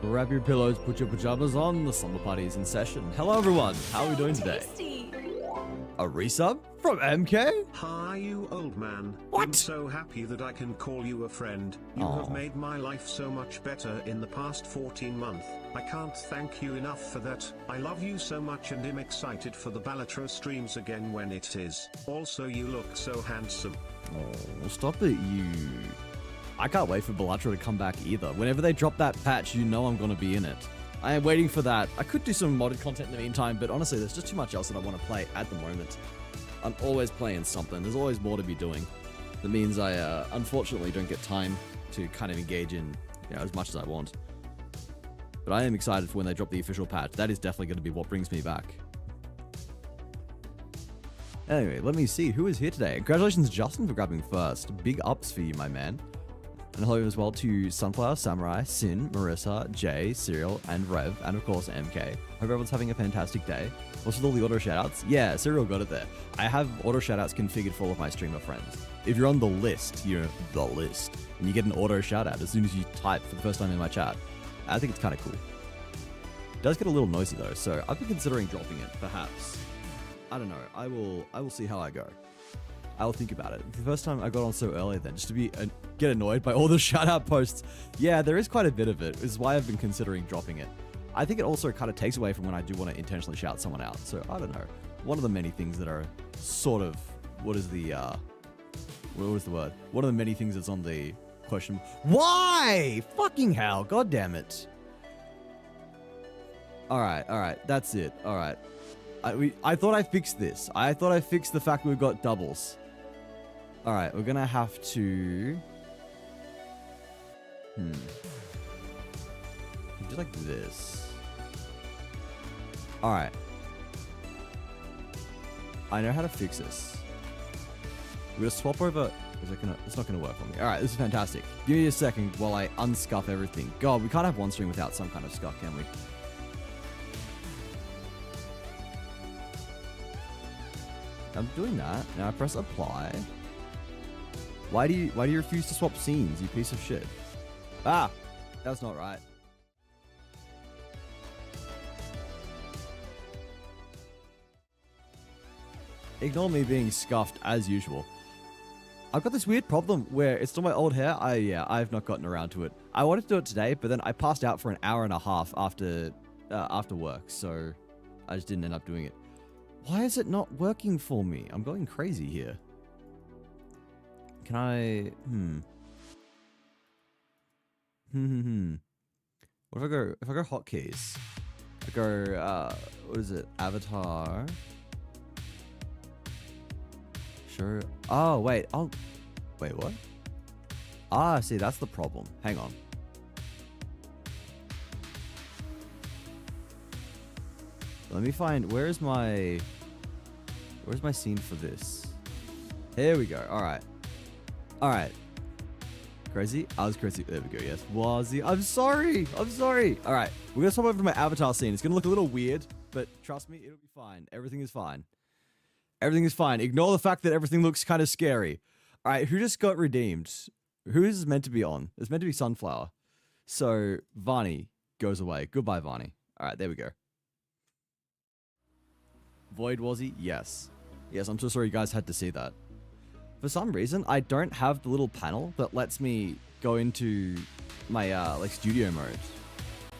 Grab your pillows, put your pajamas on, the summer party is in session. Hello everyone, how are we doing today? A resub from MK? Hi, you old man. What? I'm so happy that I can call you a friend. You have made my life so much better in the past 14 months. I can't thank you enough for that. I love you so much and am excited for the Balatro streams again when it is. Also, you look so handsome. Oh, stop it, you. I can't wait for Balatro to come back either. Whenever they drop that patch, you know I'm going to be in it. I am waiting for that. I could do some modded content in the meantime, but honestly, there's just too much else that I want to play at the moment. I'm always playing something. There's always more to be doing. That means I, unfortunately, don't get time to kind of engage in, as much as I want. But I am excited for when they drop the official patch. That is definitely going to be what brings me back. Anyway, let me see who is here today. Congratulations, Justin, for grabbing first. Big ups for you, my man. And hello as well to Sunflower, Samurai, Sin, Marissa, Jay, Serial, and Rev, and of course MK. Hope everyone's having a fantastic day. What's with all the auto shoutouts? Yeah, Serial got it there. I have auto shoutouts configured for all of my streamer friends. If you're on the list, you're the list, and you get an auto shoutout as soon as you type for the first time in my chat. I think it's kind of cool. It does get a little noisy though, so I've been considering dropping it, perhaps. I don't know. I will see how I go. I'll think about it. The first time I got on so early then, just to be get annoyed by all the shout-out posts. Yeah, there is quite a bit of it. This is why I've been considering dropping it. I think it also kind of takes away from when I do want to intentionally shout someone out. So, I don't know. One of the many things that are sort of... what was the word? One of the many things that's on the question... Why? Fucking hell. God damn it. Alright. That's it. Alright. I thought I fixed this. I thought I fixed the fact we've got doubles. Alright, we're gonna have to... Do like this. Alright. I know how to fix this. We're gonna swap over... It's not gonna work for me. Alright, this is fantastic. Give me a second while I unscuff everything. God, we can't have one stream without some kind of scuff, can we? I'm doing that. Now I press apply. Why do you refuse to swap scenes, you piece of shit? Ah, that's not right. Ignore me being scuffed as usual. I've got this weird problem where it's still my old hair. I've not gotten around to it. I wanted to do it today, but then I passed out for an hour and a half after work, so I just didn't end up doing it. Why is it not working for me? I'm going crazy here. Can I... What if I go hotkeys? I go, what is it? Avatar. Sure. Oh, wait. Wait, what? Ah, see, that's the problem. Hang on. Let me find... Where's my scene for this? Here we go. All right. Crazy? I was crazy. There we go. Yes. Wazzy. I'm sorry. All right. We're going to swap over to my avatar scene. It's going to look a little weird, but trust me, it'll be fine. Everything is fine. Ignore the fact that everything looks kind of scary. All right. Who just got redeemed? Who is this meant to be on? It's meant to be Sunflower. So Varney goes away. Goodbye, Varney. All right. There we go. Void Wazzy? Yes. Yes, I'm so sorry you guys had to see that. For some reason, I don't have the little panel that lets me go into my, studio mode.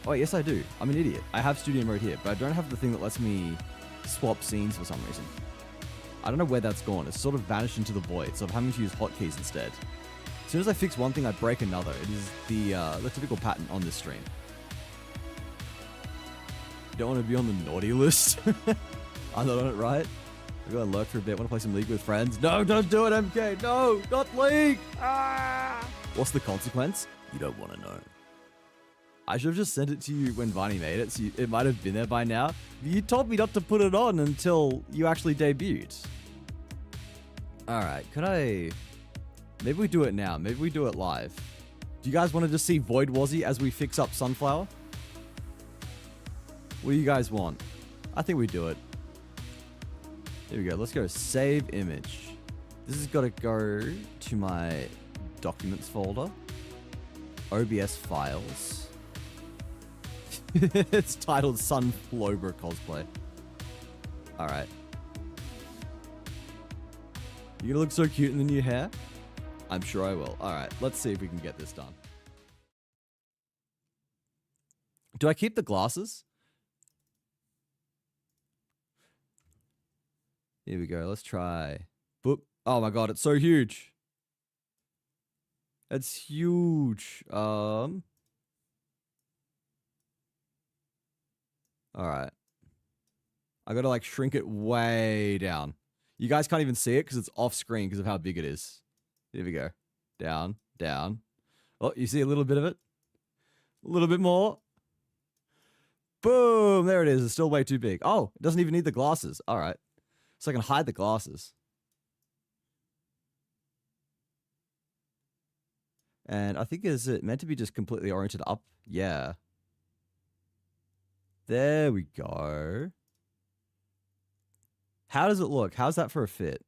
Oh, yes, I do. I'm an idiot. I have studio mode here, but I don't have the thing that lets me swap scenes for some reason. I don't know where that's gone. It's sort of vanished into the void, so I'm having to use hotkeys instead. As soon as I fix one thing, I break another. It is the typical pattern on this stream. You don't want to be on the naughty list? I'm not on it, right? I'm going to lurk for a bit. Want to play some League with friends? No, don't do it, MK. No, not League. Ah! What's the consequence? You don't want to know. I should have just sent it to you when Varney made it, so it might have been there by now. You told me not to put it on until you actually debuted. All right, could I... Maybe we do it now. Maybe we do it live. Do you guys want to just see Void Wazzy as we fix up Sunflower? What do you guys want? I think we do it. Here we go. Let's go save image. This has got to go to my documents folder. OBS files. It's titled Sunflober Cosplay. Alright. You gonna look so cute in the new hair? I'm sure I will. Alright, let's see if we can get this done. Do I keep the glasses? Here we go. Let's try. Boop. Oh my god, it's so huge. It's huge. Alright. I gotta like shrink it way down. You guys can't even see it because it's off screen because of how big it is. Here we go. Down, down. Oh, you see a little bit of it? A little bit more. Boom! There it is. It's still way too big. Oh, it doesn't even need the glasses. All right. So I can hide the glasses. And I think, is it meant to be just completely oriented up? Yeah. There we go. How does it look? How's that for a fit?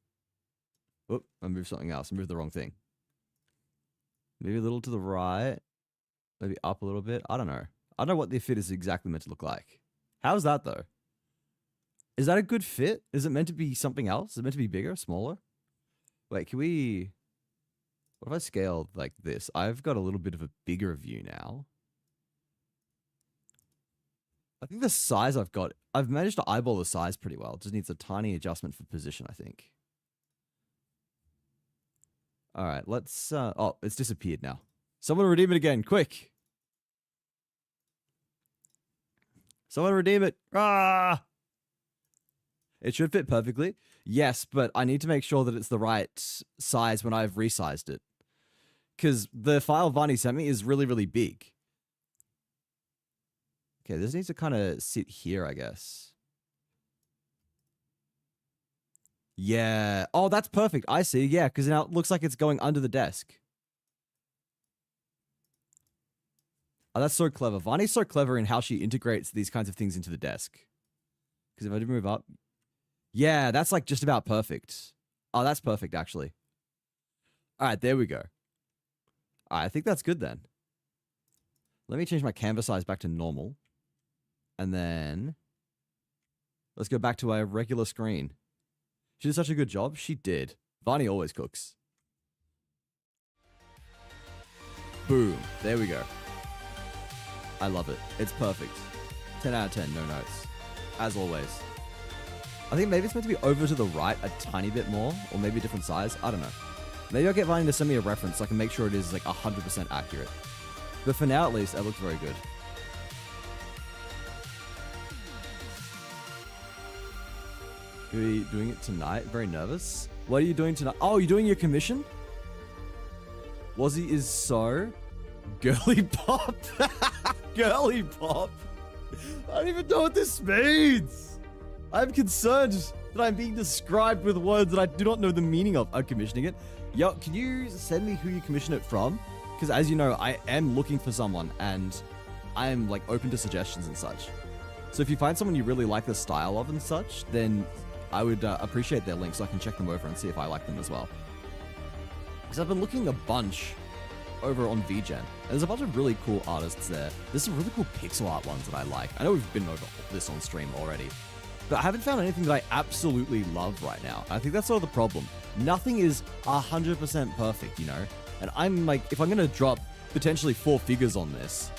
Oop, I moved something else. I moved the wrong thing. Maybe a little to the right. Maybe up a little bit. I don't know. I don't know what the fit is exactly meant to look like. How's that, though? Is that a good fit? Is it meant to be something else? Is it meant to be bigger, smaller? Wait, can we... What if I scale like this? I've got a little bit of a bigger view now. I think the size I've got... I've managed to eyeball the size pretty well. It just needs a tiny adjustment for position, I think. Alright, let's... oh, it's disappeared now. Someone redeem it again, quick! Someone redeem it! Ah! It should fit perfectly. Yes, but I need to make sure that it's the right size when I've resized it. Because the file Vani sent me is really, really big. Okay, this needs to kind of sit here, I guess. Yeah. Oh, that's perfect. I see. Yeah, because now it looks like it's going under the desk. Oh, that's so clever. Vani's so clever in how she integrates these kinds of things into the desk. Because if I do move up... Yeah, that's like just about perfect. Oh, that's perfect, actually. All right, there we go. All right, I think that's good then. Let me change my canvas size back to normal. And then... Let's go back to our regular screen. She did such a good job. She did. Vani always cooks. Boom. There we go. I love it. It's perfect. 10 out of 10, no notes. As always. I think maybe it's meant to be over to the right a tiny bit more, or maybe a different size. I don't know. Maybe I'll get Vani to send me a reference so I can make sure it is like 100% accurate. But for now, at least, it looks very good. Are you doing it tonight? Very nervous. What are you doing tonight? Oh, you're doing your commission? Wazzy is so... Girly pop? Girly pop? I don't even know what this means. I'm concerned that I'm being described with words that I do not know the meaning of. I'm commissioning it. Yo, can you send me who you commission it from? Because as you know, I am looking for someone and I am like open to suggestions and such. So if you find someone you really like the style of and such, then I would appreciate their link so I can check them over and see if I like them as well. Because I've been looking a bunch over on VGen. And there's a bunch of really cool artists there. There's some really cool pixel art ones that I like. I know we've been over this on stream already. But I haven't found anything that I absolutely love right now. I think that's sort of the problem. Nothing is 100% perfect, you know? And I'm like, if I'm going to drop potentially 4 figures on this,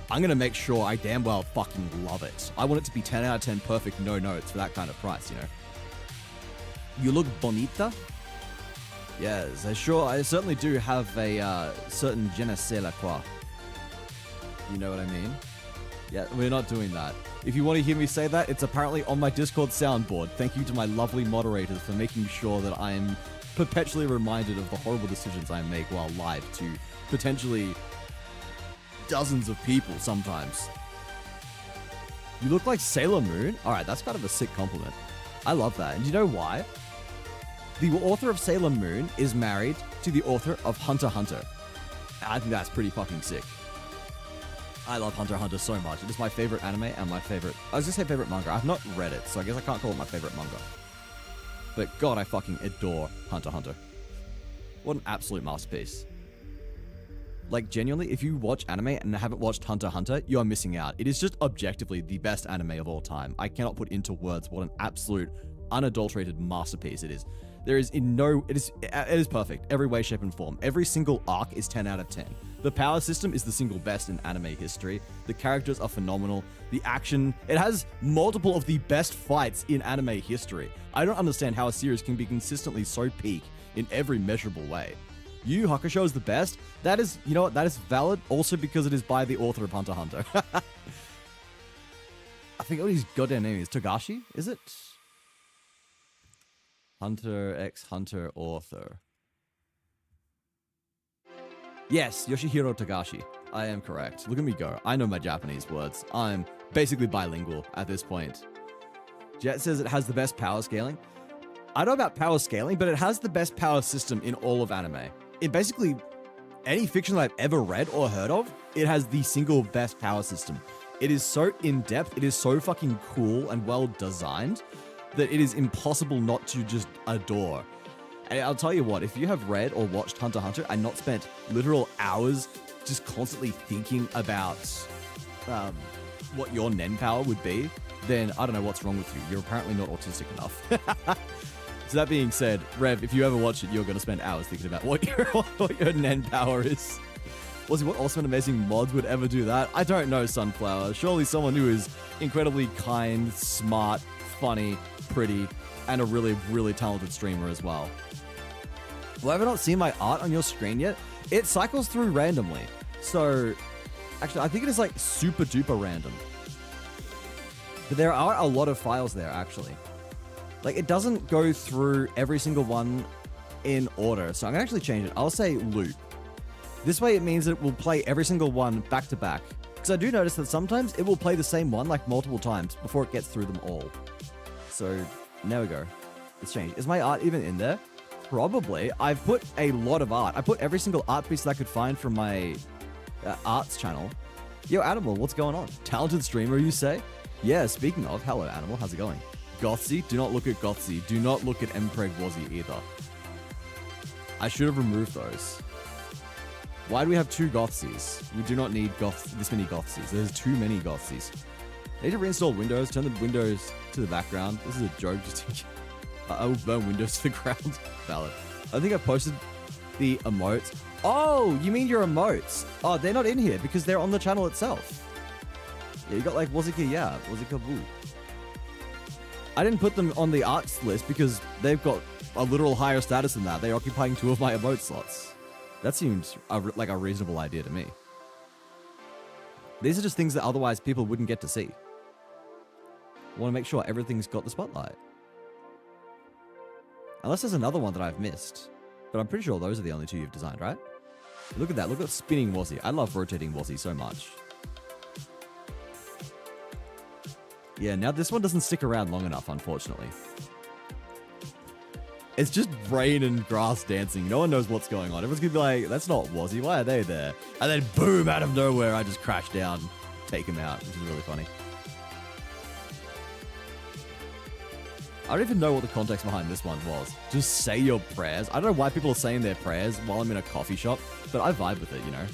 I'm going to make sure I damn well fucking love it. I want it to be 10 out of 10 perfect, no notes for that kind of price, you know? You look bonita? Yes, I certainly do have a certain je ne sais la quoi. You know what I mean? Yeah, we're not doing that. If you want to hear me say that, it's apparently on my Discord soundboard. Thank you to my lovely moderators for making sure that I am perpetually reminded of the horrible decisions I make while live to potentially dozens of people sometimes. You look like Sailor Moon? Alright, that's kind of a sick compliment. I love that. And do you know why? The author of Sailor Moon is married to the author of Hunter x Hunter. I think that's pretty fucking sick. I love Hunter x Hunter so much. It is my favorite anime and my favorite... I was just say favorite manga. I've not read it, so I guess I can't call it my favorite manga. But God, I fucking adore Hunter x Hunter. What an absolute masterpiece. Like, genuinely, if you watch anime and haven't watched Hunter x Hunter, you are missing out. It is just objectively the best anime of all time. I cannot put into words what an absolute, unadulterated masterpiece it is. There is it is perfect. Every way, shape, and form. Every single arc is 10 out of 10. The power system is the single best in anime history. The characters are phenomenal. The action, it has multiple of the best fights in anime history. I don't understand how a series can be consistently so peak in every measurable way. Yu Yu Hakusho is the best. That is, you know what, that is valid also because it is by the author of Hunter x Hunter. I think what his goddamn name is. Togashi, is it? Hunter x Hunter author. Yes, Yoshihiro Togashi. I am correct. Look at me go. I know my Japanese words. I'm basically bilingual at this point. Jet says it has the best power scaling. I don't know about power scaling, but it has the best power system in all of anime. In basically any fiction that I've ever read or heard of, it has the single best power system. It is so in-depth, it is so fucking cool and well designed that it is impossible not to just adore. And I'll tell you what, if you have read or watched Hunter x Hunter and not spent literal hours just constantly thinking about what your Nen power would be, then I don't know what's wrong with you. You're apparently not autistic enough. So that being said, Rev, if you ever watch it, you're going to spend hours thinking about what your Nen power is. What awesome and amazing mods would ever do that? I don't know, Sunflower. Surely someone who is incredibly kind, smart, funny, pretty, and a really, really talented streamer as well. Well, have I not seen my art on your screen yet? It cycles through randomly. So, actually, I think it is like super duper random. But there are a lot of files there, actually. Like, it doesn't go through every single one in order. So I'm going to actually change it. I'll say loop. This way it means that it will play every single one back to back. Because I do notice that sometimes it will play the same one like multiple times before it gets through them all. So, there we go. It's changed. Is my art even in there? Probably. I've put a lot of art. I put every single art piece that I could find from my arts channel. Yo, Animal, what's going on? Talented streamer, you say? Yeah, speaking of, hello, Animal, how's it going? Gothsy, do not look at Gothsy. Do not look at Mpreg Wazzy either. I should have removed those. Why do we have two Gothsies? We do not need this many Gothsies. There's too many Gothsies. I need to reinstall Windows, turn the Windows to the background. This is a joke. I will burn Windows to the ground. Valid. I think I posted the emotes. Oh, you mean your emotes? Oh, they're not in here because they're on the channel itself. Yeah, you got like Wazika Ya, Wazika Boo. I didn't put them on the arts list because they've got a literal higher status than that. They're occupying 2 of my emote slots. That seems like a reasonable idea to me. These are just things that otherwise people wouldn't get to see. I want to make sure everything's got the spotlight. Unless there's another one that I've missed. But I'm pretty sure those are the only 2 you've designed, right? Look at that. Look at spinning Wazzy. I love rotating Wazzy so much. Yeah, now this one doesn't stick around long enough, unfortunately. It's just rain and grass dancing. No one knows what's going on. Everyone's gonna be like, that's not Wazzy. Why are they there? And then boom, out of nowhere, I just crash down, take him out, which is really funny. I don't even know what the context behind this one was. Just say your prayers. I don't know why people are saying their prayers while I'm in a coffee shop, but I vibe with it, you know?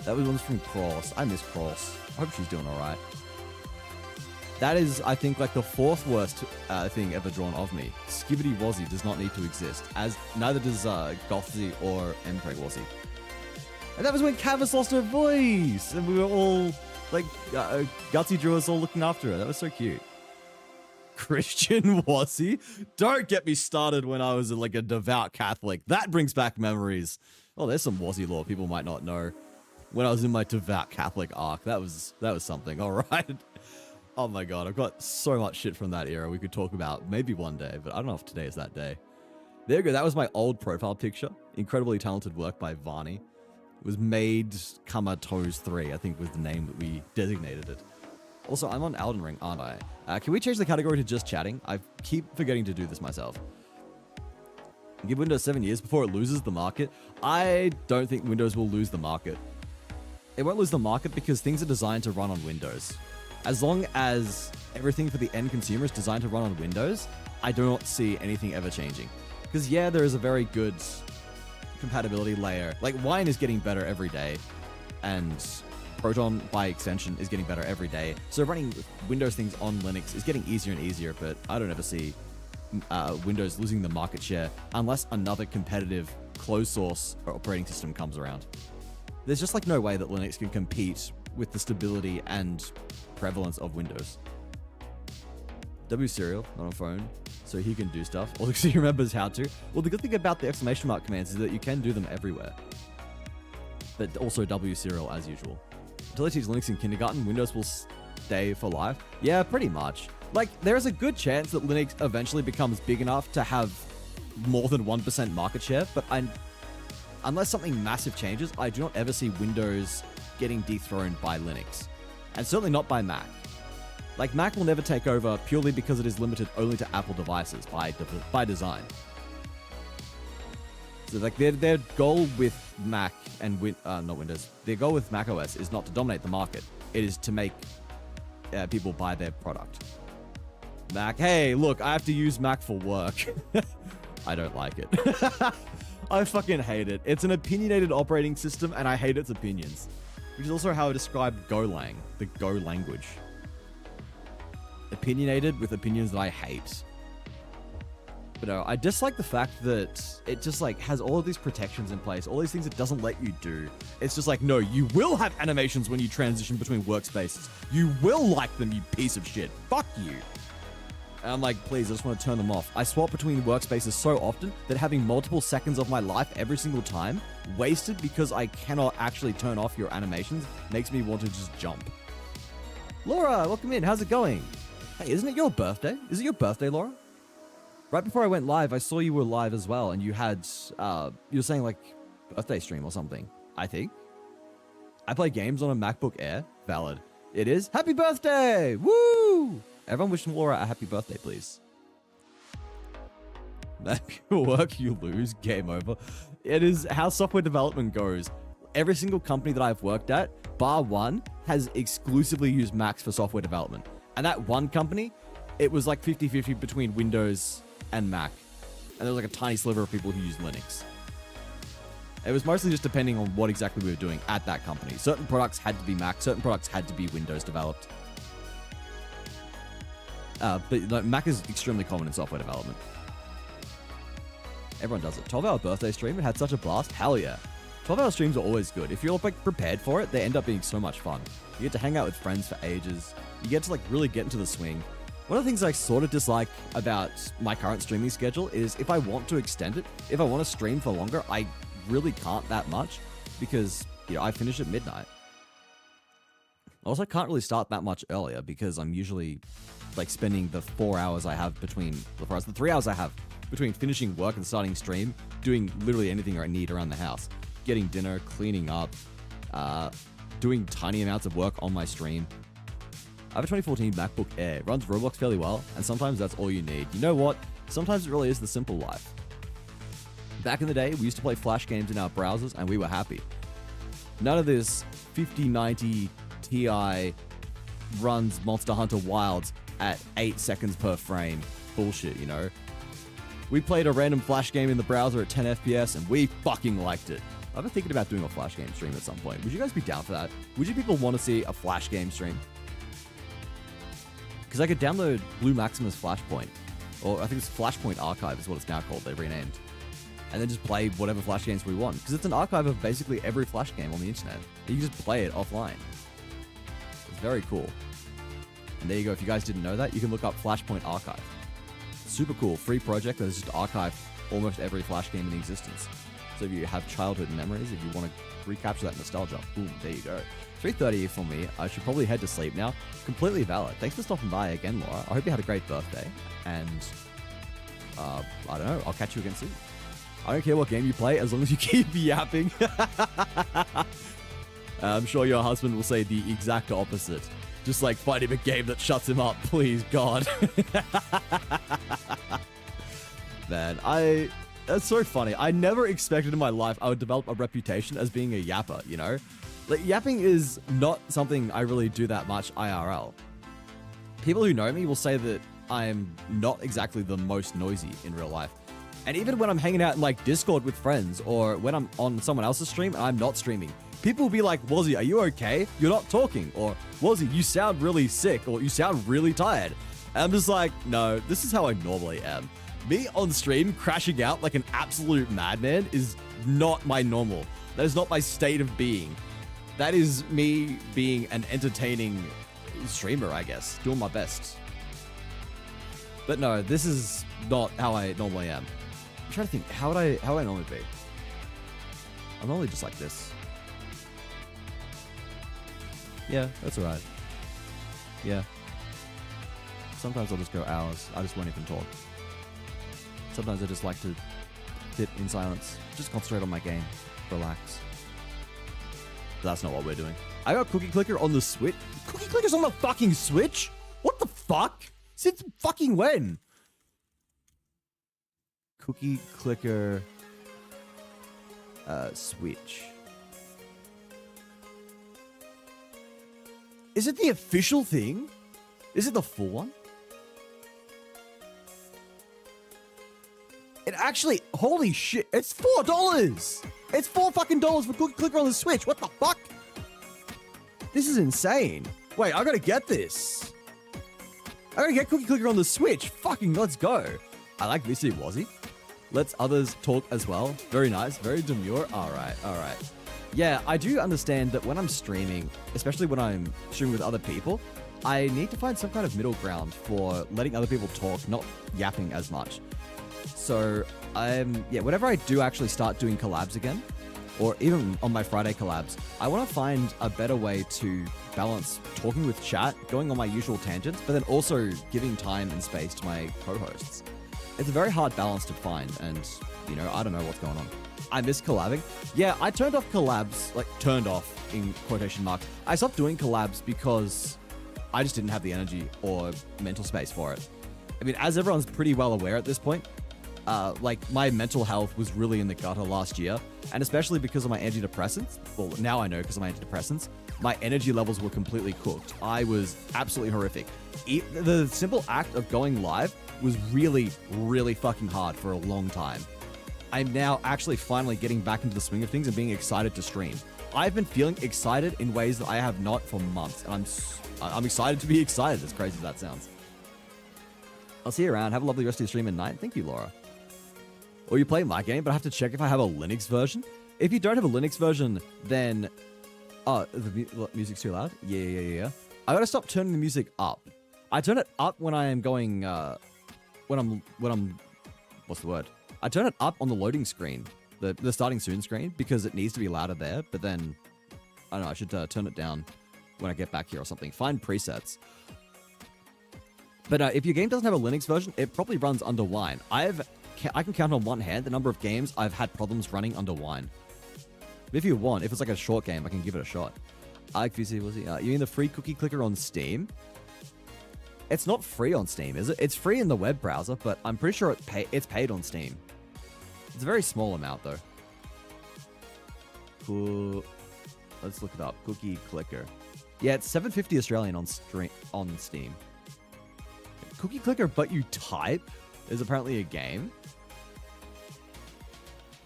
That was one's from Cross. I miss Cross. I hope she's doing alright. That is, I think, like the 4th worst thing ever drawn of me. Skibbity Wazzy does not need to exist, as neither does Gothzy or Mpreg Wazzy. And that was when Canvas lost her voice, and we were all, like, Gutsy drew us all looking after her. That was so cute. Christian Wazzy? Don't get me started when I was like a devout Catholic. That brings back memories. Oh, there's some Wazzy lore people might not know. When I was in my devout Catholic arc, that was something, alright? Oh my god, I've got so much shit from that era we could talk about maybe one day, but I don't know if today is that day. There you go, that was my old profile picture. Incredibly talented work by Varney. It was made Toes 3, I think was the name that we designated it. Also, I'm on Elden Ring, aren't I? Can we change the category to just chatting? I keep forgetting to do this myself. Give Windows 7 years before it loses the market. I don't think Windows will lose the market. It won't lose the market because things are designed to run on Windows. As long as everything for the end consumer is designed to run on Windows, I do not see anything ever changing. Because yeah, there is a very good compatibility layer, like Wine is getting better every day, and Proton by extension is getting better every day. So running Windows things on Linux is getting easier and easier, but I don't ever see Windows losing the market share unless another competitive closed source operating system comes around. There's just like no way that Linux can compete with the stability and prevalence of Windows. W Serial, not on phone, so he can do stuff, or because he remembers how to. Well, the good thing about the exclamation mark commands is that you can do them everywhere. But also W Serial as usual. Until they teach Linux in kindergarten, Windows will stay for life. Yeah, pretty much. Like, there is a good chance that Linux eventually becomes big enough to have more than 1% market share, but unless something massive changes, I do not ever see Windows getting dethroned by Linux. And certainly not by Mac. Like, Mac will never take over purely because it is limited only to Apple devices by design. So, like, their goal with Mac and not Windows, their goal with Mac OS is not to dominate the market. It is to make people buy their product. Mac, hey, look, I have to use Mac for work. I don't like it. I fucking hate it. It's an opinionated operating system, and I hate its opinions. Which is also how I describe Golang, the Go language. Opinionated with opinions that I hate. But no, I dislike the fact that it just like has all of these protections in place, all these things it doesn't let you do. It's just like, no, you will have animations when you transition between workspaces. You will like them, you piece of shit. Fuck you. And I'm like, please, I just want to turn them off. I swap between workspaces so often that having multiple seconds of my life every single time wasted because I cannot actually turn off your animations makes me want to just jump. Laura, welcome in. How's it going? Hey, isn't it your birthday? Is it your birthday, Laura? Right before I went live, I saw you were live as well, and you had, you were saying like birthday stream or something, I think. I play games on a MacBook Air. Valid. It is. Happy birthday! Woo! Everyone wish Laura a happy birthday, please. Mac work, you lose. Game over. It is how software development goes. Every single company that I've worked at, bar one, has exclusively used Macs for software development. And that one company, it was like 50-50 between Windows and Mac. And there was like a tiny sliver of people who used Linux. It was mostly just depending on what exactly we were doing at that company. Certain products had to be Mac, certain products had to be Windows developed. But Mac is extremely common in software development. Everyone does it. 12-hour birthday stream, it had such a blast. Hell yeah. 12-hour streams are always good. If you're like prepared for it, they end up being so much fun. You get to hang out with friends for ages. You get to like really get into the swing. One of the things I sort of dislike about my current streaming schedule is if I want to extend it, if I want to stream for longer, I really can't that much because, you know, I finish at midnight. Also, I can't really start that much earlier because I'm usually like spending the 4 hours I have between the 3 hours I have between finishing work and starting stream, doing literally anything I need around the house, getting dinner, cleaning up, doing tiny amounts of work on my stream. I have a 2014 MacBook Air. It runs Roblox fairly well, and sometimes that's all you need. You know what? Sometimes it really is the simple life. Back in the day, we used to play Flash games in our browsers, and we were happy. None of this 5090 Ti runs Monster Hunter Wilds at 8 seconds per frame bullshit, you know? We played a random Flash game in the browser at 10 FPS, and we fucking liked it. I've been thinking about doing a Flash game stream at some point. Would you guys be down for that? Would you people want to see a Flash game stream? Because I could download Blue Maximus Flashpoint, or I think it's Flashpoint Archive is what it's now called, they've renamed. And then just play whatever Flash games we want. Because it's an archive of basically every Flash game on the internet. You can just play it offline. It's very cool. And there you go, if you guys didn't know that, you can look up Flashpoint Archive. Super cool, free project that has just archived almost every Flash game in existence. So if you have childhood memories, if you want to recapture that nostalgia, boom, there you go. 3:30 for me. I should probably head to sleep now. Completely valid. Thanks for stopping by again, Laura. I hope you had a great birthday. And, I don't know, I'll catch you again soon. I don't care what game you play, as long as you keep yapping. I'm sure your husband will say the exact opposite. Just like find him a game that shuts him up, please, God. Man, that's so funny. I never expected in my life I would develop a reputation as being a yapper, you know? Like, yapping is not something I really do that much IRL. People who know me will say that I'm not exactly the most noisy in real life. And even when I'm hanging out in like Discord with friends or when I'm on someone else's stream and I'm not streaming, people will be like, Wazzy, are you okay? You're not talking. Or Wazzy, you sound really sick, or you sound really tired. And I'm just like, no, this is how I normally am. Me on stream crashing out like an absolute madman is not my normal. That is not my state of being. That is me being an entertaining streamer, I guess. Doing my best. But no, this is not how I normally am. I'm trying to think, how would I normally be? I'm normally just like this. Yeah, that's alright. Yeah. Sometimes I'll just go hours. I just won't even talk. Sometimes I just like to sit in silence. Just concentrate on my game. Relax. But that's not what we're doing. I got Cookie Clicker on the Switch. Cookie Clicker's on the fucking Switch? What the fuck? Since fucking when? Cookie Clicker Switch. Is it the official thing? Is it the full one? It actually, holy shit, it's $4! It's $4 fucking dollars for Cookie Clicker on the Switch. What the fuck? This is insane. Wait, I gotta get this. I gotta get Cookie Clicker on the Switch. Fucking let's go. I like VC Wazzy. Lets others talk as well. Very nice, very demure. Alright. Yeah, I do understand that when I'm streaming, especially when I'm streaming with other people, I need to find some kind of middle ground for letting other people talk, not yapping as much. So, whenever I do actually start doing collabs again, or even on my Friday collabs, I want to find a better way to balance talking with chat, going on my usual tangents, but then also giving time and space to my co-hosts. It's a very hard balance to find, and, you know, I don't know what's going on. I miss collabing. Yeah, I turned off collabs, like, turned off in quotation marks. I stopped doing collabs because I just didn't have the energy or mental space for it. I mean, as everyone's pretty well aware at this point, like, my mental health was really in the gutter last year, and especially because of my antidepressants. Well, now I know because of my antidepressants. My energy levels were completely cooked. I was absolutely horrific. The simple act of going live was really, really fucking hard for a long time. I'm now actually finally getting back into the swing of things and being excited to stream. I've been feeling excited in ways that I have not for months, and I'm excited to be excited, as crazy as that sounds. I'll see you around. Have a lovely rest of your stream and night. Thank you, Laura. Or you play my game, but I have to check if I have a Linux version. If you don't have a Linux version, then... Oh, the music's too loud? Yeah. I gotta stop turning the music up. I turn it up when I am going... When I'm... What's the word? I turn it up on the loading screen. The starting soon screen, because it needs to be louder there, but then... I don't know, I should turn it down when I get back here or something. Find presets. But if your game doesn't have a Linux version, it probably runs under Wine. I can count on one hand the number of games I've had problems running under Wine. If you want, if it's like a short game, I can give it a shot. I like VC, was he? You mean the free Cookie Clicker on Steam? It's not free on Steam, is it? It's free in the web browser, but I'm pretty sure it's paid on Steam. It's a very small amount, though. Cool. Let's look it up. Cookie Clicker. Yeah, it's $7.50 Australian on Steam. Cookie Clicker, but you type, is apparently a game.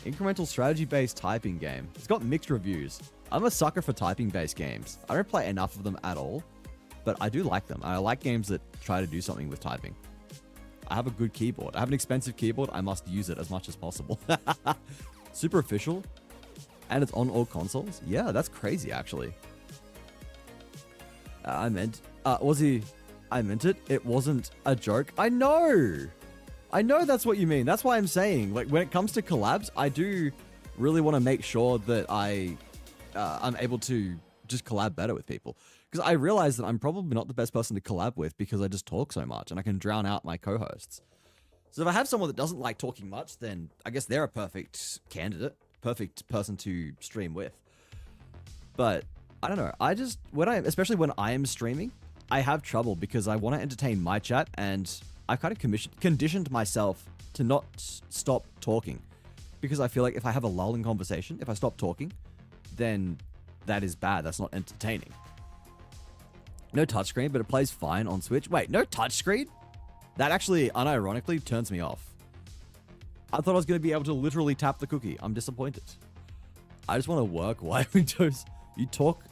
Incremental strategy-based typing game. It's got mixed reviews. I'm a sucker for typing-based games. I don't play enough of them at all, but I do like them. I like games that try to do something with typing. I have a good keyboard. I have an expensive keyboard. I must use it as much as possible. Super official. And it's on all consoles. Yeah, that's crazy, actually. I meant it. It wasn't a joke. I know that's what you mean. That's why I'm saying, like, when it comes to collabs, I do really want to make sure that I'm able to just collab better with people. Because I realize that I'm probably not the best person to collab with because I just talk so much and I can drown out my co-hosts. So if I have someone that doesn't like talking much, then I guess they're a perfect candidate, perfect person to stream with. But I don't know. Especially when I am streaming, I have trouble because I want to entertain my chat, and I've kind of conditioned myself to not stop talking because I feel like if I have a lull in conversation, if I stop talking, then that is bad. That's not entertaining. No touchscreen, but it plays fine on Switch. Wait, no touchscreen? That actually, unironically, turns me off. I thought I was going to be able to literally tap the cookie. I'm disappointed. I just want to work while Windows. You talk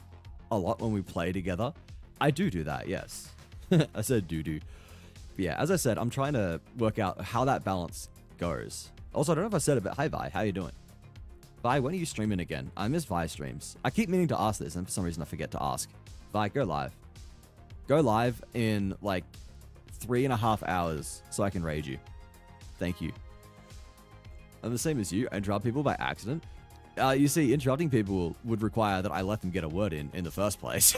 a lot when we play together. I do that, yes. I said do. But yeah, as I said, I'm trying to work out how that balance goes. Also, I don't know if I said it, but hi Vi, how you doing? Vi, when are you streaming again? I miss Vi streams. I keep meaning to ask this, and for some reason I forget to ask. Vi, go live. Go live in like 3.5 hours so I can raid you. Thank you. I'm the same as you. I interrupt people by accident. You see, interrupting people would require that I let them get a word in the first place.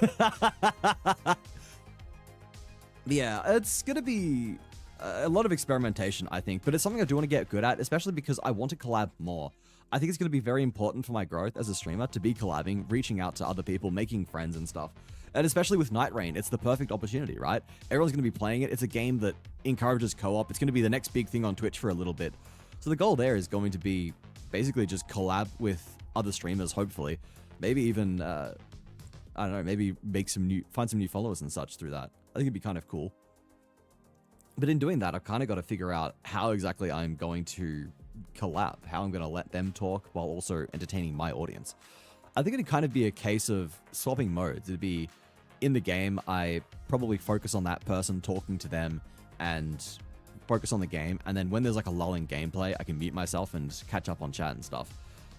Yeah, it's going to be a lot of experimentation, I think, but it's something I do want to get good at, especially because I want to collab more. I think it's going to be very important for my growth as a streamer to be collabing, reaching out to other people, making friends and stuff. And especially with Nightreign, it's the perfect opportunity, right? Everyone's going to be playing it. It's a game that encourages co-op. It's going to be the next big thing on Twitch for a little bit. So the goal there is going to be basically just collab with other streamers, hopefully. Maybe even, I don't know, maybe find some new followers and such through that. I think it'd be kind of cool. But in doing that, I've kind of got to figure out how exactly I'm going to collab, how I'm going to let them talk while also entertaining my audience. I think it'd kind of be a case of swapping modes. It'd be in the game, I probably focus on that person, talking to them, and focus on the game. And then when there's like a lull in gameplay, I can mute myself and catch up on chat and stuff.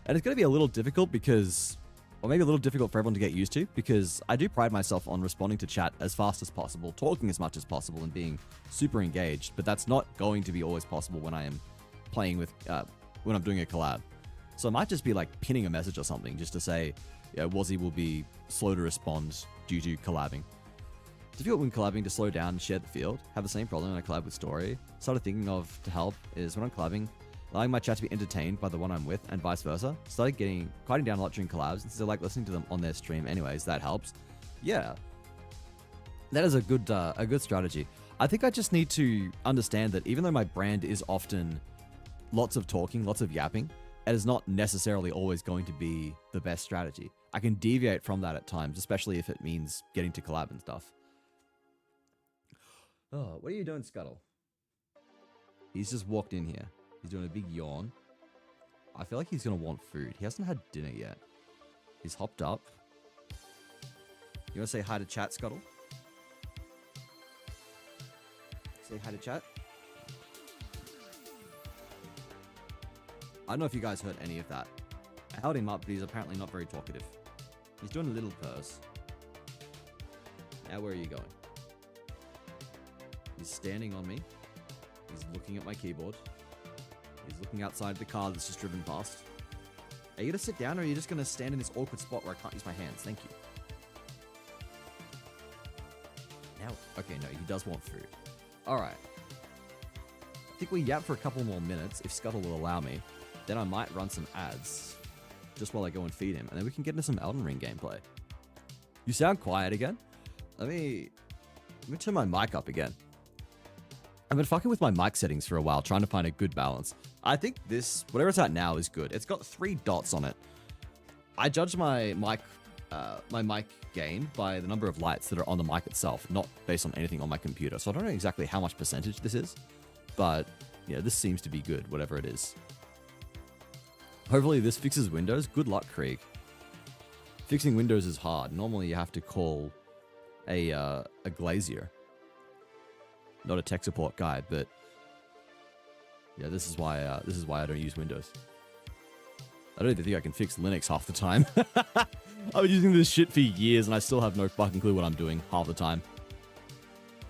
And it's going to be a little difficult because... or maybe a little difficult for everyone to get used to, because I do pride myself on responding to chat as fast as possible, talking as much as possible, and being super engaged, but that's not going to be always possible when I am playing with, when I'm doing a collab. So I might just be like pinning a message or something just to say, yeah, Wazzy will be slow to respond due to collabing. Difficult when collabing to slow down and share the field. Have the same problem when I collab with Story. Started thinking of to help is when I'm collabing, allowing my chat to be entertained by the one I'm with and vice versa. Started quieting down a lot during collabs since I like listening to them on their stream anyways. That helps. Yeah. That is a good strategy. I think I just need to understand that even though my brand is often lots of talking, lots of yapping, it is not necessarily always going to be the best strategy. I can deviate from that at times, especially if it means getting to collab and stuff. Oh, what are you doing, Scuttle? He's just walked in here. He's doing a big yawn. I feel like he's going to want food. He hasn't had dinner yet. He's hopped up. You want to say hi to chat, Scuttle? Say hi to chat. I don't know if you guys heard any of that. I held him up, but he's apparently not very talkative. He's doing a little purse. Now where are you going? He's standing on me. He's looking at my keyboard. He's looking outside the car that's just driven past. Are you going to sit down or are you just going to stand in this awkward spot where I can't use my hands? Thank you. Now, okay, no, he does want food. Alright. I think we yap for a couple more minutes, if Scuttle will allow me. Then I might run some ads, just while I go and feed him. And then we can get into some Elden Ring gameplay. You sound quiet again? Let me turn my mic up again. I've been fucking with my mic settings for a while, trying to find a good balance. I think this, whatever it's at now, is good. It's got 3 dots on it. I judge my mic gain by the number of lights that are on the mic itself, not based on anything on my computer. So I don't know exactly how much percentage this is, but yeah, this seems to be good, whatever it is. Hopefully this fixes Windows. Good luck, Krieg. Fixing Windows is hard. Normally you have to call a glazier. Not a tech support guy, but yeah, this is why I don't use Windows. I don't even think I can fix Linux half the time. I've been using this shit for years and I still have no fucking clue what I'm doing half the time.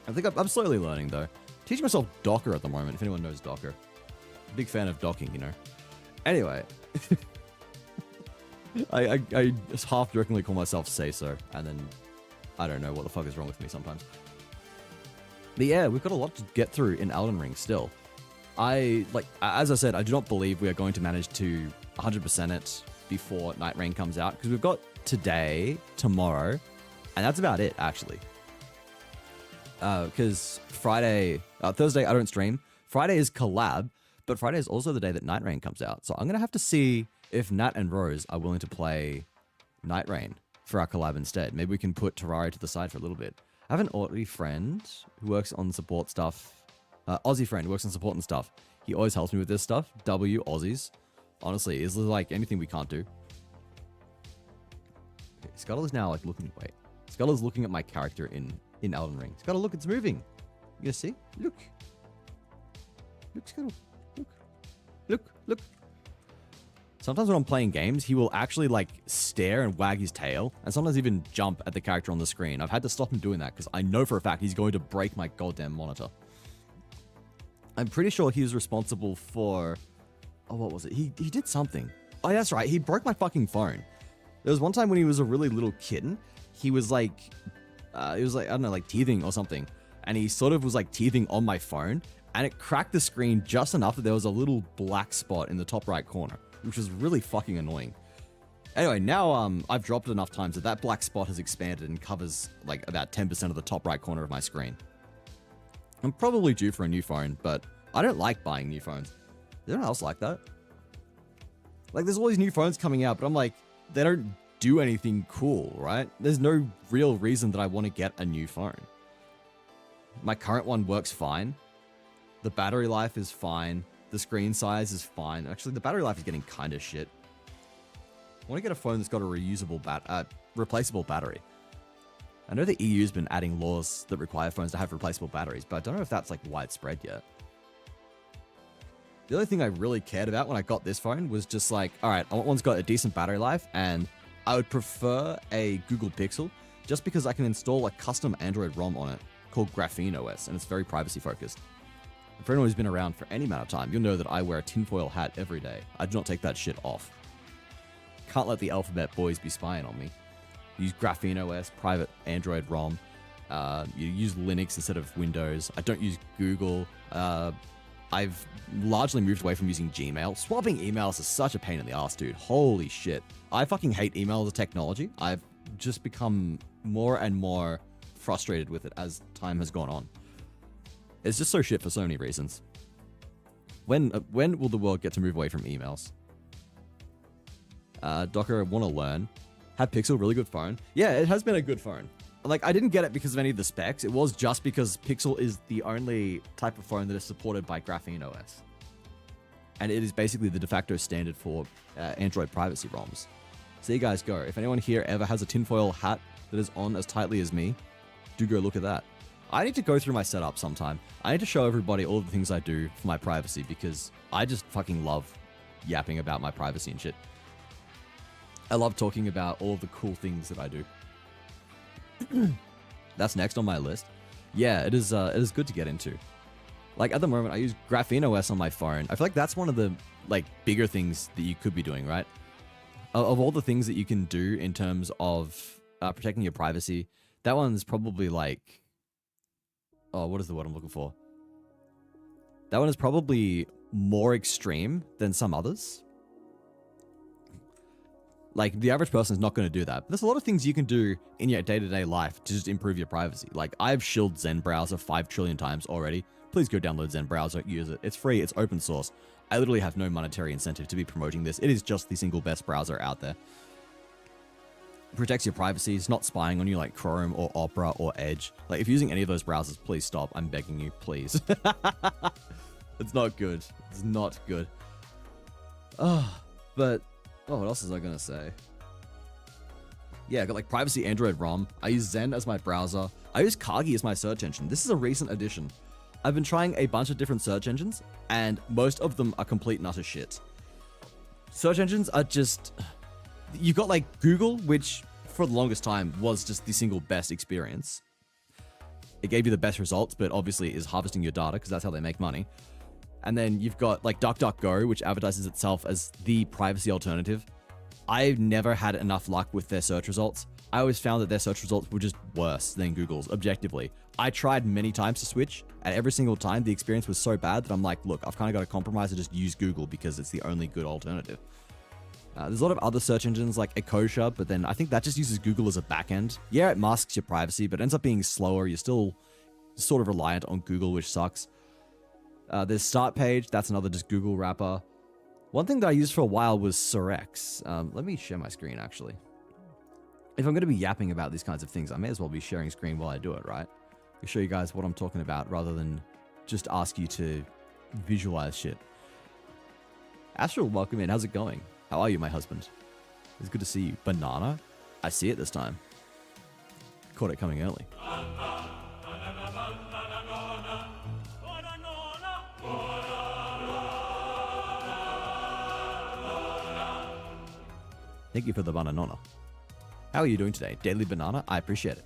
I think I'm slowly learning though. Teaching myself Docker at the moment, if anyone knows Docker. Big fan of docking, you know. Anyway. I just half-jokingly call myself say-so, and then I don't know what the fuck is wrong with me sometimes. But yeah, we've got a lot to get through in Elden Ring still. As I said, I do not believe we are going to manage to 100% it before Nightreign comes out, because we've got today, tomorrow, and that's about it, actually. Because Thursday I don't stream. Friday is collab, but Friday is also the day that Nightreign comes out. So I'm going to have to see if Nat and Rose are willing to play Nightreign for our collab instead. Maybe we can put Terraria to the side for a little bit. I have an Audrey friend who works on support stuff Aussie friend works on support and stuff. He always helps me with this stuff. W Aussies. Honestly, is like anything we can't do. Okay, Scuttle is now like looking. Wait, Scuttle is looking at my character in Elden Ring. Scuttle, look, it's moving. You gonna see? Look. Look, Scuttle. Look. Look. Look. Sometimes when I'm playing games, he will actually like stare and wag his tail, and sometimes even jump at the character on the screen. I've had to stop him doing that because I know for a fact he's going to break my goddamn monitor. I'm pretty sure he was responsible for... Oh, what was it? He did something. Oh, that's right. He broke my fucking phone. There was one time when he was a really little kitten. He was like... I don't know, like teething or something. And he sort of was like teething on my phone. And it cracked the screen just enough that there was a little black spot in the top right corner, which was really fucking annoying. Anyway, now I've dropped it enough times that that black spot has expanded and covers like about 10% of the top right corner of my screen. I'm probably due for a new phone, but I don't like buying new phones. Is anyone else like that? Like, there's all these new phones coming out, but I'm like, they don't do anything cool, right? There's no real reason that I want to get a new phone. My current one works fine. The battery life is fine. The screen size is fine. Actually, the battery life is getting kind of shit. I want to get a phone that's got a reusable replaceable battery. I know the EU's been adding laws that require phones to have replaceable batteries, but I don't know if that's like widespread yet. The only thing I really cared about when I got this phone was just like, all right, I want one's got a decent battery life, and I would prefer a Google Pixel just because I can install a custom Android ROM on it called Graphene OS, and it's very privacy focused. And for anyone who's been around for any amount of time, you'll know that I wear a tinfoil hat every day. I do not take that shit off. Can't let the alphabet boys be spying on me. Use Graphene OS, private Android ROM. You use Linux instead of Windows. I don't use Google. I've largely moved away from using Gmail. Swapping emails is such a pain in the ass, dude. Holy shit. I fucking hate email as a technology. I've just become more and more frustrated with it as time has gone on. It's just so shit for so many reasons. When will the world get to move away from emails? Docker, want to learn. Had Pixel, really good phone. Yeah, it has been a good phone. Like, I didn't get it because of any of the specs. It was just because Pixel is the only type of phone that is supported by Graphene OS. And it is basically the de facto standard for Android privacy ROMs. So you guys go. If anyone here ever has a tinfoil hat that is on as tightly as me, do go look at that. I need to go through my setup sometime. I need to show everybody all of the things I do for my privacy because I just fucking love yapping about my privacy and shit. I love talking about all of the cool things that I do. That's next on my list. Yeah, it is good to get into. Like, at the moment, I use Graphene OS on my phone. I feel like that's one of the, like, bigger things that you could be doing, right? Of all the things that you can do in terms of protecting your privacy, that one's probably, like... Oh, what is the word I'm looking for? That one is probably more extreme than some others. Like, the average person is not going to do that. But there's a lot of things you can do in your day-to-day life to just improve your privacy. Like, I've shilled Zen Browser 5 trillion times already. Please go download Zen Browser, use it. It's free, it's open source. I literally have no monetary incentive to be promoting this. It is just the single best browser out there. It protects your privacy. It's not spying on you like Chrome or Opera or Edge. Like, if you're using any of those browsers, please stop. I'm begging you, please. It's not good. It's not good. But... Oh, what else was I gonna say? Yeah, I got like privacy Android ROM. I use Zen as my browser. I use Kagi as my search engine. This is a recent addition. I've been trying a bunch of different search engines, and most of them are complete and utter shit. Search engines are just... You got like Google, which for the longest time was just the single best experience. It gave you the best results, but obviously is harvesting your data because that's how they make money. And then you've got like DuckDuckGo, which advertises itself as the privacy alternative. I've never had enough luck with their search results. I always found that their search results were just worse than Google's, objectively. I tried many times to switch, and every single time the experience was so bad that I'm like, look, I've kind of got to compromise and just use Google because it's the only good alternative. There's a lot of other search engines like Ecosia, but then I think that just uses Google as a backend. Yeah, it masks your privacy, but it ends up being slower. You're still sort of reliant on Google, which sucks. There's Start Page. That's another just Google wrapper. One thing that I used for a while was Surex. Let me share my screen, actually. If I'm going to be yapping about these kinds of things, I may as well be sharing screen while I do it, right? I'll show you guys what I'm talking about rather than just ask you to visualize shit. Astral, welcome in. How's it going? How are you, my husband? It's good to see you. Banana? I see it this time. Caught it coming early. Thank you for the banana. How are you doing today? Daily banana? I appreciate it.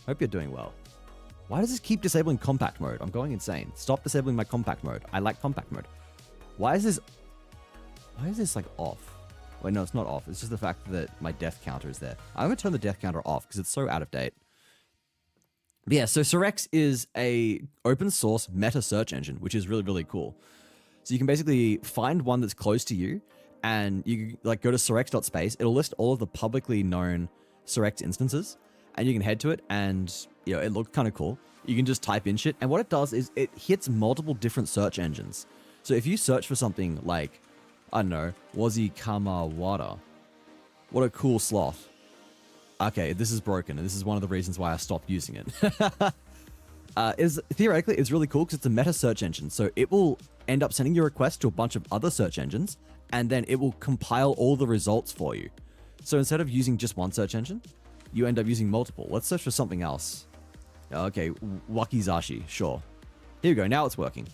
Hope you're doing well. Why does this keep disabling compact mode? I'm going insane. Stop disabling my compact mode. I like compact mode. Why is this like off? Wait, no, it's not off. It's just the fact that my death counter is there. I'm going to turn the death counter off because it's so out of date. But yeah, so Serex is a open source meta search engine, which is really, really cool. So you can basically find one that's close to you, and you like go to Serex.space. It'll list all of the publicly known Serex instances, and you can head to it, and you know, it looks kind of cool. You can just type in shit, and what it does is it hits multiple different search engines. So if you search for something like, I don't know, Wazikamawara, what a cool sloth. Okay, this is broken, and this is one of the reasons why I stopped using it. Theoretically, it's really cool because it's a meta search engine, so it will end up sending your request to a bunch of other search engines, and then it will compile all the results for you. So instead of using just one search engine, you end up using multiple. Let's search for something else. Okay, wakizashi, sure. Here we go, now it's working.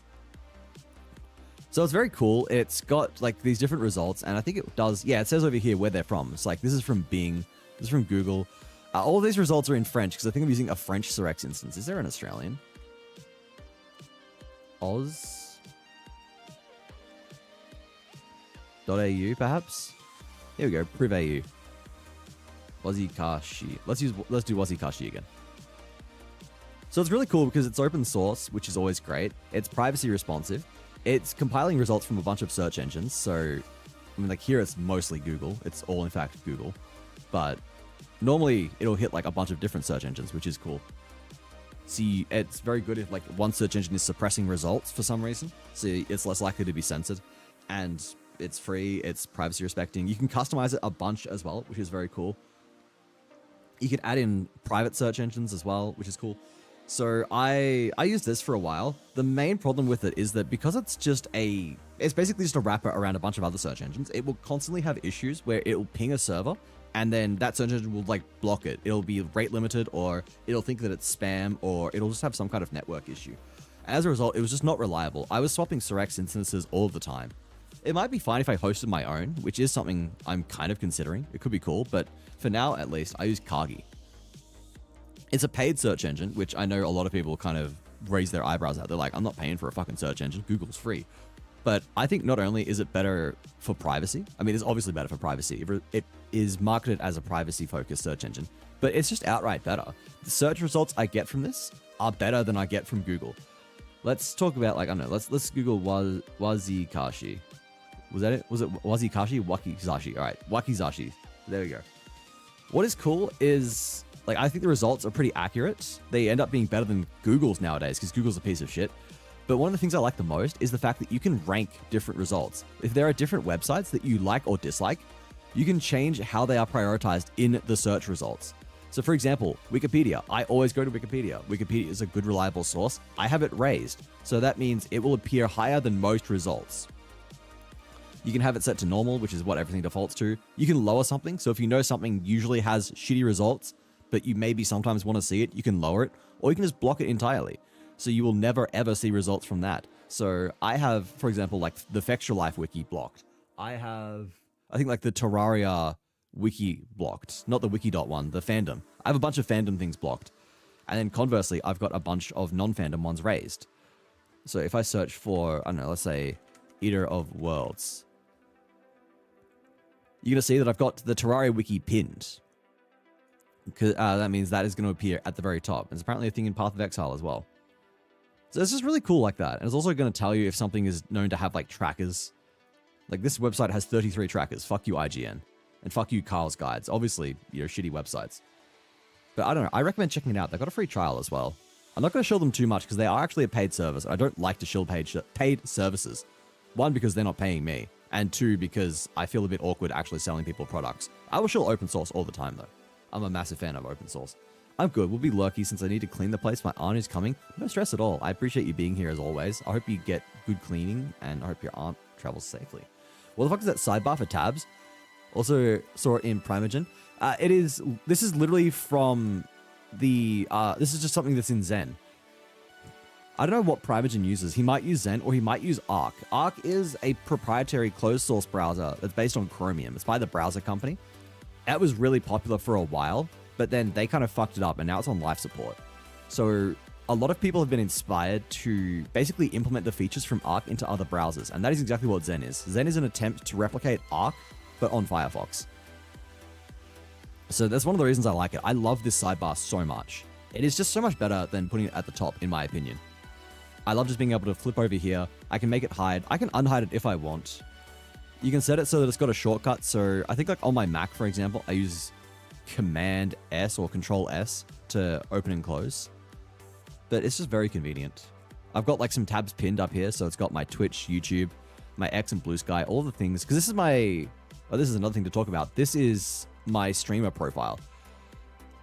So it's very cool. It's got like these different results, and I think it does, yeah, it says over here where they're from. It's like, this is from Bing, this is from Google. All of these results are in French, because I think I'm using a French Serex instance. Is there an Australian? Oz.au, perhaps? Here we go, Priv AU. Wazikashi. Let's do Wazikashi again. So it's really cool because it's open source, which is always great. It's privacy responsive. It's compiling results from a bunch of search engines. So, I mean, like here it's mostly Google. It's all in fact Google. But normally it'll hit like a bunch of different search engines, which is cool. See, it's very good if like one search engine is suppressing results for some reason. So it's less likely to be censored. And it's free, it's privacy respecting. You can customize it a bunch as well, which is very cool. You can add in private search engines as well, which is cool. So I used this for a while. The main problem with it is that because it's basically just a wrapper around a bunch of other search engines, it will constantly have issues where it will ping a server, and then that search engine will like block it. It'll be rate limited, or it'll think that it's spam, or it'll just have some kind of network issue. As a result, it was just not reliable. I was swapping Serex instances all the time. It might be fine if I hosted my own, which is something I'm kind of considering. It could be cool, but for now, at least, I use Kagi. It's a paid search engine, which I know a lot of people kind of raise their eyebrows at. They're like, I'm not paying for a fucking search engine. Google's free. But I think not only is it better for privacy, I mean, it's obviously better for privacy. It is marketed as a privacy-focused search engine, but it's just outright better. The search results I get from this are better than I get from Google. Let's talk about, like, I don't know, let's Google Wazikashi. Was that it? Was it Wazikashi? Wakizashi. All right, Wakizashi. There we go. What is cool is, like, I think the results are pretty accurate. They end up being better than Google's nowadays because Google's a piece of shit. But one of the things I like the most is the fact that you can rank different results. If there are different websites that you like or dislike, you can change how they are prioritized in the search results. So for example, Wikipedia. I always go to Wikipedia. Wikipedia is a good, reliable source. I have it raised. So that means it will appear higher than most results. You can have it set to normal, which is what everything defaults to. You can lower something. So if you know something usually has shitty results, but you maybe sometimes want to see it, you can lower it, or you can just block it entirely. So you will never ever see results from that. So I have, for example, like the Fextra Life wiki blocked. I think like the Terraria wiki blocked, not the wiki.1, one, the fandom. I have a bunch of fandom things blocked. And then conversely, I've got a bunch of non-fandom ones raised. So if I search for, I don't know, let's say Eater of Worlds, you're going to see that I've got the Terraria wiki pinned. That means that is going to appear at the very top. It's apparently a thing in Path of Exile as well. So it's just really cool like that. And it's also going to tell you if something is known to have like trackers. Like this website has 33 trackers. Fuck you, IGN. And fuck you, Carl's Guides. Obviously, you're shitty websites. But I don't know. I recommend checking it out. They've got a free trial as well. I'm not going to shill them too much because they are actually a paid service. I don't like to shill paid services. One, because they're not paying me. And two, because I feel a bit awkward actually selling people products. I will shill open source all the time though. I'm a massive fan of open source. I'm good. We'll be lurky since I need to clean the place. My aunt is coming. No stress at all. I appreciate you being here as always. I hope you get good cleaning, and I hope your aunt travels safely. What the fuck is that sidebar for tabs? Also saw it in Primogen. This is literally from the, this is just something that's in Zen. I don't know what Primogen uses. He might use Zen or he might use Arc. Arc is a proprietary closed source browser that's based on Chromium. It's by the browser company. That was really popular for a while, but then they kind of fucked it up and now it's on life support. So a lot of people have been inspired to basically implement the features from Arc into other browsers. And that is exactly what Zen is. Zen is an attempt to replicate Arc, but on Firefox. So that's one of the reasons I like it. I love this sidebar so much. It is just so much better than putting it at the top, in my opinion. I love just being able to flip over here. I can make it hide. I can unhide it if I want. You can set it so that it's got a shortcut. So I think like on my Mac, for example, I use Command S or Control S to open and close. But it's just very convenient. I've got like some tabs pinned up here. So it's got my Twitch, YouTube, my X and Blue Sky, all the things. Because this is my... Oh, this is another thing to talk about. This is my streamer profile.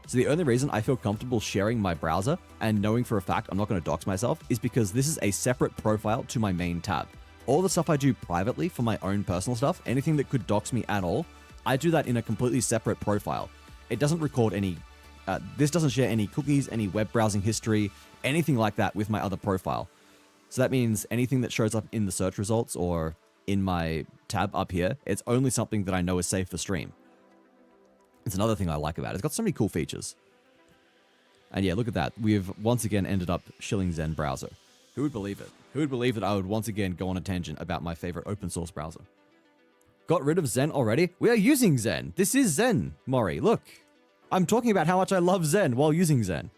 So the only reason I feel comfortable sharing my browser and knowing for a fact I'm not going to dox myself is because this is a separate profile to my main tab. All the stuff I do privately for my own personal stuff, anything that could dox me at all, I do that in a completely separate profile. It doesn't record any, this doesn't share any cookies, any web browsing history, anything like that with my other profile. So that means anything that shows up in the search results or in my tab up here, it's only something that I know is safe for stream. It's another thing I like about it. It's got so many cool features. And yeah, look at that. We've once again ended up shilling Zen browser. Who would believe it? Who would believe that I would once again go on a tangent about my favorite open source browser? Got rid of Zen already? We are using Zen. This is Zen, Maury. Look. I'm talking about how much I love Zen while using Zen.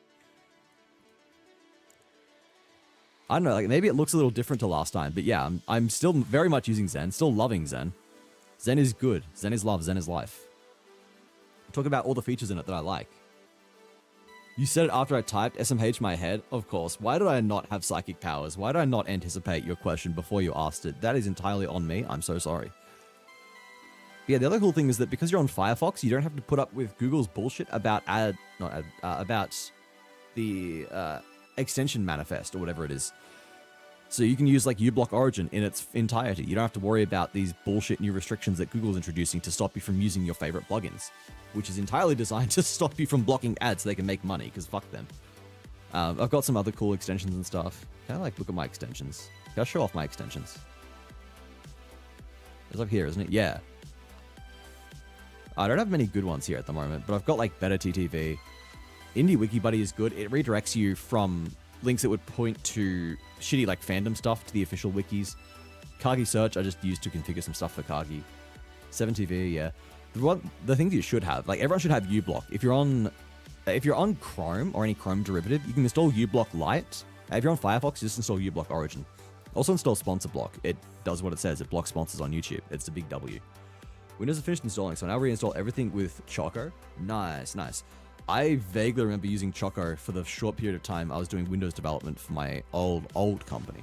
I don't know, like maybe it looks a little different to last time, but yeah, I'm still very much using Zen, still loving Zen. Zen is good. Zen is love. Zen is life. Talk about all the features in it that I like. You said it after I typed SMH my head. Of course. Why did I not have psychic powers? Why did I not anticipate your question before you asked it? That is entirely on me. I'm so sorry. But yeah, the other cool thing is that because you're on Firefox, you don't have to put up with Google's bullshit about about the extension manifest or whatever it is. So you can use like uBlock Origin in its entirety. You don't have to worry about these bullshit new restrictions that Google's introducing to stop you from using your favorite plugins, which is entirely designed to stop you from blocking ads so they can make money, because fuck them. I've got some other cool extensions and stuff. Can I like look at my extensions? Can I show off my extensions? It's up here, isn't it? Yeah. I don't have many good ones here at the moment, but I've got like Better TTV. Indie WikiBuddy is good. It redirects you from links that would point to shitty like fandom stuff to the official wikis. Kagi Search I just used to configure some stuff for Kagi. 7TV, yeah. The things you should have, like everyone should have uBlock. If you're on Chrome or any Chrome derivative, you can install uBlock Lite. If you're on Firefox, just install uBlock Origin. Also install Sponsor Block. It does what it says. It blocks sponsors on YouTube. It's a big W. Windows are finished installing, so now reinstall everything with Choco. Nice, nice. I vaguely remember using Choco for the short period of time I was doing Windows development for my old company.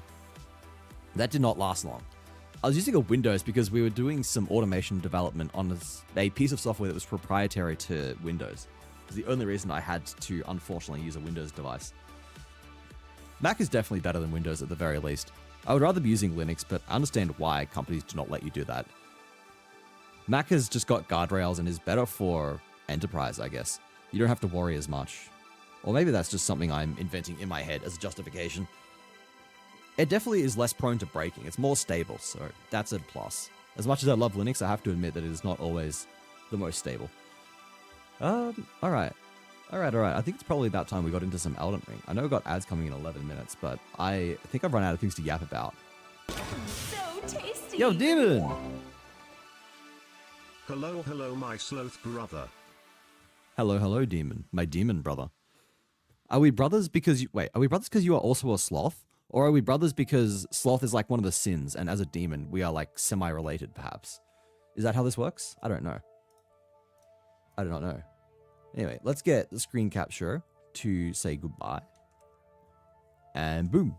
That did not last long. I was using a Windows because we were doing some automation development on a piece of software that was proprietary to Windows. It's the only reason I had to, unfortunately, use a Windows device. Mac is definitely better than Windows at the very least. I would rather be using Linux, but I understand why companies do not let you do that. Mac has just got guardrails and is better for enterprise, I guess. You don't have to worry as much. Or maybe that's just something I'm inventing in my head as a justification. It definitely is less prone to breaking. It's more stable, so that's a plus. As much as I love Linux, I have to admit that it is not always the most stable. Alright. I think it's probably about time we got into some Elden Ring. I know we've got ads coming in 11 minutes, but I think I've run out of things to yap about. So tasty! Yo, Demon! Hello, my sloth brother. Hello, Demon. My demon brother. Are we brothers because you... Wait, are we brothers because you are also a sloth? Or are we brothers because sloth is like one of the sins, and as a demon, we are like semi-related, perhaps? Is that how this works? I don't know. I do not know. Anyway, let's get the screen capture to say goodbye. And boom.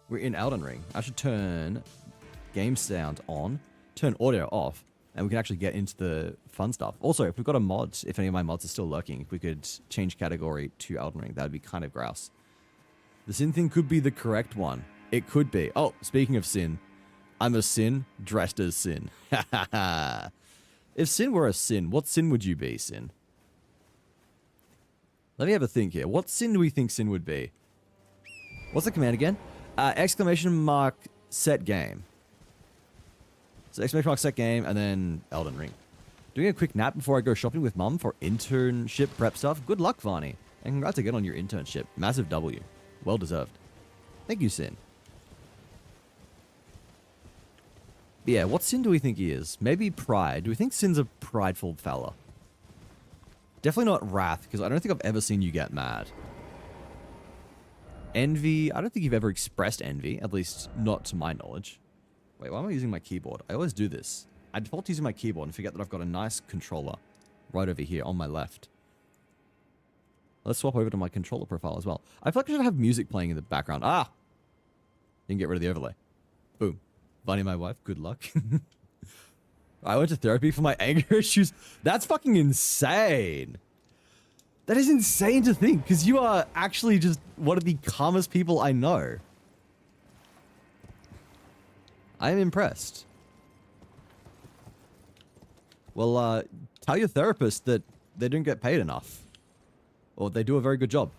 We're in Elden Ring. I should turn game sound on, turn audio off, and we can actually get into the fun stuff. Also, if we've got a mod, if any of my mods are still lurking, if we could change category to Elden Ring, that would be kind of grouse. The sin thing could be the correct one. It could be. Oh, speaking of sin, I'm a sin dressed as sin. If sin were a sin, what sin would you be, Sin? Let me have a think here. What sin do we think sin would be? What's the command again? Exclamation mark set game. So exclamation mark set game and then Elden Ring. Doing a quick nap before I go shopping with mum for internship prep stuff. Good luck, Varney. And congrats again on your internship. Massive W. Well deserved. Thank you, Sin. Yeah, what sin do we think he is? Maybe pride. Do we think Sin's a prideful fella? Definitely not wrath, because I don't think I've ever seen you get mad. Envy. I don't think you've ever expressed envy, at least not to my knowledge. Wait, why am I using my keyboard? I always do this. I default to using my keyboard and forget that I've got a nice controller right over here on my left. Let's swap over to my controller profile as well. I feel like I should have music playing in the background. Ah! You can get rid of the overlay. Boom. Bunny, my wife, good luck. I went to therapy for my anger issues. That's fucking insane. That is insane to think, because you are actually just one of the calmest people I know. I am impressed. Well, tell your therapist that they don't get paid enough. Or they do a very good job.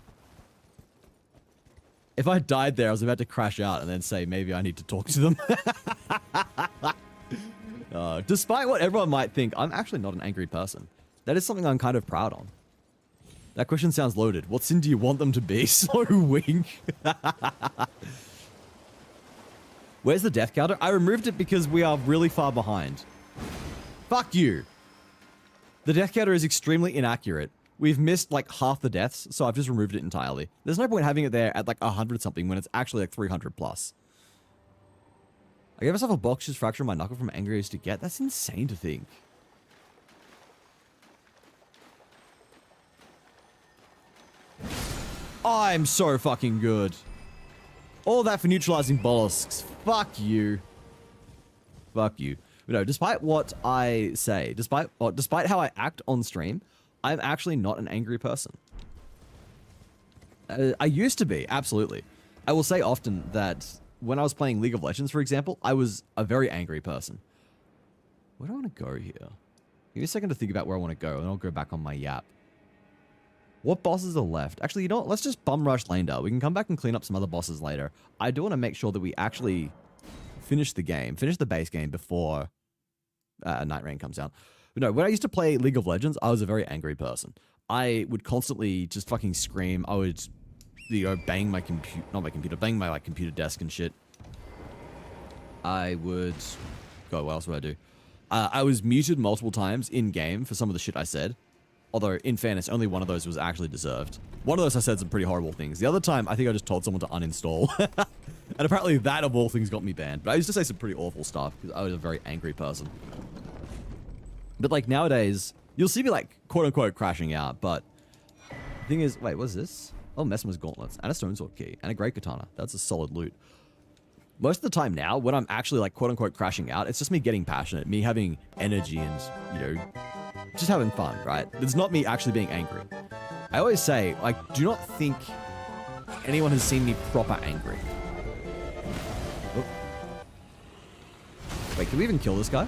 If I died there, I was about to crash out and then say maybe I need to talk to them. Despite what everyone might think, I'm actually not an angry person. That is something I'm kind of proud on. That question sounds loaded. What sin do you want them to be? Slow wink. Where's the death counter? I removed it because we are really far behind. Fuck you. The death counter is extremely inaccurate. We've missed like half the deaths, so I've just removed it entirely. There's no point having it there at like 100 something when it's actually like 300 plus. I gave myself a box just fracturing my knuckle from anger I used to get. That's insane to think. I'm so fucking good. All that for neutralizing mollusks. Fuck you. Fuck you. But no, despite what I say, despite how I act on stream, I'm actually not an angry person. I used to be, absolutely. I will say often that when I was playing League of Legends, for example, I was a very angry person. Where do I want to go here? Give me a second to think about where I want to go, and I'll go back on my yap. What bosses are left? Actually, you know what? Let's just bum rush Landale. We can come back and clean up some other bosses later. I do want to make sure that we actually finish the game, finish the base game before Nightreign comes out. But no, when I used to play League of Legends, I was a very angry person. I would constantly just fucking scream. I would, you know, bang my computer, not my computer, bang my like computer desk and shit. I would, God, what else would I do? I was muted multiple times in game for some of the shit I said. Although, in fairness, only one of those was actually deserved. One of those I said some pretty horrible things. The other time, I think I just told someone to uninstall. And apparently that, of all things, got me banned. But I used to say some pretty awful stuff because I was a very angry person. But, like, nowadays, you'll see me, like, quote-unquote crashing out. But the thing is, wait, what's this? Oh, Messmer's Gauntlets. And a Stone Sword Key. And a Great Katana. That's a solid loot. Most of the time now, when I'm actually, like, quote-unquote crashing out, it's just me getting passionate. Me having energy and, you know, just having fun, right? It's not me actually being angry. I always say, like, do not think anyone has seen me proper angry. Oh. Wait, can we even kill this guy?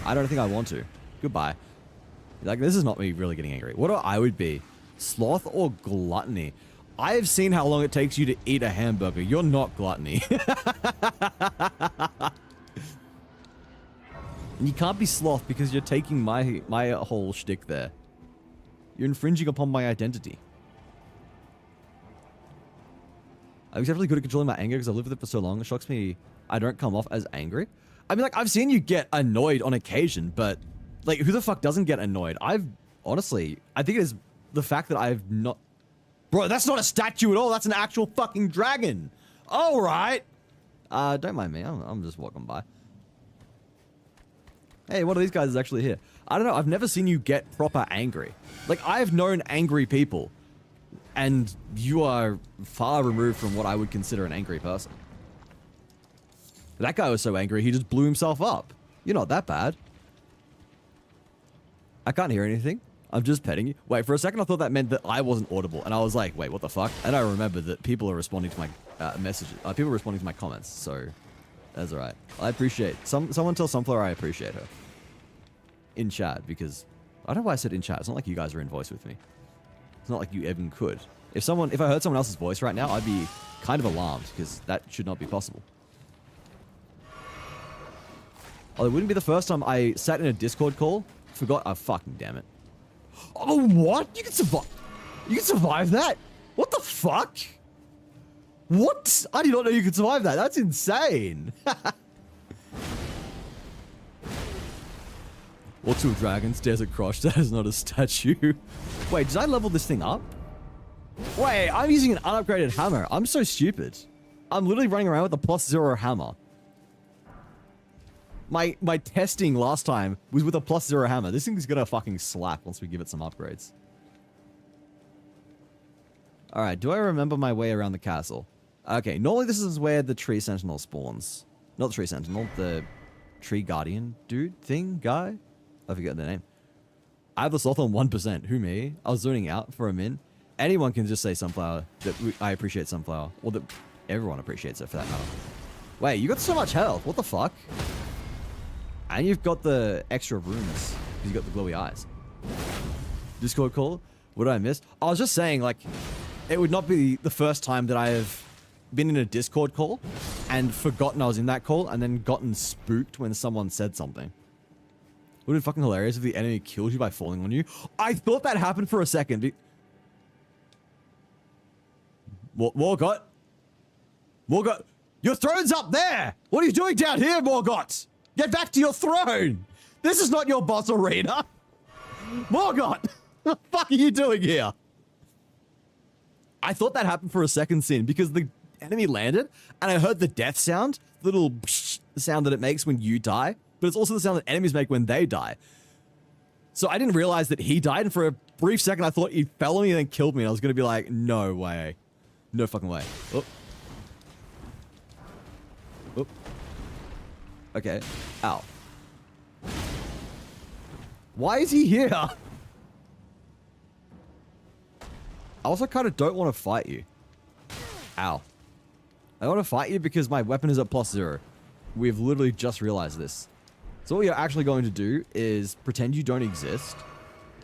I don't think I want to. Goodbye. Like, this is not me really getting angry. What I would be? Sloth or gluttony? I have seen how long it takes you to eat a hamburger. You're not gluttony. You can't be sloth because you're taking my whole shtick there. You're infringing upon my identity. I'm exceptionally good at controlling my anger because I've lived with it for so long. It shocks me I don't come off as angry. I mean, like, I've seen you get annoyed on occasion, but, like, who the fuck doesn't get annoyed? Honestly, I think it is the fact that I've not... Bro, that's not a statue at all. That's an actual fucking dragon. All right. Don't mind me. I'm just walking by. Hey, one of these guys is actually here. I don't know. I've never seen you get proper angry. Like, I've known angry people, and you are far removed from what I would consider an angry person. That guy was so angry, he just blew himself up. You're not that bad. I can't hear anything. I'm just petting you. Wait, for a second I thought that meant that I wasn't audible. And I was like, wait, what the fuck? And I remembered that people are responding to my messages. People are responding to my comments. So that's all right. I appreciate... Someone tell Sunflower I appreciate her. In chat, because... I don't know why I said in chat. It's not like you guys are in voice with me. It's not like you even could. If I heard someone else's voice right now, I'd be kind of alarmed, because that should not be possible. Oh, it wouldn't be the first time I sat in a Discord call. Forgot. Oh, fucking damn it. Oh, what? You can survive. You can survive that? What the fuck? What? I did not know you could survive that. That's insane. Or to a dragon stares at Crosh. That is not a statue. Wait, did I level this thing up? Wait, I'm using an unupgraded hammer. I'm so stupid. I'm literally running around with a +0 hammer. My testing last time was with a +0 hammer. This thing's gonna fucking slap once we give it some upgrades. Alright, do I remember my way around the castle? Okay, normally this is where the tree sentinel spawns. Not the tree sentinel, the tree guardian dude thing guy? I forget the name. I have the sloth on 1%. Who, me? I was zoning out for a min. Anyone can just say Sunflower that I appreciate Sunflower. Or that everyone appreciates it for that matter. Wait, you got so much health. What the fuck? And you've got the extra runes. Because you got the glowy eyes. Discord call? What did I miss? I was just saying, like, it would not be the first time that I have been in a Discord call and forgotten I was in that call and then gotten spooked when someone said something. Would have been fucking hilarious if the enemy killed you by falling on you. I thought that happened for a second. Morgott? Morgott? Your throne's up there! What are you doing down here, Morgott? Get back to your throne! This is not your boss arena! Morgott! What the fuck are you doing here? I thought that happened for a second, Sin, because the enemy landed, and I heard the death sound, the little sound that it makes when you die, but it's also the sound that enemies make when they die. So I didn't realize that he died, and for a brief second I thought he fell on me and then killed me, and I was going to be like, no way. No fucking way. Oh. Oh. Okay. Ow. Why is he here? I also kind of don't want to fight you. Ow. I want to fight you because my weapon is at +0. We've literally just realized this. So what you're actually going to do is pretend you don't exist.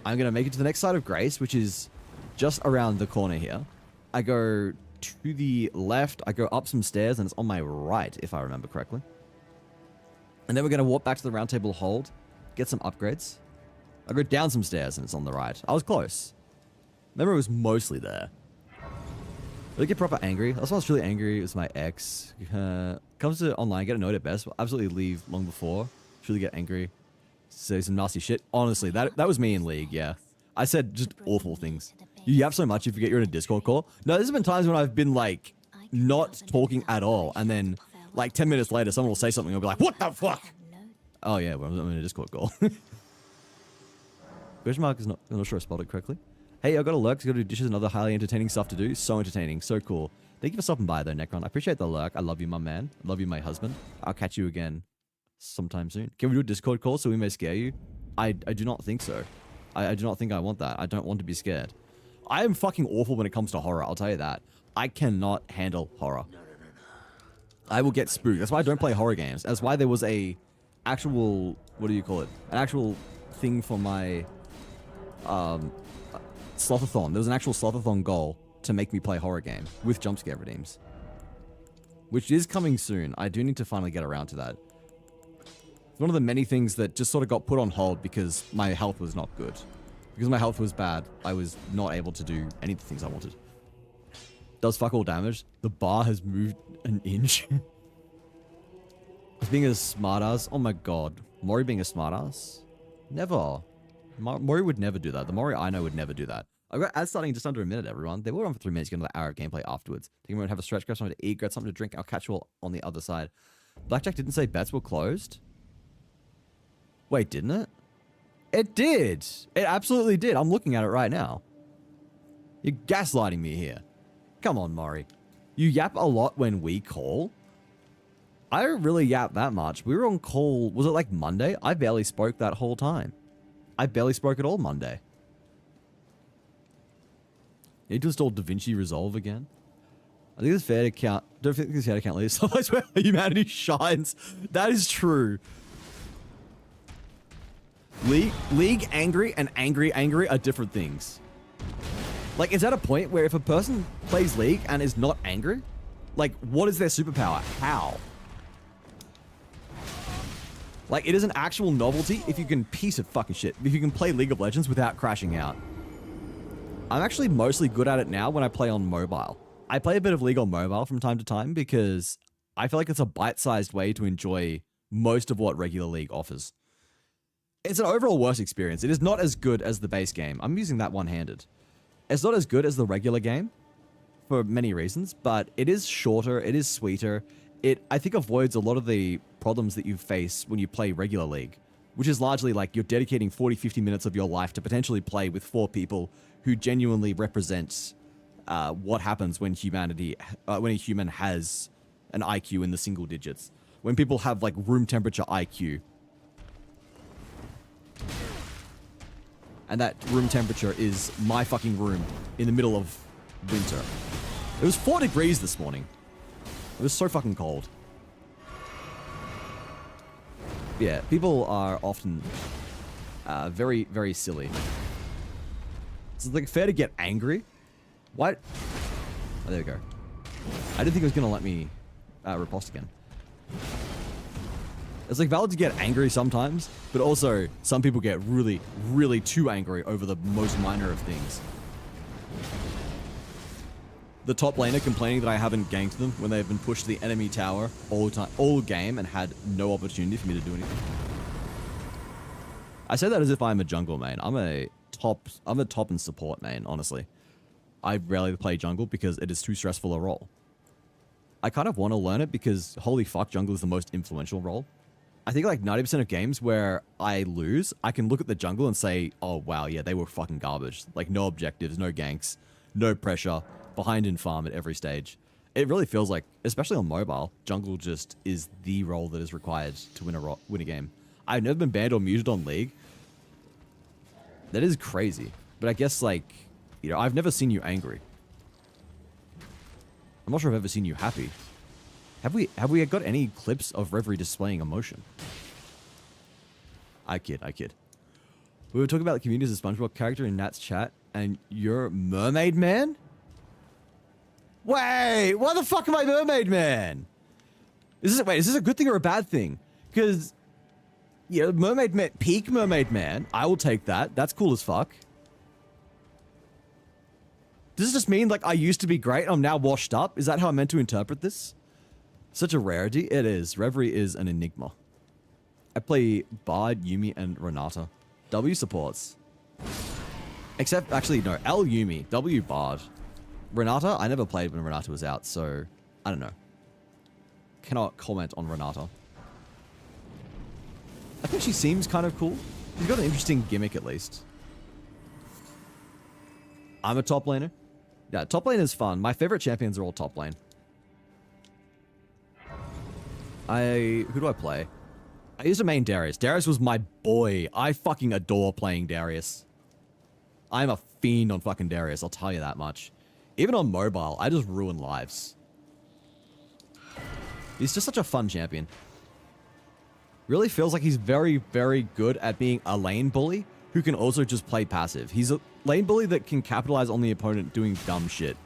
I'm going to make it to the next side of Grace, which is just around the corner here. I go to the left, I go up some stairs, and it's on my right, if I remember correctly. And then we're going to walk back to the round table hold, get some upgrades. I go down some stairs, and it's on the right. I was close. Remember, it was mostly there. I get proper angry. That's why I was really angry. It was my ex. Comes to online, get annoyed at best. Absolutely leave long before. Really get angry. Say some nasty shit. Honestly, that was me in League, yeah. I said just awful things. You yap so much you forget you're in a Discord call. No, there's been times when I've been like, not talking at all. And then, like 10 minutes later, someone will say something and I'll be like, what the fuck? Oh yeah, well, I'm in a Discord call. Question mark is not, I'm not sure I spelled it correctly. Hey, I got a lurk, got to do dishes and other highly entertaining stuff to do. So entertaining, so cool. Thank you for stopping by though, Necron. I appreciate the lurk. I love you, my man. I love you, my husband. I'll catch you again sometime soon. Can we do a Discord call so we may scare you? I do not think so. I do not think I want that. I don't want to be scared. I am fucking awful when it comes to horror, I'll tell you that. I cannot handle horror. I will get spooked. That's why I don't play horror games. That's why there was a actual, what do you call it? An actual thing for my slothathon. There was an actual slothathon goal to make me play horror game with jump scare redeems. Which is coming soon. I do need to finally get around to that. It's one of the many things that just sort of got put on hold because my health was not good. Because my health was bad, I was not able to do any of the things I wanted. Does fuck all damage. The bar has moved an inch. Being a smartass. Oh my god. Mori being a smartass? Never. Mori would never do that. The Mori I know would never do that. I've got ads starting in just under a minute, everyone. They will run for 3 minutes, get another hour of gameplay afterwards. I think we're going to have a stretch, grab something to eat, grab something to drink. I'll catch you all on the other side. Blackjack didn't say bets were closed? Wait, didn't it? It did. It absolutely did. I'm looking at it right now. You're gaslighting me here. Come on, Mori. You yap a lot when we call. I don't really yap that much. We were on call, was it like Monday? I barely spoke that whole time. I barely spoke at all Monday. Need to install DaVinci Resolve again. I think it's fair to count. Don't think it's fair to count leads. Someplace where humanity shines. That is true. League angry and angry are different things. Like, is that a point where if a person plays League and is not angry, like, what is their superpower? How? Like, it is an actual novelty if you can piece of fucking shit. If you can play League of Legends without crashing out. I'm actually mostly good at it now when I play on mobile. I play a bit of League on mobile from time to time because I feel like it's a bite-sized way to enjoy most of what regular League offers. It's an overall worse experience. It is not as good as the base game. I'm using that one-handed. It's not as good as the regular game for many reasons, but it is shorter, it is sweeter. It, I think, avoids a lot of the problems that you face when you play regular League, which is largely like you're dedicating 40, 50 minutes of your life to potentially play with 4 people who genuinely represent what happens when when a human has an IQ in the single digits. When people have like room temperature IQ. And that room temperature is my fucking room in the middle of winter. It was 4 degrees this morning. It was so fucking cold. Yeah, people are often very, very silly. It's like fair to get angry. What? Oh, there we go. I didn't think it was going to let me riposte again. It's like valid to get angry sometimes, but also some people get really, really too angry over the most minor of things. The top laner complaining that I haven't ganked them when they've been pushed to the enemy tower all game and had no opportunity for me to do anything. I say that as if I'm a jungle main. I'm a top and support main, honestly. I rarely play jungle because it is too stressful a role. I kind of want to learn it because holy fuck, jungle is the most influential role. I think like 90% of games where I lose, I can look at the jungle and say, oh wow, yeah, they were fucking garbage. Like no objectives, no ganks, no pressure, behind in farm at every stage. It really feels like, especially on mobile, jungle just is the role that is required to win a game. I've never been banned or muted on League. That is crazy. But I guess like, you know, I've never seen you angry. I'm not sure I've ever seen you happy. Have we got any clips of Reverie displaying emotion? I kid. We were talking about the community as a SpongeBob character in Nat's chat, and you're Mermaid Man? Wait, why the fuck am I Mermaid Man? Is this a good thing or a bad thing? Because, you know, peak Mermaid Man, I will take that. That's cool as fuck. Does this just mean, like, I used to be great, I'm now washed up? Is that how I'm meant to interpret this? Such a rarity. It is. Reverie is an enigma. I play Bard, Yuumi, and Renata. W supports. Except, actually, no. L Yuumi, W Bard. Renata, I never played when Renata was out, so I don't know. Cannot comment on Renata. I think she seems kind of cool. She's got an interesting gimmick, at least. I'm a top laner. Yeah, top lane is fun. My favorite champions are all top lane. Who do I play? I used to main Darius. Darius was my boy. I fucking adore playing Darius. I'm a fiend on fucking Darius, I'll tell you that much. Even on mobile, I just ruin lives. He's just such a fun champion. Really feels like he's very, very good at being a lane bully who can also just play passive. He's a lane bully that can capitalize on the opponent doing dumb shit.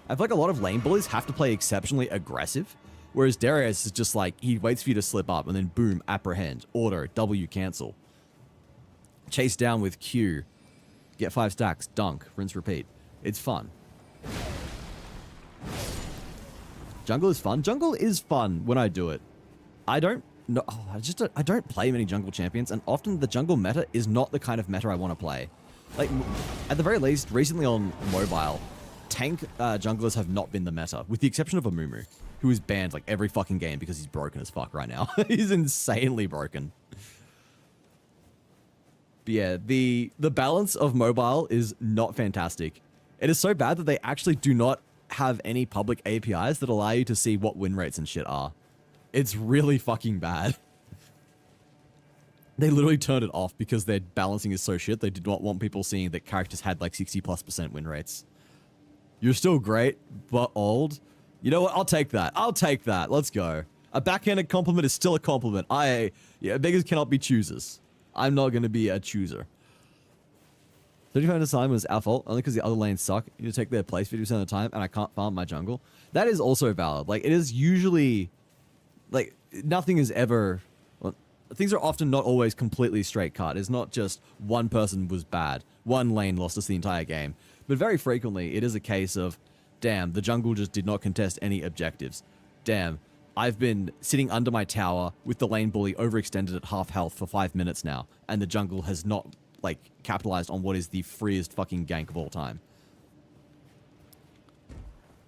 I feel like a lot of lane bullies have to play exceptionally aggressive, whereas Darius is just like, he waits for you to slip up and then boom, apprehend, auto, W cancel. Chase down with Q, get 5 stacks, dunk, rinse, repeat. It's fun. Jungle is fun. Jungle is fun when I do it. I don't play many jungle champions, and often the jungle meta is not the kind of meta I want to play. Like, at the very least, recently on mobile, tank junglers have not been the meta, with the exception of Amumu, who is banned like every fucking game because he's broken as fuck right now. He's insanely broken. But yeah, the balance of mobile is not fantastic. It is so bad that they actually do not have any public APIs that allow you to see what win rates and shit are. It's really fucking bad. They literally turned it off because their balancing is so shit. They did not want people seeing that characters had like 60+% win rates. You're still great, but old. You know what? I'll take that. I'll take that. Let's go. A backhanded compliment is still a compliment. Beggars cannot be choosers. I'm not going to be a chooser. 35 time was our fault, only because the other lanes suck. You need to take their place 50% of the time, and I can't farm my jungle. That is also valid. Like, it is usually... Like, nothing is ever... Well, things are often not always completely straight cut. It's not just one person was bad. One lane lost us the entire game. But very frequently, it is a case of, damn, the jungle just did not contest any objectives. Damn, I've been sitting under my tower with the lane bully overextended at half health for 5 minutes now, and the jungle has not... like, capitalized on what is the freest fucking gank of all time.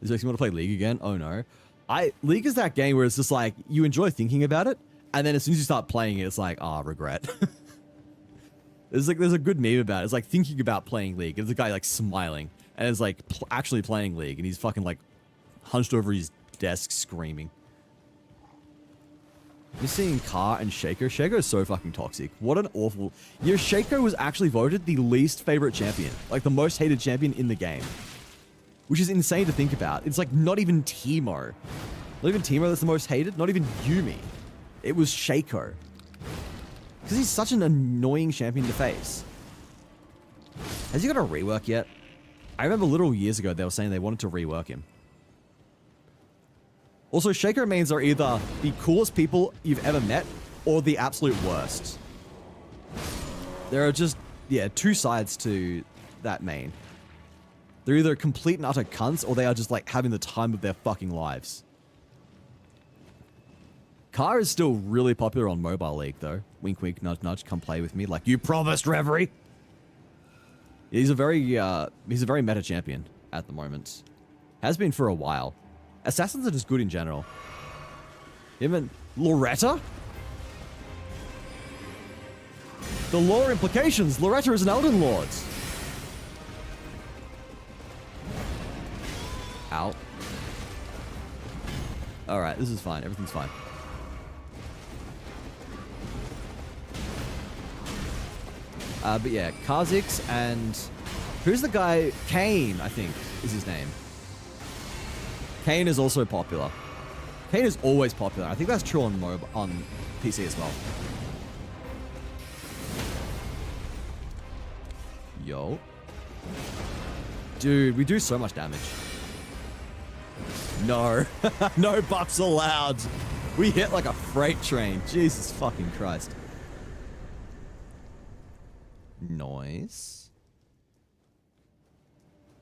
This makes me want to play League again? Oh no. League is that game where it's just like, you enjoy thinking about it, and then as soon as you start playing it, it's like, regret. There's a good meme about it. It's like thinking about playing League. There's a guy like smiling, and it's like actually playing League, and he's fucking like hunched over his desk screaming. You're seeing Car and Shaco. Shaco is so fucking toxic. What an awful... Shaco was actually voted the least favorite champion. Like, the most hated champion in the game. Which is insane to think about. It's like, not even Teemo. Not even Teemo that's the most hated. Not even Yumi. It was Shaco. Because he's such an annoying champion to face. Has he got a rework yet? I remember little years ago they were saying they wanted to rework him. Also, Shaco mains are either the coolest people you've ever met or the absolute worst. There are just, two sides to that main. They're either complete and utter cunts or they are just like having the time of their fucking lives. Car is still really popular on Mobile League though. Wink wink, nudge nudge, come play with me like you promised, Reverie. He's a very meta champion at the moment. Has been for a while. Assassins are just good in general. Even Loretta? The lore implications. Loretta is an Elden Lord. Ow. Alright, this is fine. Everything's fine. But yeah, Kha'Zix and... Who's the guy? Kane, I think, is his name. Kane is also popular. Kane is always popular. I think that's true on PC as well. Yo. Dude, we do so much damage. No. No buffs allowed. We hit like a freight train. Jesus fucking Christ. Nice.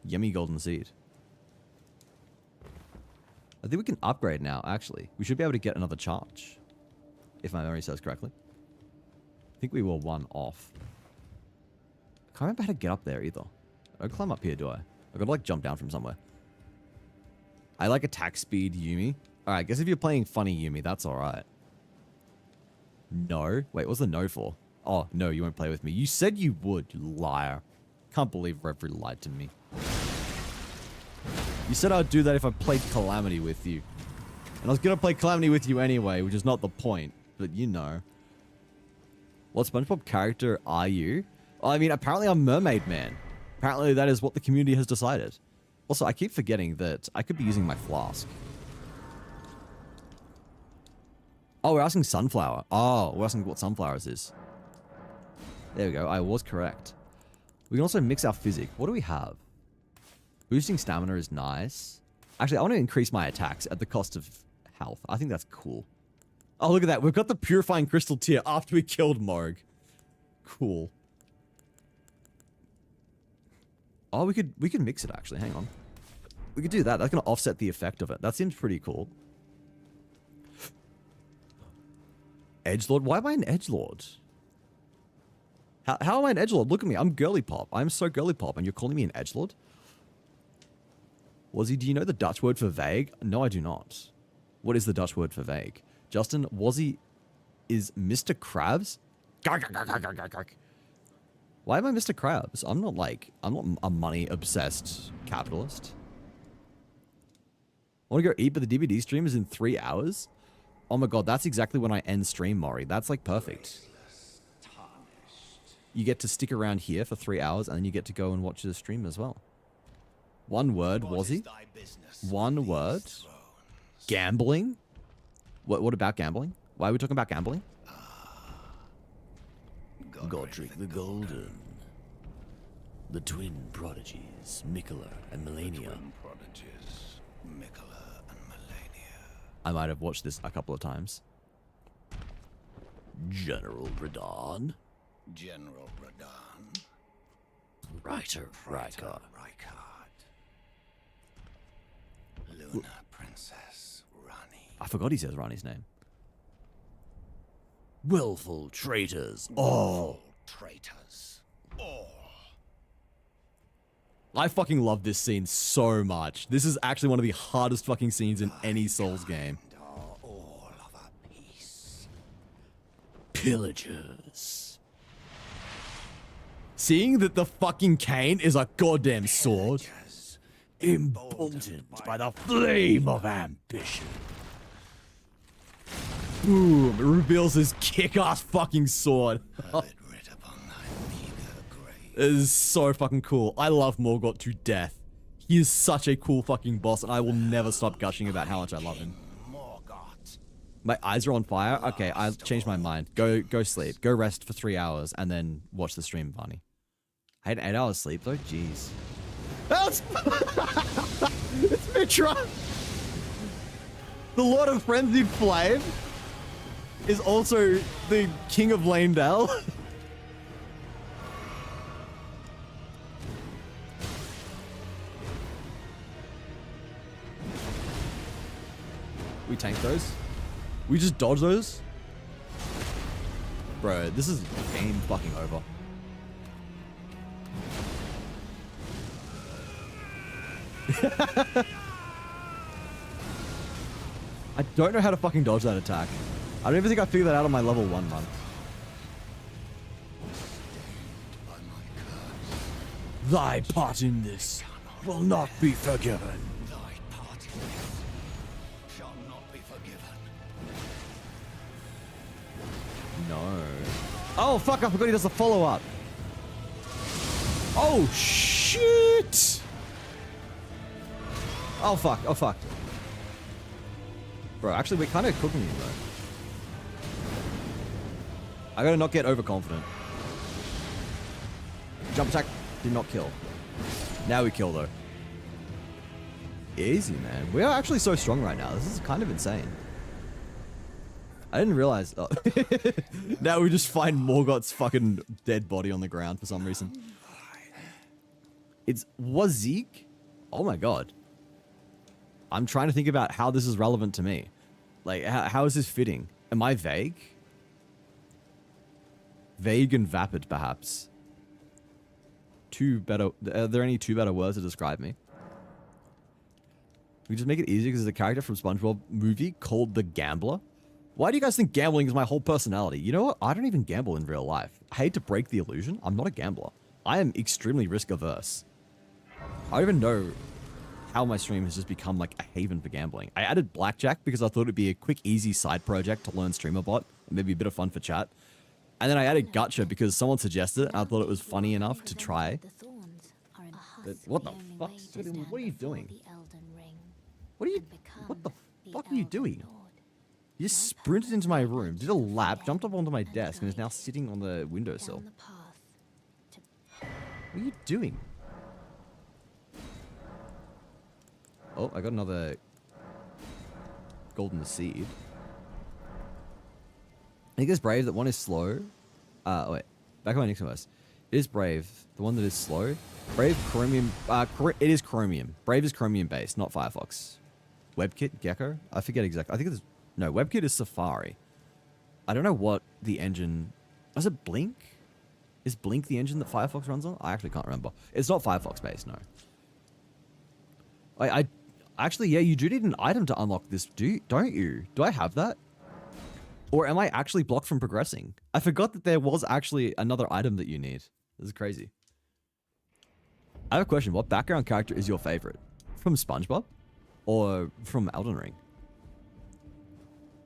Yummy golden seed. I think we can upgrade now, actually. We should be able to get another charge. If my memory serves correctly. I think we were one off. I can't remember how to get up there either. I don't climb up here, do I? I've got to like jump down from somewhere. I like attack speed Yumi. Alright, I guess if you're playing funny Yumi, that's alright. No? Wait, what's the no for? Oh, no, you won't play with me. You said you would, you liar. Can't believe Reverie lied to me. You said I'd do that if I played Calamity with you. And I was going to play Calamity with you anyway, which is not the point. But you know. What SpongeBob character are you? Well, I mean, apparently I'm Mermaid Man. Apparently that is what the community has decided. Also, I keep forgetting that I could be using my flask. Oh, we're asking Sunflower. Oh, we're asking what Sunflowers is. There we go. I was correct. We can also mix our physic. What do we have? Boosting stamina is nice. Actually, I want to increase my attacks at the cost of health. I think that's cool. Oh, look at that. We've got the Purifying Crystal tier after we killed Morg. Cool. Oh, we could mix it, actually. Hang on. We could do that. That's going to offset the effect of it. That seems pretty cool. Edgelord? Why am I an Edgelord? How am I an Edgelord? Look at me. I'm girly pop. I'm so girly pop, and you're calling me an Edgelord? Wazzy, do you know the Dutch word for vague? No, I do not. What is the Dutch word for vague? Justin, Wazzy is Mr. Krabs? Why am I Mr. Krabs? I'm not a money-obsessed capitalist. I want to go eat, but the DVD stream is in 3 hours? Oh my god, that's exactly when I end stream, Maury. That's like perfect. You get to stick around here for 3 hours, and then you get to go and watch the stream as well. One word, was he? One word? Gambling? What about gambling? Why are we talking about gambling? Godric the Golden. The twin prodigies, Mikola and Melania. I might have watched this a couple of times. General Radahn. General Radahn. Writer Rykard. Luna Princess Rani. I forgot he says Rani's name. Willful traitors. Oh. Traitors. All. I fucking love this scene so much. This is actually one of the hardest fucking scenes in any Souls game. Are all of a piece. Pillagers. Seeing that the fucking cane is a goddamn sword. Emboldened by the flame of ambition. Boom. It reveals his kick-ass fucking sword. It is so fucking cool. I love Morgott to death. He is such a cool fucking boss, and I will never stop gushing about how much I love him. My eyes are on fire? Okay, I changed my mind. Go sleep. Go rest for 3 hours, and then watch the stream, Barney. I had 8 hours sleep, though? Jeez. Oh, it's Mitra! The Lord of Frenzied Flame is also the King of Lanedale. We tank those? We just dodge those? Bro, this is game fucking over. I don't know how to fucking dodge that attack. I don't even think I figured that out on my level 1 run. Thy part in this will not be forgiven. Thy part in this shall not be forgiven. No. Oh, fuck, I forgot he does the follow-up. Oh, shit! Oh, fuck, oh, fuck. Bro, actually, we're kind of cooking him, bro. I gotta not get overconfident. Jump attack did not kill. Now we kill, though. Easy, man. We are actually so strong right now. This is kind of insane. I didn't realize. Oh. Now we just find Morgott's fucking dead body on the ground for some reason. It's Wazik? Oh my god. I'm trying to think about how this is relevant to me. Like, how is this fitting? Am I vague? Vague and vapid, perhaps. Are there any two better words to describe me? We just make it easier because there's a character from SpongeBob movie called the Gambler. Why do you guys think gambling is my whole personality? You know what? I don't even gamble in real life. I hate to break the illusion. I'm not a gambler. I am extremely risk averse. I don't even know how my stream has just become like a haven for gambling. I added blackjack because I thought it'd be a quick, easy side project to learn streamerbot and maybe a bit of fun for chat. And then I added Gacha because someone suggested it and I thought it was funny enough to try. But what the fuck? What are you doing? What the fuck are you doing? You just sprinted into my room, did a lap, jumped up onto my desk, and is now sitting on the windowsill. What are you doing? Oh, I got another golden seed. I think it's brave that one is slow. Wait, back on my next verse. It is brave. The one that is slow. Brave, chromium. It is chromium. Brave is chromium based, not Firefox. WebKit, Gecko? I forget exactly. I think it's... No, WebKit is Safari. I don't know what the engine... Is it Blink? Is Blink the engine that Firefox runs on? I actually can't remember. It's not Firefox based, no. I actually, yeah, you do need an item to unlock this, don't you? Do I have that? Or am I actually blocked from progressing? I forgot that there was actually another item that you need. This is crazy. I have a question. What background character is your favorite? From SpongeBob? Or from Elden Ring?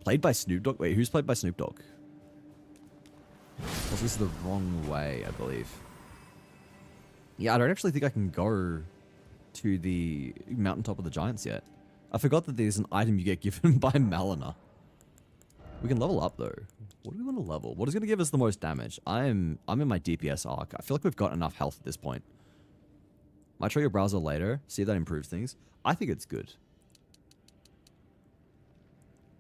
Played by Snoop Dogg? Wait, who's played by Snoop Dogg? Well, this is the wrong way, I believe. Yeah, I don't actually think I can go to the mountaintop of the giants yet. I forgot that there's an item you get given by Malina. We can level up, though. What do we want to level? What is going to give us the most damage? I'm in my DPS arc. I feel like we've got enough health at this point. Might try your browser later. See if that improves things. I think it's good.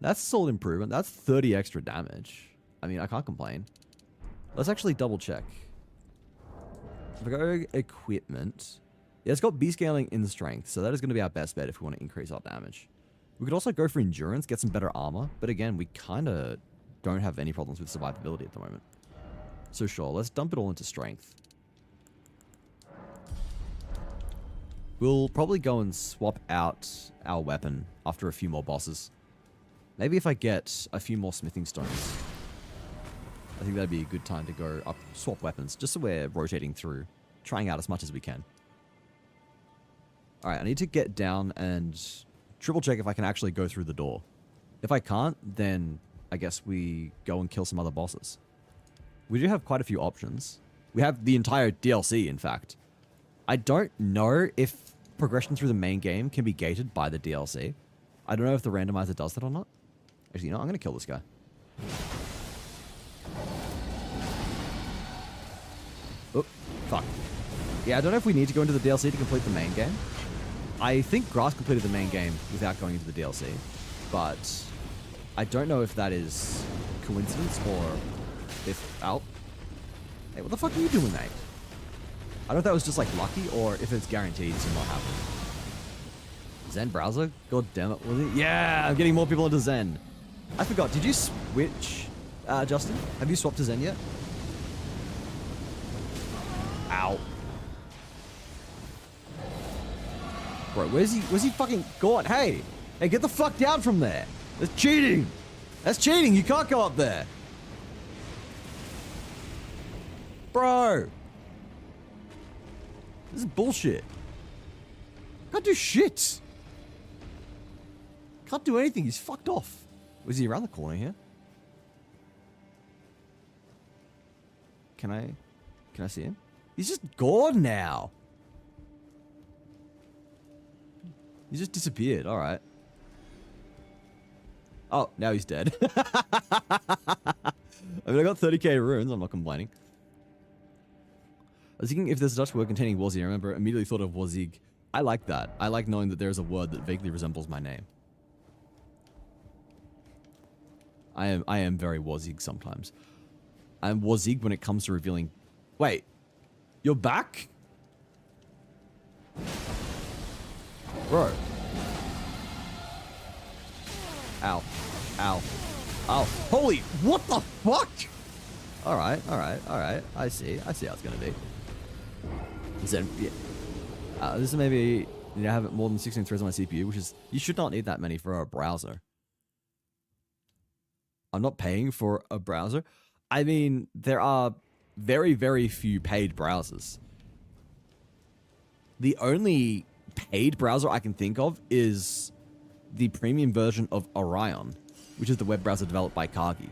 That's a solid improvement. That's 30 extra damage. I mean, I can't complain. Let's actually double check. If I go equipment... Yeah, it's got B scaling in strength, so that is going to be our best bet if we want to increase our damage. We could also go for endurance, get some better armor, but again, we kind of don't have any problems with survivability at the moment. So sure, let's dump it all into strength. We'll probably go and swap out our weapon after a few more bosses. Maybe if I get a few more smithing stones. I think that'd be a good time to go up, swap weapons, just so we're rotating through, trying out as much as we can. Alright, I need to get down and triple check if I can actually go through the door. If I can't, then I guess we go and kill some other bosses. We do have quite a few options. We have the entire DLC, in fact. I don't know if progression through the main game can be gated by the DLC. I don't know if the randomizer does that or not. Actually, you know, I'm going to kill this guy. Oh, fuck. Yeah, I don't know if we need to go into the DLC to complete the main game. I think Grass completed the main game without going into the DLC, but I don't know if that is coincidence or if... Ow. Hey, what the fuck are you doing, mate? I don't know if that was just like lucky or if it's guaranteed to not happen. Zen browser? God damn it. Was it? Yeah, I'm getting more people into Zen. I forgot. Did you switch, Justin? Have you swapped to Zen yet? Ow. Bro, where's he fucking gone? Hey, get the fuck down from there. That's cheating. That's cheating. You can't go up there. Bro. This is bullshit. Can't do shit. Can't do anything. He's fucked off. Was he around the corner here? Can I see him? He's just gone now. He just disappeared. All right. Oh, now he's dead. I mean, I got 30k runes. I'm not complaining. I was thinking if there's a Dutch word containing Wazig, I remember immediately thought of Wazig. I like that. I like knowing that there's a word that vaguely resembles my name. I am very Wazig sometimes. I'm Wazig when it comes to revealing... Wait. You're back? Bro. Ow. Ow. Ow. Holy, what the fuck? Alright. I see how it's gonna be. Then, yeah. This is maybe, I have more than 16 threads on my CPU, which is, you should not need that many for a browser. I'm not paying for a browser. I mean, there are very, very few paid browsers. The only paid browser I can think of is the premium version of Orion, which is the web browser developed by Kagi.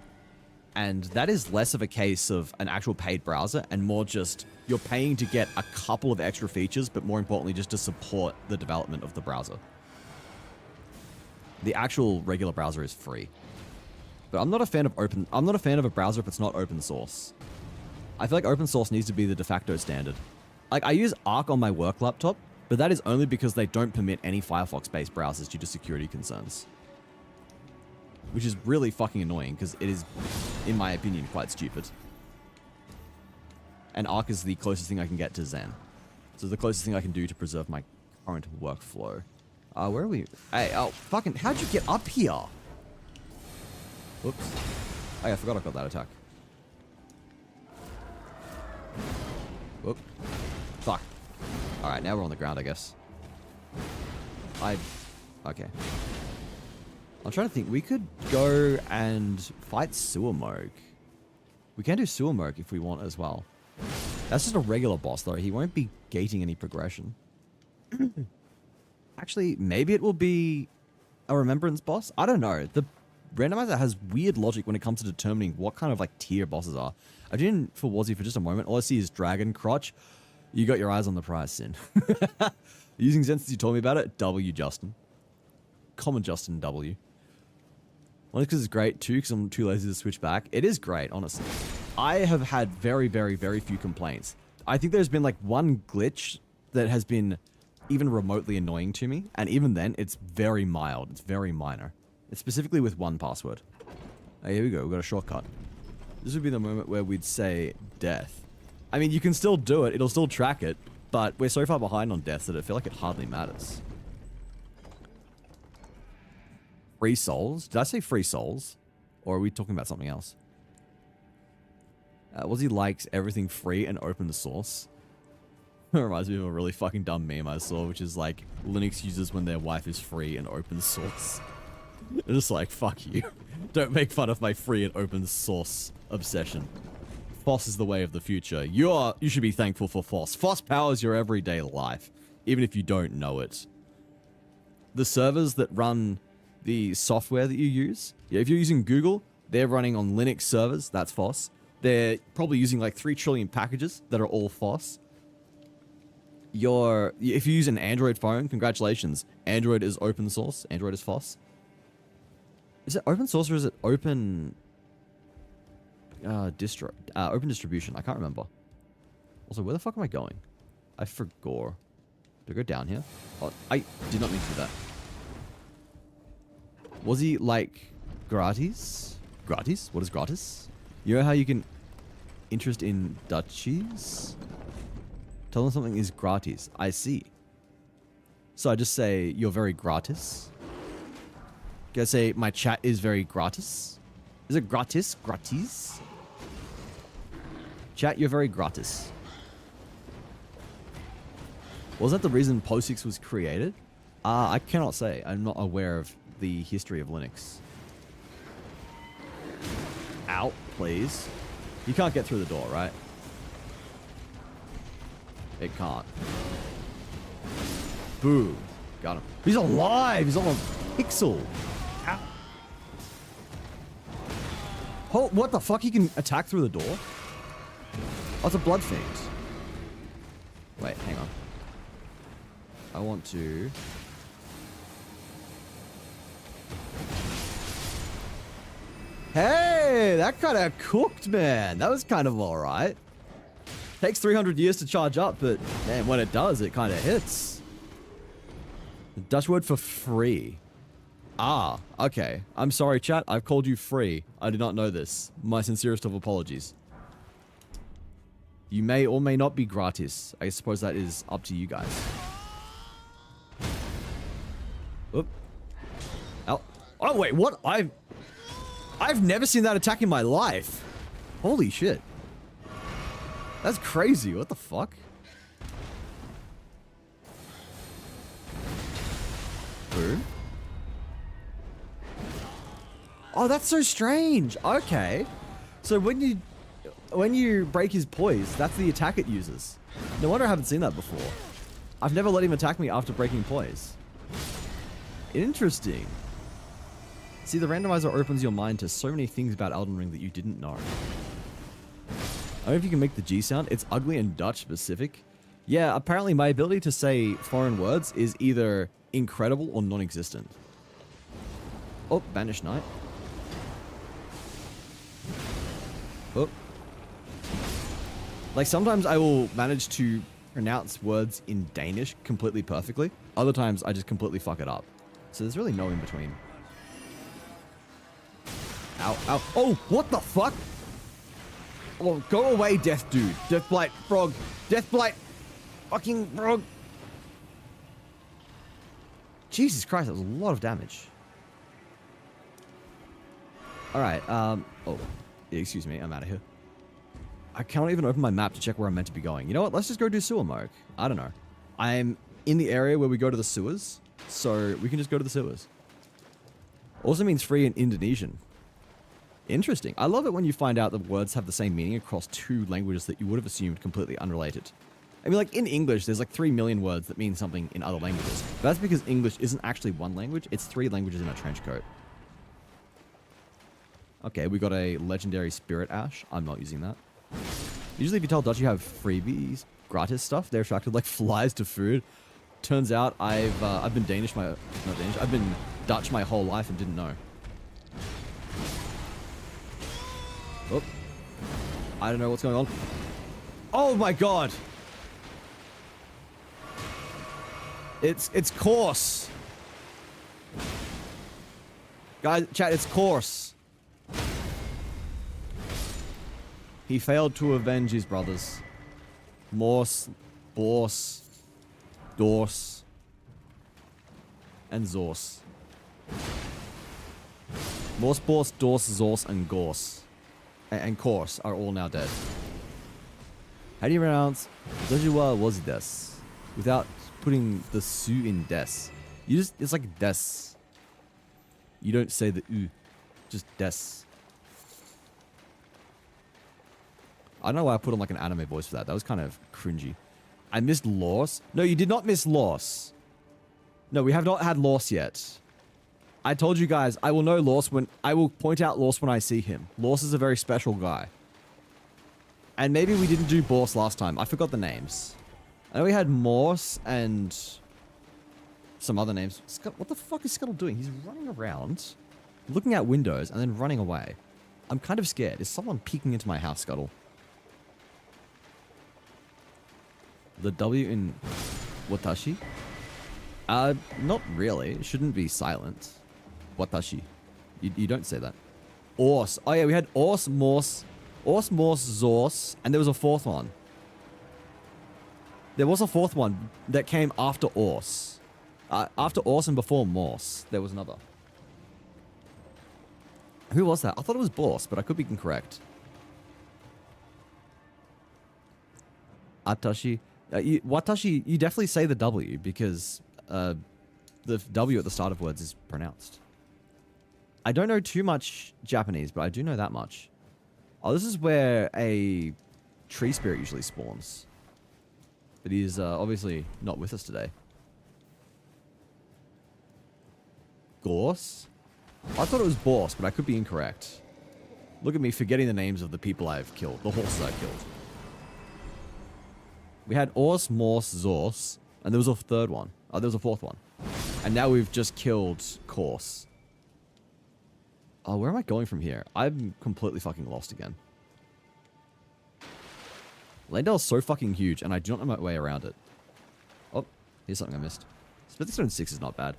And that is less of a case of an actual paid browser and more just you're paying to get a couple of extra features, but more importantly, just to support the development of the browser. The actual regular browser is free. But I'm not a fan of a browser if it's not open source. I feel like open source needs to be the de facto standard. Like, I use Arc on my work laptop, but that is only because they don't permit any Firefox-based browsers due to security concerns. Which is really fucking annoying, because it is, in my opinion, quite stupid. And Arc is the closest thing I can get to Zen. So the closest thing I can do to preserve my current workflow. Where are we? Hey, oh, fucking, how'd you get up here? Whoops. Oh, yeah, I forgot I got that attack. Whoop. Fuck. Alright, now we're on the ground, I guess. Okay. I'm trying to think. We could go and fight Suamog. We can do Suamog if we want as well. That's just a regular boss, though. He won't be gating any progression. Actually, maybe it will be a remembrance boss? I don't know. Randomiser has weird logic when it comes to determining what kind of like tier bosses are. I didn't for Wazzy for just a moment. All I see is Dragon Crotch. You got your eyes on the prize, Sin. Using Zen since you told me about it. W, Justin. Common Justin W. One, because it's great. Two, because I'm too lazy to switch back. It is great, honestly. I have had very, very, very few complaints. I think there's been like one glitch that has been even remotely annoying to me. And even then, it's very mild. It's very minor. It's specifically with one password. Hey, here we go. We've got a shortcut. This would be the moment where we'd say death. I mean, you can still do it. It'll still track it. But we're so far behind on death that I feel like it hardly matters. Free souls? Did I say free souls? Or are we talking about something else? Wazzy likes everything free and open source. It reminds me of a really fucking dumb meme I saw, which is like Linux users when their wife is free and open source. It's just like, fuck you. Don't make fun of my free and open source obsession. FOSS is the way of the future. You should be thankful for FOSS. FOSS powers your everyday life, even if you don't know it. The servers that run the software that you use, if you're using Google, they're running on Linux servers. That's FOSS. They're probably using like 3 trillion packages that are all FOSS. If you use an Android phone, congratulations. Android is open source. Android is FOSS. Is it open source or is it open open distribution? I can't remember. Also, where the fuck am I going? I forgot. Do I go down here? Oh, I did not mean to do that. Was he like gratis? Gratis? What is gratis? You know how you can interest in duchies? Tell them something is gratis. I see. So I just say you're very gratis. Can I say my chat is very gratis? Is it gratis? Gratis? Chat, you're very gratis. Was that the reason POSIX was created? I cannot say. I'm not aware of the history of Linux. Out, please. You can't get through the door, right? It can't. Boo. Got him. He's alive! He's on a pixel. Ow. Oh, what the fuck? He can attack through the door? Oh, it's a blood fiend. Wait, hang on. I want to... Hey, that kind of cooked, man. That was kind of alright. Takes 300 years to charge up, but man, when it does, it kind of hits. The Dutch word for free. Ah, okay. I'm sorry, chat. I've called you free. I did not know this. My sincerest of apologies. You may or may not be gratis. I suppose that is up to you guys. Oop. Ow. Oh, wait, what? I've never seen that attack in my life. Holy shit. That's crazy. What the fuck? Boo. Oh, that's so strange. Okay. So when you break his poise, that's the attack it uses. No wonder I haven't seen that before. I've never let him attack me after breaking poise. Interesting. See, the randomizer opens your mind to so many things about Elden Ring that you didn't know. I don't know if you can make the G sound. It's ugly and Dutch specific. Yeah, apparently my ability to say foreign words is either incredible or non-existent. Oh, Banished Knight. Oh. Like, sometimes I will manage to pronounce words in Danish completely perfectly. Other times I just completely fuck it up. So there's really no in between. Ow, ow. Oh, what the fuck? Oh, go away, Death Dude. Death Blight, Frog. Death Blight. Fucking Frog. Jesus Christ, that was a lot of damage. Alright, oh. Yeah, excuse me, I'm out of here. I can't even open my map to check where I'm meant to be going. You know what? Let's just go do sewer mode. I don't know. I'm in the area where we go to the sewers, so we can just go to the sewers. Also means free in Indonesian. Interesting. I love it when you find out that words have the same meaning across 2 languages that you would have assumed completely unrelated. I mean, like, in English, there's like 3 million words that mean something in other languages. But that's because English isn't actually one language, it's 3 languages in a trench coat. Okay, we got a legendary Spirit Ash. I'm not using that. Usually if you tell Dutch you have freebies, gratis stuff, they're attracted like flies to food. Turns out I've been I've been Dutch my whole life and didn't know. Oh. I don't know what's going on. Oh my god! It's coarse. Guys, chat, it's coarse. He failed to avenge his brothers. Morse, Borse, Dorse, and Zorse. Morse, Borse, Dorse, Zorse, and Gorse. And Course are all now dead. How do you pronounce Dojua was des? Without putting the su in des. You just, it's like des. You don't say the u, just des. I don't know why I put on like an anime voice for that. That was kind of cringy. I missed Loss. No, you did not miss Loss. No, we have not had Loss yet. I told you guys, I will know Loss when... I will point out Loss when I see him. Loss is a very special guy. And maybe we didn't do Boss last time. I forgot the names. I know we had Morse and... some other names. What the fuck is Scuttle doing? He's running around, looking out windows, and then running away. I'm kind of scared. Is someone peeking into my house, Scuttle? The W in Watashi? Not really. It shouldn't be silent. Watashi. You don't say that. Ors. Oh yeah, we had Ors, Morse, Zorse, and there was a fourth one. There was a fourth one that came after Ors. After Ors and before Morse, there was another. Who was that? I thought it was Borse, but I could be incorrect. Atashi. Watashi, you definitely say the W because the W at the start of words is pronounced. I don't know too much Japanese, but I do know that much. Oh, this is where a tree spirit usually spawns. But he is obviously not with us today. Gorse? I thought it was Borse, but I could be incorrect. Look at me forgetting the names of the people I've killed, the horses I killed. We had Ors, Morse, Zorse, and there was a third one. Oh, there was a fourth one. And now we've just killed Course. Oh, where am I going from here? I'm completely fucking lost again. Landell's so fucking huge, and I do not know my way around it. Oh, here's something I missed. Smithing Stone 6 is not bad.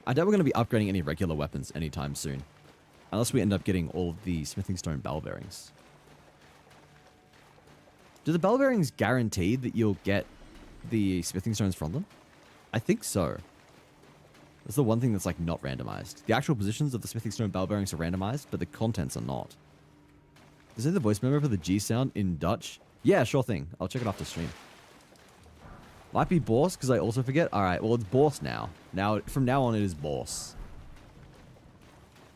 I doubt we're going to be upgrading any regular weapons anytime soon. Unless we end up getting all of the Smithing Stone bell bearings. Do the bell bearings guarantee that you'll get the Smithing Stones from them? I think so. That's the one thing that's like not randomized. The actual positions of the Smithing Stone bell bearings are randomized, but the contents are not. Is there the voice memo for the G sound in Dutch? Yeah, sure thing. I'll check it after stream. Might be Borse, because I also forget. Alright, well it's Borse now. From now on it is Borse.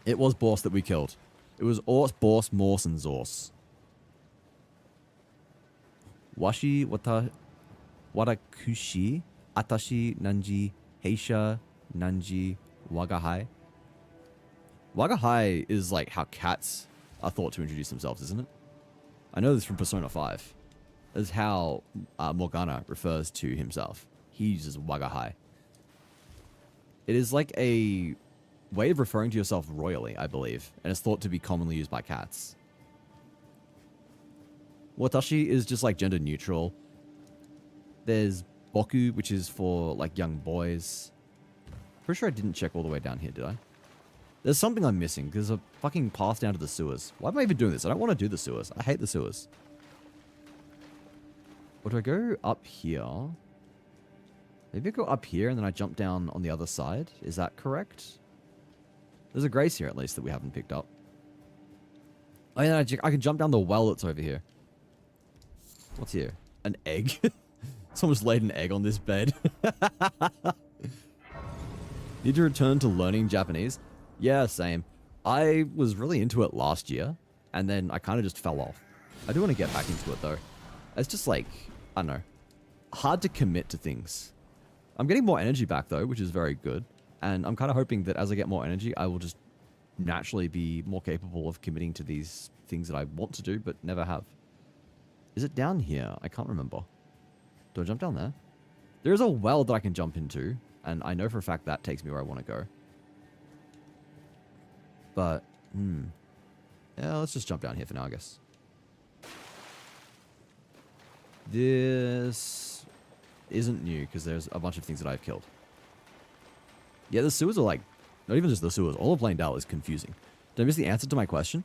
It was Borse that we killed. It was Ors, Borse, Morse, and Zorse. Washi, Watakushi, Atashi, Nanji, Heisha, Nanji, Wagahai. Wagahai is like how cats are thought to introduce themselves, isn't it? I know this from Persona 5. That's how Morgana refers to himself. He uses Wagahai. It is like a way of referring to yourself royally, I believe, and it's thought to be commonly used by cats. Watashi is just like gender neutral. There's Boku, which is for like young boys. Pretty sure I didn't check all the way down here, did I? There's something I'm missing. There's a fucking path down to the sewers. Why am I even doing this? I don't want to do the sewers. I hate the sewers. Or do I go up here? Maybe I go up here and then I jump down on the other side. Is that correct? There's a grace here at least that we haven't picked up. Oh yeah, I can jump down the well that's over here. What's here? An egg? Someone just laid an egg on this bed. Need to return to learning Japanese? Yeah, same. I was really into it last year, and then I kind of just fell off. I do want to get back into it, though. It's just like, I don't know, hard to commit to things. I'm getting more energy back, though, which is very good. And I'm kind of hoping that as I get more energy, I will just naturally be more capable of committing to these things that I want to do, but never have. Is it down here? I can't remember. Do I jump down there? There is a well that I can jump into, and I know for a fact that takes me where I want to go. But, yeah, let's just jump down here for now, I guess. This isn't new, because there's a bunch of things that I've killed. Yeah, the sewers are like, not even just the sewers, all of Landale is confusing. Did I miss the answer to my question?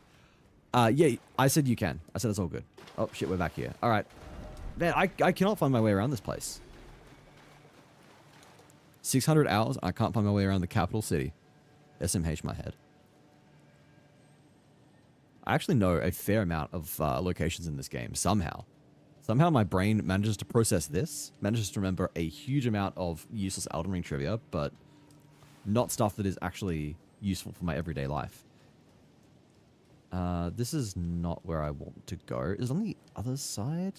Yeah, I said you can. I said it's all good. Oh, shit, we're back here. All right. Man, I cannot find my way around this place. 600 hours, I can't find my way around the capital city. SMH my head. I actually know a fair amount of locations in this game, somehow. Somehow my brain manages to process this, manages to remember a huge amount of useless Elden Ring trivia, but not stuff that is actually useful for my everyday life. This is not where I want to go. Is it on the other side?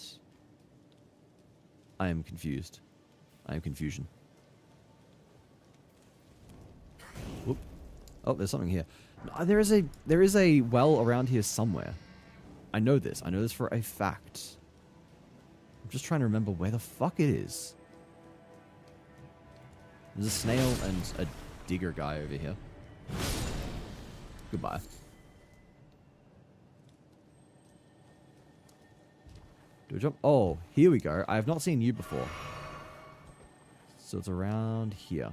I am confused. I am confusion. Whoop. Oh, there's something here. No, there is a well around here somewhere. I know this. I know this for a fact. I'm just trying to remember where the fuck it is. There's a snail and a digger guy over here. Goodbye. Do we jump? Oh, here we go. I have not seen you before. So it's around here.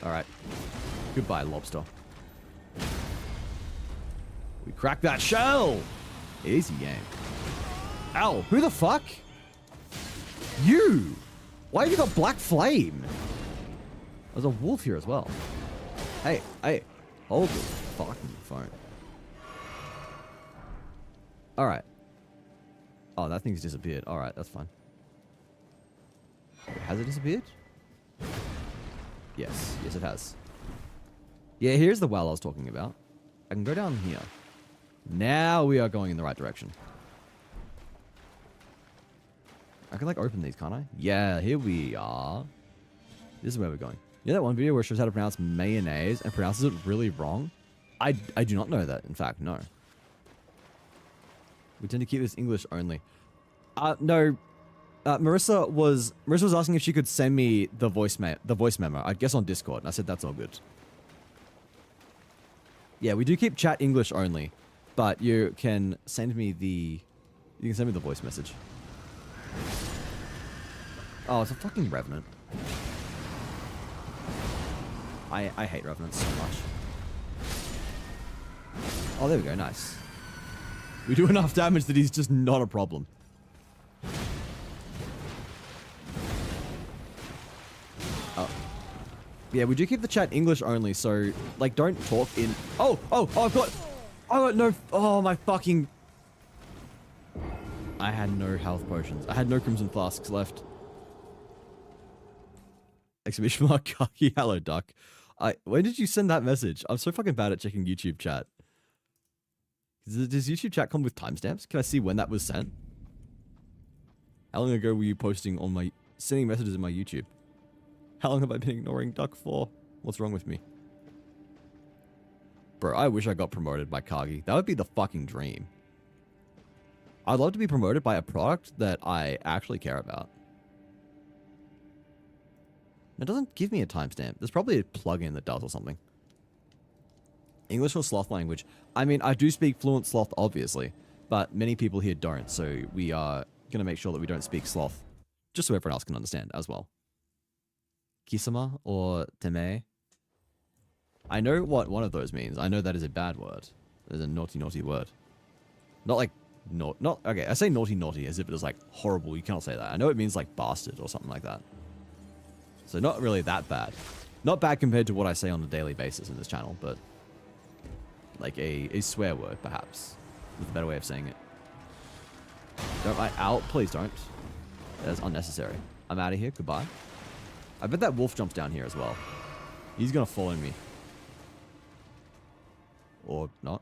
Alright. Goodbye, lobster. We cracked that shell! Easy game. Ow, who the fuck? You! Why have you got black flame? There's a wolf here as well. Hey, hey. Hold the fucking phone. Alright. Oh, that thing's disappeared. Alright, that's fine. Wait, has it disappeared? Yes. Yes, it has. Yeah, here's the well I was talking about. I can go down here. Now we are going in the right direction. I can, like, open these, can't I? Yeah, here we are. This is where we're going. You know that one video where it shows how to pronounce mayonnaise and pronounces it really wrong? I do not know that, in fact, no. We tend to keep this English only. No. Marissa was asking if she could send me the voice memo. I guess on Discord, and I said that's all good. Yeah, we do keep chat English only, but you can send me the voice message. Oh, it's a fucking revenant. I hate revenants so much. Oh, there we go. Nice. We do enough damage that he's just not a problem. Oh. Yeah, we do keep the chat English only, so, like, don't talk in... Oh, I've got no... Oh, my fucking... I had no health potions. I had no crimson flasks left. Exclamation mark, cocky, hello, duck. When did you send that message? I'm so fucking bad at checking YouTube chat. Does YouTube chat come with timestamps? Can I see when that was sent? How long ago were you sending messages in my YouTube? How long have I been ignoring duck for? What's wrong with me? Bro, I wish I got promoted by Kagi. That would be the fucking dream. I'd love to be promoted by a product that I actually care about. It doesn't give me a timestamp. There's probably a plugin that does or something. English or sloth language? I mean, I do speak fluent sloth, obviously, but many people here don't, so we are going to make sure that we don't speak sloth, just so everyone else can understand as well. Kisama or teme? I know what one of those means. I know that is a bad word. It is a naughty, naughty word. Not like, okay, I say naughty, naughty as if it is like horrible. You cannot say that. I know it means like bastard or something like that. So not really that bad. Not bad compared to what I say on a daily basis in this channel, but like a swear word, perhaps, with a better way of saying it. Don't I out? Please don't. That's unnecessary. I'm out of here. Goodbye. I bet that wolf jumps down here as well. He's gonna follow me. Or not.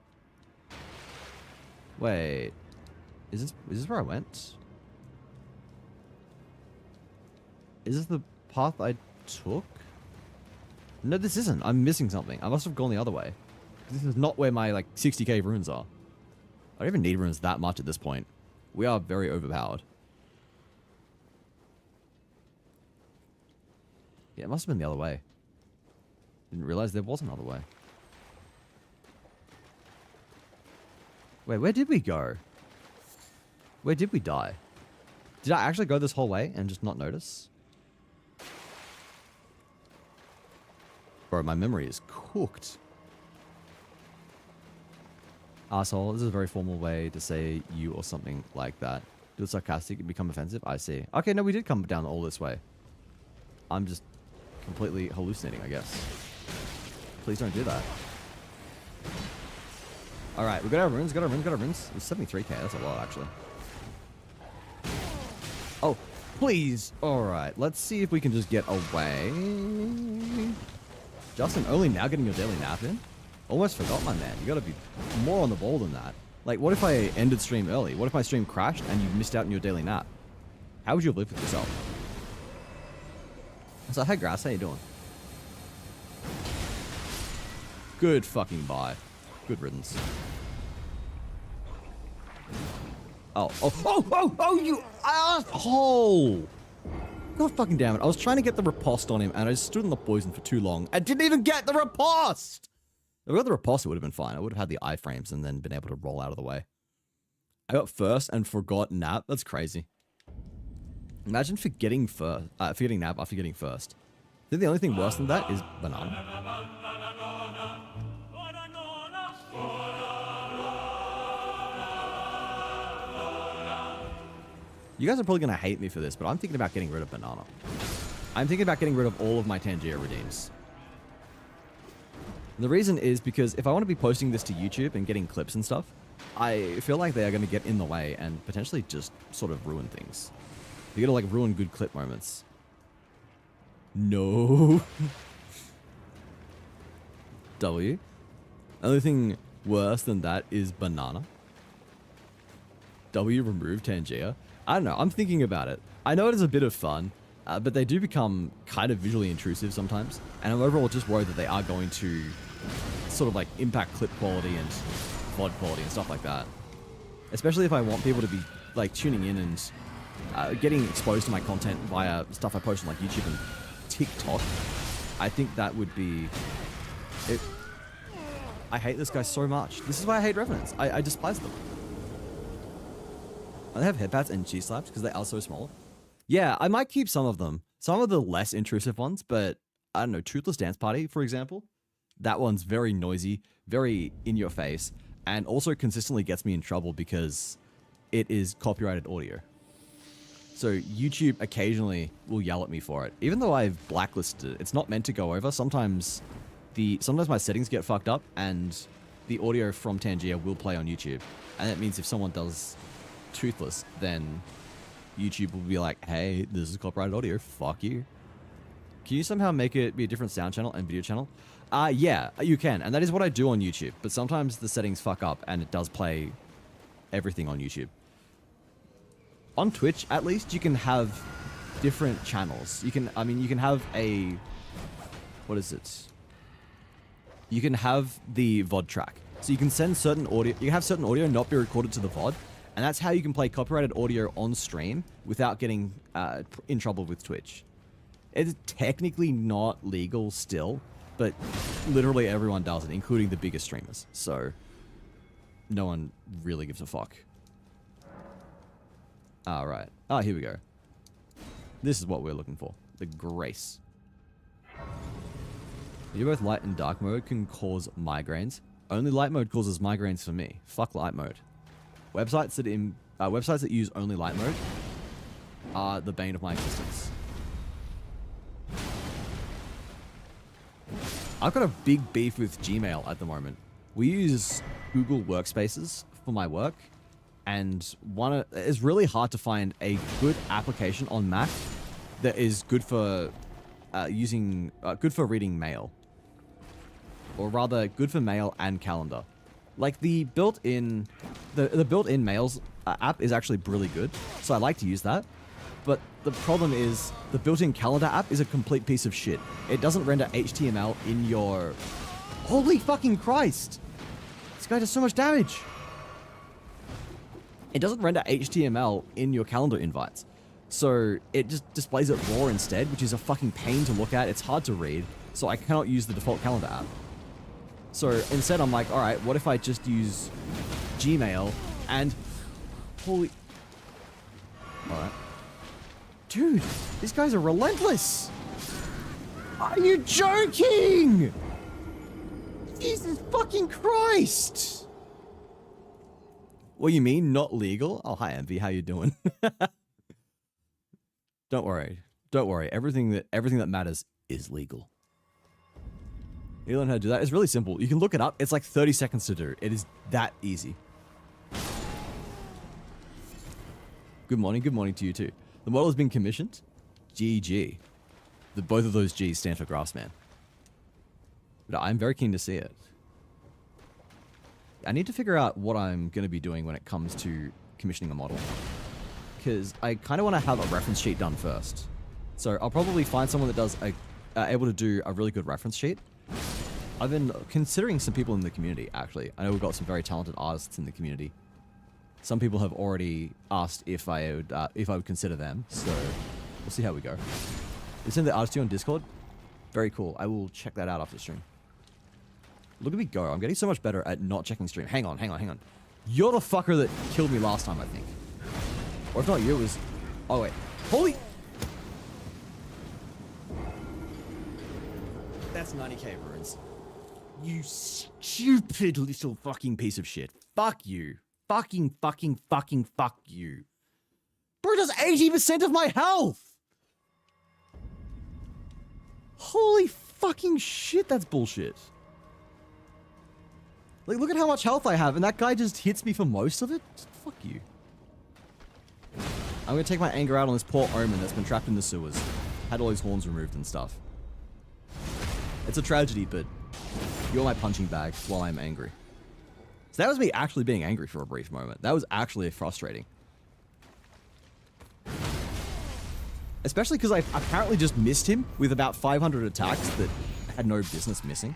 Wait. Is this where I went? Is this the path I took? No, this isn't. I'm missing something. I must have gone the other way. This is not where my, like, 60k runes are. I don't even need runes that much at this point. We are very overpowered. Yeah, it must have been the other way. Didn't realize there was another way. Wait, where did we go? Where did we die? Did I actually go this whole way and just not notice? Bro, my memory is cooked. Asshole, this is a very formal way to say you or something like that. Do it sarcastic and become offensive? I see. Okay, no, we did come down all this way. I'm just completely hallucinating, I guess. Please don't do that. Alright, we got our runes, got our runes. It's 73k, that's a lot, actually. Oh, please. Alright, let's see if we can just get away. Justin, only now getting your daily nap in? Almost forgot, my man. You gotta be more on the ball than that. Like, what if I ended stream early? What if my stream crashed and you missed out on your daily nap? How would you have lived with yourself? So, hey, Grass, how you doing? Good fucking bye. Good riddance. Oh, you asshole! God fucking damn it. I was trying to get the riposte on him and I stood in the poison for too long. I didn't even get the riposte! If I got the riposte, it would have been fine. I would have had the iframes and then been able to roll out of the way. I got first and forgot nap. That's crazy. Imagine forgetting nap after getting first. I think the only thing worse than that is banana. You guys are probably going to hate me for this, but I'm thinking about getting rid of banana. I'm thinking about getting rid of all of my Tangier redeems. And the reason is because if I want to be posting this to YouTube and getting clips and stuff, I feel like they are going to get in the way and potentially just sort of ruin things. You're going to like ruin good clip moments. No. W. Only thing worse than that is banana. W remove Tangier. I don't know. I'm thinking about it. I know it is a bit of fun, but they do become kind of visually intrusive sometimes. And I'm overall just worried that they are going to sort of like impact clip quality and VOD quality and stuff like that. Especially if I want people to be like tuning in and getting exposed to my content via stuff I post on like YouTube and TikTok. I think that would be it. I hate this guy so much. This is why I hate Revenants. I despise them. They have headpats and cheese slaps because they are so small. Yeah, I might keep some of them. Some of the less intrusive ones, but I don't know, Toothless Dance Party, for example. That one's very noisy, very in your face, and also consistently gets me in trouble because it is copyrighted audio. So YouTube occasionally will yell at me for it. Even though I've blacklisted it, it's not meant to go over. Sometimes my settings get fucked up and the audio from Tangier will play on YouTube. And that means if someone does Toothless, then YouTube will be like, hey, this is copyrighted audio, fuck you. Can you somehow make it be a different sound channel and video channel? Yeah, you can, and that is what I do on YouTube, but sometimes the settings fuck up and it does play everything on YouTube. On Twitch, at least, you can have different channels. You can have a, what is it? You can have the VOD track. So you can send certain audio, you can have certain audio not be recorded to the VOD, and that's how you can play copyrighted audio on stream without getting in trouble with Twitch. It's technically not legal still, but literally everyone does it, including the biggest streamers. So no one really gives a fuck. Alright. Here we go. This is what we're looking for. The Grace. You both light and dark mode can cause migraines. Only light mode causes migraines for me. Fuck light mode. Websites that use only light mode are the bane of my existence. I've got a big beef with Gmail at the moment. We use Google Workspaces for my work, and it's really hard to find a good application on Mac that is good for reading mail, or rather, good for mail and calendar. Like the built-in Mails app is actually really good, so I like to use that. But the problem is the built-in calendar app is a complete piece of shit. It doesn't render HTML in your... Holy fucking Christ! This guy does so much damage! It doesn't render HTML in your calendar invites. So it just displays it raw instead, which is a fucking pain to look at. It's hard to read, so I cannot use the default calendar app. So instead I'm like, alright, what if I just use Gmail and... Holy... Alright. Dude, these guys are relentless! Are you joking? Jesus fucking Christ! What you mean, not legal? Oh, hi Envy, how you doing? Don't worry. Don't worry. Everything that matters is legal. You learn how to do that. It's really simple. You can look it up. It's like 30 seconds to do. It is that easy. Good morning. Good morning to you too. The model has been commissioned. GG. Both of those G's stand for Grassman. But I'm very keen to see it. I need to figure out what I'm going to be doing when it comes to commissioning a model. Because I kind of want to have a reference sheet done first. So I'll probably find someone that does able to do a really good reference sheet. I've been considering some people in the community, actually. I know we've got some very talented artists in the community. Some people have already asked if I would consider them, so we'll see how we go. You send the artist to you on Discord? Very cool. I will check that out after the stream. Look at me go. I'm getting so much better at not checking stream. Hang on. You're the fucker that killed me last time, I think. Or if not you, it was... Oh, wait. Holy... That's 90k runes. You stupid little fucking piece of shit. Fuck you. Fucking fuck you. Bro, does 80% of my health! Holy fucking shit, that's bullshit. Like, look at how much health I have, and that guy just hits me for most of it? Fuck you. I'm gonna take my anger out on this poor omen that's been trapped in the sewers. Had all his horns removed and stuff. It's a tragedy, but you're my punching bag while I'm angry. So that was me actually being angry for a brief moment. That was actually frustrating. Especially because I apparently just missed him with about 500 attacks that had no business missing.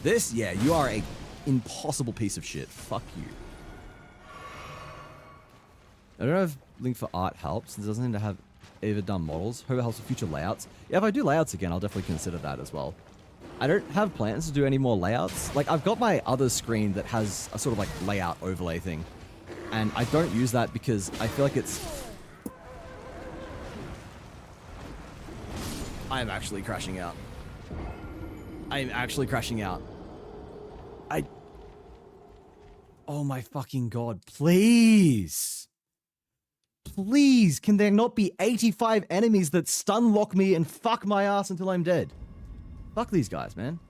This, yeah, you are a impossible piece of shit. Fuck you. I don't know if link for art helps, since it doesn't seem to have either done models. Hope it helps with future layouts. Yeah, if I do layouts again, I'll definitely consider that as well. I don't have plans to do any more layouts. Like, I've got my other screen that has a sort of like layout overlay thing. And I don't use that because I feel like it's... I am actually crashing out. I am actually crashing out. Oh my fucking god, please! Please, can there not be 85 enemies that stun lock me and fuck my ass until I'm dead? Fuck these guys, man.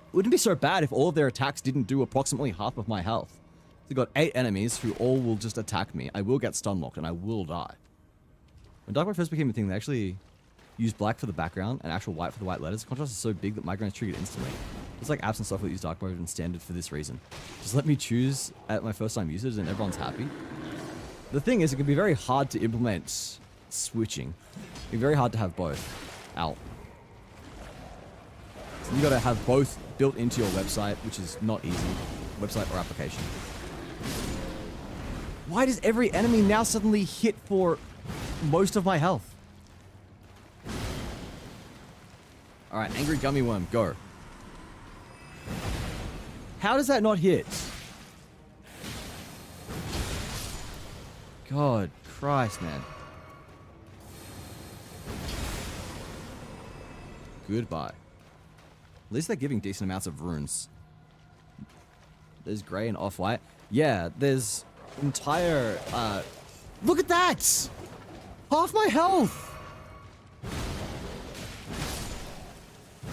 It wouldn't be so bad if all of their attacks didn't do approximately half of my health. They've got 8 enemies who all will just attack me. I will get stun locked and I will die. When Dark White first became a thing, they actually used black for the background and actual white for the white letters. The contrast is so big that migraine is triggered instantly. It's like apps and software that use dark mode and standard for this reason. Just let me choose at my first time usage and everyone's happy. The thing is, it can be very hard to implement switching. It can be very hard to have both. Ow. So you gotta have both built into your website, which is not easy. Website or application. Why does every enemy now suddenly hit for most of my health? Alright, Angry Gummy Worm, go. How does that not hit? God Christ, man. Goodbye. At least they're giving decent amounts of runes. There's grey and off-white. Yeah, there's entire, look at that! Half my health!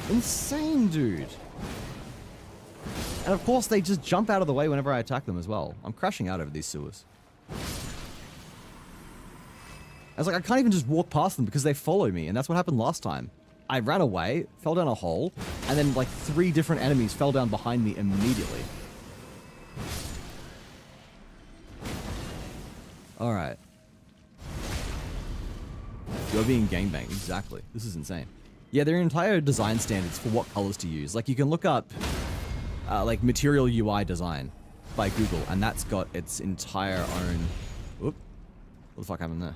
Insane, dude. And of course, they just jump out of the way whenever I attack them as well. I'm crashing out over these sewers. I was like, I can't even just walk past them because they follow me, and that's what happened last time. I ran away, fell down a hole, and then like 3 different enemies fell down behind me immediately. Alright. You're being gangbanged. Exactly. This is insane. Yeah, there are entire design standards for what colors to use. Like, you can look up, like, Material UI Design by Google, and that's got its entire own... Whoop. What the fuck happened there?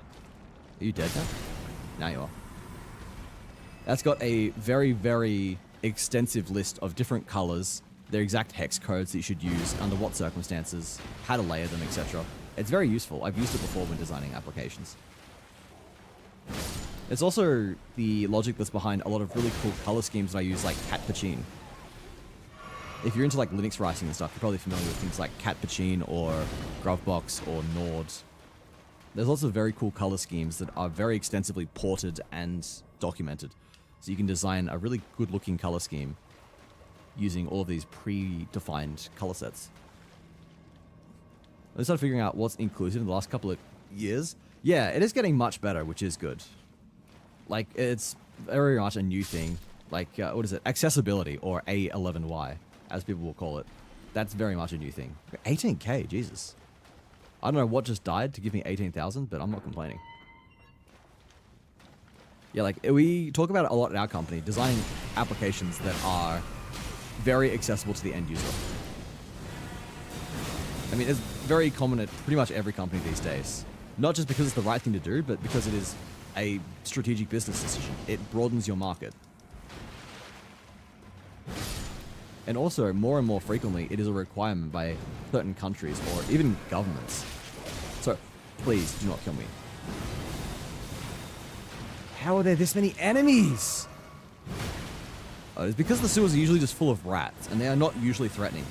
Are you dead now? Now you are. That's got a very, very extensive list of different colors, their exact hex codes that you should use, under what circumstances, how to layer them, etc. It's very useful. I've used it before when designing applications. It's also the logic that's behind a lot of really cool color schemes that I use, like Cat Pachine. If you're into like Linux writing and stuff, you're probably familiar with things like Cat Pachine or Grovebox or Nord. There's lots of very cool color schemes that are very extensively ported and documented. So you can design a really good looking color scheme using all of these pre-defined color sets. I started figuring out what's inclusive in the last couple of years. Yeah, it is getting much better, which is good. Like, it's very much a new thing. Like, what is it? Accessibility, or A11Y, as people will call it. That's very much a new thing. 18k, Jesus. I don't know what just died to give me 18,000, but I'm not complaining. Yeah, like, we talk about it a lot at our company, designing applications that are very accessible to the end user. I mean, it's very common at pretty much every company these days. Not just because it's the right thing to do, but because it is a strategic business decision. It broadens your market. And also, more and more frequently, it is a requirement by certain countries or even governments. So, please do not kill me. How are there this many enemies? Oh, it's because the sewers are usually just full of rats, and they are not usually threatening.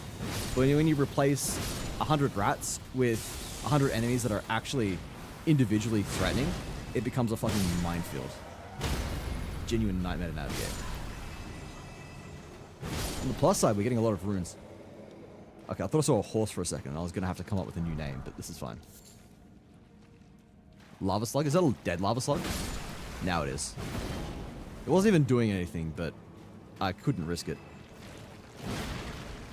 But when you replace 100 rats with 100 enemies that are actually individually threatening, it becomes a fucking minefield. Genuine nightmare to navigate. On the plus side, we're getting a lot of runes. Okay, I thought I saw a horse for a second, and I was going to have to come up with a new name, but this is fine. Lava slug? Is that a dead lava slug? Now it is. It wasn't even doing anything, but I couldn't risk it.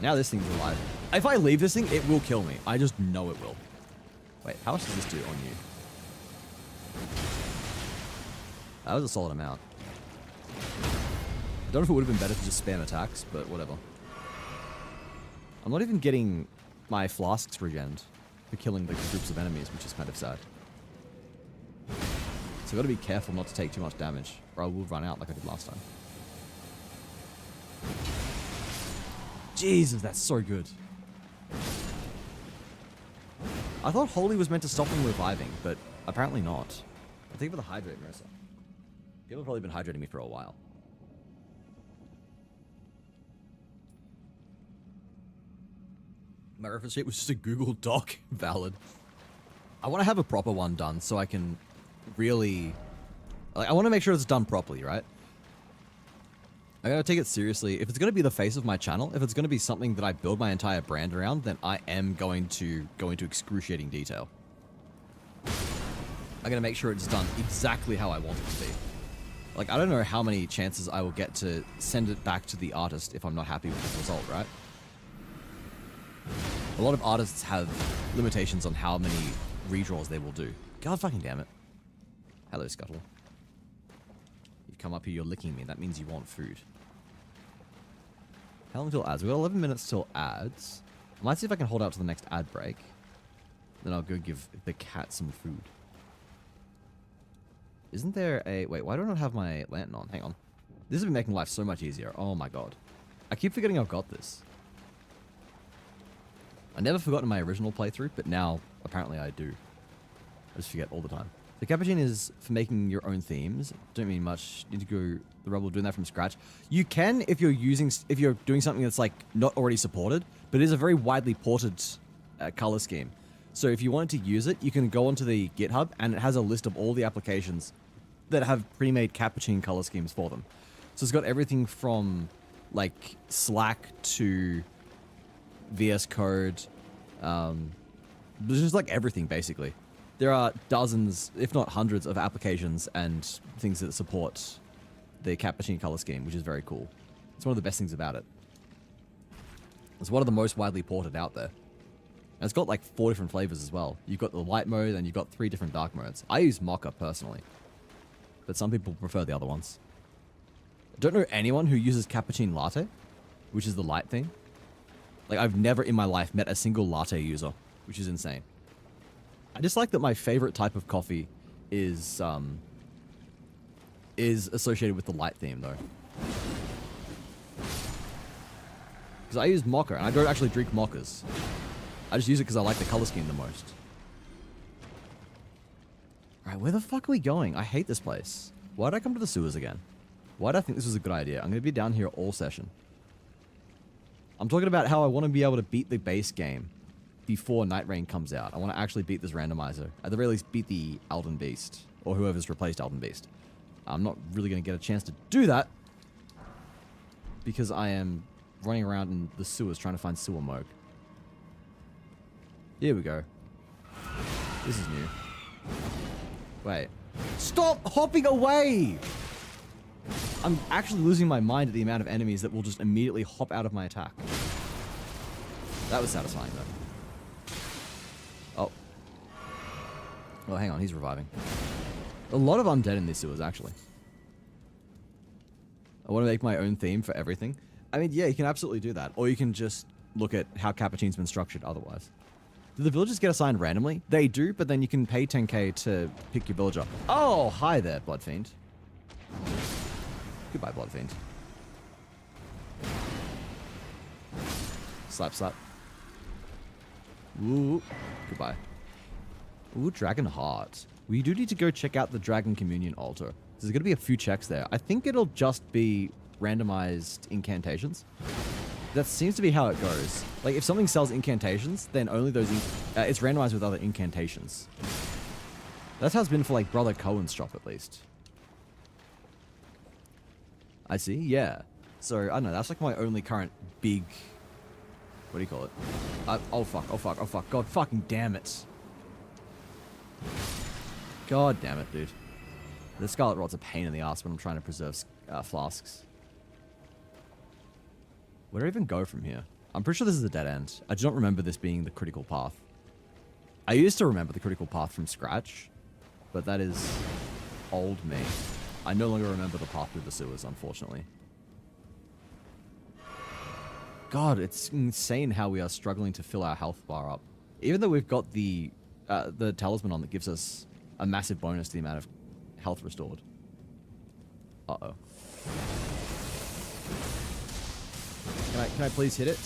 Now this thing's alive. If I leave this thing, it will kill me. I just know it will. Wait, how much does this do on you? That was a solid amount. I don't know if it would have been better to just spam attacks, but whatever. I'm not even getting my flasks regened for killing the groups of enemies, which is kind of sad. So I've got to be careful not to take too much damage, or I will run out like I did last time. Jesus, that's so good. I thought Holy was meant to stop them reviving, but apparently not. I think for the hydrate, Marissa. People have probably been hydrating me for a while. My reference sheet was just a Google Doc. Valid. I want to have a proper one done so I can really... Like, I want to make sure it's done properly, right? I gotta take it seriously. If it's gonna be the face of my channel, if it's gonna be something that I build my entire brand around, then I am going to go into excruciating detail. I'm gonna make sure it's done exactly how I want it to be. Like, I don't know how many chances I will get to send it back to the artist if I'm not happy with the result, right? A lot of artists have limitations on how many redraws they will do. God fucking damn it. Hello, Scuttle. You've come up here, you're licking me. That means you want food. How long till ads? We've got 11 minutes till ads. I might see if I can hold out to the next ad break. Then I'll go give the cat some food. Isn't there a... Wait, why do I not have my lantern on? Hang on. This has been making life so much easier. Oh my god. I keep forgetting I've got this. I never forgot in my original playthrough, but now apparently I do. I just forget all the time. The Cappuccino is for making your own themes. Don't mean much. Need to go the rubble doing that from scratch. You can if you're doing something that's like not already supported, but it is a very widely ported color scheme. So if you wanted to use it, you can go onto the GitHub and it has a list of all the applications that have pre-made Cappuccino color schemes for them. So it's got everything from like Slack to VS Code, just like everything basically. There are dozens, if not hundreds, of applications and things that support the Cappuccino color scheme, which is very cool. It's one of the best things about it. It's one of the most widely ported out there. And it's got like 4 different flavors as well. You've got the light mode and you've got 3 different dark modes. I use mocha personally, but some people prefer the other ones. I don't know anyone who uses cappuccino latte, which is the light thing. Like, I've never in my life met a single latte user, which is insane. I just like that my favorite type of coffee is associated with the light theme, though. Because I use mocha, and I don't actually drink mochas. I just use it because I like the color scheme the most. Alright, where the fuck are we going? I hate this place. Why did I come to the sewers again? Why did I think this was a good idea? I'm going to be down here all session. I'm talking about how I want to be able to beat the base game before Nightreign comes out. I want to actually beat this randomizer. At the very least, beat the Elden Beast. Or whoever's replaced Elden Beast. I'm not really going to get a chance to do that. Because I am running around in the sewers trying to find sewer Moog. Here we go. This is new. Wait. Stop hopping away! I'm actually losing my mind at the amount of enemies that will just immediately hop out of my attack. That was satisfying, though. Oh. Oh, hang on. He's reviving. A lot of undead in these sewers, actually. I want to make my own theme for everything. I mean, yeah, you can absolutely do that. Or you can just look at how Capuchine's been structured otherwise. Do the villagers get assigned randomly? They do, but then you can pay 10k to pick your villager. Oh, hi there, Bloodfiend. Goodbye, Bloodfiend. Slap, slap. Ooh, goodbye. Ooh, Dragon Heart. We do need to go check out the Dragon Communion Altar. There's going to be a few checks there. I think it'll just be randomized incantations. That seems to be how it goes. Like, if something sells incantations, then only those... it's randomized with other incantations. That's how it's been for, like, Brother Cohen's shop, at least. I see, yeah. So, I don't know, that's, like, my only current big... What do you call it? Oh, fuck, oh, fuck, oh, fuck. God fucking damn it. God damn it, dude. The Scarlet Rod's a pain in the ass when I'm trying to preserve flasks. Where do I even go from here? I'm pretty sure this is a dead end. I do not remember this being the critical path. I used to remember the critical path from scratch, but that is old me. I no longer remember the path through the sewers, unfortunately. God, it's insane how we are struggling to fill our health bar up. Even though we've got the talisman on that gives us a massive bonus to the amount of health restored. Uh-oh. Can I please hit it?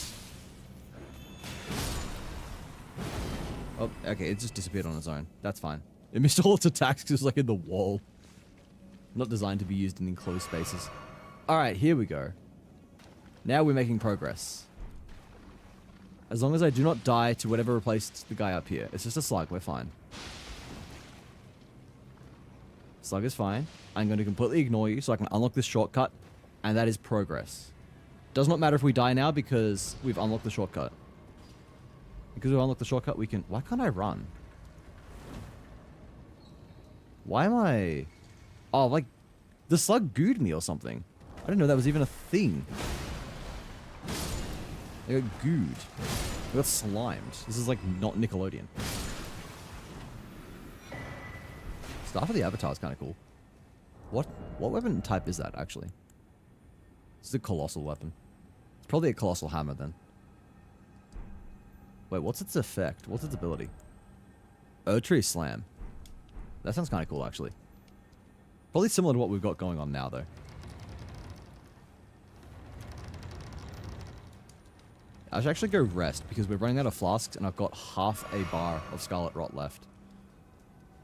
Oh, okay, it just disappeared on its own. That's fine. It missed all its attacks because it was like in the wall. Not designed to be used in enclosed spaces. Alright, here we go. Now we're making progress. As long as I do not die to whatever replaced the guy up here. It's just a slug, we're fine. Slug is fine. I'm going to completely ignore you so I can unlock this shortcut. And that is progress. Does not matter if we die now because we've unlocked the shortcut. Because we've unlocked the shortcut, we can... Why can't I run? Why am I... Oh, like... The slug gooed me or something. I didn't know that was even a thing. I got gooed. I got slimed. This is like not Nickelodeon. Staff of the Avatar is kind of cool. What weapon type is that, actually? This is a colossal weapon. It's probably a colossal hammer, then. Wait, what's its effect? What's its ability? Erdtree Slam. That sounds kind of cool, actually. Probably similar to what we've got going on now, though. I should actually go rest, because we're running out of flasks, and I've got half a bar of Scarlet Rot left.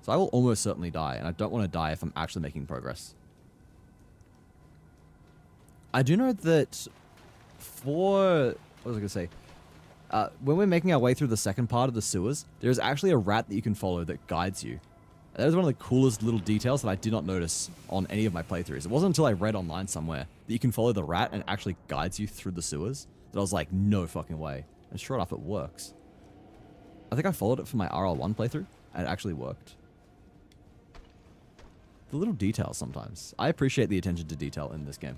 So I will almost certainly die, and I don't want to die if I'm actually making progress. I do know that for... What was I going to say? When we're making our way through the second part of the sewers, there's actually a rat that you can follow that guides you. That is one of the coolest little details that I did not notice on any of my playthroughs. It wasn't until I read online somewhere that you can follow the rat and it actually guides you through the sewers that I was like, no fucking way. And sure enough, it works. I think I followed it for my RL1 playthrough, and it actually worked. The little details sometimes. I appreciate the attention to detail in this game.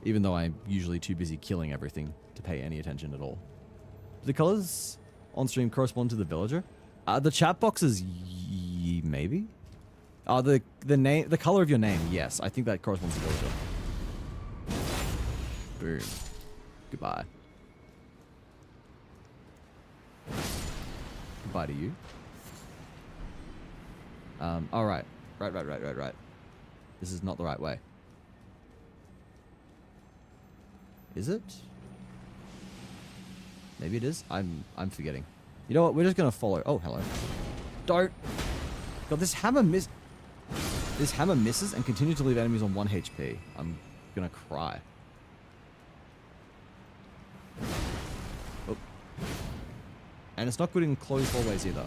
Even though I'm usually too busy killing everything to pay any attention at all. Do the colors on stream correspond to the villager? The chat box is maybe. The name, the color of your name. Yes, I think that corresponds to villager. Boom. Goodbye. Goodbye to you. All right. Right. This is not the right way. Is it? Maybe it is. I'm forgetting. You know what? We're just gonna follow. Oh, hello. Don't. God, this hammer misses and continues to leave enemies on 1 HP. I'm gonna cry. Oh. And it's not good in closed hallways either.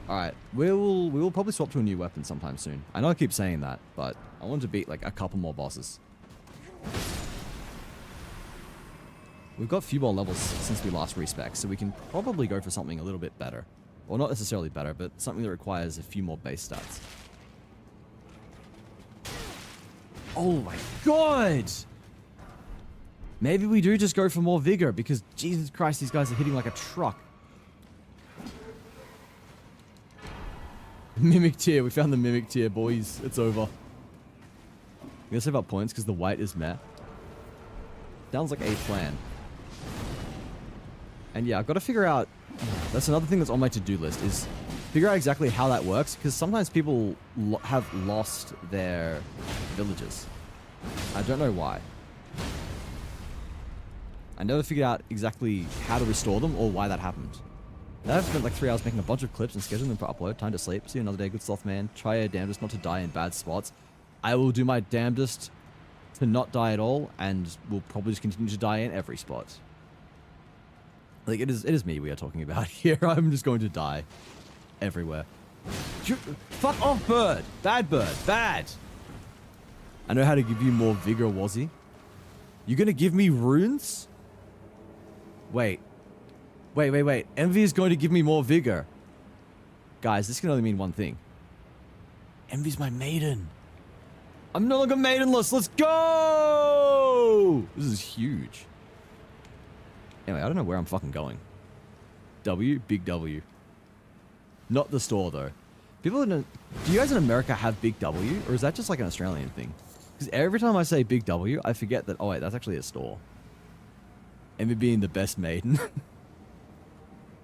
Alright, we will probably swap to a new weapon sometime soon. I know I keep saying that, but I want to beat like a couple more bosses. We've got a few more levels since we last respec, so we can probably go for something a little bit better. Well, not necessarily better, but something that requires a few more base stats. Oh my god! Maybe we do just go for more vigor, because Jesus Christ, these guys are hitting like a truck. Mimic tier. We found the mimic tier, boys. It's over. I'm gonna save up points because the white is meh. Sounds like a plan. And yeah, I've got to figure out... That's another thing that's on my to-do list, is figure out exactly how that works, because sometimes people have lost their villages. I don't know why. I never figured out exactly how to restore them or why that happened. Now I've spent like 3 hours making a bunch of clips and scheduling them for upload. Time to sleep. See you another day, good sloth man. Try your damnedest not to die in bad spots. I will do my damnedest to not die at all, and will probably just continue to die in every spot. Like, it is me we are talking about here. I'm just going to die everywhere. Fuck off, bird! Bad bird, bad! I know how to give you more vigor, Wazzy. You're gonna give me runes? Wait. Envy is going to give me more vigor. Guys, this can only mean one thing. Envy's my maiden. I'm no longer maidenless. Let's go! This is huge. Anyway, I don't know where I'm fucking going. W, big W. Not the store, though. Do you guys in America have big W? Or is that just like an Australian thing? Because every time I say big W, I forget that, oh wait, that's actually a store. Envy being the best maiden.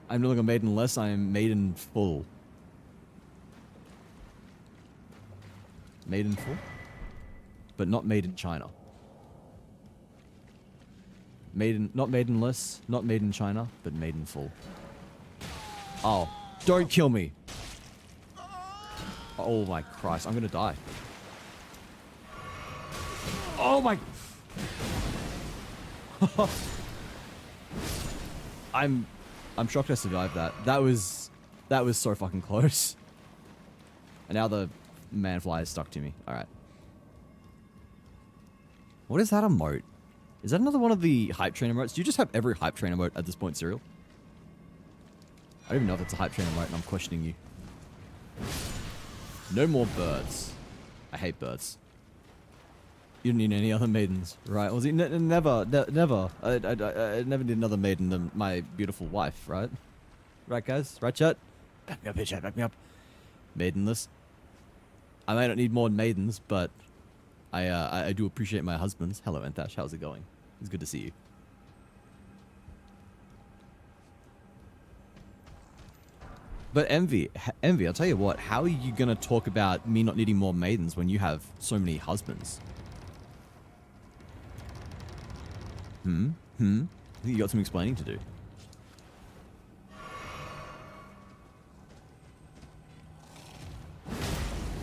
I'm no longer maidenless, I am maiden full. Maiden full? But not made in China. Not maidenless, not made in China, but maiden full. Oh, don't kill me. Oh my Christ, I'm gonna die. Oh my... I'm shocked I survived that. That was so fucking close. And now the manfly is stuck to me. Alright. What is that emote? Is that another one of the hype train emotes? Do you just have every hype train emote at this point, Serial? I don't even know if it's a hype train emote and I'm questioning you. No more birds. I hate birds. You don't need any other maidens, right? Was he never. I never need another maiden than my beautiful wife, right? Right, guys? Right, chat? Back me up here, chat. Back me up. Maidenless. I may not need more maidens, but I do appreciate my husbands. Hello, Antash. How's it going? It's good to see you. But Envy, I'll tell you what. How are you gonna talk about me not needing more maidens when you have so many husbands? I think you got some explaining to do.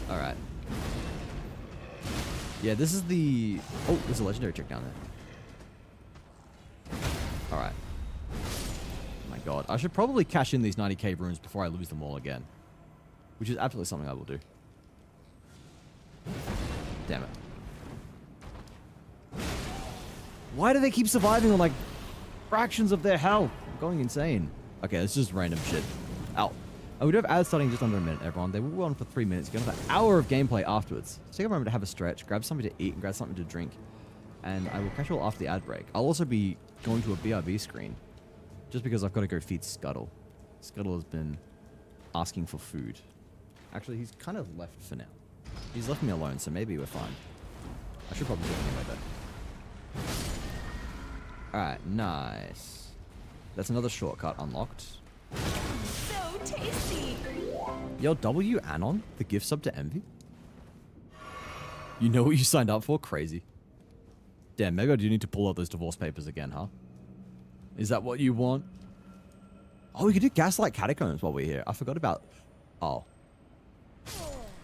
Alright. Yeah, this is the... Oh, there's a legendary trick down there. Alright. Oh my god. I should probably cash in these 90k runes before I lose them all again. Which is absolutely something I will do. Damn it. Why do they keep surviving on, like, fractions of their health? I'm going insane. Okay, this is just random shit. Ow. I would have ads starting just under a minute, everyone. They will go on for 3 minutes. You're going to have an hour of gameplay afterwards. So take a moment to have a stretch, grab something to eat, and grab something to drink. And I will catch you all after the ad break. I'll also be going to a BRB screen. Just because I've got to go feed Scuttle. Scuttle has been asking for food. Actually, he's kind of left for now. He's left me alone, so maybe we're fine. I should probably do it anyway, though. Alright, nice. That's another shortcut unlocked. So tasty. Yo, W Anon, the gift sub to Envy. You know what you signed up for? Crazy. Damn, maybe I do need to pull out those divorce papers again, huh? Is that what you want? Oh, we could do Gaslight Catacombs while we're here. I forgot about... Oh.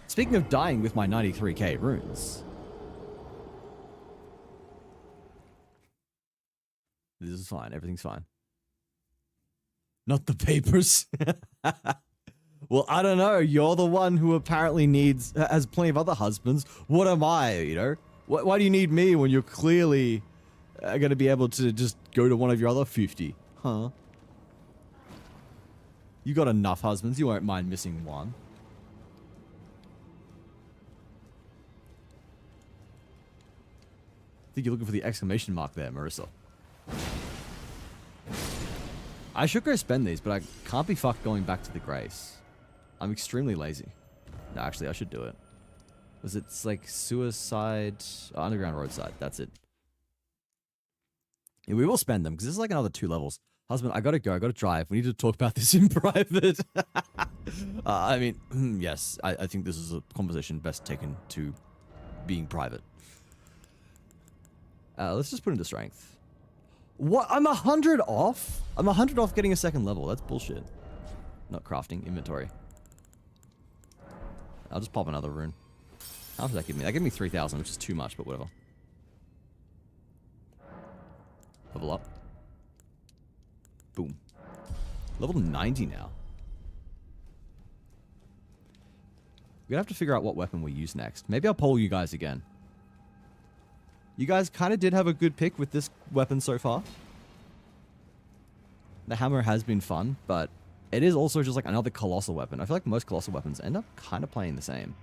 Speaking of dying with my 93k runes. This is fine. Everything's fine. Not the papers. Well, I don't know. You're the one who apparently has plenty of other husbands. What am I, you know? Why do you need me when you're clearly going to be able to just go to one of your other 50? Huh? You got enough husbands. You won't mind missing one. I think you're looking for the exclamation mark there, Marissa. I should go spend these, but I can't be fucked going back to the Grace. I'm extremely lazy. No, actually, I should do it. Because it's like suicide... underground roadside. That's it. Yeah, we will spend them, because this is like another 2 levels. Husband, I gotta go. I gotta drive. We need to talk about this in private. I mean, yes. I think this is a conversation best taken to being private. Let's just put into strength. What? I'm 100 off? I'm 100 off getting a 2nd level. That's bullshit. Not crafting. Inventory. I'll just pop another rune. How much does that give me? That gave me 3,000, which is too much, but whatever. Level up. Boom. Level 90 now. We're gonna have to figure out what weapon we use next. Maybe I'll poll you guys again. You guys kind of did have a good pick with this weapon so far. The hammer has been fun, but it is also just like another colossal weapon. I feel like most colossal weapons end up kind of playing the same.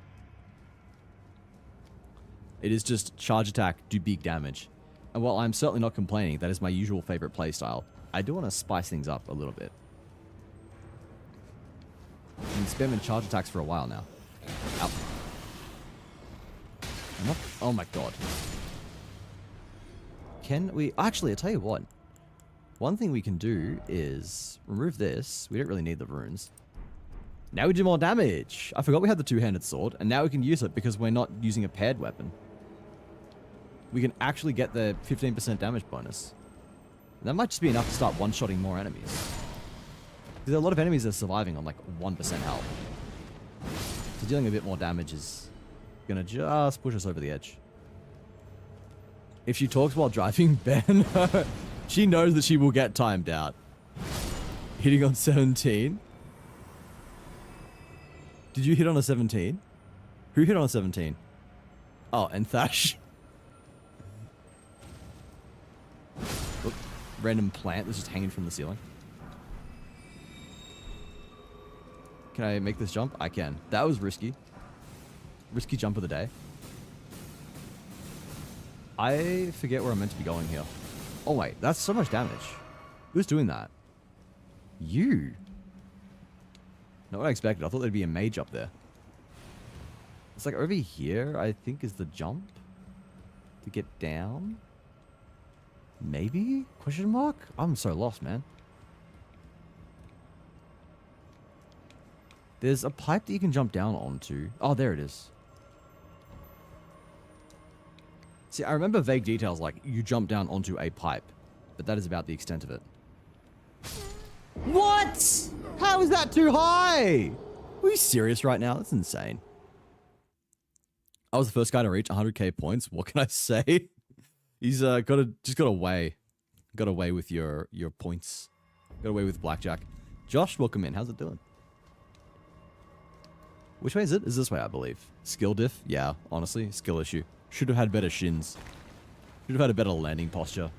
It is just charge attack, do big damage. And while I'm certainly not complaining, that is my usual favorite playstyle, I do want to spice things up a little bit. I've been spamming charge attacks for a while now. Ow. Oh my god. Can we... Actually, I'll tell you what. One thing we can do is remove this. We don't really need the runes. Now we do more damage. I forgot we had the 2-handed sword, and now we can use it because we're not using a paired weapon. We can actually get the 15% damage bonus. That might just be enough to start one-shotting more enemies. There are a lot of enemies that are surviving on like 1% health. So dealing a bit more damage is gonna just push us over the edge. If she talks while driving, Ben, she knows that she will get timed out. Hitting on 17. Did you hit on a 17? Who hit on a 17? Oh, and Thash. Look, random plant that's just hanging from the ceiling. Can I make this jump? I can. That was risky. Risky jump of the day. I forget where I'm meant to be going here. Oh wait, that's so much damage. Who's doing that? You. Not what I expected. I thought there'd be a mage up there. It's like over here, I think, is the jump to get down. Maybe? Question mark? I'm so lost, man. There's a pipe that you can jump down onto. Oh, there it is. See, I remember vague details like you jump down onto a pipe, but that is about the extent of it. What? How is that too high? Are you serious right now? That's insane. I was the first guy to reach 100k points. What can I say? He's just got away with your points. Got away with blackjack. Josh, welcome in. How's it doing? Which way is it? Is this way, I believe. Skill diff? Yeah, honestly, skill issue. Should have had better shins. Should have had a better landing posture.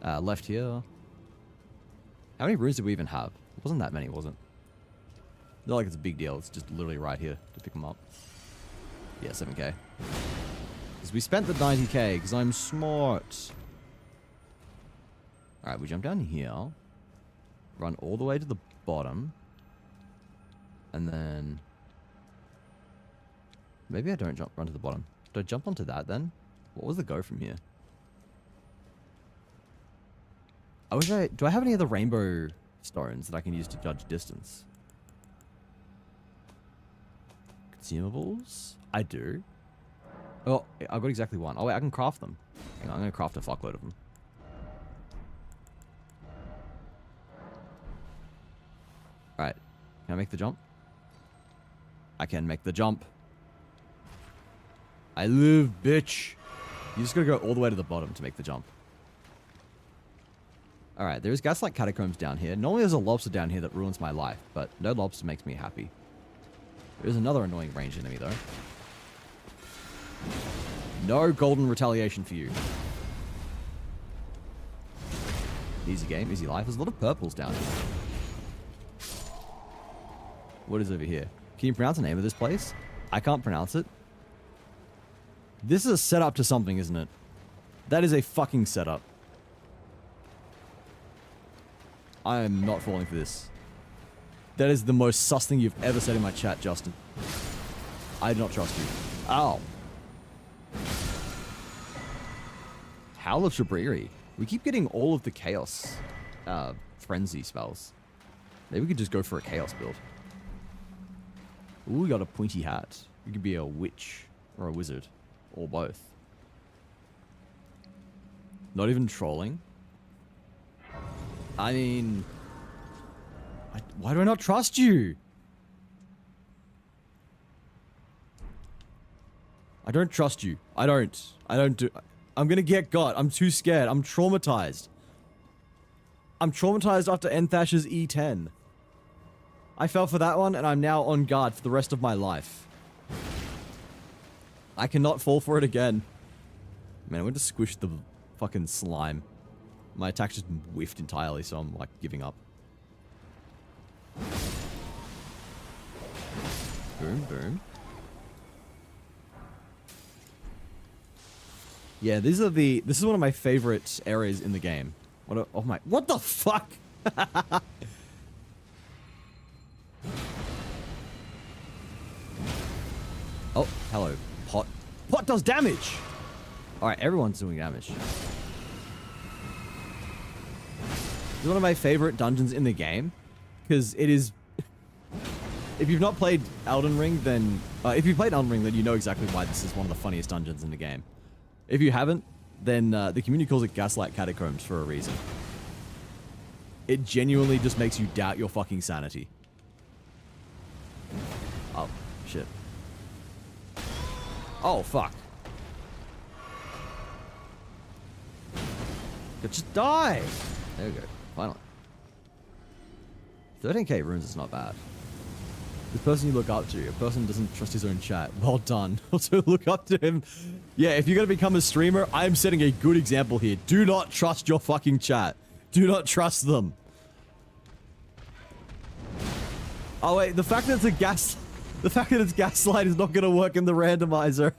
Left here. How many runes did we even have? It wasn't that many, was it? Not like it's a big deal. It's just literally right here to pick them up. Yeah, 7k. Because we spent the 90k, because I'm smart. Alright, we jump down here. Run all the way to the bottom. And then... Maybe I don't run to the bottom. Do I jump onto that then? What was the go from here? Do I have any other rainbow stones that I can use to judge distance? Consumables? I do. Oh, I've got exactly one. Oh wait, I can craft them. Hang on, I'm going to craft a fuckload of them. Alright. Can I make the jump? I can make the jump. I live, bitch. You just gotta go all the way to the bottom to make the jump. Alright, there's Gaslight Catacombs down here. Normally there's a lobster down here that ruins my life, but no lobster makes me happy. There's another annoying ranged enemy though. No golden retaliation for you. Easy game, easy life. There's a lot of purples down here. What is over here? Can you pronounce the name of this place? I can't pronounce it. This is a setup to something, isn't it? That is a fucking setup. I am not falling for this. That is the most sus thing you've ever said in my chat, Justin. I do not trust you. Ow. Howl of Shabriri. We keep getting all of the chaos frenzy spells. Maybe we could just go for a chaos build. Ooh, we got a pointy hat. We could be a witch or a wizard. Or both. Not even trolling. I mean... why do I not trust you? I don't trust you. I don't do... I'm gonna get got. I'm too scared. I'm traumatized. I'm traumatized after Enthash's E10. I fell for that one and I'm now on guard for the rest of my life. I cannot fall for it again. Man, I went to squish the fucking slime. My attack just whiffed entirely, so I'm like giving up. Boom, boom. Yeah, this is one of my favorite areas in the game. What the fuck? Oh, hello. Pot. Pot does damage! Alright, everyone's doing damage. This is one of my favorite dungeons in the game. Because it is... If you've not played Elden Ring, then... if you've played Elden Ring, then you know exactly why this is one of the funniest dungeons in the game. If you haven't, then the community calls it Gaslight Catacombs for a reason. It genuinely just makes you doubt your fucking sanity. Oh, shit. Oh, fuck. Just die! There we go. Finally. 13k runes is not bad. The person you look up to, a person who doesn't trust his own chat. Well done. Also look up to him. Yeah, if you're going to become a streamer, I am setting a good example here. Do not trust your fucking chat. Do not trust them. Oh wait, the fact that it's gaslight is not going to work in the randomizer.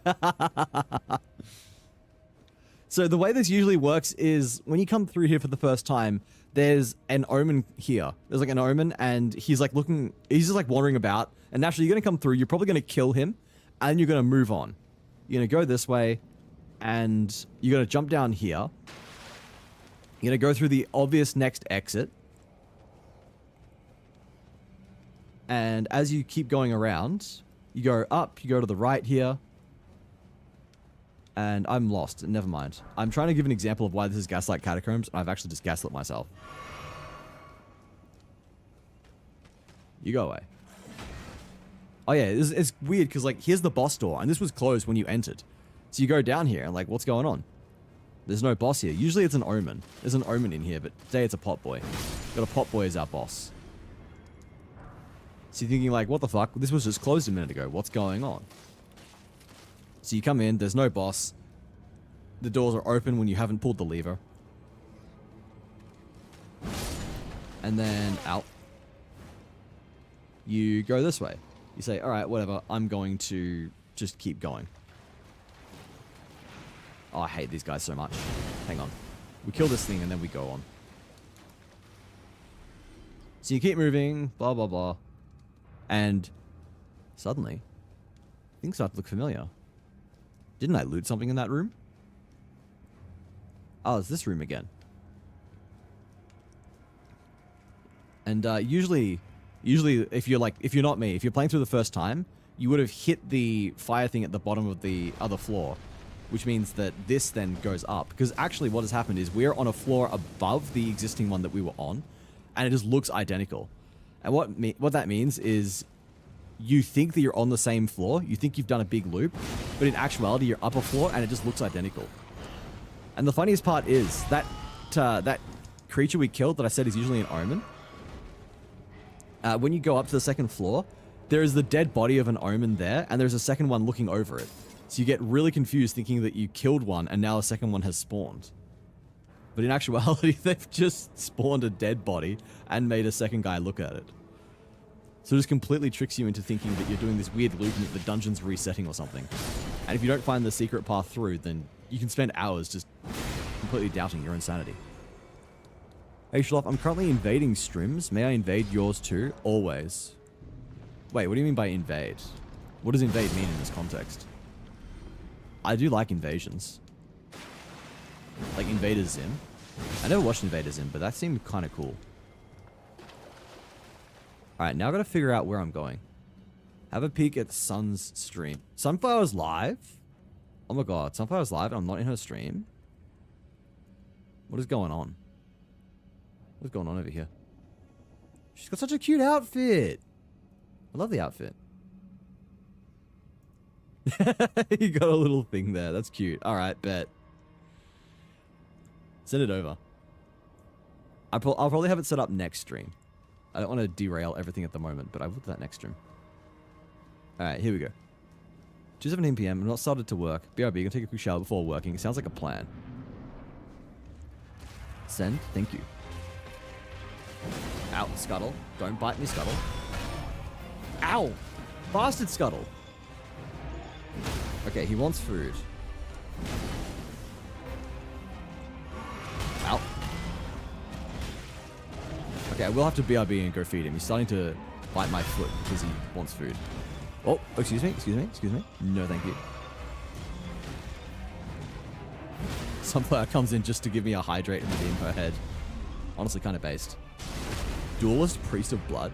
So the way this usually works is when you come through here for the first time, there's an omen here. There's like an omen and he's just like wandering about. And naturally you're going to come through, you're probably going to kill him and you're going to move on. You're going to go this way and you're going to jump down here. You're going to go through the obvious next exit. And as you keep going around, you go up, you go to the right here. And I'm lost. Never mind. I'm trying to give an example of why this is Gaslight Catacombs, and I've actually just gaslit myself. You go away. Oh yeah, it's weird because like here's the boss door, and this was closed when you entered. So you go down here and like, what's going on? There's no boss here. Usually it's an omen. There's an omen in here, but today it's a pot boy. Got a pot boy as our boss. So you're thinking like, what the fuck? This was just closed a minute ago. What's going on? So you come in, there's no boss. The doors are open when you haven't pulled the lever. And then out. You go this way. You say, alright, whatever, I'm going to just keep going. Oh, I hate these guys so much. Hang on. We kill this thing and then we go on. So you keep moving, blah, blah, blah. And suddenly, things start to look familiar. Didn't I loot something in that room? Oh, it's this room again. And usually if you're not me, if you're playing through the first time, you would have hit the fire thing at the bottom of the other floor, which means that this then goes up. Because actually what has happened is we're on a floor above the existing one that we were on, and it just looks identical. And what that means is you think that you're on the same floor, you think you've done a big loop, but in actuality you're up a floor and it just looks identical. And the funniest part is that that creature we killed that I said is usually an omen, when you go up to the second floor, there is the dead body of an omen there, and there's a second one looking over it. So you get really confused thinking that you killed one and now a second one has spawned. But in actuality, they've just spawned a dead body and made a second guy look at it. So it just completely tricks you into thinking that you're doing this weird loop and that the dungeon's resetting or something. And if you don't find the secret path through, then you can spend hours just completely doubting your insanity. Hey Schloff, I'm currently invading streams. May I invade yours too? Always. Wait, what do you mean by invade? What does invade mean in this context? I do like invasions. Like Invader Zim. I never watched Invader Zim, but that seemed kind of cool. Alright, now I gotta figure out where I'm going. Have a peek at Sun's stream. Sunflower's live? Oh my god, Sunflower's live and I'm not in her stream? What is going on? What's going on over here? She's got such a cute outfit. I love the outfit. You got a little thing there. That's cute. Alright, bet. Send it over. I'll probably have it set up next stream. I don't want to derail everything at the moment, but I will do that next stream. Alright, here we go. 2:17 PM. I'm not started to work. BRB, gonna take a quick shower before working. It sounds like a plan. Send. Thank you. Ow, Scuttle. Don't bite me, Scuttle. Ow! Bastard Scuttle. Okay, he wants food. Ow. Okay, I will have to BRB and go feed him. He's starting to bite my foot because he wants food. Oh, excuse me. No, thank you. Sunflower comes in just to give me a hydrate and redeem her head. Honestly, kind of based. Duelist, Priest of Blood.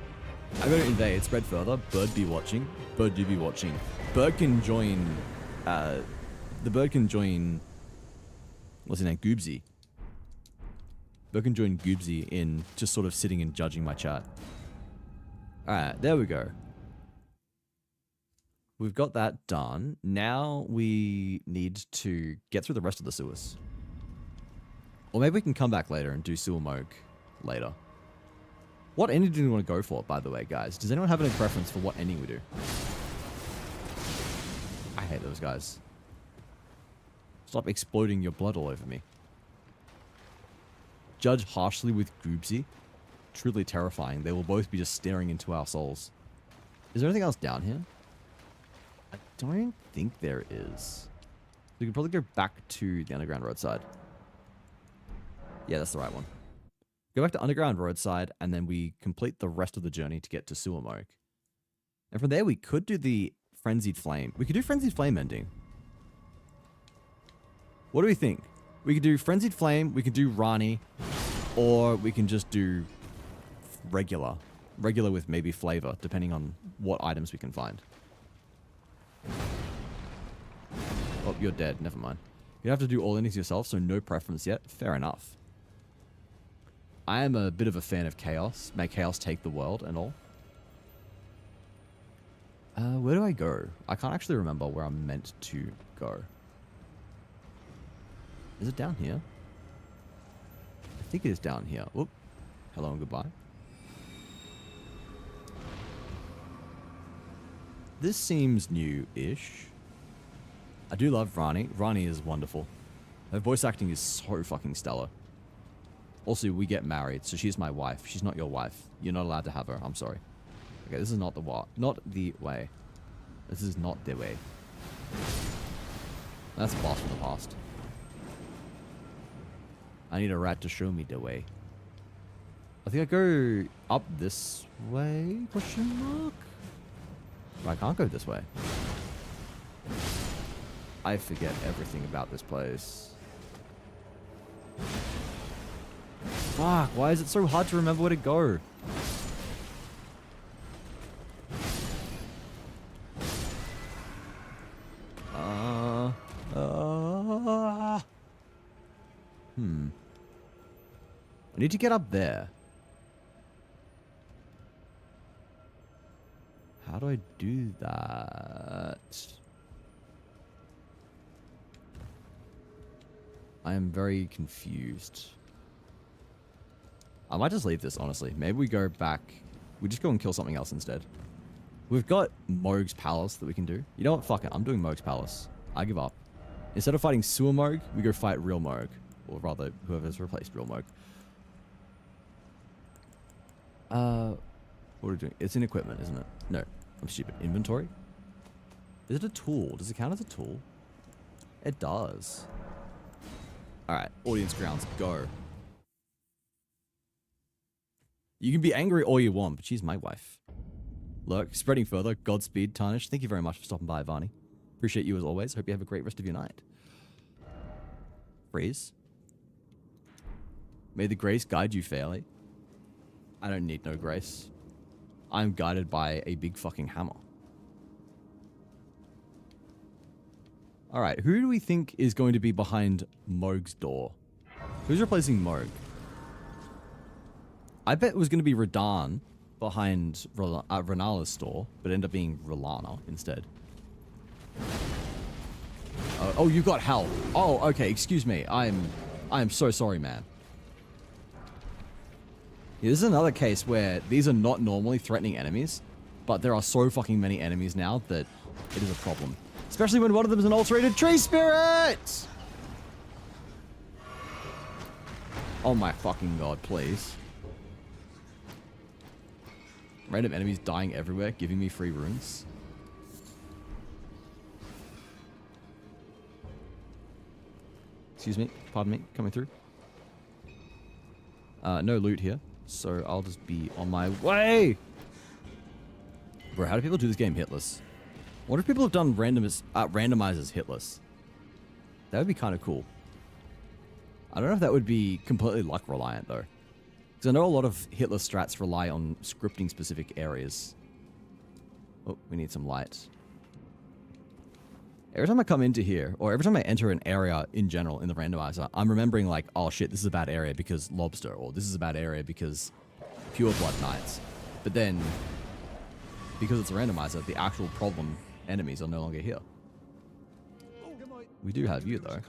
I'm going to invade. Spread further. Bird be watching. Bird do be watching. Bird can join... the bird can join... What's his name? Goobsy. Bird can join Goobsy in just sort of sitting and judging my chat. Alright, there we go. We've got that done. Now we need to get through the rest of the sewers. Or maybe we can come back later and do sewer moke later. What ending do we want to go for, by the way, guys? Does anyone have any preference for what ending we do? I hate those guys. Stop exploding your blood all over me. Judge harshly with Goobsy. Truly terrifying. They will both be just staring into our souls. Is there anything else down here? I don't think there is. We could probably go back to the underground roadside. Yeah, that's the right one. Go back to underground roadside, and then we complete the rest of the journey to get to sewer moke. And from there, we could do the frenzied flame. We could do frenzied flame ending. What do we think? We could do frenzied flame, we could do Rani, or we can just do regular. Regular with maybe flavor, depending on what items we can find. Oh, you're dead. Never mind. You have to do all endings yourself, so no preference yet. Fair enough. I am a bit of a fan of chaos. May chaos take the world and all. Where do I go? I can't actually remember where I'm meant to go. Is it down here? I think it is down here. Oop. Hello and goodbye. This seems new-ish. I do love Rani. Rani is wonderful. Her voice acting is so fucking stellar. Also, we get married, so she's my wife. She's not your wife. You're not allowed to have her. I'm sorry. Okay, this is not the way. This is not the way. That's a blast from the past. I need a rat to show me the way. I think I go up this way, question mark? I can't go this way. I forget everything about this place. Fuck, why is it so hard to remember where to go? I need to get up there. How do I do that? I am very confused. I might just leave this, honestly. Maybe we go back. We just go and kill something else instead. We've got Mohg's Palace that we can do. You know what? Fuck it. I'm doing Mohg's Palace. I give up. Instead of fighting Sewer Mohg, we go fight real Mohg. Or rather, whoever's replaced real Mohg. What are we doing? It's in equipment, isn't it? No. I'm stupid. Inventory? Is it a tool? Does it count as a tool? It does. Alright. Audience grounds. Go. You can be angry all you want, but she's my wife. Lurk, spreading further. Godspeed, Tarnish. Thank you very much for stopping by, Varney. Appreciate you as always. Hope you have a great rest of your night. Freeze. May the grace guide you fairly. I don't need no grace. I'm guided by a big fucking hammer. Alright, who do we think is going to be behind Mohg's door? Who's replacing Mohg? I bet it was going to be Radahn behind Renala's store, but ended up being R'hllana instead. Oh, you got help. Oh, okay, excuse me. I am so sorry, man. Yeah, this is another case where these are not normally threatening enemies, but there are so fucking many enemies now that it is a problem. Especially when one of them is an alterated tree spirit! Oh my fucking god, please. Random enemies dying everywhere, giving me free runes. Excuse me, pardon me, coming through. No loot here, so I'll just be on my way! Bro, how do people do this game hitless? What if people have done randomizers hitless? That would be kind of cool. I don't know if that would be completely luck reliant though. Because I know a lot of hitless strats rely on scripting specific areas. Oh, we need some light. Every time I come into here, or every time I enter an area in general in the randomizer, I'm remembering like, oh shit, this is a bad area because Lobster, or this is a bad area because Pure Blood Knights. But then, because it's a randomizer, the actual problem enemies are no longer here. We do have you though.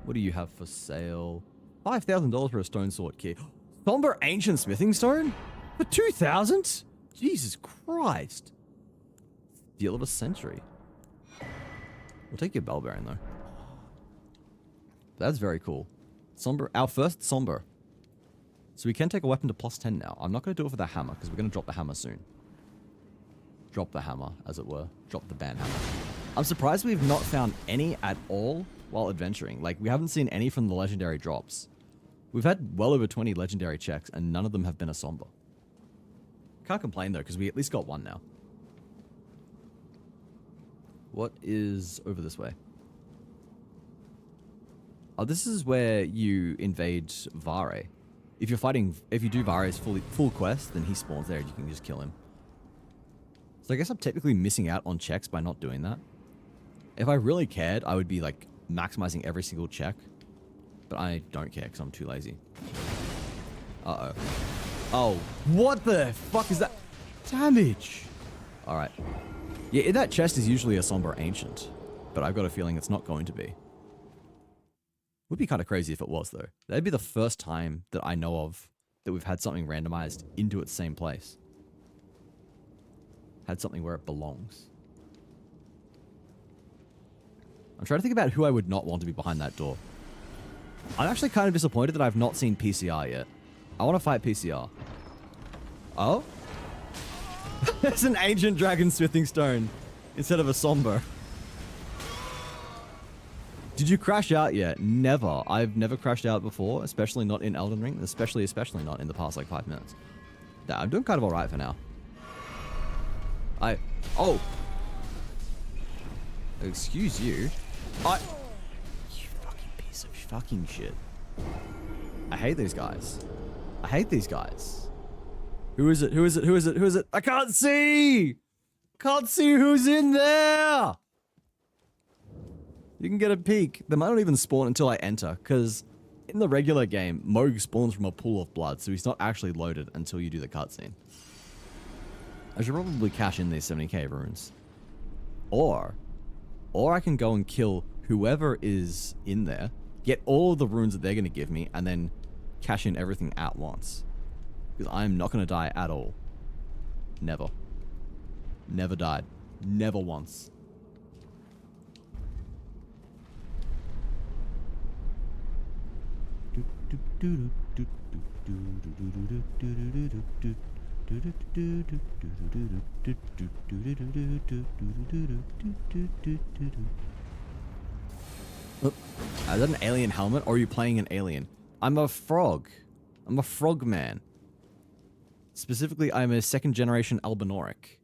What do you have for sale? $5,000 for a stone sword key. Somber ancient smithing stone? For 2,000? Jesus Christ. Deal of a century. We'll take your bell bearing though. That's very cool. Somber, our first somber. So we can take a weapon to +10 now. I'm not going to do it for the hammer because we're going to drop the hammer soon. Drop the hammer, as it were. Drop the band hammer. I'm surprised we've not found any at all while adventuring. Like, we haven't seen any from the legendary drops. We've had well over 20 legendary checks, and none of them have been a somber. Can't complain, though, because we at least got one now. What is over this way? Oh, this is where you invade Vare. If you do Vare's full quest, then he spawns there and you can just kill him. So I guess I'm technically missing out on checks by not doing that. If I really cared, I would be like maximizing every single check. But I don't care because I'm too lazy. Uh-oh. Oh, what the fuck is that? Damage! Alright. Yeah, in that chest is usually a somber ancient. But I've got a feeling it's not going to be. Would be kind of crazy if it was though. That'd be the first time that I know of that we've had something randomized into its same place. Had something where it belongs. I'm trying to think about who I would not want to be behind that door. I'm actually kind of disappointed that I've not seen PCR yet. I want to fight PCR. Oh? There's an ancient dragon smithing stone instead of a somber. Did you crash out yet? Never. I've never crashed out before, especially not in Elden Ring, especially not in the past like 5 minutes. Nah, I'm doing kind of alright for now. Oh! Excuse you. You fucking piece of fucking shit. I hate these guys. I hate these guys. Who is it? Who is it? Who is it? Who is it? I can't see! Can't see who's in there! You can get a peek. They might not even spawn until I enter, because in the regular game, Moog spawns from a pool of blood, so he's not actually loaded until you do the cutscene. I should probably cash in these 70k runes. Or I can go and kill whoever is in there, get all of the runes that they're going to give me, and then cash in everything at once. Because I'm not going to die at all. Never. Never died. Never once. Is that an alien helmet, or are you playing an alien? I'm a frog. I'm a frog man. Specifically, I'm a 2nd generation Albinoric.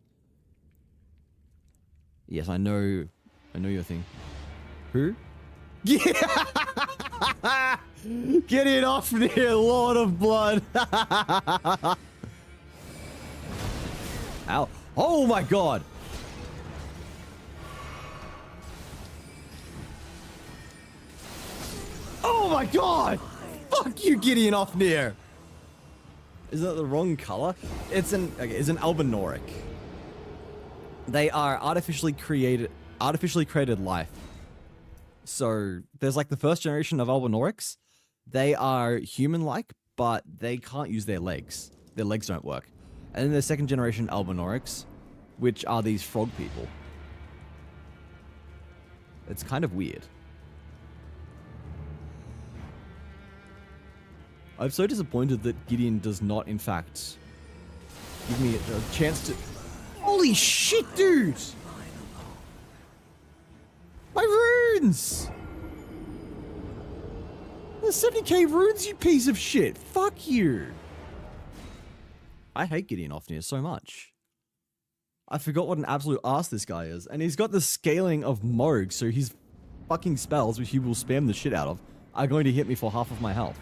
Yes, I know your thing. Who? Yeah! Get it off there, Lord of Blood! Ow. Oh my god! Oh my god! Fuck you, Gideon Offnir! Is that the wrong color? It's an Albinoric. They are artificially created life. So there's like the 1st generation of Albinorics. They are human-like, but they can't use their legs. Their legs don't work. And then there's 2nd generation Albinorics, which are these frog people. It's kind of weird. I'm so disappointed that Gideon does not, in fact, give me a chance to... Holy shit, dude! My runes! There's 70k runes, you piece of shit! Fuck you! I hate Gideon Offnir so much. I forgot what an absolute ass this guy is. And he's got the scaling of Moog, so his fucking spells, which he will spam the shit out of, are going to hit me for half of my health.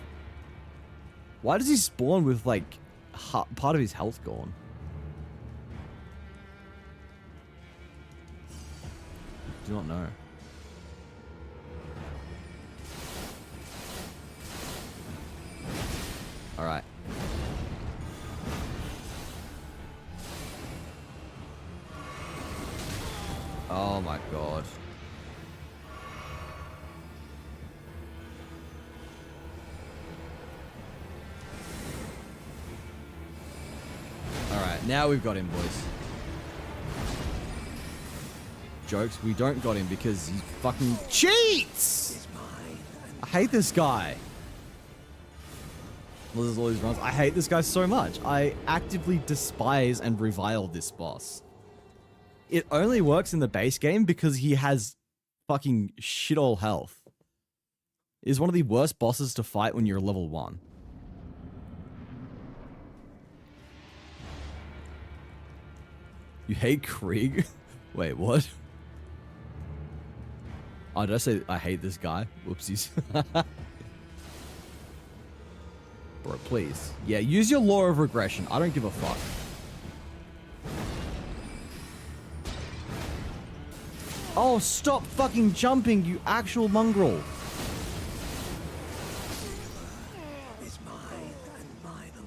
Why does he spawn with, like, part of his health gone? I do not know. Alright. Oh my god. Alright, now we've got him, boys. Jokes, we don't got him because he fucking cheats! I hate this guy. Loses all these runs. I hate this guy so much. I actively despise and revile this boss. It only works in the base game because he has fucking shit all health. It is one of the worst bosses to fight when you're level 1. You hate Krieg? Wait, what? Oh, did I say I hate this guy? Whoopsies. Bro, please. Yeah, use your law of regression. I don't give a fuck. Oh, stop fucking jumping, you actual mongrel.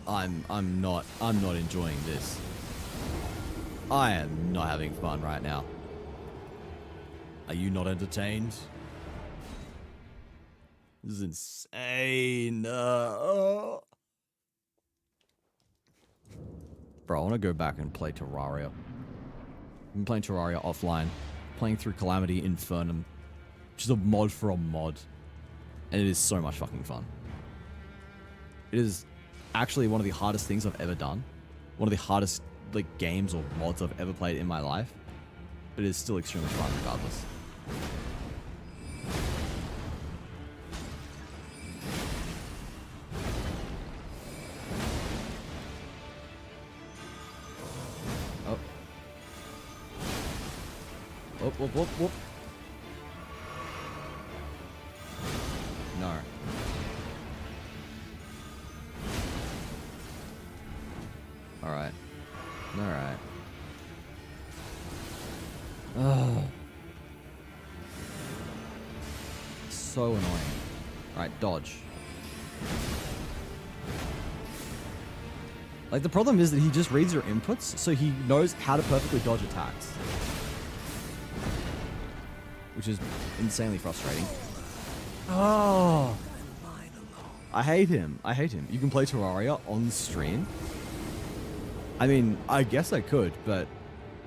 I'm not enjoying this. I am not having fun right now. Are you not entertained? This is insane. Bro, I want to go back and play Terraria. I've been playing Terraria offline. Playing through Calamity Infernum. Which is a mod for a mod. And it is so much fucking fun. It is actually one of the hardest things I've ever done. One of the hardest like games or mods I've ever played in my life. But it is still extremely fun regardless. Whoop, whoop, whoop, whoop. No. Alright. Alright. Oh. So annoying. Alright, dodge. Like, the problem is that he just reads your inputs, so he knows how to perfectly dodge attacks. Which is insanely frustrating. Oh. I hate him. I hate him. You can play Terraria on stream. I mean, I guess I could, but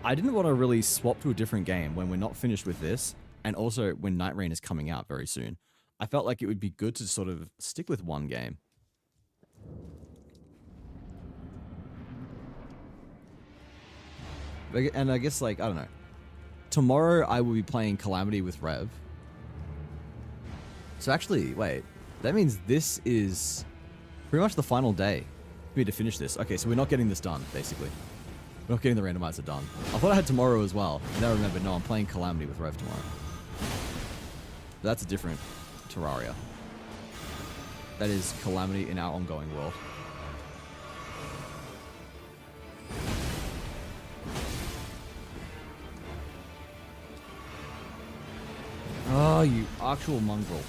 I didn't want to really swap to a different game when we're not finished with this, and also when Nightreign is coming out very soon. I felt like it would be good to sort of stick with one game. And I guess, like, I don't know. Tomorrow I will be playing Calamity with Rev. So actually, wait. That means this is pretty much the final day for me to finish this. Okay, so we're not getting this done, basically. We're not getting the randomizer done. I thought I had tomorrow as well. And then I remembered, no, I'm playing Calamity with Rev tomorrow. But that's a different Terraria. That is Calamity in our ongoing world. Oh, you actual mongrel.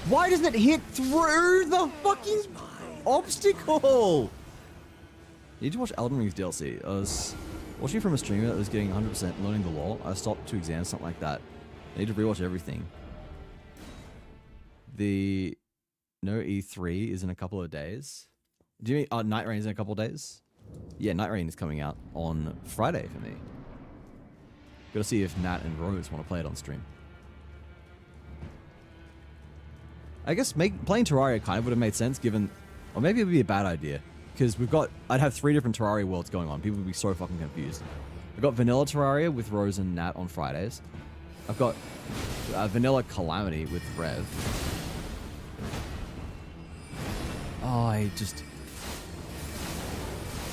Why doesn't it hit through the fucking obstacle? You need to watch Elden Ring's DLC. I was watching from a streamer that was getting 100% learning the lore. I stopped 2 exams, something like that. I need to rewatch everything. The no E3 is in a couple of days. Do you mean Nightreign is in a couple of days? Yeah, Nightreign is coming out on Friday for me. Gotta see if Nat and Rose want to play it on stream. I guess playing Terraria kind of would have made sense given, or maybe it would be a bad idea. Because I'd have 3 different Terraria worlds going on. People would be so fucking confused. I've got Vanilla Terraria with Rose and Nat on Fridays. I've got Vanilla Calamity with Rev. Oh,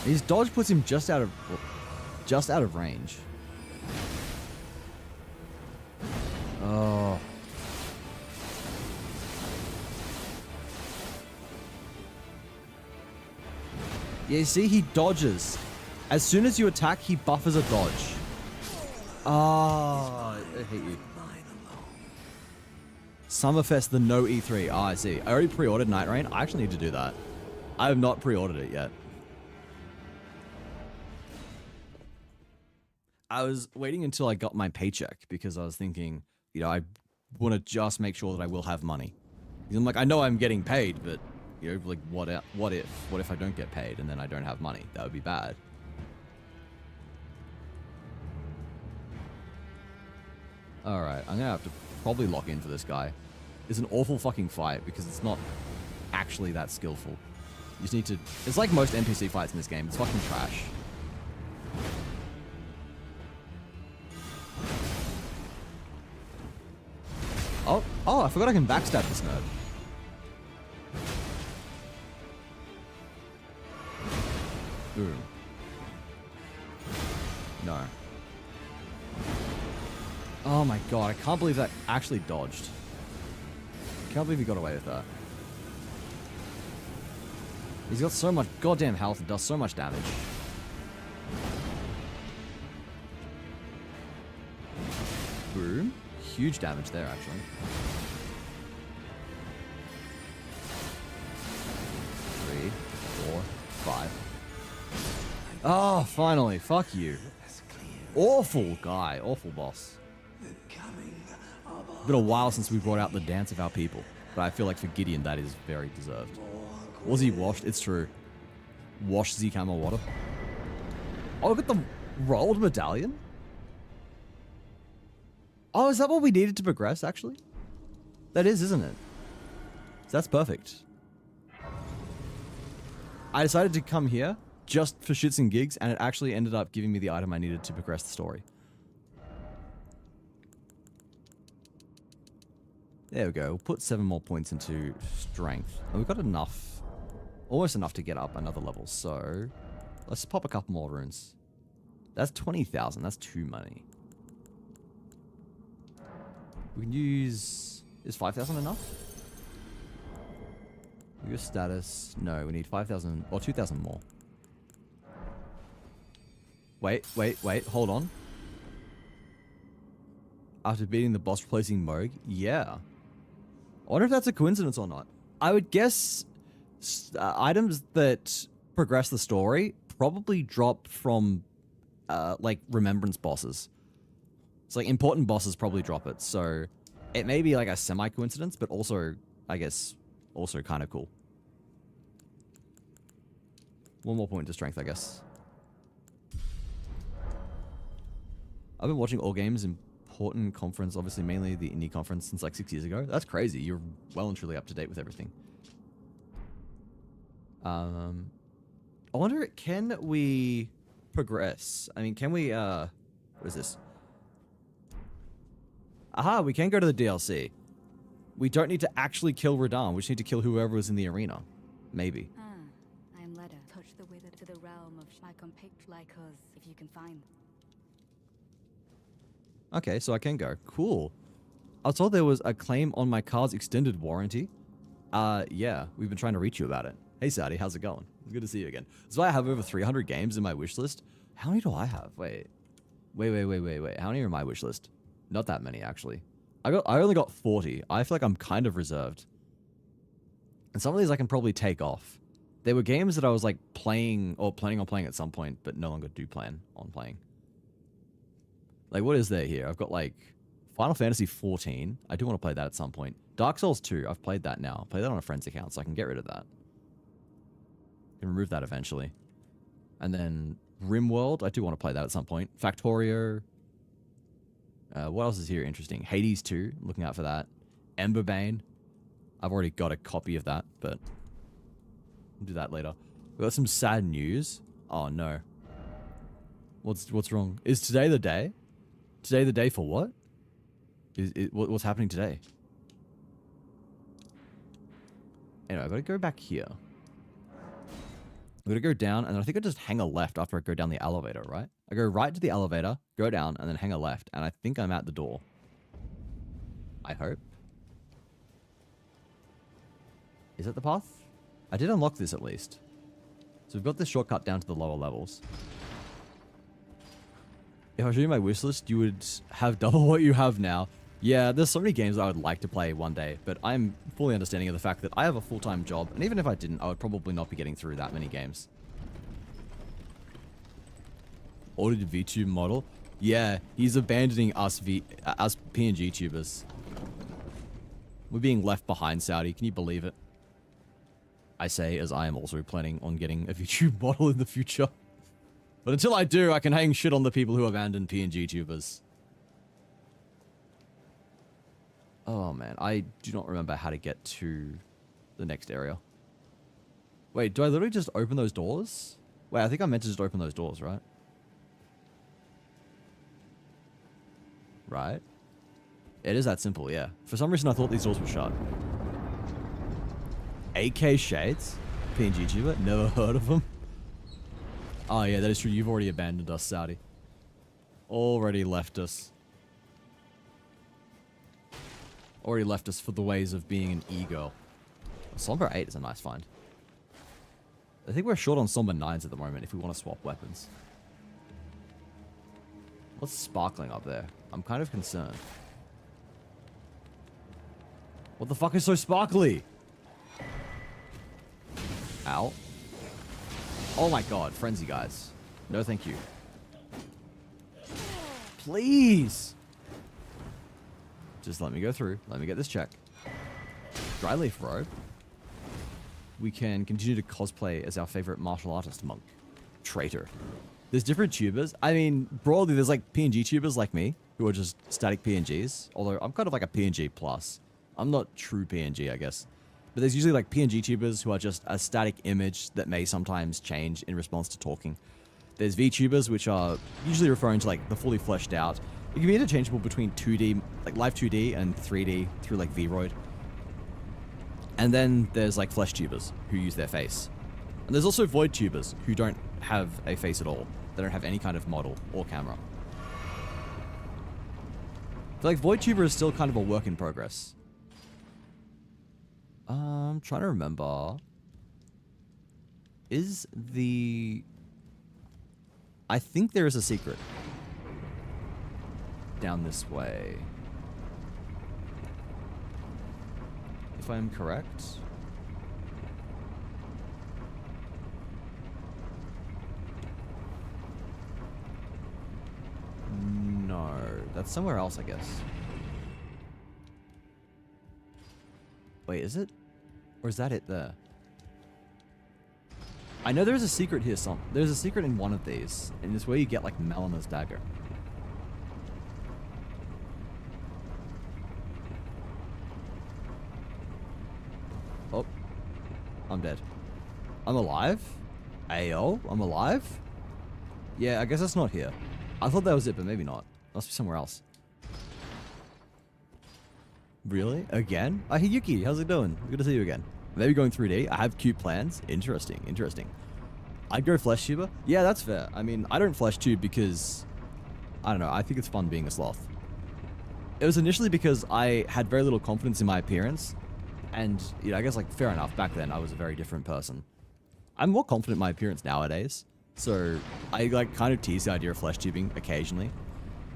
his dodge puts him just out of range. Oh. Yeah, you see, he dodges. As soon as you attack, he buffers a dodge. Ah, I hate you. Summerfest, the no E3. Ah, I see. I already pre-ordered Nightreign. I actually need to do that. I have not pre-ordered it yet. I was waiting until I got my paycheck because I was thinking, you know, I want to just make sure that I will have money. Because I'm like, I know I'm getting paid, but you know, like, what if I don't get paid and then I don't have money? That would be bad. Alright, I'm gonna have to probably lock in for this guy. It's an awful fucking fight because it's not actually that skillful. You just need to... It's like most NPC fights in this game. It's fucking trash. Oh, I forgot I can backstab this nerd. Boom. No. Oh my god, I can't believe that actually dodged. I can't believe he got away with that. He's got so much goddamn health and does so much damage. Boom. Huge damage there, actually. 3, 4, 5. Oh, finally. Fuck you. Awful guy. Awful boss. Been a while since we brought out the dance of our people, but I feel like for Gideon that is very deserved. Was he washed? It's true. Wash Zekama water. Oh, look at the rolled medallion. Oh, is that what we needed to progress, actually? That is, isn't it? So that's perfect. I decided to come here just for shits and gigs, and it actually ended up giving me the item I needed to progress the story. There we go. We'll put 7 more points into strength. And we've got enough, almost enough to get up another level. So let's pop a couple more runes. That's 20,000. That's too money. We can use... Is 5,000 enough? Your status... No, we need 5,000 or 2,000 more. Wait. Hold on. After beating the boss replacing Moog? Yeah. I wonder if that's a coincidence or not. I would guess items that progress the story probably drop from like remembrance bosses. It's like important bosses probably drop it, so it may be like a semi-coincidence, but also, I guess, also kind of cool. One more point to strength, I guess. I've been watching all games important conference, obviously mainly the indie conference, since like 6 years ago. That's crazy. You're well and truly up to date with everything. I wonder, can we progress? I mean, can we, what is this? Aha, we can go to the DLC. We don't need to actually kill Radahn. We just need to kill whoever was in the arena. Maybe. I'm led to touch the wither to the realm of my compact like us, if you can find. Okay, so I can go. Cool. I was told there was a claim on my car's extended warranty. Yeah, we've been trying to reach you about it. Hey, Saudi, how's it going? It's good to see you again. So I have over 300 games in my wish list. How many do I have? Wait. How many are in my wish list? Not that many, actually. I only got 40. I feel like I'm kind of reserved. And some of these I can probably take off. There were games that I was like playing or planning on playing at some point, but no longer do plan on playing. Like, what is there here? I've got like Final Fantasy 14. I do want to play that at some point. Dark Souls 2. I've played that now. I played that on a friend's account, so I can get rid of that. I can remove that eventually. And then RimWorld. I do want to play that at some point. Factorio. What else is here interesting? Hades 2. Looking out for that. Emberbane. I've already got a copy of that, but we'll do that later. We got some sad news. Oh no. What's wrong? Is today the day? Today the day for what? What's happening today? Anyway, I've got to go back here. I'm going to go down, and I think I just hang a left after I go down the elevator, right? I go right to the elevator, go down, and then hang a left, and I think I'm at the door. I hope. Is that the path? I did unlock this at least. So we've got this shortcut down to the lower levels. If I show you my wish list, you would have double what you have now. Yeah, there's so many games that I would like to play one day, but I'm fully understanding of the fact that I have a full-time job, and even if I didn't, I would probably not be getting through that many games. Ordered VTube model? Yeah, he's abandoning us PNG tubers. We're being left behind, Saudi. Can you believe it? I say as I am also planning on getting a VTube model in the future. But until I do, I can hang shit on the people who abandon PNG tubers. Oh man, I do not remember how to get to the next area. Wait, do I literally just open those doors? Wait, I think I meant to just open those doors, right? Right? It is that simple, yeah. For some reason I thought these doors were shut. AK Shades? PNG tuber? Never heard of them. Oh yeah, that is true. You've already abandoned us, Saudi. Already left us. Already left us for the ways of being an e-girl. Somber 8 is a nice find. I think we're short on Somber 9s at the moment if we want to swap weapons. What's sparkling up there? I'm kind of concerned. What the fuck is so sparkly? Ow. Oh my god, frenzy guys. No thank you. Please! Just let me go through. Let me get this check. Dryleaf robe. We can continue to cosplay as our favorite martial artist monk. Traitor. There's different tubers. I mean, broadly, there's like PNG tubers like me, who are just static PNGs. Although, I'm kind of like a PNG plus. I'm not true PNG, I guess. But there's usually like PNG tubers who are just a static image that may sometimes change in response to talking. There's VTubers, which are usually referring to like the fully fleshed out. It can be interchangeable between 2D, like live 2D and 3D through like Vroid. And then there's like flesh tubers who use their face. And there's also void tubers who don't have a face at all. They don't have any kind of model or camera. I feel like VoidTuber is still kind of a work in progress. I'm trying to remember. Is the... I think there is a secret. Down this way. If I'm correct. No, that's somewhere else, I guess. Wait, is it? Or is that it there? I know there's a secret here, there's a secret in one of these, and it's where you get, like, Melina's dagger. Oh. I'm dead. I'm alive? Ayo, I'm alive? Yeah, I guess that's not here. I thought that was it, but maybe not. Must be somewhere else. Really? Again? Hey, Yuki, how's it doing? Good to see you again. Maybe going 3D. I have cute plans. Interesting, interesting. I'd go flesh tuber. Yeah, that's fair. I mean, I don't flesh tube because, I don't know, I think it's fun being a sloth. It was initially because I had very little confidence in my appearance. And, you know, I guess, like, fair enough. Back then, I was a very different person. I'm more confident in my appearance nowadays. So, I, like, kind of tease the idea of flesh tubing occasionally.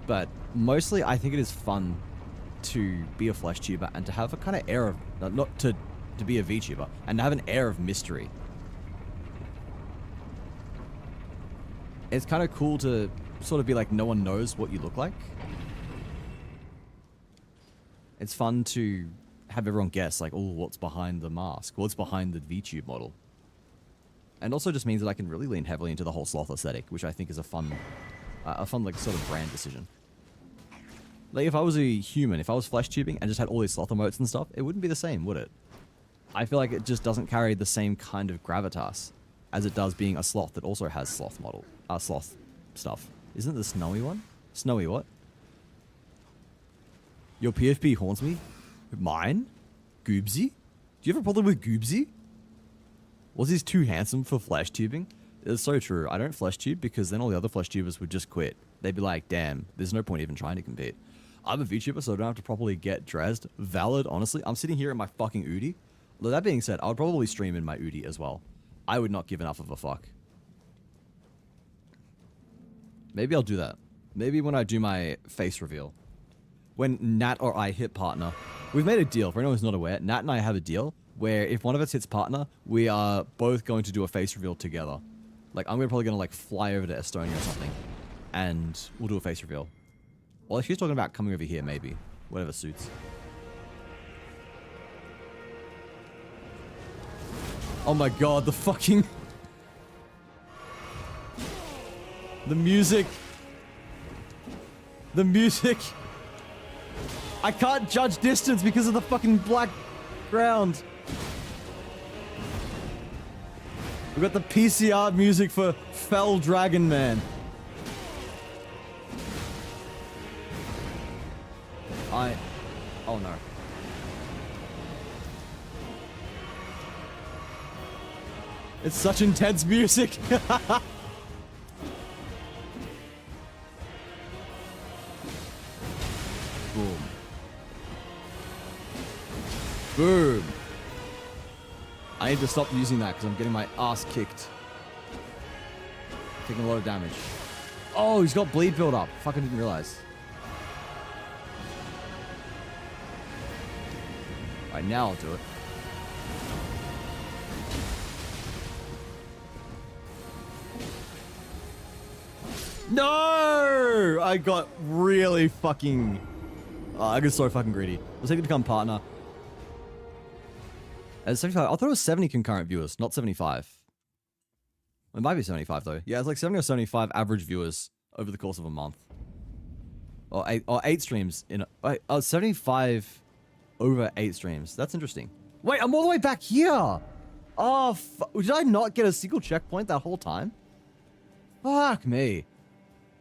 But, mostly, I think it is fun to be a flesh tuber and to have a kind of air of, not to be a VTuber, and to have an air of mystery. It's kind of cool to sort of be like, no one knows what you look like. It's fun to have everyone guess, like, oh, what's behind the mask? What's behind the VTube model? And also just means that I can really lean heavily into the whole sloth aesthetic, which I think is a fun, like, sort of brand decision. Like, if I was a human, if I was flesh tubing and just had all these sloth emotes and stuff, it wouldn't be the same, would it? I feel like it just doesn't carry the same kind of gravitas as it does being a sloth that also has sloth sloth stuff. Isn't it the snowy one? Snowy what? Your PFP haunts me? Mine? Goobsy? Do you have a problem with Goobsy? Was he too handsome for flesh tubing? It's so true. I don't flesh tube because then all the other flesh tubers would just quit. They'd be like, damn, there's no point even trying to compete. I'm a VTuber, so I don't have to properly get dressed. Valid, honestly. I'm sitting here in my fucking Udi. Though that being said, I would probably stream in my Udi as well. I would not give enough of a fuck. Maybe I'll do that. Maybe when I do my face reveal. When Nat or I hit partner, we've made a deal. For anyone who's not aware, Nat and I have a deal where if one of us hits partner, we are both going to do a face reveal together. Like, I'm probably going to, like, fly over to Estonia or something, and we'll do a face reveal. Well, if she's talking about coming over here, maybe. Whatever suits. Oh my god, the fucking... The music. The music. I can't judge distance because of the fucking black ground. We got the PCR music for Fell Dragon Man. Oh no. It's such intense music. Boom. Boom. I need to stop using that because I'm getting my ass kicked. Taking a lot of damage. Oh, he's got bleed build up. Fucking didn't realize. Alright, now I'll do it. No! I got really fucking... I got so fucking greedy. Let's take it to become partner. As 75. I thought it was 70 concurrent viewers, not 75. It might be 75 though. Yeah, it's like 70 or 75 average viewers over the course of a month. Or 8 streams in a... 75 over 8 streams. That's interesting. Wait, I'm all the way back here! Oh, did I not get a single checkpoint that whole time? Fuck me.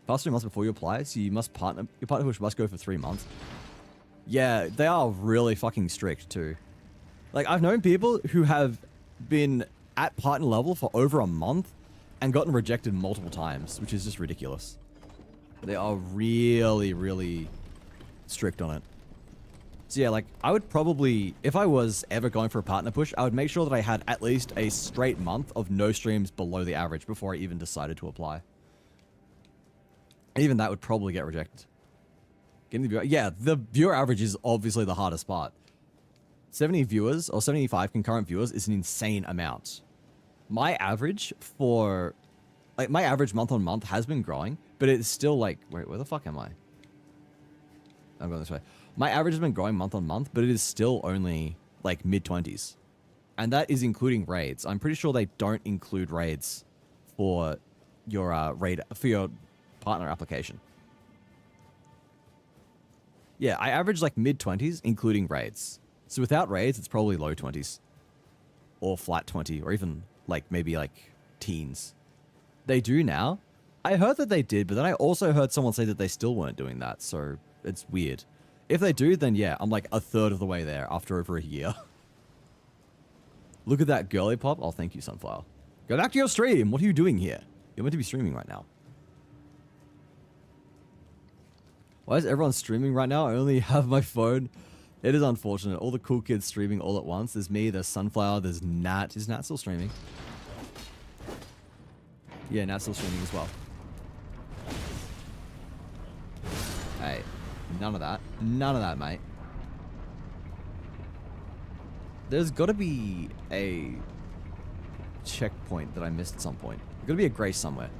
Past 3 months before you apply, so you must partner... Your partner must go for 3 months. Yeah, they are really fucking strict too. Like, I've known people who have been at partner level for over a month and gotten rejected multiple times, which is just ridiculous. They are really, really strict on it. So yeah, like, I would probably, if I was ever going for a partner push, I would make sure that I had at least a straight month of no streams below the average before I even decided to apply. Even that would probably get rejected. Getting the viewer, yeah, the viewer average is obviously the hardest part. 70 viewers or 75 concurrent viewers is an insane amount. My average for, like, my average month on month has been growing, but it's still like, wait, where the fuck am I? I'm going this way. My average has been growing month on month, but it is still only like mid-20s. And that is including raids. I'm pretty sure they don't include raids for your for your partner application. Yeah, I average like mid-20s, including raids. So without raids, it's probably low 20s. Or flat 20, or even like maybe like teens. They do now. I heard that they did, but then I also heard someone say that they still weren't doing that, so it's weird. If they do, then yeah, I'm like a third of the way there after over a year. Look at that girly pop. Oh, thank you, Sunflower. Go back to your stream. What are you doing here? You're meant to be streaming right now. Why is everyone streaming right now? I only have my phone. It is unfortunate. All the cool kids streaming all at once. There's me, there's Sunflower, there's Nat. Is Nat still streaming? Yeah, Nat's still streaming as well. Hey, none of that. None of that, mate. There's got to be a checkpoint that I missed at some point. There's got to be a grace somewhere.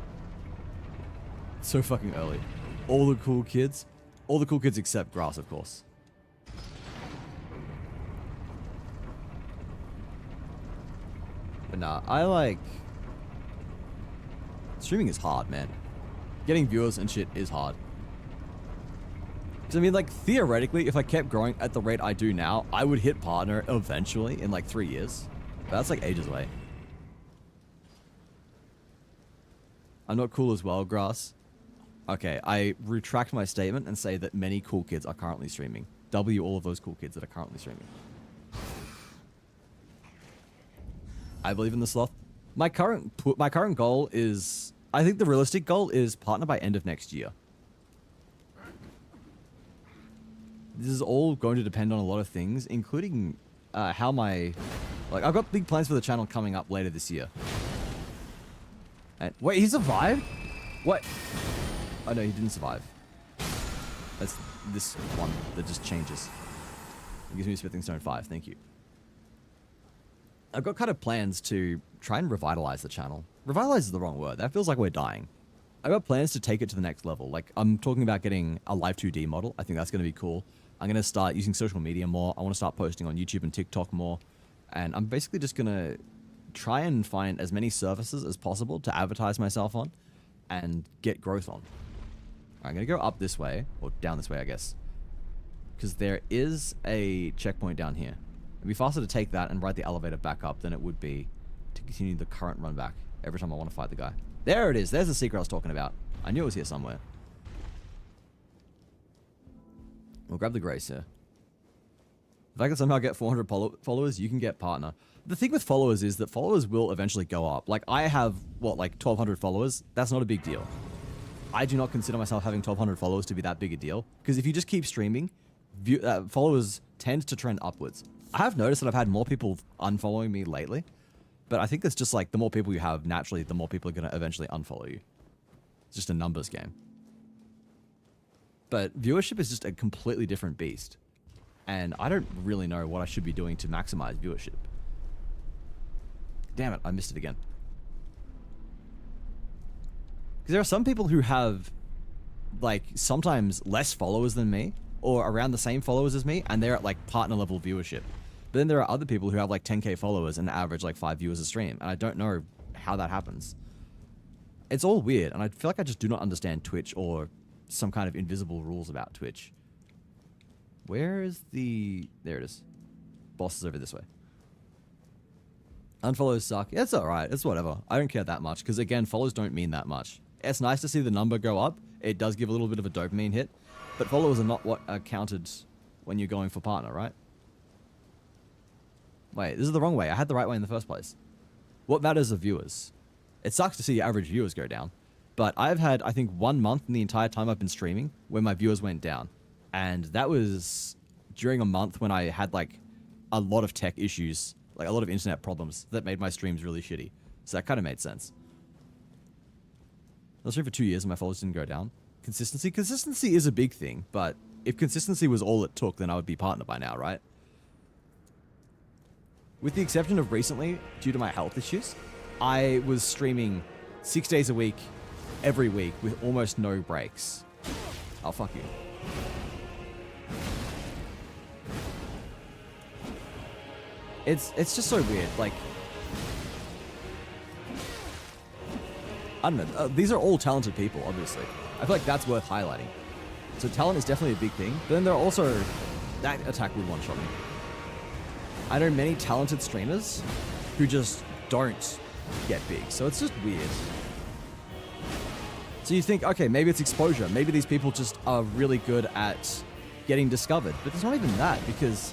It's so fucking early. All the cool kids. All the cool kids except Grass, of course. But nah, I like... Streaming is hard, man. Getting viewers and shit is hard. Because, I mean, like, theoretically, if I kept growing at the rate I do now, I would hit partner eventually in, like, 3 years. But that's, like, ages away. I'm not cool as well, Grass. Okay, I retract my statement and say that many cool kids are currently streaming. W all of those cool kids that are currently streaming. I believe in the sloth. My current goal is... I think the realistic goal is partner by end of next year. This is all going to depend on a lot of things, including how my... Like, I've got big plans for the channel coming up later this year. And, wait, he survived? What? Oh, no, he didn't survive. That's this one that just changes. It gives me a Smithing Stone 5, thank you. I've got kind of plans to try and revitalize the channel. Revitalize is the wrong word. That feels like we're dying. I've got plans to take it to the next level. Like, I'm talking about getting a live 2D model. I think that's going to be cool. I'm going to start using social media more. I want to start posting on YouTube and TikTok more. And I'm basically just going to try and find as many services as possible to advertise myself on and get growth on. I'm going to go up this way, or down this way, I guess. Because there is a checkpoint down here. It'd be faster to take that and ride the elevator back up than it would be to continue the current run back every time I want to fight the guy. There it is. There's the secret I was talking about. I knew it was here somewhere. We'll grab the grace here. If I can somehow get 400 followers, you can get partner. The thing with followers is that followers will eventually go up. Like, I have, what, like 1,200 followers? That's not a big deal. I do not consider myself having 1,200 followers to be that big a deal. Because if you just keep streaming, followers tend to trend upwards. I have noticed that I've had more people unfollowing me lately. But I think that's just like, the more people you have, naturally, the more people are going to eventually unfollow you. It's just a numbers game. But viewership is just a completely different beast. And I don't really know what I should be doing to maximize viewership. Damn it, I missed it again. Because there are some people who have, like, sometimes less followers than me, or around the same followers as me, and they're at, like, partner level viewership. But then there are other people who have, like, 10k followers and average, like, 5 viewers a stream, and I don't know how that happens. It's all weird, and I feel like I just do not understand Twitch or some kind of invisible rules about Twitch. Where is the... There it is. Boss is over this way. Unfollows suck. Yeah, it's alright. It's whatever. I don't care that much, because again, follows don't mean that much. It's nice to see the number go up. It does give a little bit of a dopamine hit. But followers are not what are counted when you're going for partner, right? Wait, this is the wrong way. I had the right way in the first place. What matters are viewers. It sucks to see your average viewers go down. But I've had, I think, 1 month in the entire time I've been streaming where my viewers went down. And that was during a month when I had like a lot of tech issues, like a lot of internet problems that made my streams really shitty. So that kind of made sense. I was streaming for 2 years and my followers didn't go down. Consistency? Consistency is a big thing, but if consistency was all it took, then I would be partner by now, right? With the exception of recently, due to my health issues, I was streaming 6 days a week, every week, with almost no breaks. Oh, fuck you. It's just so weird, like... I don't know, these are all talented people, obviously. I feel like that's worth highlighting. So talent is definitely a big thing, but then there are also... That attack would one-shot me. I know many talented streamers who just don't get big, so it's just weird. So you think, okay, maybe it's exposure. Maybe these people just are really good at getting discovered. But it's not even that, because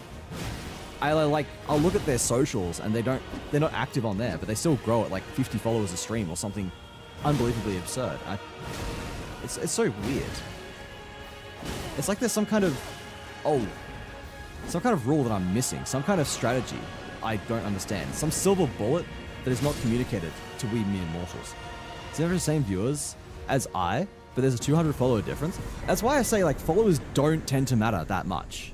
I'll look at their socials and they're not active on there, but they still grow at like 50 followers a stream or something unbelievably absurd. It's so weird. It's like there's some kind of rule that I'm missing, some kind of strategy I don't understand, some silver bullet that is not communicated to we mere mortals. It's never the same viewers as I, but there's a 200 follower difference. That's why I say like followers don't tend to matter that much.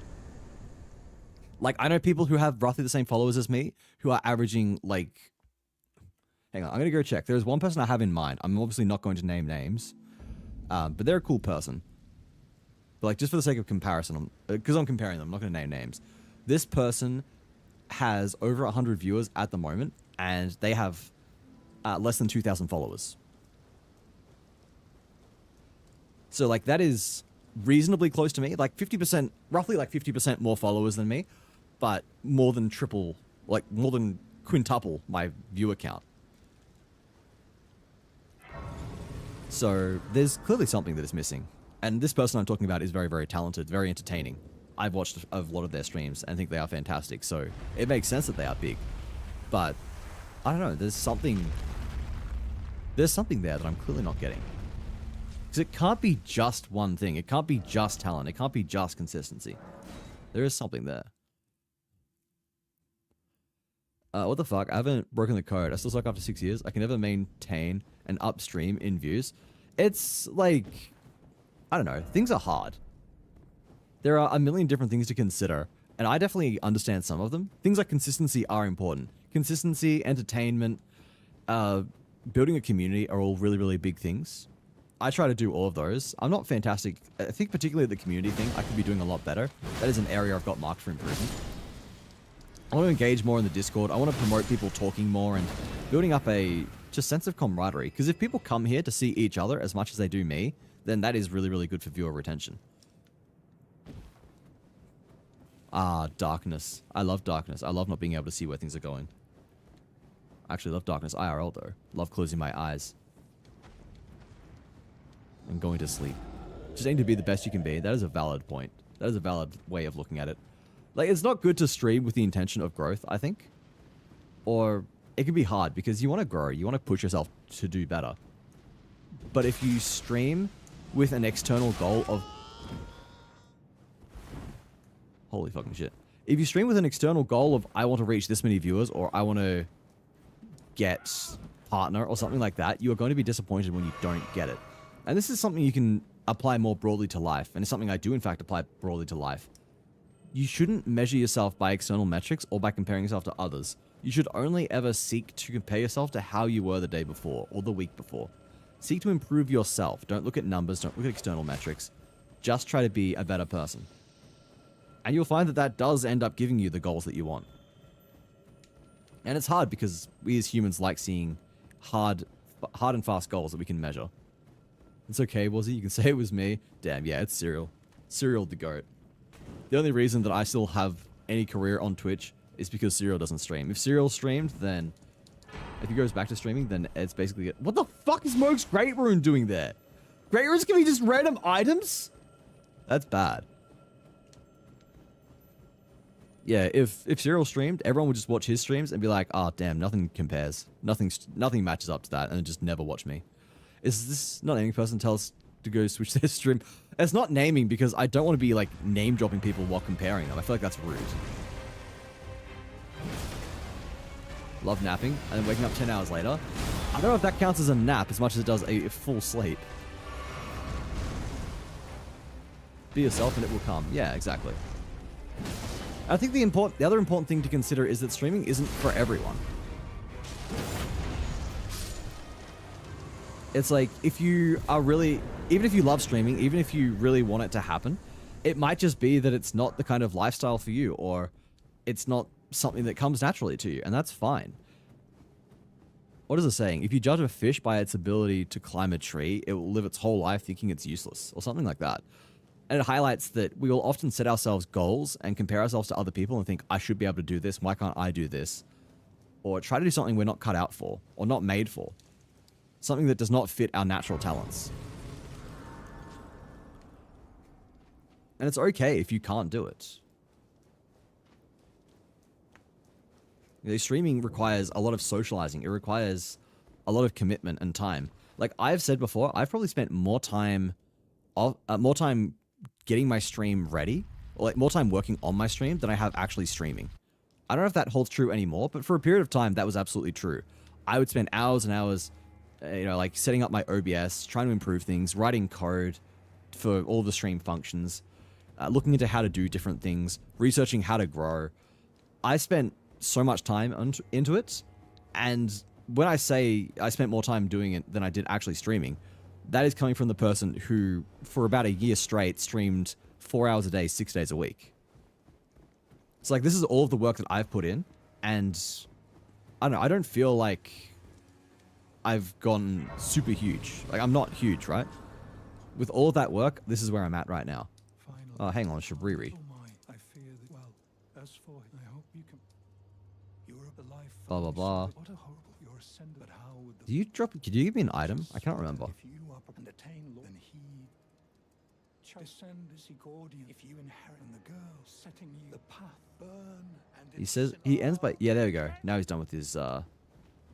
Like I know people who have roughly the same followers as me who are averaging like, hang on, I'm gonna go check. There's one person I have in mind. I'm obviously not going to name names, but they're a cool person. But like just for the sake of comparison, because I'm comparing them, I'm not gonna name names. This person has over 100 viewers at the moment, and they have less than 2,000 followers. So like that is reasonably close to me, like 50%, roughly like 50% more followers than me, but more than triple, like more than quintuple my viewer count. So there's clearly something that is missing. And this person I'm talking about is very, very talented, very entertaining. I've watched a lot of their streams and think they are fantastic, so it makes sense that they are big. But I don't know, there's something there that I'm clearly not getting. Because it can't be just one thing. It can't be just talent. It can't be just consistency. There is something there. What the fuck? I haven't broken the code. I still suck after 6 years. I can never maintain an upstream in views. It's like, I don't know. Things are hard. There are a million different things to consider, and I definitely understand some of them. Things like consistency are important. Consistency, entertainment, building a community are all really, really big things. I try to do all of those. I'm not fantastic. I think particularly the community thing, I could be doing a lot better. That is an area I've got marked for improvement. I want to engage more in the Discord. I want to promote people talking more and building up a just sense of camaraderie. Because if people come here to see each other as much as they do me, then that is really, really good for viewer retention. Ah, darkness. I love darkness. I love not being able to see where things are going. I actually love darkness IRL though. Love closing my eyes and going to sleep. Just aim to be the best you can be. That is a valid point. That is a valid way of looking at it. Like, it's not good to stream with the intention of growth, I think. Or it can be hard because you want to grow. You want to push yourself to do better. But if you stream with an external goal of... Holy fucking shit. If you stream with an external goal of, I want to reach this many viewers, or I want to get partner, or something like that, you are going to be disappointed when you don't get it. And this is something you can apply more broadly to life, and it's something I do in fact apply broadly to life. You shouldn't measure yourself by external metrics or by comparing yourself to others. You should only ever seek to compare yourself to how you were the day before, or the week before. Seek to improve yourself. Don't look at numbers, don't look at external metrics. Just try to be a better person. And you'll find that that does end up giving you the goals that you want. And it's hard because we as humans like seeing hard and fast goals that we can measure. It's okay, Wazzy, you can say it was me. Damn, yeah, it's Serial. Serial the GOAT. The only reason that I still have any career on Twitch is because Serial doesn't stream. If Serial streamed, then... If he goes back to streaming, then it's basically... What the fuck is Moog's Great Rune doing there? Great Runes can be just random items? That's bad. Yeah, if Serial streamed, everyone would just watch his streams and be like, oh, damn, nothing compares. Nothing matches up to that, and just never watch me. Is this not any person tell us to go switch their stream. It's not naming because I don't want to be like name dropping people while comparing them. I feel like that's rude. Love napping and then waking up 10 hours later. I don't know if that counts as a nap as much as it does a full sleep. Be yourself and it will come. Yeah, exactly. I think the other important thing to consider is that streaming isn't for everyone. It's like, if you are really, even if you love streaming, even if you really want it to happen, it might just be that it's not the kind of lifestyle for you, or it's not something that comes naturally to you, and that's fine. What is it saying? If you judge a fish by its ability to climb a tree, it will live its whole life thinking it's useless, or something like that. And it highlights that we will often set ourselves goals and compare ourselves to other people and think, I should be able to do this, why can't I do this? Or try to do something we're not cut out for, or not made for. Something that does not fit our natural talents. And it's okay if you can't do it. You know, streaming requires a lot of socializing. It requires a lot of commitment and time. Like I've said before, I've probably spent more time getting my stream ready, or like more time working on my stream than I have actually streaming. I don't know if that holds true anymore, but for a period of time, that was absolutely true. I would spend hours and hours, you know, like setting up my OBS, trying to improve things, writing code for all the stream functions, looking into how to do different things, researching how to grow. I spent so much time into it, and when I say I spent more time doing it than I did actually streaming, that is coming from the person who, for about a year straight, streamed 4 hours a day, 6 days a week. It's like, this is all of the work that I've put in, and I don't know, I don't feel like I've gone super huge. Like, I'm not huge, right? With all of that work, this is where I'm at right now. Oh, hang on, Shabriri. Blah, blah, blah. Did you give me an item? I can't remember. He says, he ends by, yeah, there we go. Now he's done with his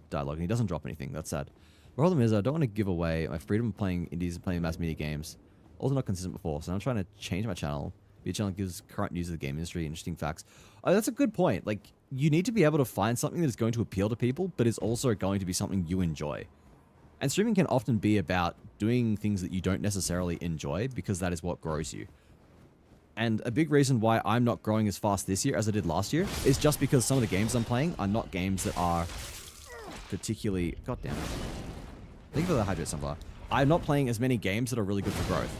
dialogue, and he doesn't drop anything. That's sad. The problem is, I don't want to give away my freedom of playing indies and playing mass media games. Also not consistent before, so I'm trying to change my channel. Be a channel that gives current news of the game industry, interesting facts. Oh, that's a good point. Like, you need to be able to find something that is going to appeal to people, but is also going to be something you enjoy. And streaming can often be about doing things that you don't necessarily enjoy, because that is what grows you. And a big reason why I'm not growing as fast this year as I did last year is just because some of the games I'm playing are not games that are particularly... God damn it. Thank you for the hydrate, Sunflower. I'm not playing as many games that are really good for growth.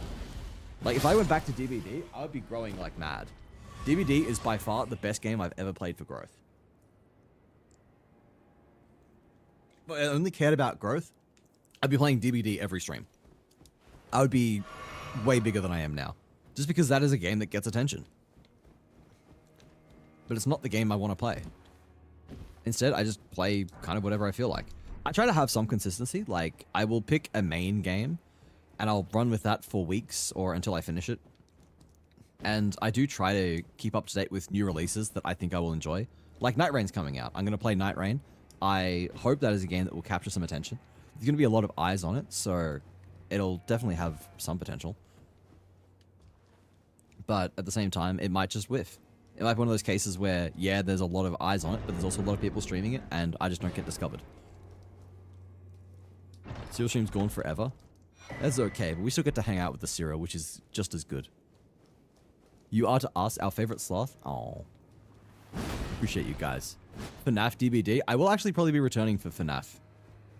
Like, if I went back to DBD, I would be growing like mad. DBD is by far the best game I've ever played for growth. But I only cared about growth, I'd be playing DBD every stream. I would be way bigger than I am now. Just because that is a game that gets attention. But it's not the game I want to play. Instead, I just play kind of whatever I feel like. I try to have some consistency. Like, I will pick a main game, and I'll run with that for weeks or until I finish it. And I do try to keep up to date with new releases that I think I will enjoy. Like Nightrein's coming out. I'm going to play Nightreign. I hope that is a game that will capture some attention. There's going to be a lot of eyes on it, so it'll definitely have some potential. But at the same time, it might just whiff. It might be one of those cases where, yeah, there's a lot of eyes on it, but there's also a lot of people streaming it, and I just don't get discovered. Serial stream's gone forever. That's okay, but we still get to hang out with the Serial, which is just as good. You are to us our favorite sloth? Oh, appreciate you guys. FNAF DBD. I will actually probably be returning for FNAF.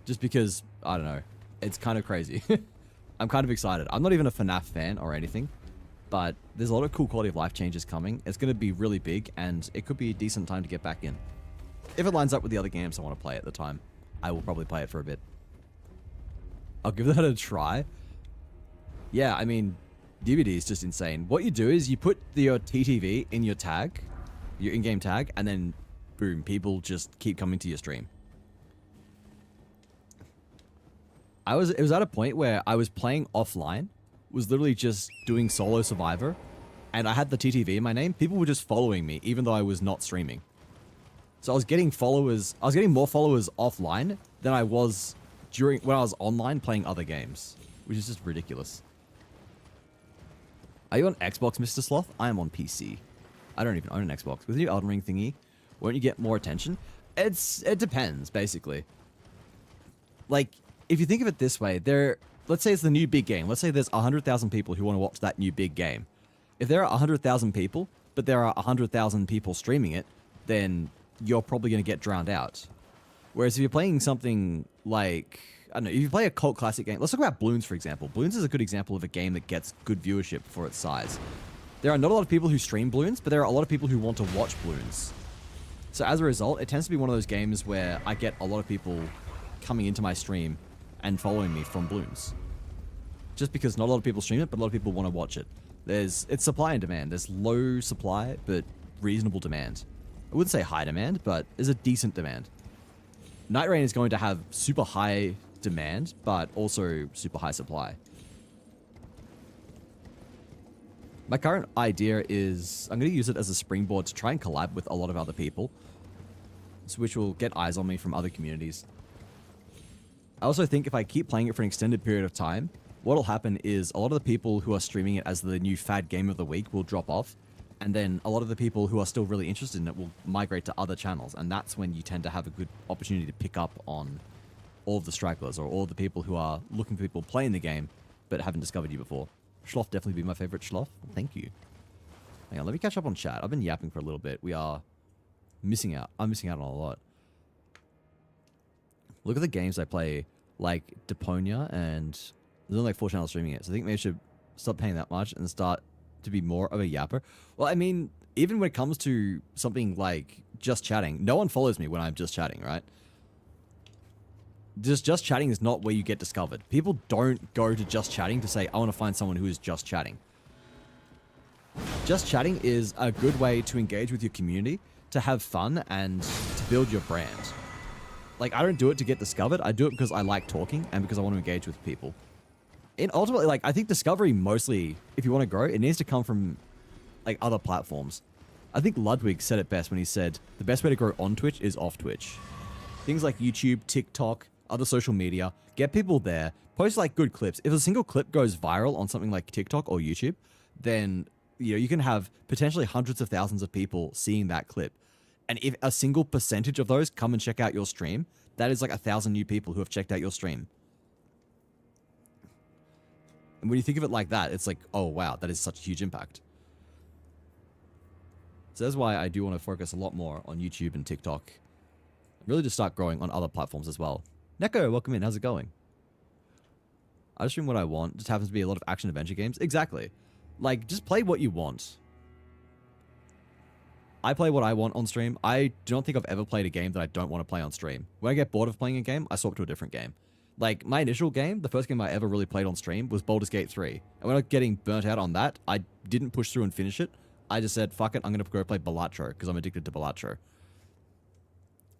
Just because, I don't know, it's kind of crazy. I'm kind of excited. I'm not even a FNAF fan or anything, but there's a lot of cool quality of life changes coming. It's going to be really big, and it could be a decent time to get back in. If it lines up with the other games I want to play at the time, I will probably play it for a bit. I'll give that a try. Yeah, I mean, DBD is just insane. What you do is you put your TTV in your tag, your in-game tag, and then boom, people just keep coming to your stream. It was at a point where I was playing offline, was literally just doing solo survivor, and I had the TTV in my name. People were just following me, even though I was not streaming. So I was getting followers, I was getting more followers offline than I was when I was online playing other games, which is just ridiculous. Are you on Xbox, Mr. Sloth? I am on PC. I don't even own an Xbox. With the new Elden Ring thingy, won't you get more attention? It depends, basically. Like, if you think of it this way, let's say it's the new big game. Let's say there's 100,000 people who want to watch that new big game. If there are 100,000 people, but there are 100,000 people streaming it, then you're probably going to get drowned out. Whereas if you're playing something like, I don't know, if you play a cult classic game, let's talk about Bloons, for example. Bloons is a good example of a game that gets good viewership for its size. There are not a lot of people who stream Bloons, but there are a lot of people who want to watch Bloons. So as a result, it tends to be one of those games where I get a lot of people coming into my stream and following me from Bloons. Just because not a lot of people stream it, but a lot of people want to watch it. It's supply and demand. There's low supply, but reasonable demand. I wouldn't say high demand, but there's a decent demand. Nightreign is going to have super high demand, but also super high supply. My current idea is I'm going to use it as a springboard to try and collab with a lot of other people, which will get eyes on me from other communities. I also think if I keep playing it for an extended period of time, what'll happen is a lot of the people who are streaming it as the new fad game of the week will drop off, and then a lot of the people who are still really interested in it will migrate to other channels, and that's when you tend to have a good opportunity to pick up on all of the stragglers, or all of the people who are looking for people playing the game but haven't discovered you before. Schloff definitely be my favorite Schloff. Thank you. Hang on, let me catch up on chat. I've been yapping for a little bit. We are missing out. I'm missing out on a lot. Look at the games I play, like Deponia, and there's only like 4 channels streaming it, so I think maybe I should stop paying that much and start to be more of a yapper. Well, I mean, even when it comes to something like just chatting, no one follows me when I'm just chatting, right? Just chatting is not where you get discovered. People don't go to just chatting to say, I want to find someone who is just chatting. Just chatting is a good way to engage with your community, to have fun, and to build your brand. Like, I don't do it to get discovered. I do it because I like talking and because I want to engage with people. And ultimately, like, I think discovery mostly, if you want to grow, it needs to come from, like, other platforms. I think Ludwig said it best when he said, the best way to grow on Twitch is off Twitch. Things like YouTube, TikTok, other social media, get people there, post, like, good clips. If a single clip goes viral on something like TikTok or YouTube, then, you know, you can have potentially hundreds of thousands of people seeing that clip. And if a single percentage of those come and check out your stream, that is like 1,000 new people who have checked out your stream. And when you think of it like that, it's like, oh wow, that is such a huge impact. So that's why I do want to focus a lot more on YouTube and TikTok. Really just start growing on other platforms as well. Neko, welcome in. How's it going? I just stream what I want. Just happens to be a lot of action adventure games. Exactly. Like, just play what you want. I play what I want on stream. I don't think I've ever played a game that I don't want to play on stream. When I get bored of playing a game, I swap to a different game. Like, my initial game, the first game I ever really played on stream was Baldur's Gate 3. And when I was getting burnt out on that, I didn't push through and finish it. I just said, fuck it, I'm going to go play Balatro, because I'm addicted to Balatro.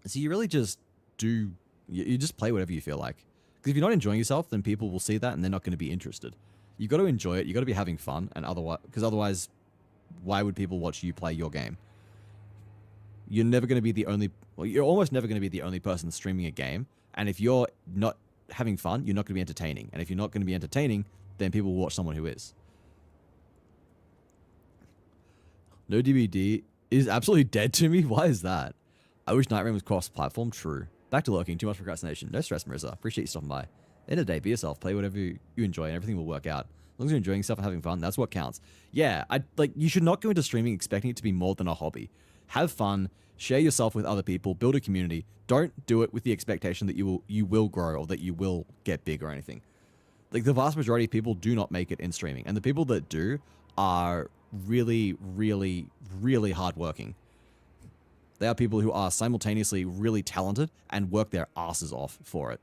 So you really just do... You just play whatever you feel like. Because if you're not enjoying yourself, then people will see that and they're not going to be interested. You got to enjoy it, you got to be having fun, and otherwise, why would people watch you play your game? You're never going to be the only... Well, you're almost never going to be the only person streaming a game. And if you're not having fun, you're not going to be entertaining. And if you're not going to be entertaining, then people will watch someone who is. No DBD is absolutely dead to me. Why is that? I wish Nightreign was cross-platform. True. Back to lurking. Too much procrastination. No stress, Marissa. Appreciate you stopping by. End of the day, be yourself. Play whatever you enjoy, and everything will work out. As long as you're enjoying yourself and having fun, that's what counts. Yeah, you should not go into streaming expecting it to be more than a hobby. Have fun. Share yourself with other people. Build a community. Don't do it with the expectation that you will grow or that you will get big or anything. Like, the vast majority of people do not make it in streaming, and the people that do are really, really, really hardworking. They are people who are simultaneously really talented and work their asses off for it.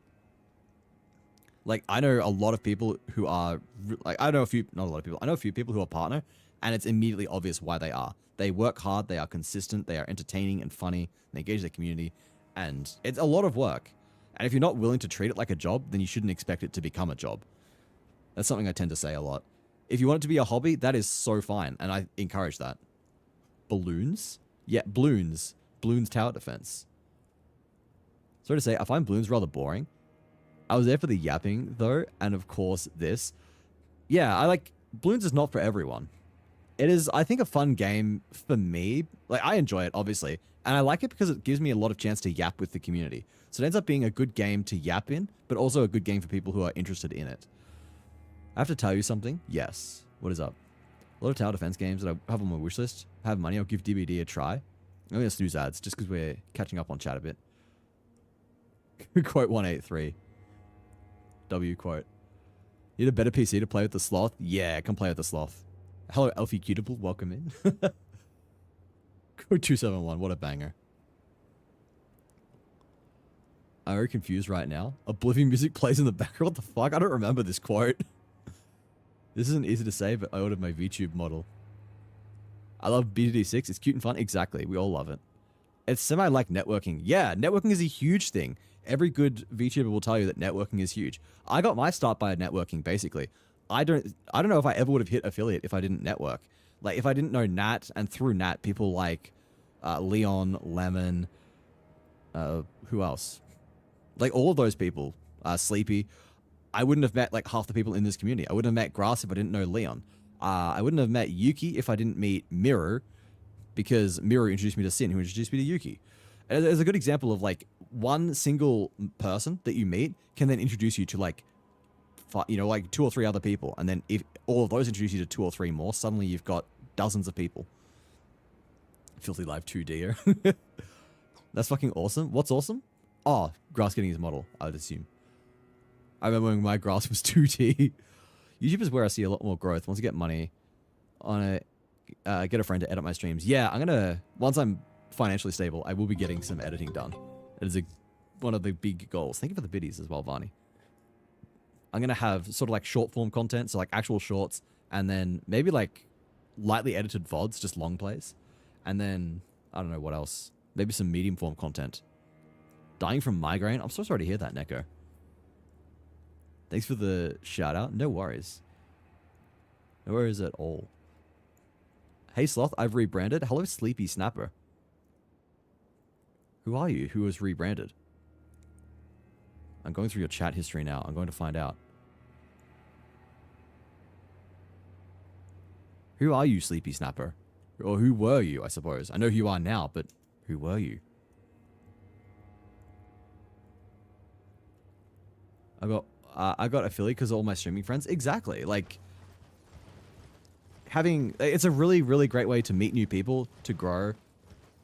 Like, I know a lot of people who are... Like, I know a few... Not a lot of people. I know a few people who are partner, and it's immediately obvious why they are. They work hard, they are consistent, they are entertaining and funny, they engage their community, and it's a lot of work. And if you're not willing to treat it like a job, then you shouldn't expect it to become a job. That's something I tend to say a lot. If you want it to be a hobby, that is so fine, and I encourage that. Balloons? Yeah, Bloons. Bloons Tower Defense. Sorry to say, I find Bloons rather boring. I was there for the yapping, though, and of course this. Yeah, Bloons is not for everyone. It is, I think, a fun game for me. Like, I enjoy it, obviously. And I like it because it gives me a lot of chance to yap with the community. So it ends up being a good game to yap in, but also a good game for people who are interested in it. I have to tell you something. Yes. What is up? A lot of tower defense games that I have on my wish list. I have money. I'll give DBD a try. I'm going to snooze ads just because we're catching up on chat a bit. Quote 183. W quote. Need a better PC to play with the sloth? Yeah, come play with the sloth. Hello, Elfie Cutable. Welcome in. Code 271. What a banger. I'm very confused right now. Oblivion music plays in the background. What the fuck? I don't remember this quote. This isn't easy to say, but I ordered my VTube model. I love BDD6. It's cute and fun. Exactly. We all love it. It's semi-like networking. Yeah, networking is a huge thing. Every good VTuber will tell you that networking is huge. I got my start by networking, basically. I don't know if I ever would have hit affiliate if I didn't network. Like, if I didn't know Nat, and through Nat, people like Leon, Lemon, who else? Like, all of those people, Sleepy, I wouldn't have met, like, half the people in this community. I wouldn't have met Grass if I didn't know Leon. I wouldn't have met Yuki if I didn't meet Mirror, because Mirror introduced me to Sin, who introduced me to Yuki. And it's a good example of, like, one single person that you meet can then introduce you to, like, like 2 or 3 other people. And then if all of those introduce you to 2 or 3 more, suddenly you've got dozens of people. Filthy Live 2D. That's fucking awesome. What's awesome? Oh, Grass getting his model, I would assume. I remember when my Grass was 2D. YouTube is where I see a lot more growth. Once I get money, I want to get a friend to edit my streams. Yeah, I'm going to, once I'm financially stable, I will be getting some editing done. It is one of the big goals. Thank you for the biddies as well, Varney. I'm going to have sort of like short form content, so like actual shorts, and then maybe like lightly edited VODs, just long plays. And then, I don't know what else. Maybe some medium form content. Dying from migraine? I'm so sorry to hear that, Neko. Thanks for the shout out. No worries. No worries at all. Hey Sloth, I've rebranded. Hello Sleepy Snapper. Who are you? Who was rebranded? I'm going through your chat history now. I'm going to find out. Who are you, Sleepy Snapper? Or who were you, I suppose? I know who you are now, but who were you? I got affiliate because of all my streaming friends. Exactly. Like, it's a really, really great way to meet new people, to grow.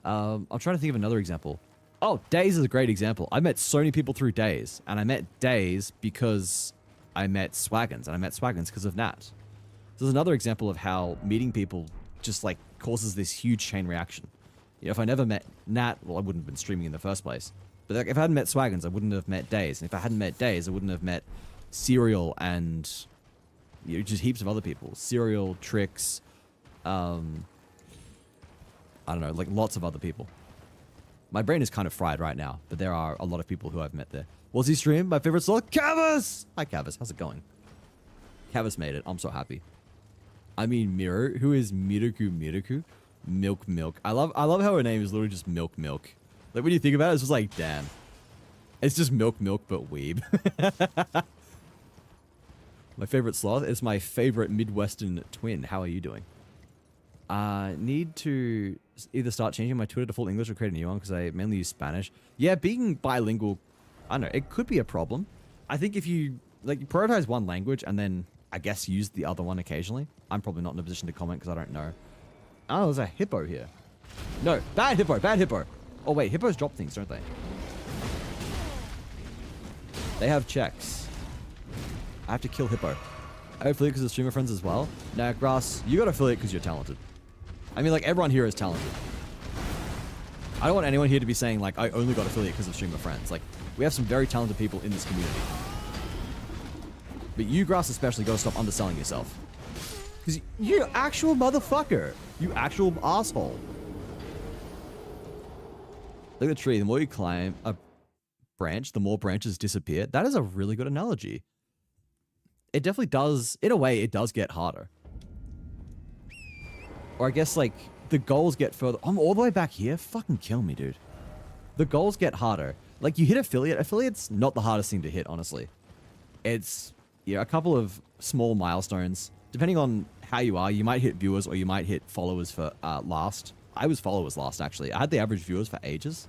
I'm trying to think of another example. Oh, Days is a great example. I met so many people through Days, and I met Days because I met Swaggins, and I met Swaggins because of Nat. So there's another example of how meeting people just like causes this huge chain reaction. You know, if I never met Nat, well, I wouldn't have been streaming in the first place. But like, if I hadn't met Swaggins, I wouldn't have met Days. And if I hadn't met Days, I wouldn't have met Serial and just heaps of other people. Serial, Tricks, I don't know, like lots of other people. My brain is kind of fried right now, but there are a lot of people who I've met there. What's he stream? My favorite slot? Cavus! Hi, Cavus. How's it going? Cavus made it. I'm so happy. I mean, Mirror. Who is Miraku? Milk. I love how her name is literally just Milk. Like, when you think about it, it's just like, damn. It's just Milk, but weeb. My favorite sloth is my favorite Midwestern twin. How are you doing? Need to either start changing my Twitter to full English or create a new one because I mainly use Spanish. Yeah, being bilingual, I don't know, it could be a problem. I think if you, like, prioritize one language and then, I guess, use the other one occasionally. I'm probably not in a position to comment because I don't know. Oh, there's a hippo here. No, bad hippo. Oh, wait, hippos drop things, don't they? They have checks. I have to kill hippo. I have affiliate because of streamer friends as well. Nah, Grass, you got affiliate because you're talented. I mean, like, everyone here is talented. I don't want anyone here to be saying, like, I only got affiliate because of streamer friends. Like, we have some very talented people in this community. But you, Grass, especially, got to stop underselling yourself. Because you actual motherfucker. You actual asshole. Look at the tree. The more you climb a branch, the more branches disappear. That is a really good analogy. It definitely does, in a way, it does get harder. Or I guess, like, the goals get further. I'm all the way back here? Fucking kill me, dude. The goals get harder. Like, you hit affiliate. Affiliate's not the hardest thing to hit, honestly. It's, yeah, a couple of small milestones. Depending on how you are. You might hit viewers or you might hit followers for last. I was followers last, actually. I had the average viewers for ages,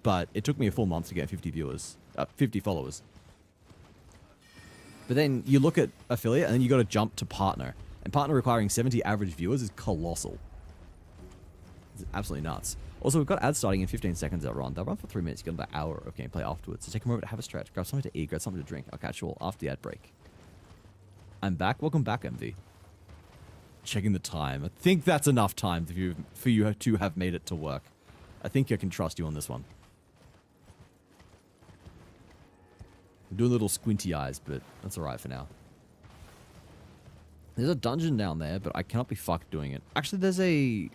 but it took me a full month to get 50 viewers, 50 followers. But then you look at affiliate and then you got to jump to partner. And partner requiring 70 average viewers is colossal. It's absolutely nuts. Also, we've got ads starting in 15 seconds. They'll run for 3 minutes. You got about an hour of gameplay afterwards. So take a moment to have a stretch, grab something to eat, grab something to drink. I'll catch you all after the ad break. I'm back. Welcome back, MV. Checking the time. I think that's enough time for you to have made it to work. I think I can trust you on this one. I'm doing little squinty eyes, but that's alright for now. There's a dungeon down there, but I cannot be fucked doing it. Actually, there's a...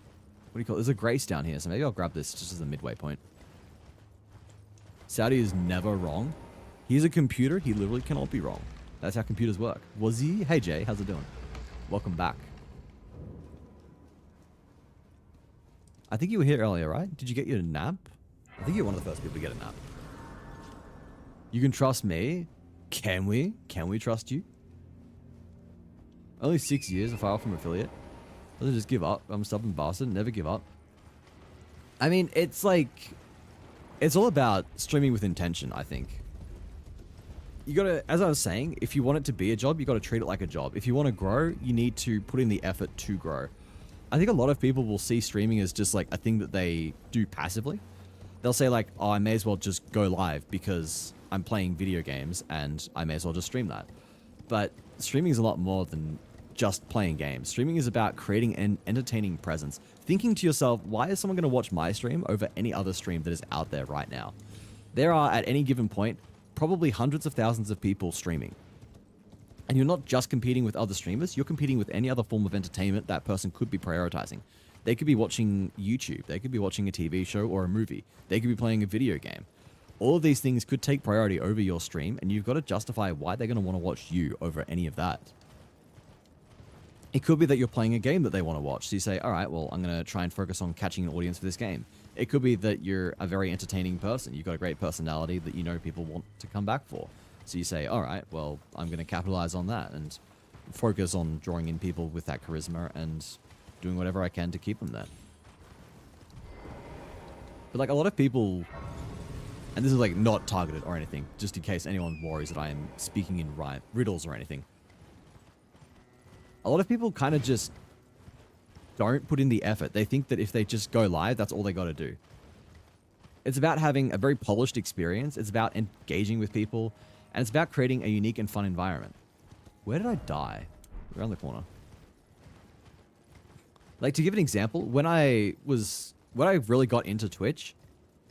What do you call it? There's a grace down here, so maybe I'll grab this just as a midway point. Saudi is never wrong. He's a computer. He literally cannot be wrong. That's how computers work. Was he? Hey, Jay. How's it doing? Welcome back. I think you were here earlier, right? Did you get your nap? I think you're one of the first people to get a nap. You can trust me. Can we? Can we trust you? Only 6 years, a file from affiliate. Doesn't just give up. I'm a stubborn bastard. Never give up. I mean, it's like... It's all about streaming with intention, I think. You gotta, as I was saying, if you want it to be a job, you gotta treat it like a job. If you want to grow, you need to put in the effort to grow. I think a lot of people will see streaming as just like a thing that they do passively. They'll say like, oh, I may as well just go live because I'm playing video games and I may as well just stream that. But streaming is a lot more than just playing games. Streaming is about creating an entertaining presence. Thinking to yourself, why is someone going to watch my stream over any other stream that is out there right now? There are, at any given point, probably hundreds of thousands of people streaming. And you're not just competing with other streamers, you're competing with any other form of entertainment that person could be prioritizing. They could be watching YouTube, they could be watching a TV show or a movie, they could be playing a video game. All of these things could take priority over your stream, and you've got to justify why they're going to want to watch you over any of that. It could be that you're playing a game that they want to watch, so you say, alright, well, I'm going to try and focus on catching an audience for this game. It could be that you're a very entertaining person, you've got a great personality that you know people want to come back for. So you say, all right, well, I'm going to capitalize on that and focus on drawing in people with that charisma and doing whatever I can to keep them there. But like a lot of people, and this is like not targeted or anything, just in case anyone worries that I am speaking in riddles or anything. A lot of people kind of just don't put in the effort. They think that if they just go live, that's all they got to do. It's about having a very polished experience. It's about engaging with people. And it's about creating a unique and fun environment. Where did I die? Around the corner. Like, to give an example, when I really got into Twitch,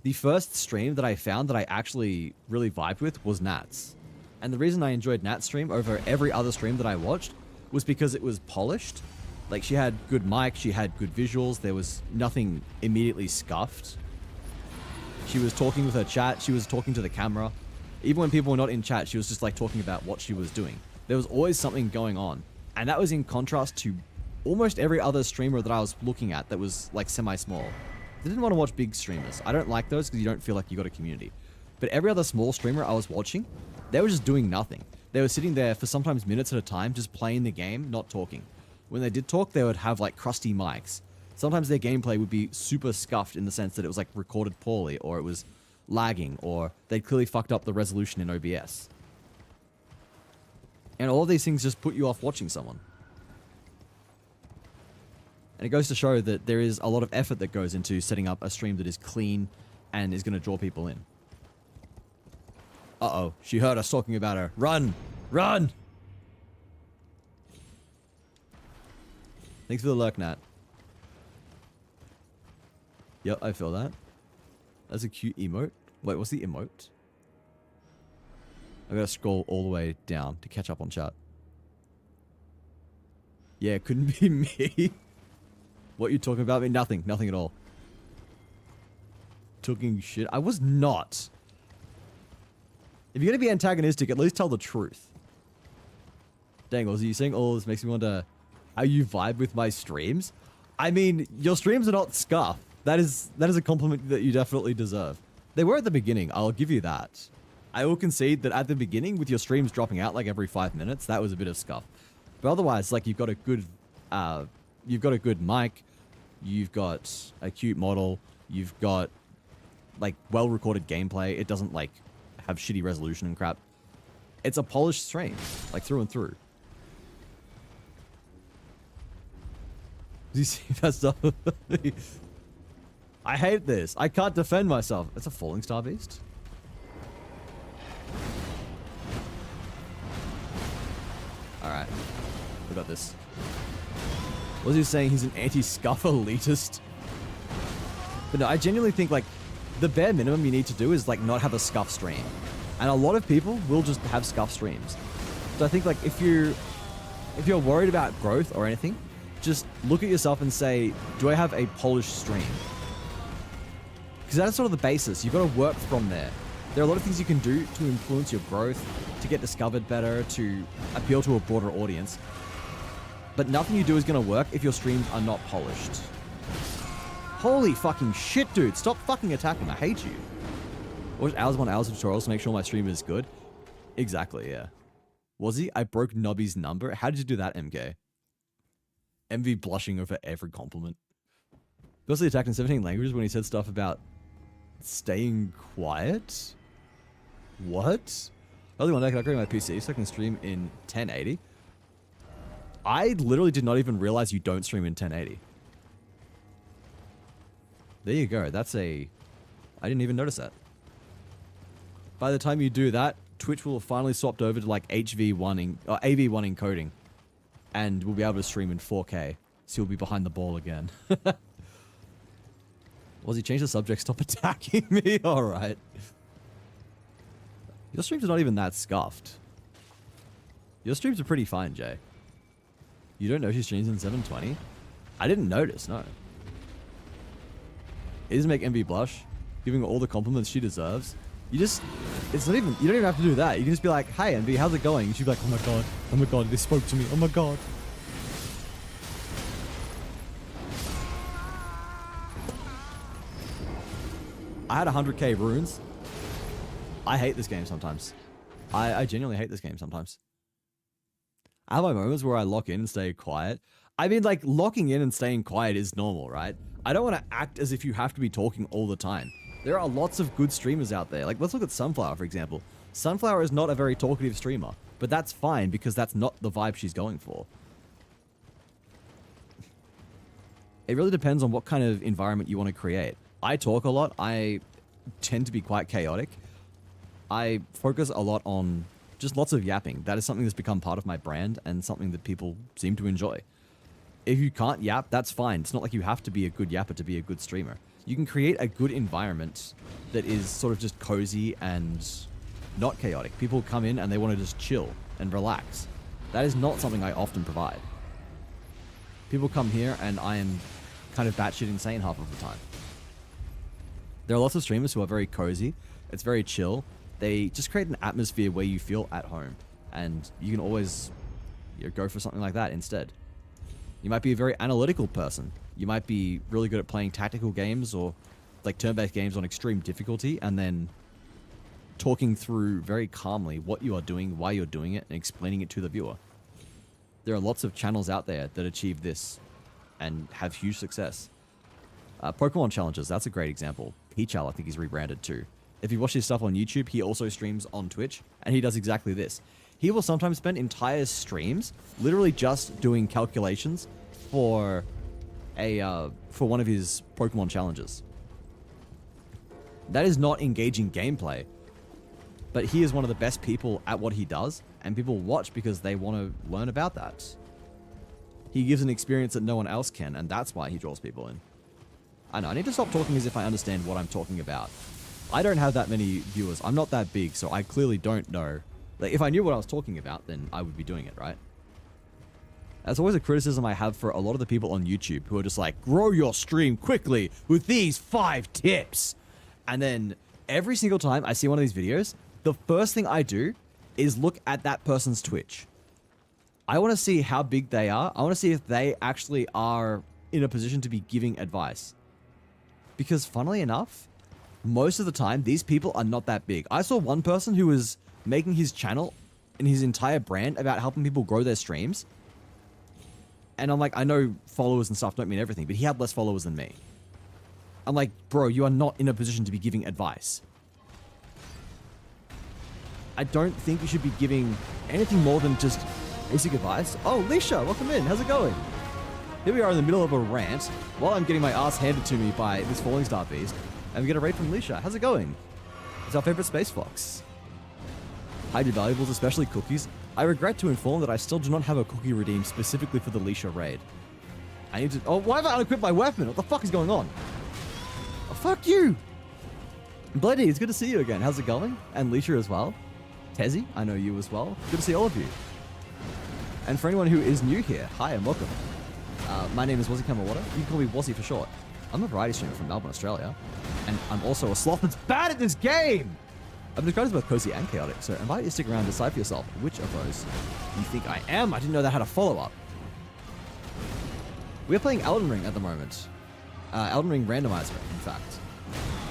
the first stream that I found that I actually really vibed with was Nat's. And the reason I enjoyed Nat's stream over every other stream that I watched was because it was polished. Like, she had good mic, she had good visuals, there was nothing immediately scuffed. She was talking with her chat, she was talking to the camera. Even when people were not in chat, she was just like talking about what she was doing. There was always something going on. And that was in contrast to almost every other streamer that I was looking at that was like semi-small. I didn't want to watch big streamers. I don't like those because you don't feel like you got a community. But every other small streamer I was watching, they were just doing nothing. They were sitting there for sometimes minutes at a time, just playing the game, not talking. When they did talk, they would have like crusty mics. Sometimes their gameplay would be super scuffed in the sense that it was like recorded poorly, or it was lagging, or they clearly fucked up the resolution in OBS. And all of these things just put you off watching someone. And it goes to show that there is a lot of effort that goes into setting up a stream that is clean and is going to draw people in. Uh-oh, she heard us talking about her. Run! Run! Thanks for the lurk, Nat. Yep, I feel that. That's a cute emote. Wait, what's the emote? I gotta scroll all the way down to catch up on chat. Yeah, it couldn't be me. What you talking about me? Nothing. Nothing at all. Talking shit. I was not. If you're gonna be antagonistic, at least tell the truth. Dang, Ozzy, you saying all this makes me wonder how you vibe with my streams? I mean, your streams are not scuffed. That is a compliment that you definitely deserve. They were at the beginning, I'll give you that. I will concede that at the beginning, with your streams dropping out like every 5 minutes, that was a bit of scuff. But otherwise, like, you've got a good You've got a good mic, you've got a cute model, you've got like well-recorded gameplay. It doesn't like have shitty resolution and crap. It's a polished stream, like through and through. Do you see that stuff? I hate this. I can't defend myself. It's a falling star beast. Alright. We got this. Was he saying he's an anti-scuff elitist? But no, I genuinely think like the bare minimum you need to do is like not have a scuff stream. And a lot of people will just have scuff streams. So I think like if you're worried about growth or anything, just look at yourself and say, do I have a polished stream? Because that's sort of the basis. You've got to work from there. There are a lot of things you can do to influence your growth, to get discovered better, to appeal to a broader audience. But nothing you do is going to work if your streams are not polished. Holy fucking shit, dude. Stop fucking attacking. I hate you. Watch hours upon hours of tutorials to make sure my stream is good. Exactly, yeah. Was he? I broke Nobby's number. How did you do that, MK? MV blushing over every compliment. Ghostly attacked in 17 languages when he said stuff about staying quiet? What? Only one day I can upgrade my PC so I can stream in 1080. I literally did not even realize you don't stream in 1080. There you go. That's a... I didn't even notice that. By the time you do that, Twitch will have finally swapped over to like AV1 encoding. And we'll be able to stream in 4K. So you'll be behind the ball again. Was he changed the subject? Stop attacking me. Alright. Your streams are not even that scuffed. Your streams are pretty fine, Jay. You don't know she streams in 720? I didn't notice, no. It doesn't make MV blush. Giving her all the compliments she deserves. You just... It's not even... You don't even have to do that. You can just be like, hey, MV, how's it going? And she'd be like, oh my god, they spoke to me. Oh my god. I had 100k runes. I hate this game sometimes. I genuinely hate this game sometimes. I have my moments where I lock in and stay quiet. I mean, like, locking in and staying quiet is normal, right? I don't want to act as if you have to be talking all the time. There are lots of good streamers out there. Like, let's look at Sunflower, for example. Sunflower is not a very talkative streamer, but that's fine because that's not the vibe she's going for. It really depends on what kind of environment you want to create. I talk a lot. I tend to be quite chaotic. I focus a lot on just lots of yapping. That is something that's become part of my brand and something that people seem to enjoy. If you can't yap, that's fine. It's not like you have to be a good yapper to be a good streamer. You can create a good environment that is sort of just cozy and not chaotic. People come in and they want to just chill and relax. That is not something I often provide. People come here and I am kind of batshit insane half of the time. There are lots of streamers who are very cozy. It's very chill. They just create an atmosphere where you feel at home. And you can always go for something like that instead. You might be a very analytical person. You might be really good at playing tactical games or like turn-based games on extreme difficulty and then talking through very calmly what you are doing, why you're doing it, and explaining it to the viewer. There are lots of channels out there that achieve this and have huge success. Pokemon challenges, that's a great example. Peachal, I think he's rebranded too. If you watch his stuff on YouTube, he also streams on Twitch, and he does exactly this. He will sometimes spend entire streams literally just doing calculations for one of his Pokemon challenges. That is not engaging gameplay, but he is one of the best people at what he does, and people watch because they want to learn about that. He gives an experience that no one else can, and that's why he draws people in. I know, I need to stop talking as if I understand what I'm talking about. I don't have that many viewers. I'm not that big, so I clearly don't know. Like, if I knew what I was talking about, then I would be doing it, right? That's always a criticism I have for a lot of the people on YouTube who are just like, grow your stream quickly with these 5 tips. And then every single time I see one of these videos, the first thing I do is look at that person's Twitch. I want to see how big they are. I want to see if they actually are in a position to be giving advice. Because funnily enough, most of the time, these people are not that big. I saw one person who was making his channel and his entire brand about helping people grow their streams. And I'm like, I know followers and stuff don't mean everything, but he had less followers than me. I'm like, bro, you are not in a position to be giving advice. I don't think you should be giving anything more than just basic advice. Oh, Lisha, welcome in. How's it going? Here we are in the middle of a rant while I'm getting my ass handed to me by this Falling Star Beast. And we get a raid from Lisha. How's it going? It's our favorite space fox. Hide your valuables, especially cookies. I regret to inform that I still do not have a cookie redeemed specifically for the Lisha raid. I need to... Oh, why have I unequipped my weapon? What the fuck is going on? Oh, fuck you! Bloody, it's good to see you again. How's it going? And Lisha as well. Tezzy, I know you as well. Good to see all of you. And for anyone who is new here, hi and welcome. My name is Wazzy Water. You can call me Wazzy for short. I'm a variety streamer from Melbourne, Australia. And I'm also a sloth that's bad at this game! I've been described as both cozy and chaotic, so I invite you to stick around and decide for yourself which of those you think I am. I didn't know that had a follow-up. We're playing Elden Ring at the moment. Elden Ring Randomiser, in fact.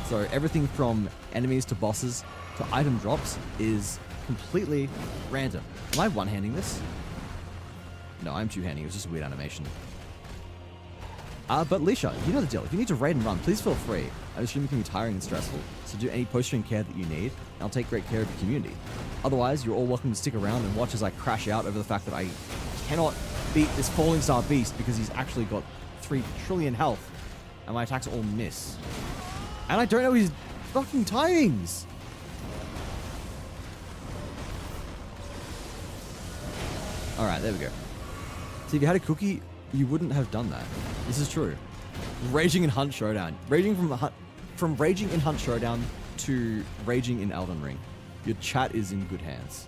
So everything from enemies to bosses to item drops is completely random. Am I one-handing this? No, I'm two-handing. It was just a weird animation. But Lisha, you know the deal. If you need to raid and run, please feel free. I assume it can be tiring and stressful, so do any post-stream care that you need, and I'll take great care of your community. Otherwise, you're all welcome to stick around and watch as I crash out over the fact that I cannot beat this Falling Star Beast because he's actually got 3 trillion health, and my attacks all miss. And I don't know his fucking timings! Alright, there we go. See, if you had a cookie, you wouldn't have done that. This is true. Raging in Hunt Showdown. Raging from Raging in Hunt Showdown to Raging in Elden Ring. Your chat is in good hands.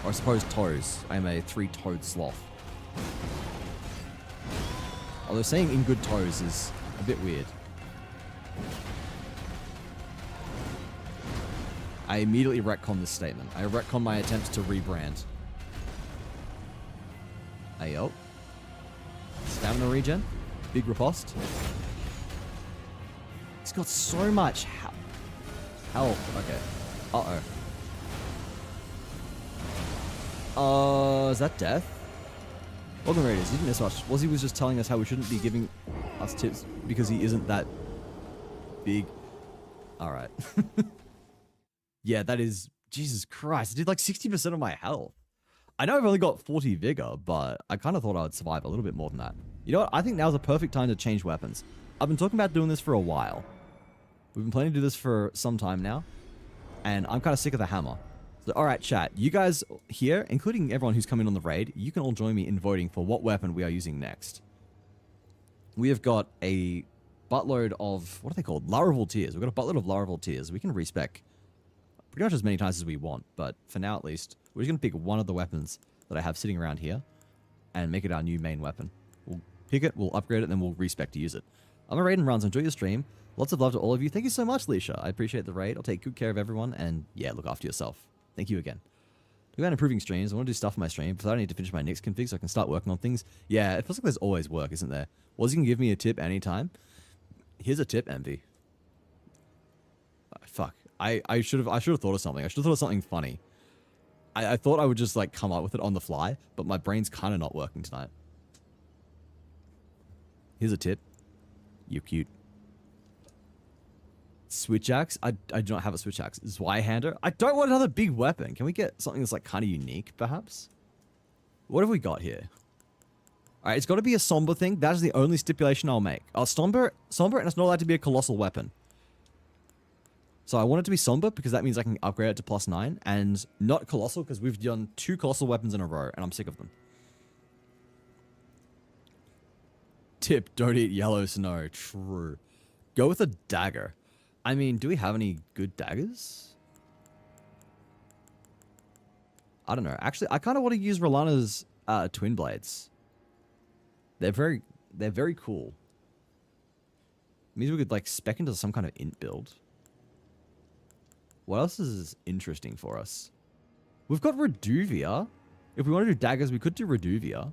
Or I suppose toes. I am a 3-toed sloth. Although saying in good toes is a bit weird. I immediately retcon this statement. I retcon my attempts to rebrand. Ayo. Stamina regen. Big riposte. He's got so much health. Okay. Uh-oh. Is that death? Welcome, Raiders. You didn't miss much. Wazzy was just telling us how we shouldn't be giving us tips because he isn't that big. Alright. Yeah, that is... Jesus Christ. I did like 60% of my health. I know I've only got 40 vigor, but I kind of thought I would survive a little bit more than that. You know what? I think now's a perfect time to change weapons. I've been talking about doing this for a while. We've been planning to do this for some time now, and I'm kind of sick of the hammer. So, alright, chat. You guys here, including everyone who's coming on the raid, you can all join me in voting for what weapon we are using next. We have got a buttload of... What are they called? Laravel tiers. We've got a buttload of Laravel tiers. We can respec pretty much as many times as we want, but for now at least, we're just going to pick one of the weapons that I have sitting around here and make it our new main weapon. We'll pick it, we'll upgrade it, and then we'll respec to use it. I'm a raid and runs. Enjoy your stream. Lots of love to all of you. Thank you so much, Lisha. I appreciate the raid. I'll take good care of everyone, and yeah, look after yourself. Thank you again. Talking about improving streams, I want to do stuff on my stream, but I need to finish my Nix config so I can start working on things. Yeah, it feels like there's always work, isn't there? Was you can give me a tip anytime. Here's a tip, Envy. Fuck. I should have thought of something. I should have thought of something funny. I thought I would just like come up with it on the fly, but my brain's kind of not working tonight. Here's a tip. You're cute. Switch axe? I do not have a switch axe. Zweihander? I don't want another big weapon. Can we get something that's like kind of unique, perhaps? What have we got here? Alright, it's got to be a somber thing. That is the only stipulation I'll make. Somber, and it's not allowed to be a colossal weapon. So I want it to be somber because that means I can upgrade it to +9, and not colossal because we've done 2 colossal weapons in a row, and I'm sick of them. Tip, don't eat yellow snow. True. Go with a dagger. I mean, do we have any good daggers? I don't know. Actually, I kind of want to use Rolana's twin blades. They're very cool. It means we could like spec into some kind of int build. What else is interesting for us? We've got Reduvia. If we want to do daggers, we could do Reduvia.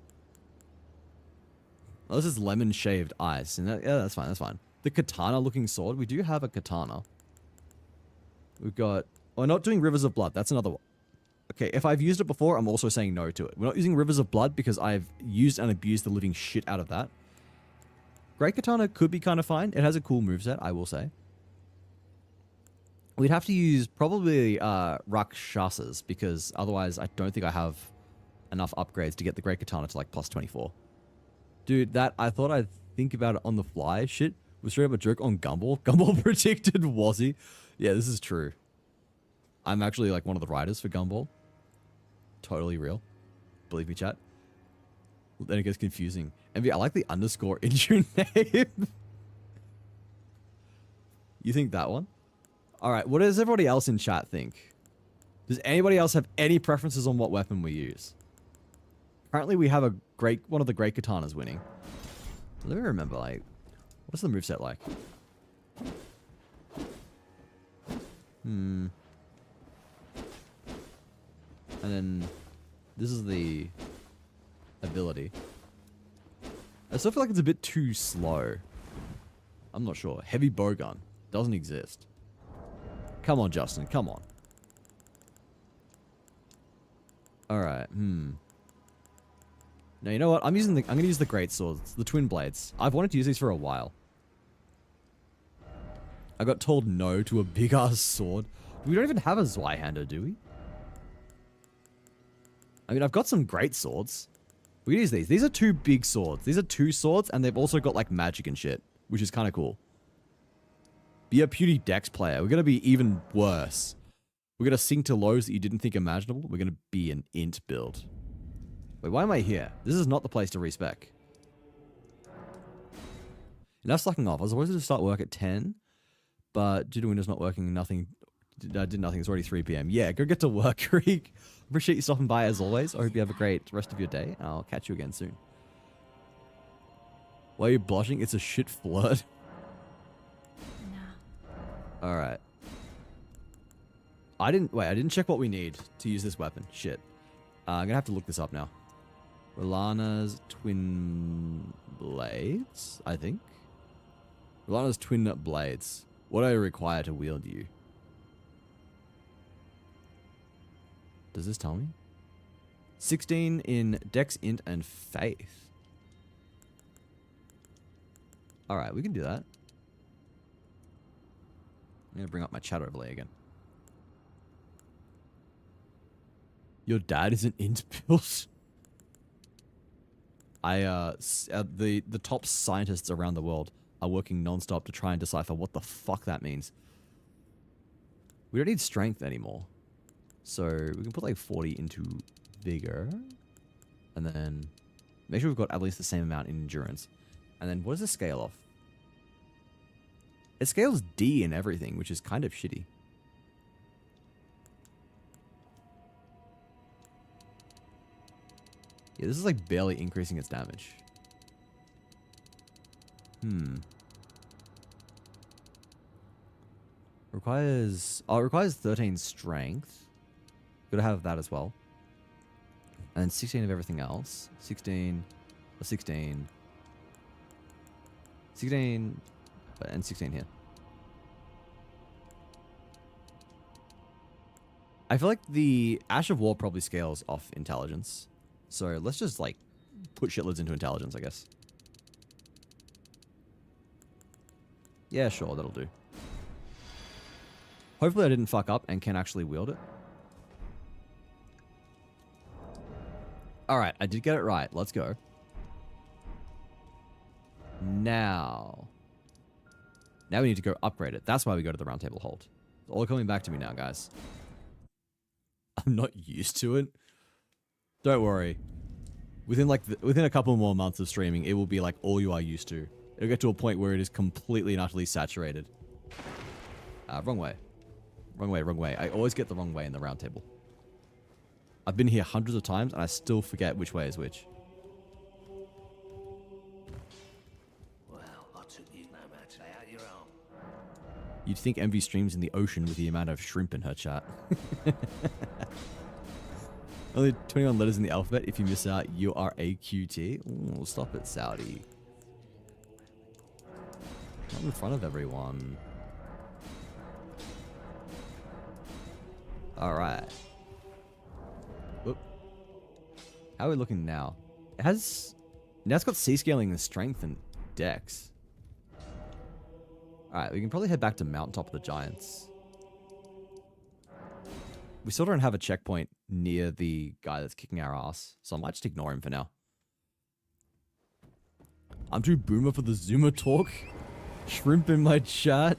Oh, this is lemon shaved ice. And yeah, that's fine. That's fine. The katana looking sword. We do have a katana. We've got... Oh, we're not doing Rivers of Blood. That's another one. Okay, if I've used it before, I'm also saying no to it. We're not using Rivers of Blood because I've used and abused the living shit out of that. Great Katana could be kind of fine. It has a cool moveset, I will say. We'd have to use probably Rakshasas because otherwise I don't think I have enough upgrades to get the Great Katana to like plus 24. Dude, that I thought I'd think about it on the fly shit was straight up a joke on Gumball. Gumball predicted Wazzy. Yeah, this is true. I'm actually like one of the writers for Gumball. Totally real. Believe me, chat. Then it gets confusing. Envy, I like the underscore in your name. You think that one? Alright, what does everybody else in chat think? Does anybody else have any preferences on what weapon we use? Apparently we have one of the great katanas winning. Let me remember, like, what's the moveset like? And then this is the ability. I still feel like it's a bit too slow. I'm not sure. Heavy bowgun doesn't exist. Come on, Justin. Come on. All right. Now you know what? I'm gonna use the great swords, the twin blades. I've wanted to use these for a while. I got told no to a big ass sword. We don't even have a Zweihander, do we? I mean, I've got some great swords. We can use these. These are two big swords. These are two swords, and they've also got like magic and shit, which is kind of cool. Be a puny dex player. We're gonna be even worse. We're gonna sink to lows that you didn't think imaginable. We're gonna be an int build. Wait, why am I here? This is not the place to respec. Enough slacking off. I was supposed to start work at 10, but due to Windows not working, did nothing. It's already 3 p.m. Yeah, go get to work, Creek. Appreciate you stopping by as always. I hope you have a great rest of your day. I'll catch you again soon. Why are you blushing? It's a shit flirt. No. Alright. I didn't check what we need to use this weapon. Shit. I'm gonna have to look this up now. Rolana's twin blades, I think. Rolana's twin blades. What do I require to wield you? Does this tell me? 16 in Dex, Int, and Faith. Alright, we can do that. I'm gonna bring up my chat overlay again. Your dad is an int build? The top scientists around the world are working non-stop to try and decipher what the fuck that means. We don't need strength anymore. So we can put like 40 into vigor. And then make sure we've got at least the same amount in endurance. And then what does it scale off? It scales D in everything, which is kind of shitty. Yeah, this is like barely increasing its damage. Requires 13 strength. Gotta have that as well. And then 16 of everything else. 16, and 16 here. I feel like the Ash of War probably scales off intelligence. So let's just like put shitloads into intelligence, I guess. Yeah, sure, that'll do. Hopefully I didn't fuck up and can actually wield it. Alright, I did get it right. Let's go. Now we need to go upgrade it. That's why we go to the round table hold. It's all coming back to me now, guys. I'm not used to it. Don't worry. Within a couple more months of streaming, it will be like all you are used to. It'll get to a point where it is completely and utterly saturated. Wrong way. Wrong way, wrong way. I always get the wrong way in the round table. I've been here hundreds of times and I still forget which way is which. Well, I took you no match out your own. You'd think Envy streams in the ocean with the amount of shrimp in her chat. Only 21 letters in the alphabet. If you miss out, you are a QT. Ooh, stop it, Saudi. Not in front of everyone. Alright. How are we looking now? It has... Now it's got C-scaling and strength and dex. Alright, we can probably head back to Mountaintop of the Giants. We still don't have a checkpoint near the guy that's kicking our ass, so I might just ignore him for now. I'm too boomer for the Zoomer talk. Shrimp in my chat.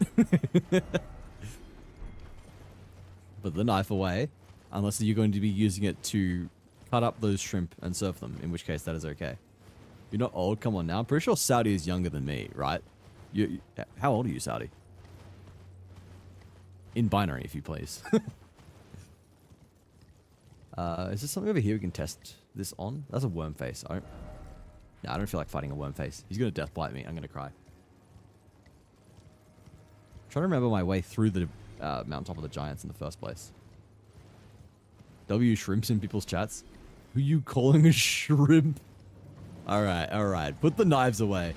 Put the knife away. Unless you're going to be using it to cut up those shrimp and serve them, in which case that is okay. You're not old, come on now. I'm pretty sure Saudi is younger than me, right? How old are you, Saudi? In binary, if you please. Is there something over here we can test this on? That's a worm face. I don't feel like fighting a worm face. He's gonna death bite me. I'm gonna cry. I'm trying to remember my way through the Mountaintop of the Giants in the first place. W shrimps in people's chats. Who you calling a shrimp? Alright, alright. Put the knives away.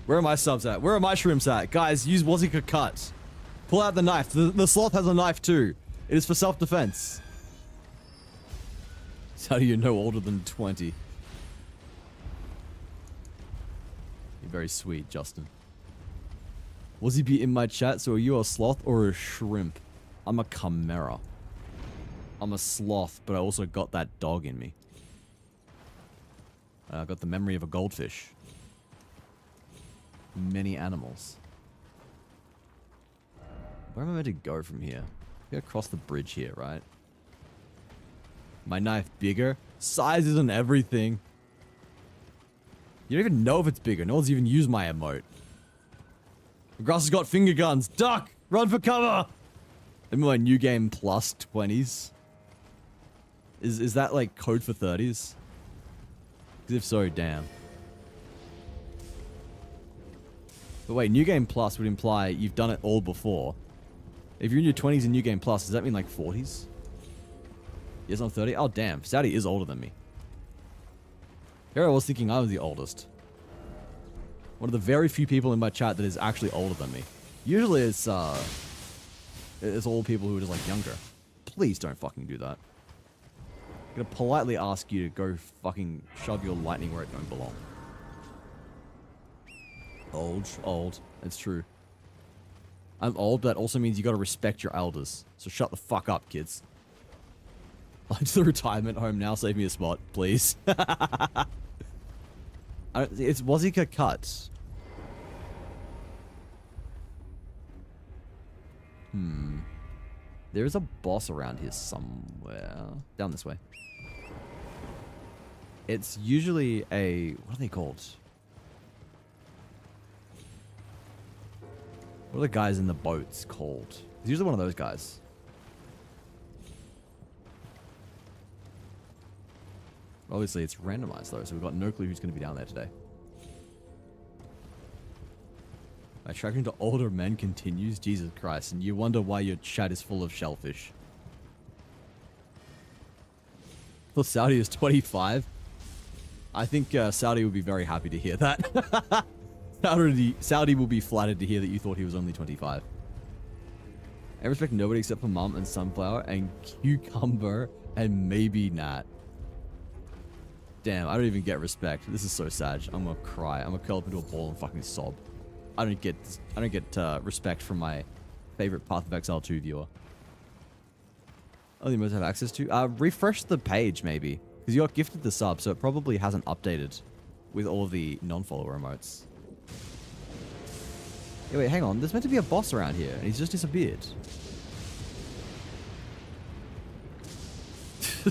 Where are my subs at? Where are my shrimps at? Guys, use Wazika cut. Pull out the knife. The sloth has a knife too. It is for self-defense. So you're no older than 20. You're very sweet, Justin. Was he be in my chat? So are you a sloth or a shrimp? I'm a chimera. I'm a sloth, but I also got that dog in me. I got the memory of a goldfish. Many animals. Where am I meant to go from here? I gotta cross the bridge here, right? My knife bigger? Size isn't everything. You don't even know if it's bigger. No one's even used my emote. The grass has got finger guns. Duck! Run for cover! Maybe my new game plus 20s. Is that like code for 30s? Because if so, damn. But wait, New Game Plus would imply you've done it all before. If you're in your 20s in New Game Plus, does that mean like 40s? Yes, I'm 30? Oh, damn. Saudi is older than me. Here I was thinking I was the oldest. One of the very few people in my chat that is actually older than me. Usually it's all people who are just like younger. Please don't fucking do that. I'm gonna politely ask you to go fucking shove your lightning where it don't belong. Old. It's true. I'm old, but that also means you gotta respect your elders. So shut the fuck up, kids. I'm to the retirement home now. Save me a spot, please. It's Wazika cut. There is a boss around here somewhere. Down this way. It's usually a... What are they called? What are the guys in the boats called? It's usually one of those guys. Obviously, it's randomized though, so we've got no clue who's going to be down there today. My tracking to older men continues. Jesus Christ, and you wonder why your chat is full of shellfish. Well, Saudi is 25. I think Saudi would be very happy to hear that. Saudi will be flattered to hear that you thought he was only 25. I respect nobody except for Mum and Sunflower and Cucumber and maybe Nat. Damn, I don't even get respect. This is so sad. I'm gonna cry. I'm gonna curl up into a ball and fucking sob. I don't get respect from my favorite Path of Exile 2 viewer. Only most have access to. Refresh the page maybe, because you got gifted the sub, so it probably hasn't updated with all of the non-follower emotes. Yeah, wait, hang on. There's meant to be a boss around here, and he's just disappeared.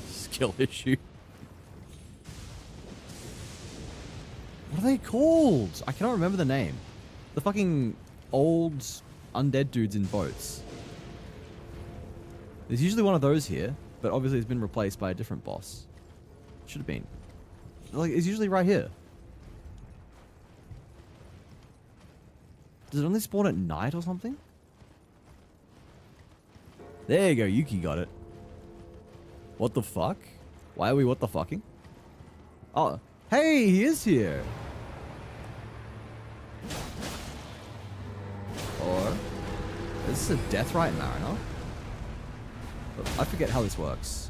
Skill issue. What are they called? I cannot remember the name. The fucking old undead dudes in boats. There's usually one of those here, but obviously it's been replaced by a different boss. Should have been. Like, it's usually right here. Does it only spawn at night or something? There you go, Yuki got it. What the fuck? Why are we what the fucking? Oh, hey, he is here. Or, is this a Deathrite Mariner? I forget how this works.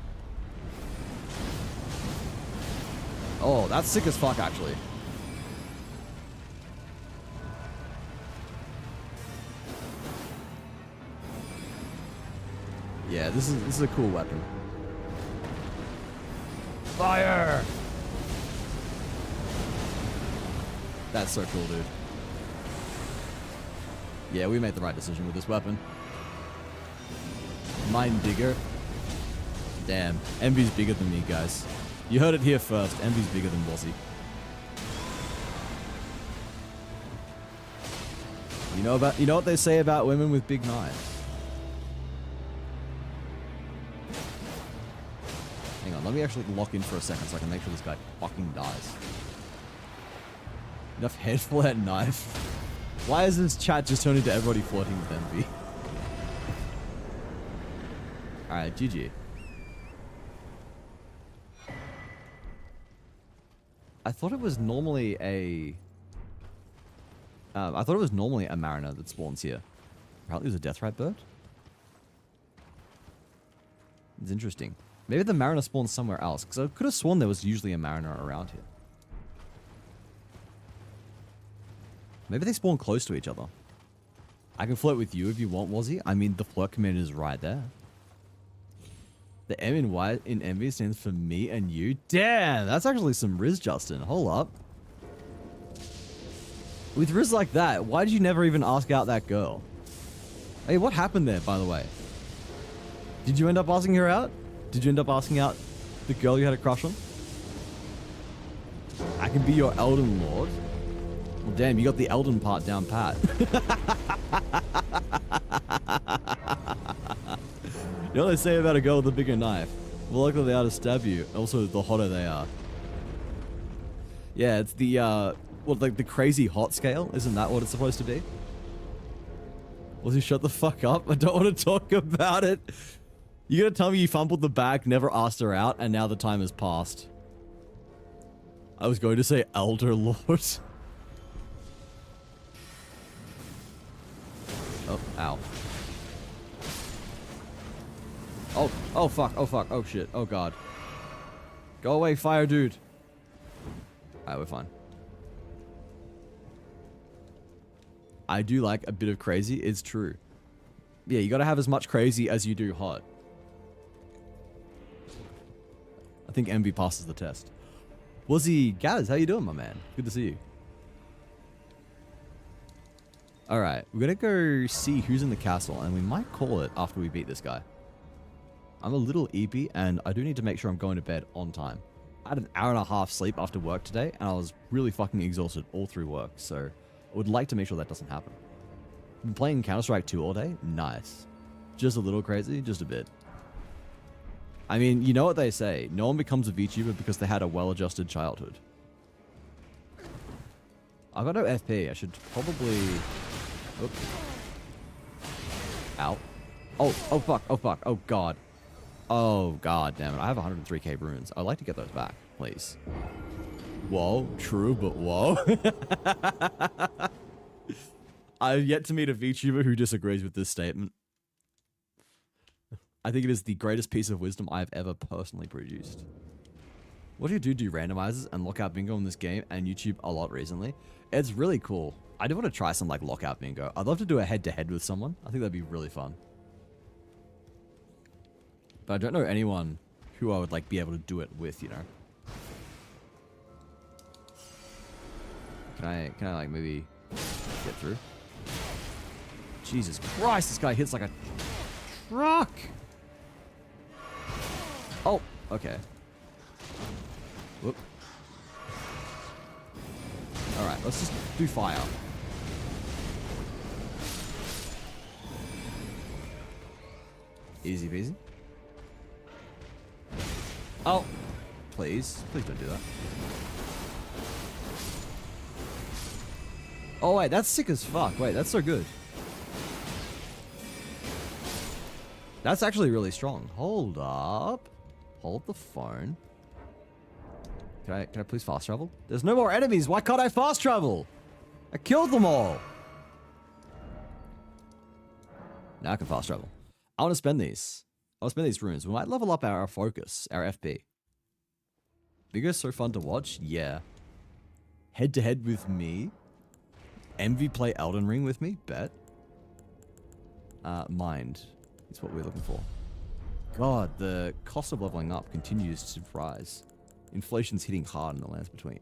Oh, that's sick as fuck, actually. Yeah, this is a cool weapon. Fire! That's so cool, dude. Yeah, we made the right decision with this weapon. Mind Digger. Damn, Envy's bigger than me, guys. You heard it here first. Envy's bigger than Wazzy. You know what they say about women with big knives? Hang on, let me actually lock in for a second so I can make sure this guy fucking dies. Enough head for that knife. Why is this chat just turning into everybody flirting with Envy? Alright, GG. I thought it was normally a... I thought it was normally a mariner that spawns here. Apparently it was a death rat bird? It's interesting. Maybe the mariner spawns somewhere else, because I could have sworn there was usually a mariner around here. Maybe they spawn close to each other. I can flirt with you if you want, Wazzy. I mean, the flirt command is right there. The M in Y in Envy stands for me and you. Damn, that's actually some Riz, Justin. Hold up. With Riz like that, why did you never even ask out that girl? Hey, what happened there, by the way? Did you end up asking her out? Did you end up asking out the girl you had a crush on? I can be your Elden Lord. Well, damn, you got the Elden part down pat. You know what they say about a girl with a bigger knife? The more likely they are to stab you. Also, the hotter they are. Yeah, it's the, like the crazy hot scale? Isn't that what it's supposed to be? Was he shut the fuck up? I don't want to talk about it. You gonna tell me you fumbled the bag, never asked her out, and now the time has passed? I was going to say Elder Lord. Oh, ow. Oh fuck, oh shit, oh god. Go away, fire dude. Alright, we're fine. I do like a bit of crazy, it's true. Yeah, you gotta have as much crazy as you do hot. I think Envy passes the test. Wazzy Gaz, how you doing, my man? Good to see you. Alright, we're gonna go see who's in the castle, and we might call it after we beat this guy. I'm a little eepy, and I do need to make sure I'm going to bed on time. I had an hour and a half sleep after work today, and I was really fucking exhausted all through work, so I would like to make sure that doesn't happen. Been playing Counter-Strike 2 all day? Nice. Just a little crazy? Just a bit. I mean, you know what they say, no one becomes a VTuber because they had a well-adjusted childhood. I've got no FP, I should probably... Oops. Ow. Oh fuck, oh god. Oh god damn it, I have 103k runes. I'd like to get those back, please. Whoa, true, but whoa. I've yet to meet a VTuber who disagrees with this statement. I think it is the greatest piece of wisdom I've ever personally produced. What do randomizers and lockout bingo in this game and YouTube a lot recently? It's really cool. I do want to try some like lockout bingo. I'd love to do a head-to-head with someone. I think that'd be really fun. But I don't know anyone who I would like be able to do it with, you know. Can I like maybe get through? Jesus Christ, this guy hits like a truck. Oh, okay. Whoop. Alright, let's just do fire. Easy peasy. Oh, please. Please don't do that. Oh, wait, that's sick as fuck. Wait, that's so good. That's actually really strong. Hold up. Hold the phone. Can I please fast travel? There's no more enemies. Why can't I fast travel? I killed them all. Now I can fast travel. I want to spend these. I'll spend these runes. We might level up our focus, our FP. You guys so fun to watch? Yeah. Head to head with me? Envy play Elden Ring with me? Bet. Mind is what we're looking for. God, the cost of leveling up continues to rise. Inflation's hitting hard in the lands between.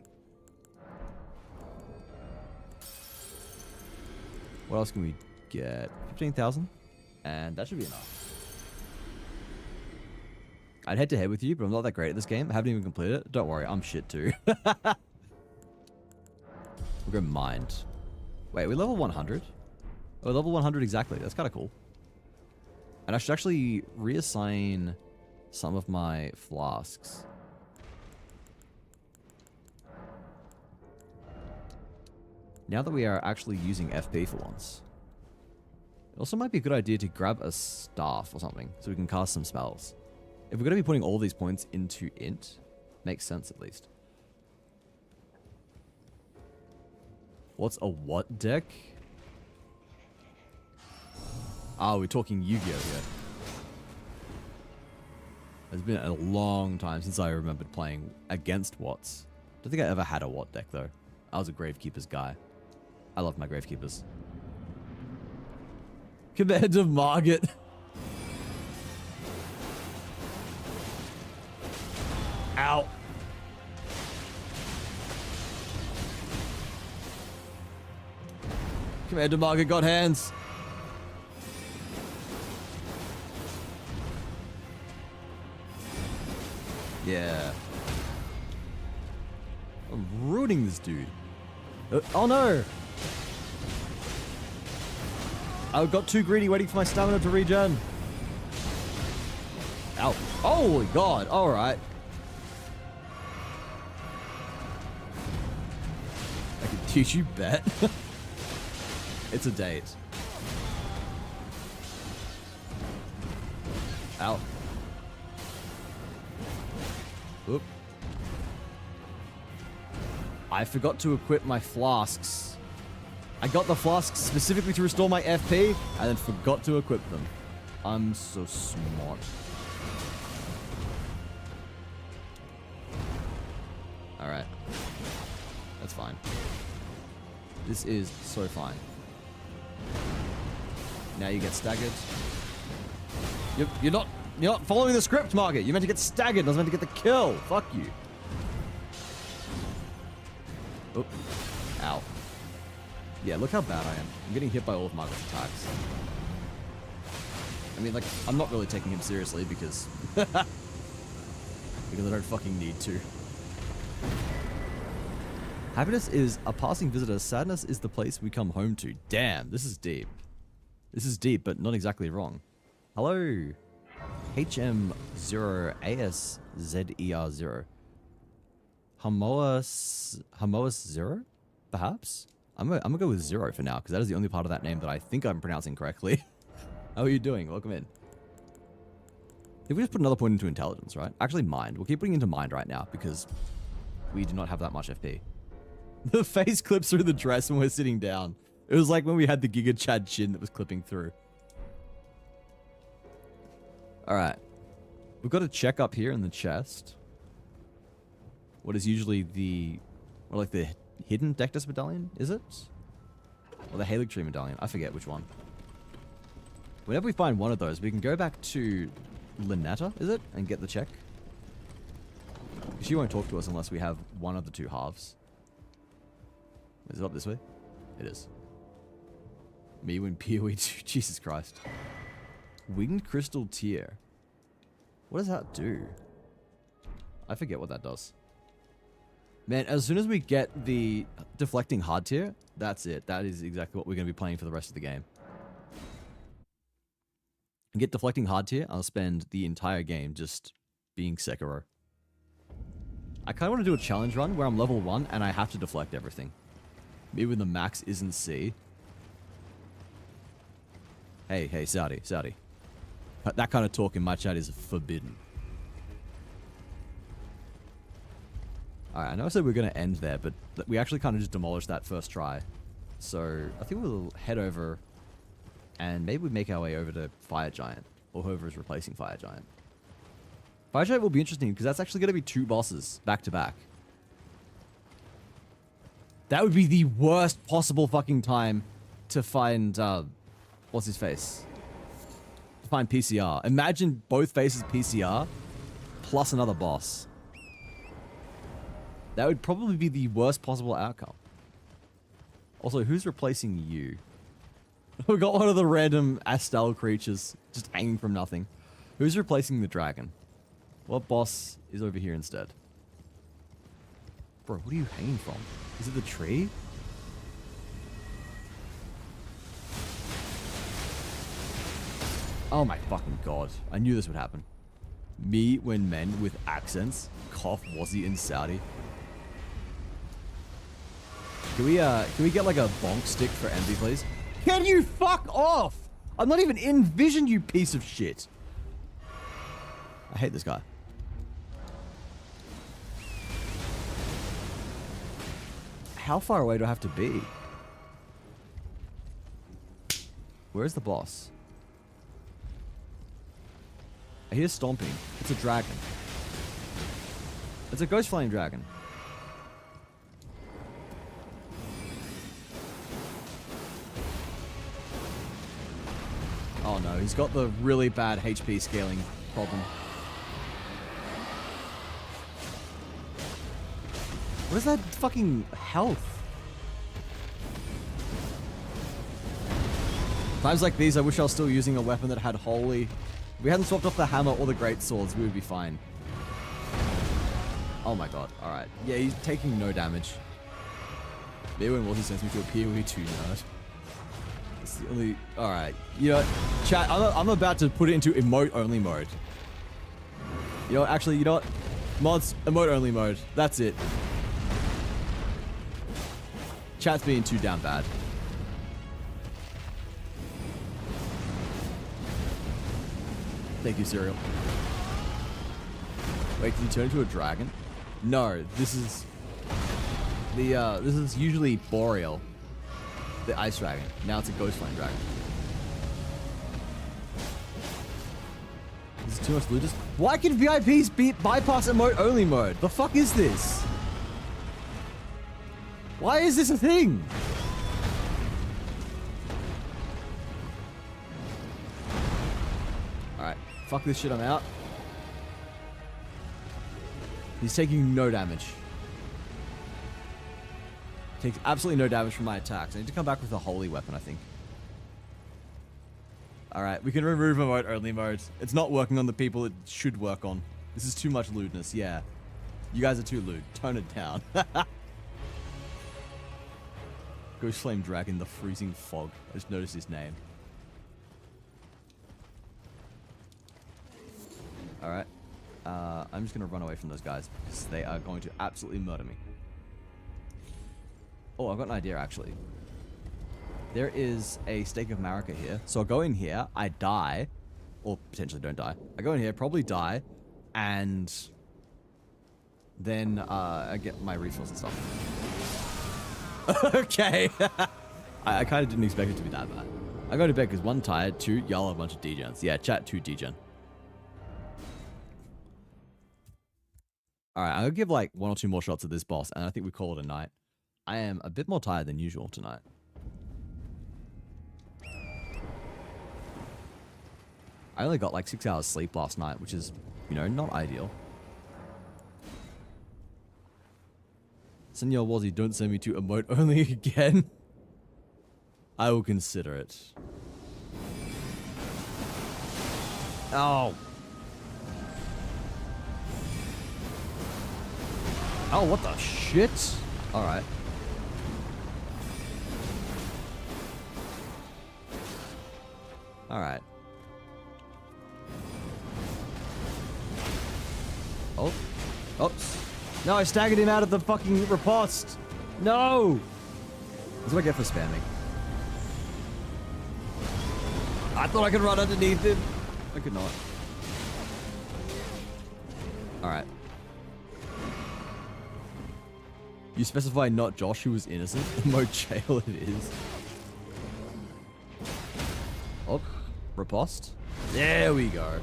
What else can we get? 15,000? And that should be enough. I'd head to head with you, but I'm not that great at this game. I haven't even completed it. Don't worry, I'm shit too. We'll go mind. Wait, we level 100? Oh, level 100 exactly. That's kind of cool. And I should actually reassign some of my flasks. Now that we are actually using FP for once. It also might be a good idea to grab a staff or something so we can cast some spells. If we're going to be putting all these points into int, makes sense at least. What's a what deck? Ah, we're talking Yu-Gi-Oh here. It's been a long time since I remembered playing against Watts. Don't think I ever had a Watt deck though. I was a Gravekeepers guy. I love my Gravekeepers. Command of Margit. Ow. Commander Margit got hands. Yeah. I'm ruining this dude. Oh no! I got too greedy waiting for my stamina to regen. Ow. Holy god, alright. I can teach you bet. It's a date. Ow. Oop. I forgot to equip my flasks. I got the flasks specifically to restore my FP, and then forgot to equip them. I'm so smart. Alright. That's fine. This is so fine. Now you get staggered. You're not following the script, Margaret. You're meant to get staggered. I was meant to get the kill. Fuck you. Oh. Ow. Yeah, look how bad I am. I'm getting hit by all of Margaret's attacks. I mean, like, I'm not really taking him seriously because... because I don't fucking need to. Happiness is a passing visitor. Sadness is the place we come home to. Damn, this is deep. This is deep, but not exactly wrong. Hello. HM0ASZER0. Hamoas 0? Perhaps? I'm gonna go with 0 for now, because that is the only part of that name that I think I'm pronouncing correctly. How are you doing? Welcome in. If we just put another point into intelligence, right? Actually, mind. We'll keep putting into mind right now, because we do not have that much FP. The face clips through the dress when we're sitting down. It was like when we had the Giga Chad chin that was clipping through. Alright. We've got a check up here in the chest. What is usually the... Or like the hidden Dectus medallion, is it? Or the Halig Tree medallion. I forget which one. Whenever we find one of those, we can go back to Lynetta, is it? And get the check. She won't talk to us unless we have one of the two halves. Is it up this way? It is. Me when PoE 2. Jesus Christ. Winged Crystal Tier. What does that do? I forget what that does. Man, as soon as we get the deflecting hard tier, that's it. That is exactly what we're going to be playing for the rest of the game. Get deflecting hard tier, I'll spend the entire game just being Sekiro. I kind of want to do a challenge run where I'm level 1 and I have to deflect everything. Maybe when the max isn't C. Hey, Saudi. That kind of talk in my chat is forbidden. Alright, I know I said we were going to end there, but we actually kind of just demolished that first try. So, I think we'll head over and maybe we make our way over to Fire Giant, or whoever is replacing Fire Giant. Fire Giant will be interesting because that's actually going to be 2 bosses back to back. That would be the worst possible fucking time to find, what's his face? To find PCR. Imagine both faces PCR plus another boss. That would probably be the worst possible outcome. Also, who's replacing you? We got one of the random Astal creatures just hanging from nothing. Who's replacing the dragon? What boss is over here instead? Bro, what are you hanging from? Is it the tree? Oh my fucking god. I knew this would happen. Me when men with accents cough Wazzy and Saudi. Can we get like a bonk stick for Envy, please? Can you fuck off? I'm not even in vision, you piece of shit. I hate this guy. How far away do I have to be? Where's the boss? I hear stomping. It's a dragon. It's a ghost flame dragon. Oh no, he's got the really bad HP scaling problem. What is that fucking health? Times like these, I wish I was still using a weapon that had holy. If we hadn't swapped off the hammer or the great swords, we would be fine. Oh my god, alright. Yeah, he's taking no damage. Maybe when Wolsey sends me to a PoE 2 nerd. It's the only... Alright. You know what? Chat, I'm about to put it into emote-only mode. You know what? Actually, you know what? Mods, emote-only mode. That's it. Chat's being too damn bad. Thank you, Serial. Wait, can you turn into a dragon? No, this is the this is usually Boreal, the ice dragon. Now it's a ghost flame dragon. This is too much loot. Why can VIPs bypass emote only mode? The fuck is this? Why is this a thing? Alright, fuck this shit, I'm out. He's taking no damage. Takes absolutely no damage from my attacks. I need to come back with a holy weapon, I think. Alright, we can remove emote only mode. It's not working on the people it should work on. This is too much lewdness, yeah. You guys are too lewd. Tone it down. Ghost Flame Dragon, the Freezing Fog. I just noticed his name. Alright. I'm just going to run away from those guys because they are going to absolutely murder me. Oh, I've got an idea actually. There is a Stake of Marika here. So I'll go in here, I die, or potentially don't die. I go in here, probably die, and then I get my refills and stuff. Okay. I kind of didn't expect it to be that bad. I go to bed because 1, tired, 2, y'all are a bunch of degens. Yeah, chat 2 degen. Alright, I'll give like 1 or 2 more shots at this boss, and I think we call it a night. I am a bit more tired than usual tonight. I only got like 6 hours sleep last night, which is, you know, not ideal. Senor Wazzy, don't send me to emote only again. I will consider it. Oh. Oh, what the shit? Alright. Alright. Oh. Oops. No, I staggered him out of the fucking riposte. No! That's what I get for spamming. I thought I could run underneath him. I could not. Alright. You specify not Josh, who was innocent. Emote jail it is. Oh, riposte. There we go.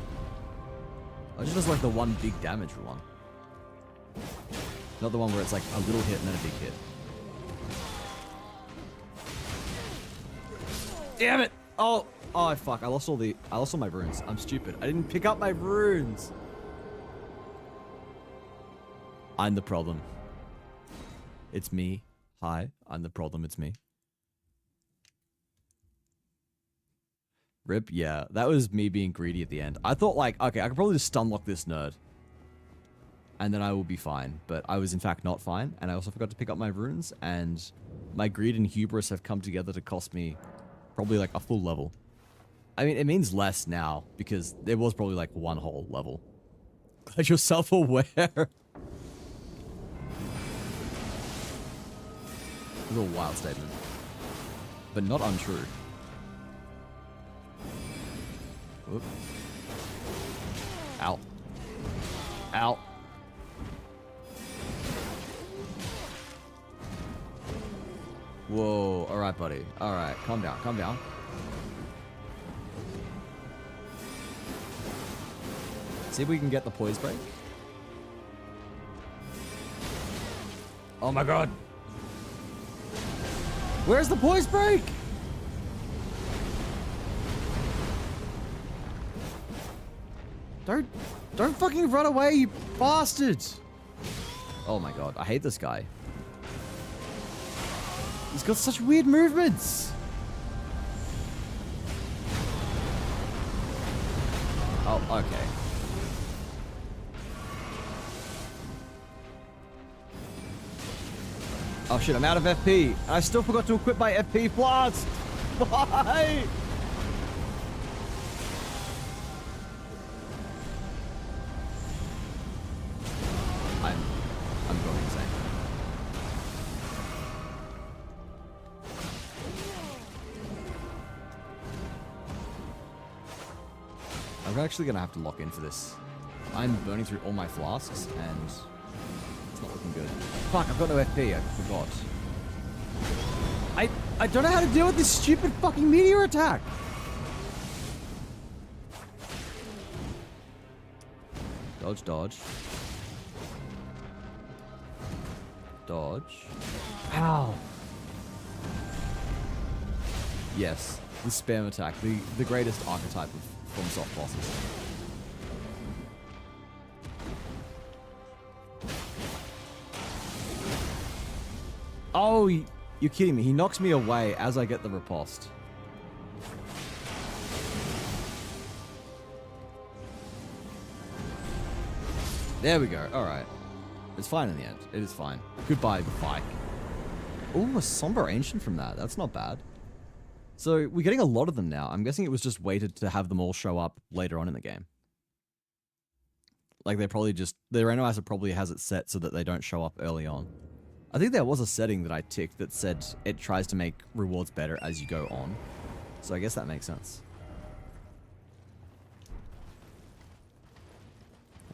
I just like the one big damage one. Not the one where it's like a little hit and then a big hit. Damn it! Oh, fuck! I lost all my runes. I'm stupid. I didn't pick up my runes. I'm the problem. It's me. Hi, I'm the problem. It's me. Rip, yeah, that was me being greedy at the end. I thought like, okay, I could probably just stun lock this nerd. And then I will be fine. But I was in fact not fine. And I also forgot to pick up my runes. And my greed and hubris have come together to cost me probably like a full level. I mean, it means less now because there was probably like one whole level. Glad you're self-aware. It was a wild statement. But not untrue. Whoop. Ow. Ow. Whoa. Alright, buddy. Alright. Calm down. Calm down. See if we can get the poise break. Oh my god. Where's the poise break? Don't fucking run away, you bastard! Oh my god, I hate this guy. He's got such weird movements! Oh, okay. Oh shit, I'm out of FP. I still forgot to equip my FP blast! Why? I'm going insane. I'm actually gonna have to lock in for this. I'm burning through all my flasks and it's not looking good. Fuck, I've got no FP, I forgot. I don't know how to deal with this stupid fucking meteor attack! Dodge, dodge. Dodge. Ow! Yes, the spam attack, the greatest archetype from soft bosses. Oh, you're kidding me. He knocks me away as I get the riposte. There we go. Alright. It's fine in the end. It is fine. Goodbye, bike. Ooh, a somber ancient from that. That's not bad. So, we're getting a lot of them now. I'm guessing it was just waited to have them all show up later on in the game. Like, they probably just... The randomizer probably has it set so that they don't show up early on. I think there was a setting that I ticked that said it tries to make rewards better as you go on. So I guess that makes sense.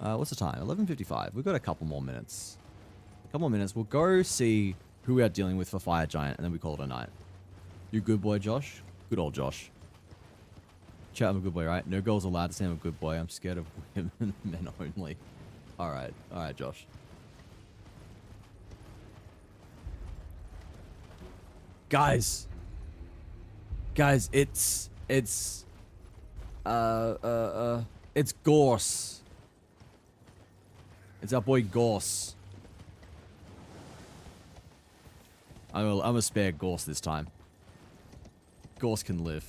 What's the time? 11:55. We've got a couple more minutes. A couple more minutes. We'll go see who we are dealing with for Fire Giant, and then we call it a night. You good boy, Josh? Good old Josh. Chat, I'm a good boy, right? No girls allowed to say I'm a good boy. I'm scared of women, men only. Alright. Alright, Josh. Guys, it's Gorse. It's our boy Gorse. I'm gonna spare Gorse this time. Gorse can live.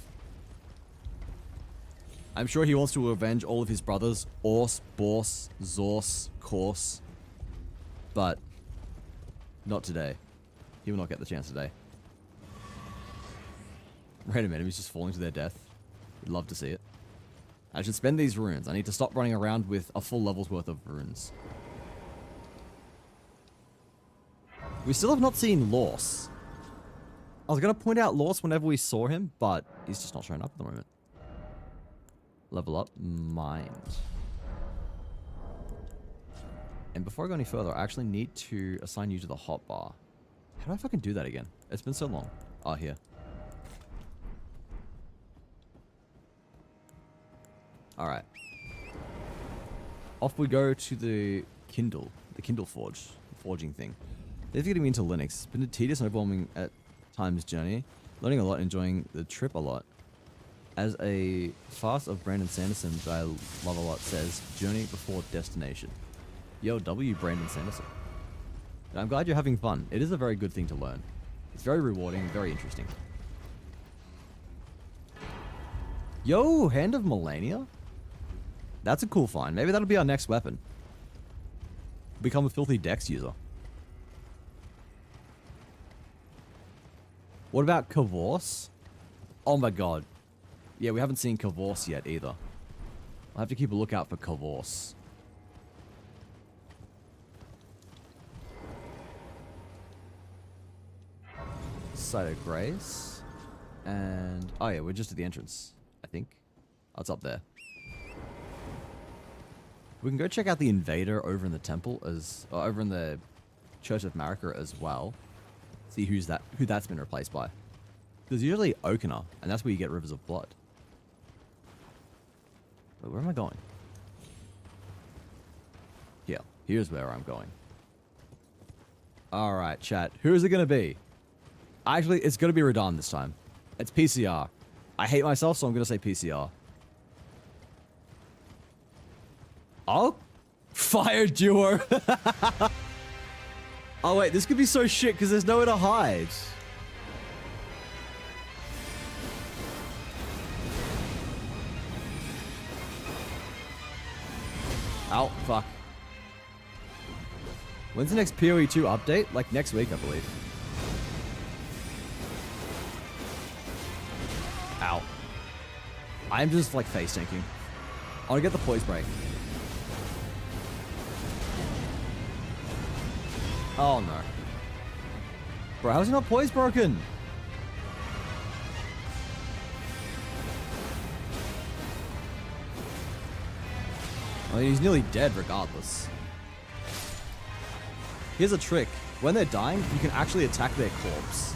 I'm sure he wants to avenge all of his brothers, Ors, Bors, Zorse, Korse, but not today. He will not get the chance today. Random enemies just falling to their death. We'd love to see it. I should spend these runes. I need to stop running around with a full level's worth of runes. We still have not seen Lors. I was going to point out Lors whenever we saw him, but he's just not showing up at the moment. Level up. Mind. And before I go any further, I actually need to assign you to the hotbar. How do I fucking do that again? It's been so long. Oh, here. Alright. off we go to the Kindle Forge, forging thing. They're getting me into Linux. It's been a tedious and overwhelming at times journey. Learning a lot, enjoying the trip a lot. As a fast of Brandon Sanderson that I love a lot says, journey before destination. Yo, W Brandon Sanderson. And I'm glad you're having fun. It is a very good thing to learn. It's very rewarding, very interesting. Yo, Hand of Melania? That's a cool find. Maybe that'll be our next weapon. Become a filthy Dex user. What about Kavorse? Oh my god. Yeah, we haven't seen Kavorse yet either. I'll have to keep a lookout for Kavorse. Site of Grace. And... oh yeah, we're just at the entrance, I think. Oh, it's up there. We can go check out the Invader over in the temple as... or over in the Church of Marika as well. See who that's been replaced by. There's usually Okina, and that's where you get Rivers of Blood. Wait, where am I going? Here. Here's where I'm going. Alright, chat. Who is it going to be? Actually, it's going to be Radahn this time. It's PCR. I hate myself, so I'm going to say PCR. Oh? Fire Duo! Oh wait, this could be so shit because there's nowhere to hide. Ow, fuck. When's the next PoE 2 update? Like next week, I believe. Ow. I'm just like face tanking. I want to get the poise break. Oh no. Bro, how's he not poise broken? I mean, he's nearly dead regardless. Here's a trick. When they're dying, you can actually attack their corpse.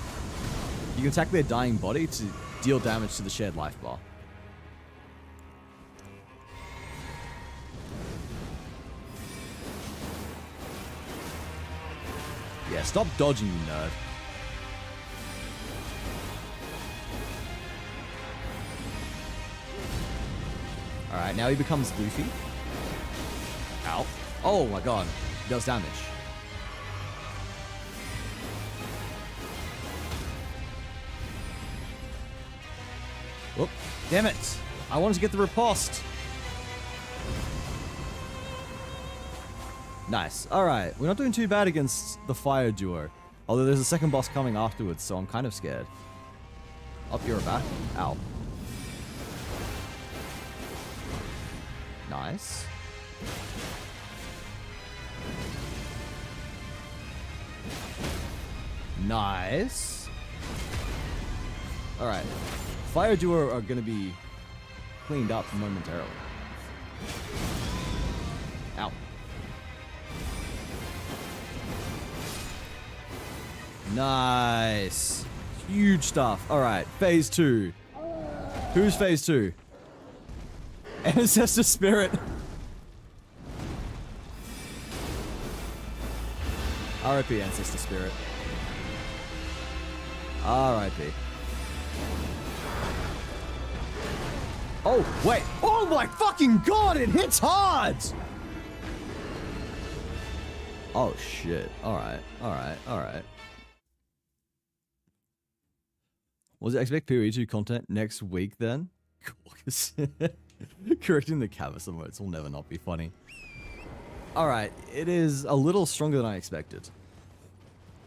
You can attack their dying body to deal damage to the shared life bar. Yeah, stop dodging, you nerd. Alright, now he becomes Luffy. Ow. Oh my god. He does damage. Whoop. Damn it. I wanted to get the riposte. Nice. Alright, we're not doing too bad against the fire duo. Although there's a second boss coming afterwards, so I'm kind of scared. Up your back. Ow. Nice. Nice. Alright. Fire duo are going to be cleaned up momentarily. Ow. Nice. Huge stuff. Alright, phase 2. Who's phase 2? Ancestor Spirit. R.I.P. Ancestor Spirit. R.I.P. Oh, wait. Oh my fucking god, it hits hard! Oh shit. Alright, alright, alright. Was it expect PoE 2 content next week then? Correcting the Cavus emotes will never not be funny. Alright, it is a little stronger than I expected.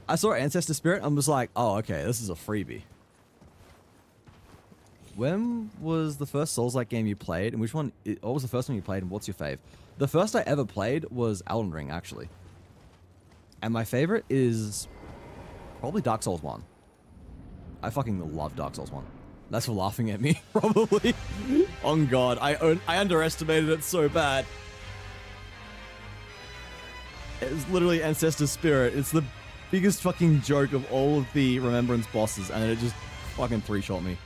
I saw Ancestor Spirit and was like, oh okay, this is a freebie. When was the first Souls-like game you played? And which one, what was the first one you played and what's your fave? The first I ever played was Elden Ring, actually. And my favorite is probably Dark Souls 1. I fucking love Dark Souls 1. That's for laughing at me, probably. Oh god, I underestimated it so bad. It's literally Ancestor Spirit. It's the biggest fucking joke of all of the Remembrance bosses, and it just fucking three-shot me.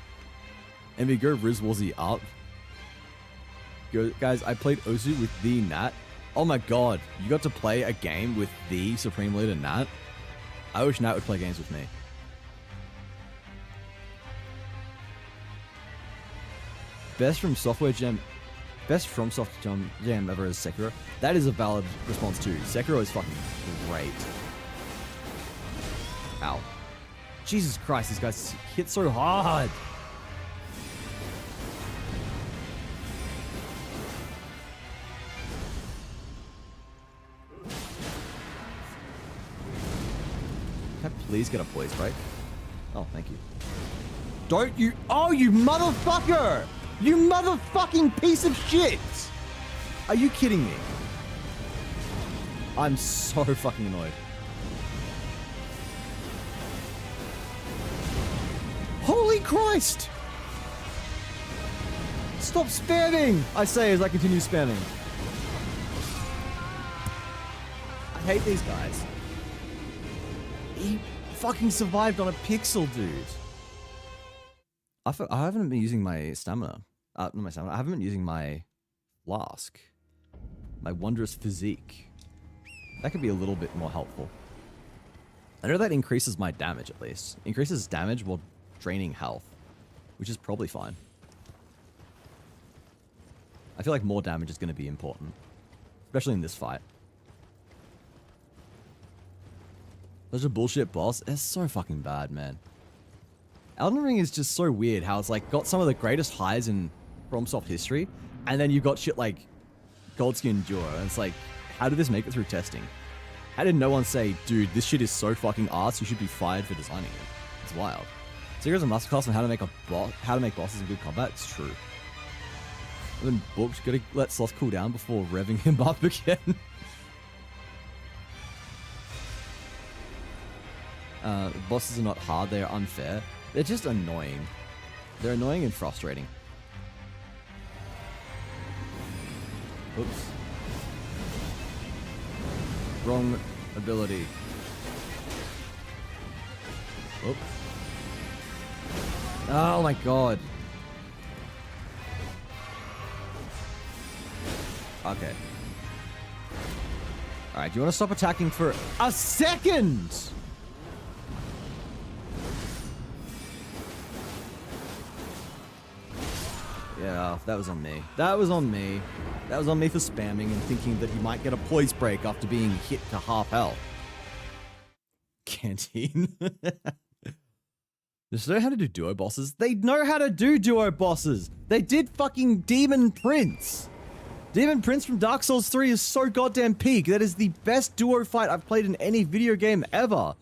And we go Riz Wazzy up. Guys, I played Osu with the Nat, Oh my god, you got to play a game with the Supreme Leader Nat? I wish Nat would play games with me. Best from software jam ever is Sekiro. That is a valid response too. Sekiro is fucking great. Ow. Jesus Christ, these guys hit so hard. Can I please get a poise break? Oh, thank you. Don't you... Oh, you motherfucker! You motherfucking piece of shit! Are you kidding me? I'm so fucking annoyed. Holy Christ! Stop spamming! I say as I continue spamming. I hate these guys. He fucking survived on a pixel, dude. I haven't been using my stamina. Not my stamina. I haven't been using my flask. My wondrous physique. That could be a little bit more helpful. I know that increases my damage at least. Increases damage while draining health, which is probably fine. I feel like more damage is going to be important, especially in this fight. Such a bullshit boss. It's so fucking bad, man. Elden Ring is just so weird how it's like got some of the greatest highs in FromSoft history, and then you've got shit like Goldskin Duo, and it's like, how did this make it through testing? How did no one say, dude, this shit is so fucking arse, you should be fired for designing it? It's wild. So here's a masterclass on how to make bosses in good combat. It's true. I've been booked. Gotta let Sloth cool down before revving him up again. Bosses are not hard, they are unfair. They're just annoying. They're annoying and frustrating. Oops. Wrong ability. Oops. Oh my god. Okay. Alright, do you want to stop attacking for a second? Yeah, that was on me. That was on me. That was on me for spamming and thinking that he might get a poise break after being hit to half health. Canteen. Does they know how to do duo bosses? They know how to do duo bosses! They did fucking Demon Prince! Demon Prince from Dark Souls 3 is so goddamn peak. That is the best duo fight I've played in any video game ever.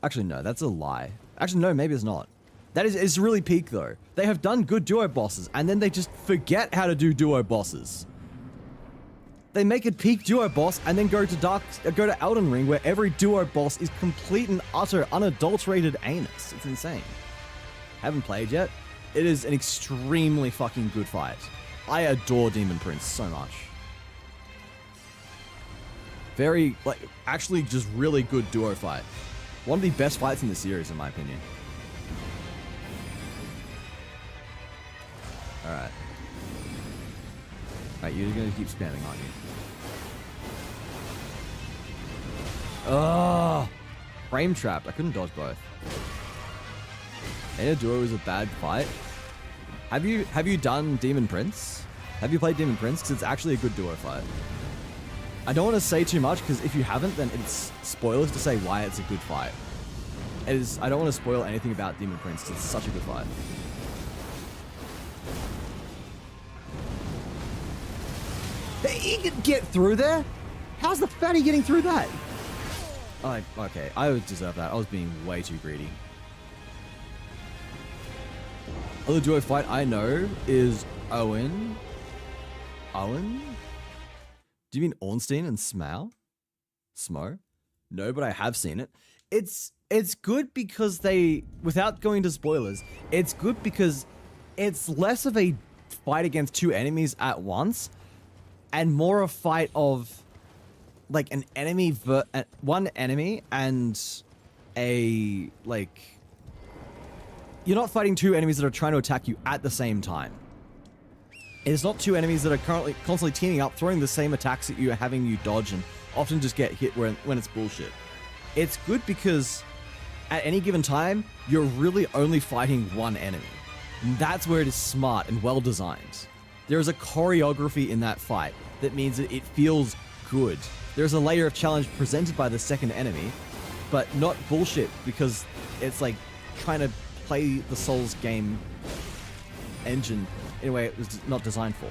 Actually, no, that's a lie. Actually, no, maybe it's not. That is really peak though. They have done good duo bosses and then they just forget how to do duo bosses. They make a peak duo boss and then go to Elden Ring where every duo boss is complete and utter unadulterated anus. It's insane. Haven't played yet. It is an extremely fucking good fight. I adore Demon Prince so much. Very, like, actually just really good duo fight. One of the best fights in the series in my opinion. Alright. Alright, you're gonna keep spamming, aren't you? Oh, frame trapped. I couldn't dodge both. Ada Duo is a bad fight. Have you done Demon Prince? Have you played Demon Prince? Because it's actually a good duo fight. I don't want to say too much because if you haven't, then it's spoilers to say why it's a good fight. I don't want to spoil anything about Demon Prince because it's such a good fight. He can get through there? How's the fatty getting through that? Okay, I would deserve that. I was being way too greedy. Other duo fight I know is Owen. Owen? Do you mean Ornstein and Smau? Smo? No, but I have seen it. It's good because without going to spoilers, it's good because it's less of a fight against two enemies at once and more a fight of like an enemy, one enemy and a, like, you're not fighting two enemies that are trying to attack you at the same time. It's not two enemies that are currently constantly teaming up, throwing the same attacks at you, having you dodge, and often just get hit when it's bullshit. It's good because at any given time, you're really only fighting one enemy. And that's where it is smart and well designed. There is a choreography in that fight that means that it feels good. There's a layer of challenge presented by the second enemy, but not bullshit because it's like trying to play the Souls game engine in a way it was not designed for.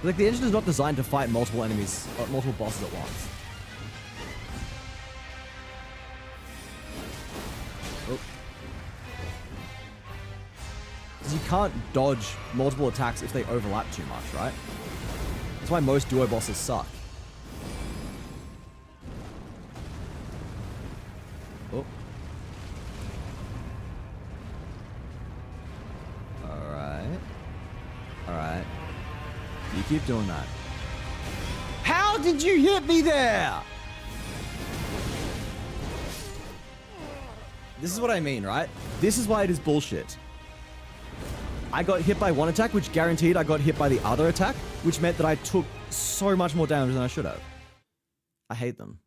Like, the engine is not designed to fight multiple enemies, multiple bosses at once. Oh. Because you can't dodge multiple attacks if they overlap too much, right? That's why most duo bosses suck. Oh. Alright. You keep doing that. How did you hit me there? This is what I mean, right? This is why it is bullshit. I got hit by one attack, which guaranteed I got hit by the other attack, which meant that I took so much more damage than I should have. I hate them.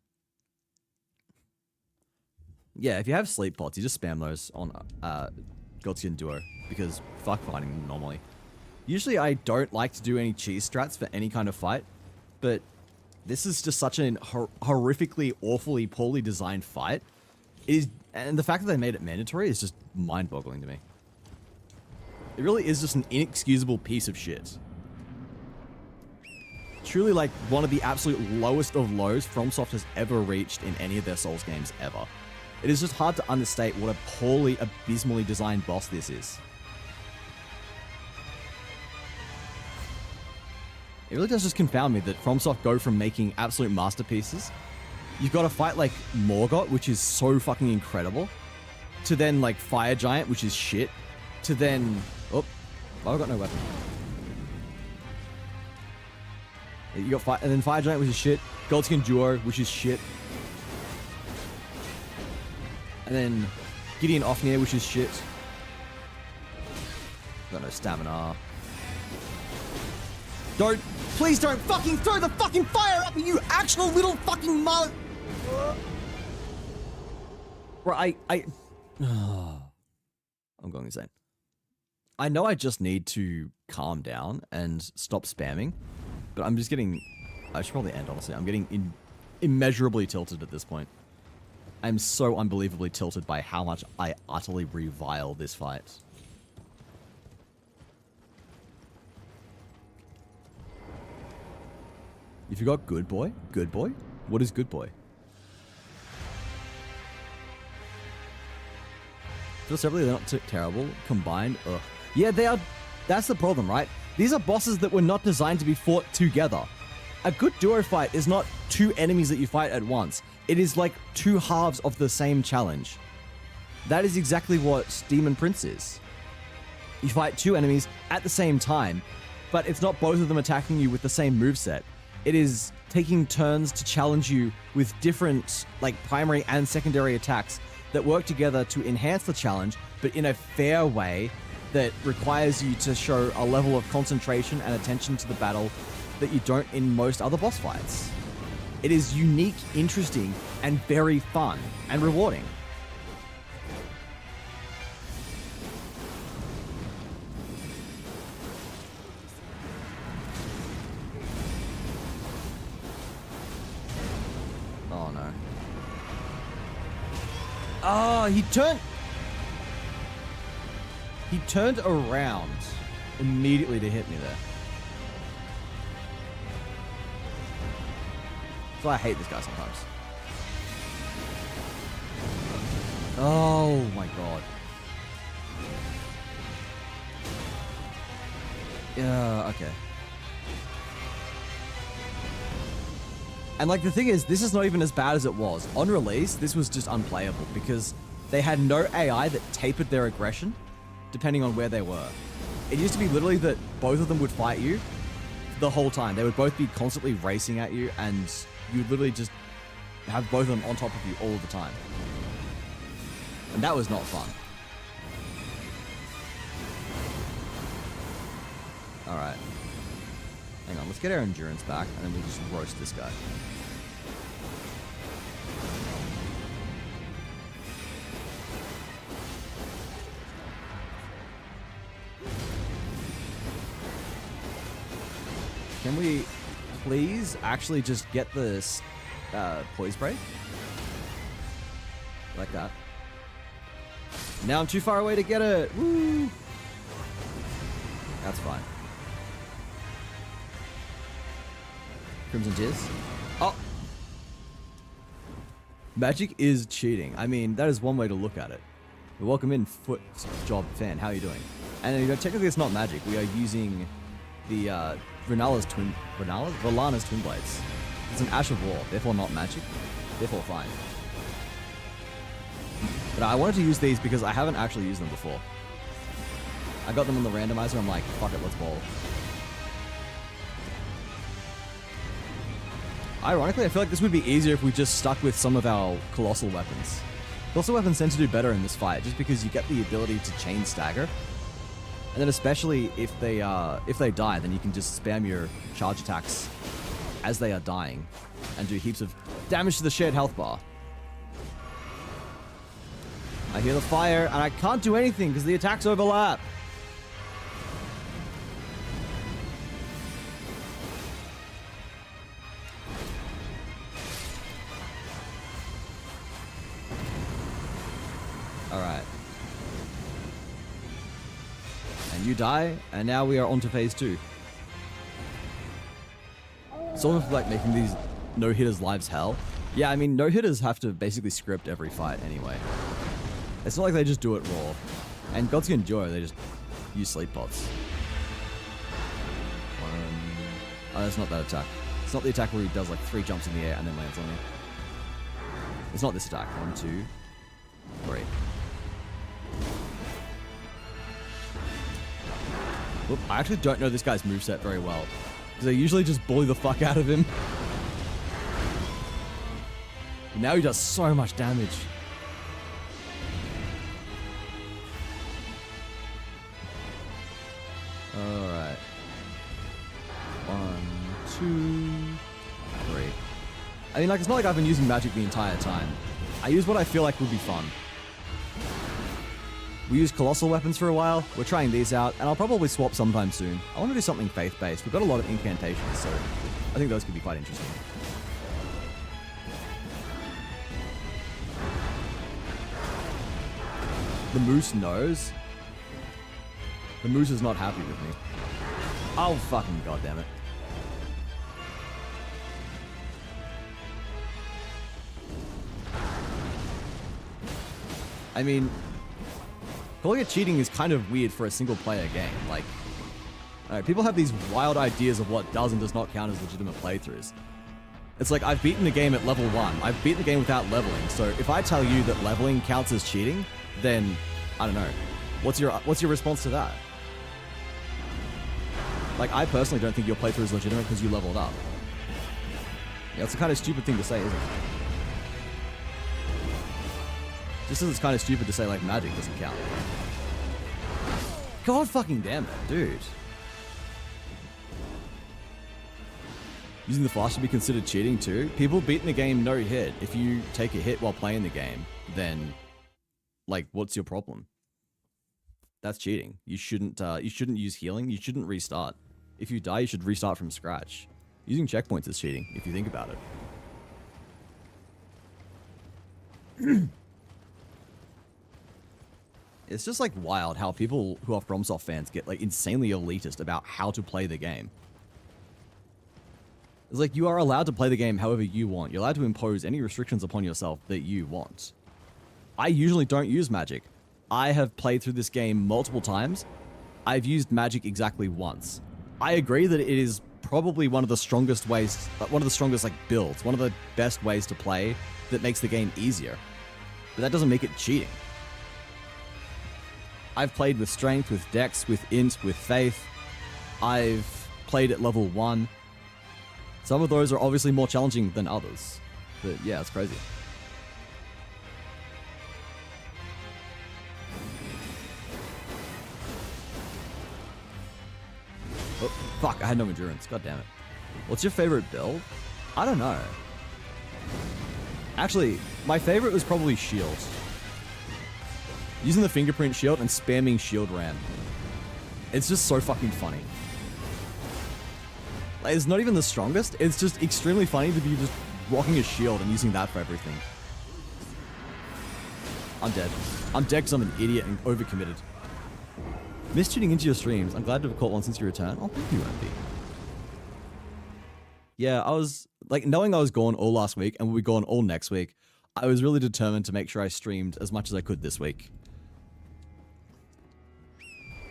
Yeah, if you have sleep pots, you just spam those on Godskin Duo, because fuck fighting them normally. Usually I don't like to do any cheese strats for any kind of fight, but this is just such an horrifically, awfully, poorly designed fight. And the fact that they made it mandatory is just mind-boggling to me. It really is just an inexcusable piece of shit. Truly like one of the absolute lowest of lows FromSoft has ever reached in any of their Souls games ever. It is just hard to understate what a poorly, abysmally designed boss this is. It really does just confound me that FromSoft go from making absolute masterpieces. You've got a fight like Morgott, which is so fucking incredible, to then like Fire Giant, which is shit, to then... Oh, I've got no weapon. You got and then Fire Giant, which is shit, Goldskin Duo, which is shit, and then Gideon Ofnir, which is shit. Got no stamina. Please don't fucking throw the fucking fire up, you actual little fucking mother. Right, I'm going insane. I know I just need to calm down and stop spamming, but I'm just getting... I should probably end, honestly. I'm getting immeasurably tilted at this point. I'm so unbelievably tilted by how much I utterly revile this fight. You forgot Good Boy? Good Boy? What is Good Boy? Feel separately, they're not too terrible. Combined, ugh. Yeah, they are. That's the problem, right? These are bosses that were not designed to be fought together. A good duo fight is not two enemies that you fight at once. It is like two halves of the same challenge. That is exactly what Demon Prince is. You fight two enemies at the same time, but it's not both of them attacking you with the same moveset. It is taking turns to challenge you with different, like, primary and secondary attacks that work together to enhance the challenge, but in a fair way that requires you to show a level of concentration and attention to the battle that you don't in most other boss fights. It is unique, interesting, and very fun and rewarding. Oh no. Oh, he turned around immediately to hit me there. So I hate this guy sometimes. Oh my god. Yeah, okay. And like the thing is, this is not even as bad as it was. On release, this was just unplayable because they had no AI that tapered their aggression depending on where they were. It used to be literally that both of them would fight you the whole time. They would both be constantly racing at you and you'd literally just have both of them on top of you all the time. And that was not fun. Alright. Hang on, let's get our endurance back, and then we'll just roast this guy. Can we please actually just get this poise break? Like that. Now I'm too far away to get it. Woo! That's fine. Crimson Tears. Oh! Magic is cheating. I mean, that is one way to look at it. Welcome in, Foot Job Fan. How are you doing? And you know, technically it's not magic. We are using the Vallana's twin blades. It's an Ash of War, therefore not magic, therefore fine. But I wanted to use these because I haven't actually used them before. I got them on the randomizer, I'm like, fuck it, let's ball. Ironically, I feel like this would be easier if we just stuck with some of our colossal weapons. Colossal weapons tend to do better in this fight, just because you get the ability to chain stagger. And then especially if they die, then you can just spam your charge attacks as they are dying and do heaps of damage to the shared health bar. I hear the fire and I can't do anything because the attacks overlap. Alright. And you die, and now we are on to phase 2. Sort of like making these no-hitters lives hell. Yeah, I mean, no-hitters have to basically script every fight anyway. It's not like they just do it raw. And Gods Can Endure, they just use sleep pots. Oh, that's not that attack. It's not the attack where he does like 3 jumps in the air and then lands on you. It's not this attack. 1, 2, 3. Whoop, I actually don't know this guy's moveset very well. Because I usually just bully the fuck out of him. Now he does so much damage. Alright. 1, 2, 3. I mean, like, it's not like I've been using magic the entire time. I use what I feel like would be fun. We used colossal weapons for a while. We're trying these out, and I'll probably swap sometime soon. I want to do something faith-based. We've got a lot of incantations, so I think those could be quite interesting. The moose knows. The moose is not happy with me. Oh, fucking goddamn it. I mean, calling it cheating is kind of weird for a single player game. Like, people have these wild ideas of what does and does not count as legitimate playthroughs. It's like, I've beaten the game at level 1. I've beaten the game without leveling. So if I tell you that leveling counts as cheating, then, I don't know. What's your response to that? Like, I personally don't think your playthrough is legitimate because you leveled up. Yeah, it's a kind of stupid thing to say, isn't it? Just as it's kind of stupid to say, like, magic doesn't count. God fucking damn it, dude. Using the flash to be considered cheating too? People beating the game no hit. If you take a hit while playing the game, then, like, what's your problem? That's cheating. You shouldn't use healing. You shouldn't restart. If you die, you should restart from scratch. Using checkpoints is cheating, if you think about it. It's just like wild how people who are FromSoft fans get like insanely elitist about how to play the game. It's like you are allowed to play the game however you want. You're allowed to impose any restrictions upon yourself that you want. I usually don't use magic. I have played through this game multiple times. I've used magic exactly once. I agree that it is probably one of the strongest ways, like builds, one of the best ways to play that makes the game easier. But that doesn't make it cheating. I've played with strength, with dex, with int, with faith. I've played at level 1. Some of those are obviously more challenging than others. But yeah, it's crazy. Fuck, I had no endurance. God damn it. What's your favorite build? I don't know. Actually, my favorite was probably shield. Using the fingerprint shield and spamming shield ram. It's just so fucking funny. Like, it's not even the strongest. It's just extremely funny to be just rocking a shield and using that for everything. I'm dead. I'm dead because I'm an idiot and overcommitted. Miss tuning into your streams. I'm glad to have caught one since your return. Oh, thank you, Andy. Yeah, I was, like, knowing I was gone all last week and we'll be gone all next week, I was really determined to make sure I streamed as much as I could this week.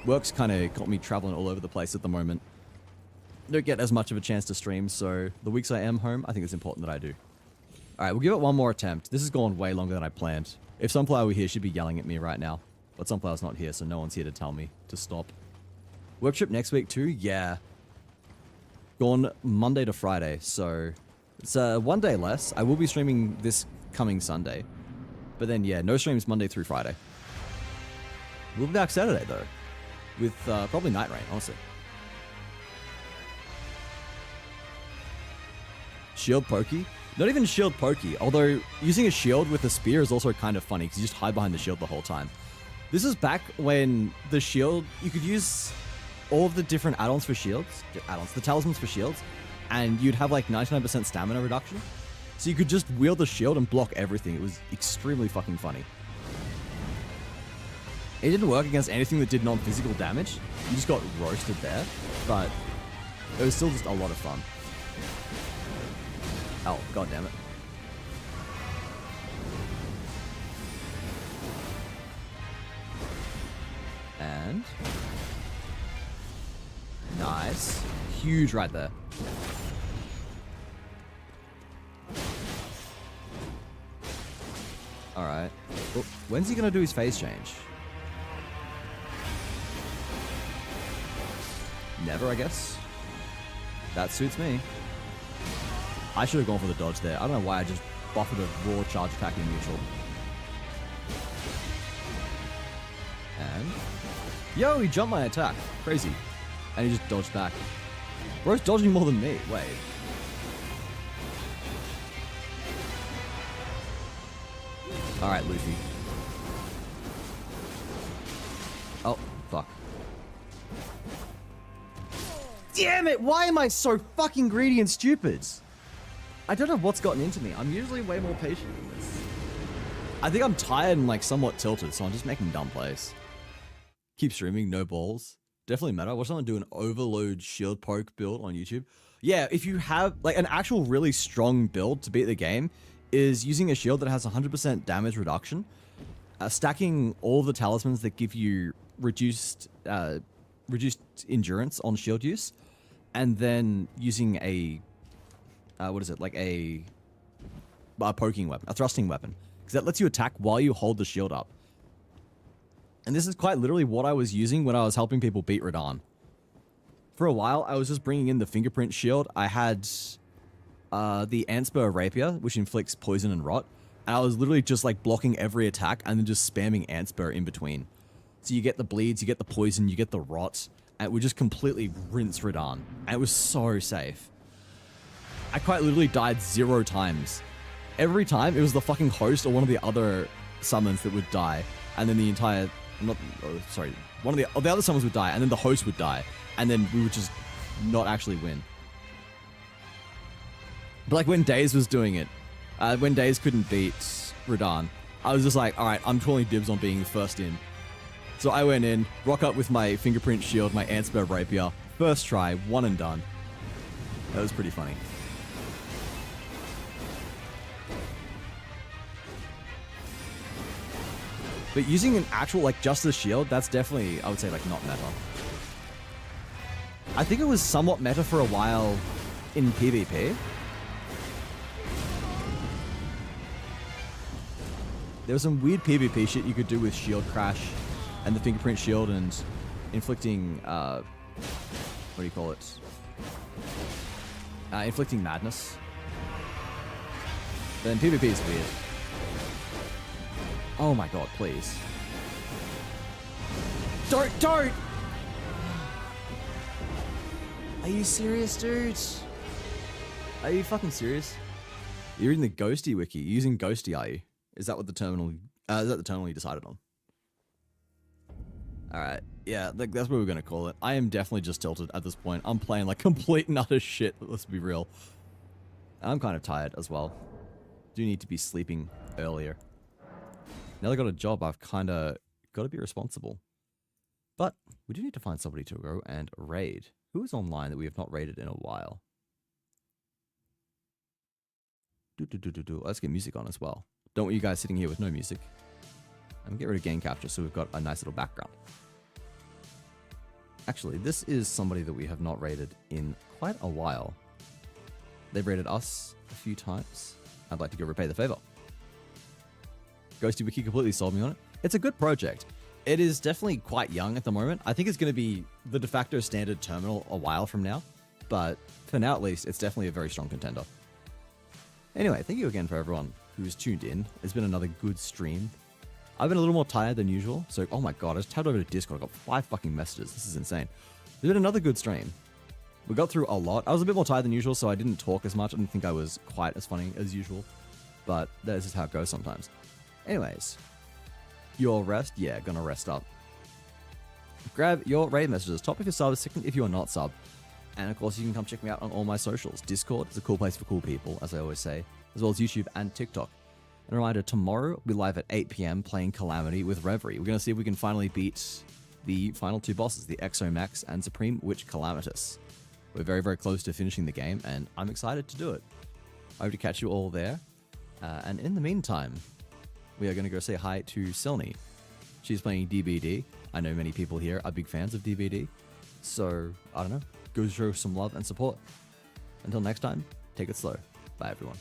Work's kind of got me traveling all over the place at the moment. Don't get as much of a chance to stream, so the weeks I am home, I think it's important that I do. Alright, we'll give it one more attempt. This has gone way longer than I planned. If Sunflower were here, she'd be yelling at me right now. But Sunflower's not here, so no one's here to tell me to stop. Work trip next week too? Yeah. Gone Monday to Friday, so it's one day less. I will be streaming this coming Sunday. But then, yeah, no streams Monday through Friday. We'll be back Saturday, though. With probably Nightreign, honestly. Shield pokey? Not even shield pokey, although using a shield with a spear is also kind of funny because you just hide behind the shield the whole time. This is back when the shield, you could use all of the different add-ons for shields, the talismans for shields, and you'd have like 99% stamina reduction. So you could just wield the shield and block everything. It was extremely fucking funny. It didn't work against anything that did non-physical damage. You just got roasted there, but it was still just a lot of fun. Oh, god damn it. And nice. Huge right there. Alright. Well, when's he gonna do his phase change? Never, I guess. That suits me. I should have gone for the dodge there. I don't know why I just buffered a raw charge attack in neutral. And... yo, he jumped my attack. Crazy. And he just dodged back. Bro's dodging more than me. Wait. Alright, Luffy. Oh, fuck. Damn it! Why am I so fucking greedy and stupid? I don't know what's gotten into me. I'm usually way more patient than this. I think I'm tired and like somewhat tilted, so I'm just making dumb plays. Keep streaming, no balls. Definitely meta. Watch someone do an overload shield poke build on YouTube. Yeah, if you have like an actual really strong build to beat the game, is using a shield that has 100% damage reduction, stacking all the talismans that give you reduced endurance on shield use, and then using a what is it, like a poking weapon, a thrusting weapon, because that lets you attack while you hold the shield up. And this is quite literally what I was using when I was helping people beat Radahn. For a while, I was just bringing in the fingerprint shield. I had the Antspur Rapier, which inflicts poison and rot, and I was literally just like blocking every attack and then just spamming Antspur in between. So you get the bleeds, you get the poison, you get the rot, and it would just completely rinse Radahn. And it was so safe. I quite literally died 0 times. Every time, it was the fucking host or one of the other summons that would die, and then the entire... one of the other summons would die, and then the host would die, and then we would just not actually win. But like when Daze was doing it, when Daze couldn't beat Radahn, I was just like, alright, I'm calling dibs on being the first in. So I went in, rock up with my fingerprint shield, my Antspur Rapier, first try, one and done. That was pretty funny. But using an actual, like, just the shield, that's definitely, I would say, like, not meta. I think it was somewhat meta for a while in PvP. There was some weird PvP shit you could do with shield crash and the fingerprint shield and inflicting, what do you call it? Inflicting madness. Then PvP is weird. Oh my god, please. Don't! Are you serious, dude? Are you fucking serious? You're reading the Ghosty wiki. You're using Ghosty, are you? Is that what the terminal? Is that the terminal you decided on? All right. Yeah, that's what we're gonna call it. I am definitely just tilted at this point. I'm playing like complete and utter shit. Let's be real. I'm kind of tired as well. Do need to be sleeping earlier. Now that I got a job, I've kind of got to be responsible. But we do need to find somebody to go and raid. Who is online that we have not raided in a while? Let's get music on as well. Don't want you guys sitting here with no music. And get rid of game capture so we've got a nice little background. Actually, this is somebody that we have not raided in quite a while. They've raided us a few times. I'd like to go repay the favor. Ghosty Wiki completely sold me on it. It's a good project. It is definitely quite young at the moment. I think it's going to be the de facto standard terminal a while from now. But for now at least, it's definitely a very strong contender. Anyway, thank you again for everyone who's tuned in. It's been another good stream. I've been a little more tired than usual. So, oh my god, I just tabbed over to Discord. I got 5 fucking messages. This is insane. It's been another good stream. We got through a lot. I was a bit more tired than usual, so I didn't talk as much. I didn't think I was quite as funny as usual. But this is how it goes sometimes. Anyways, your rest? Yeah, gonna rest up. Grab your raid messages. Top if you're sub, second if you're not sub. And of course, you can come check me out on all my socials. Discord is a cool place for cool people, as I always say, as well as YouTube and TikTok. And a reminder, tomorrow we'll be live at 8 PM playing Calamity with Reverie. We're going to see if we can finally beat the final 2 bosses, the Exo Max and Supreme Witch Calamitous. We're very, very close to finishing the game, and I'm excited to do it. I hope to catch you all there. And in the meantime, we are going to go say hi to Selny. She's playing DBD. I know many people here are big fans of DBD. So, I don't know, go show some love and support. Until next time, take it slow. Bye, everyone.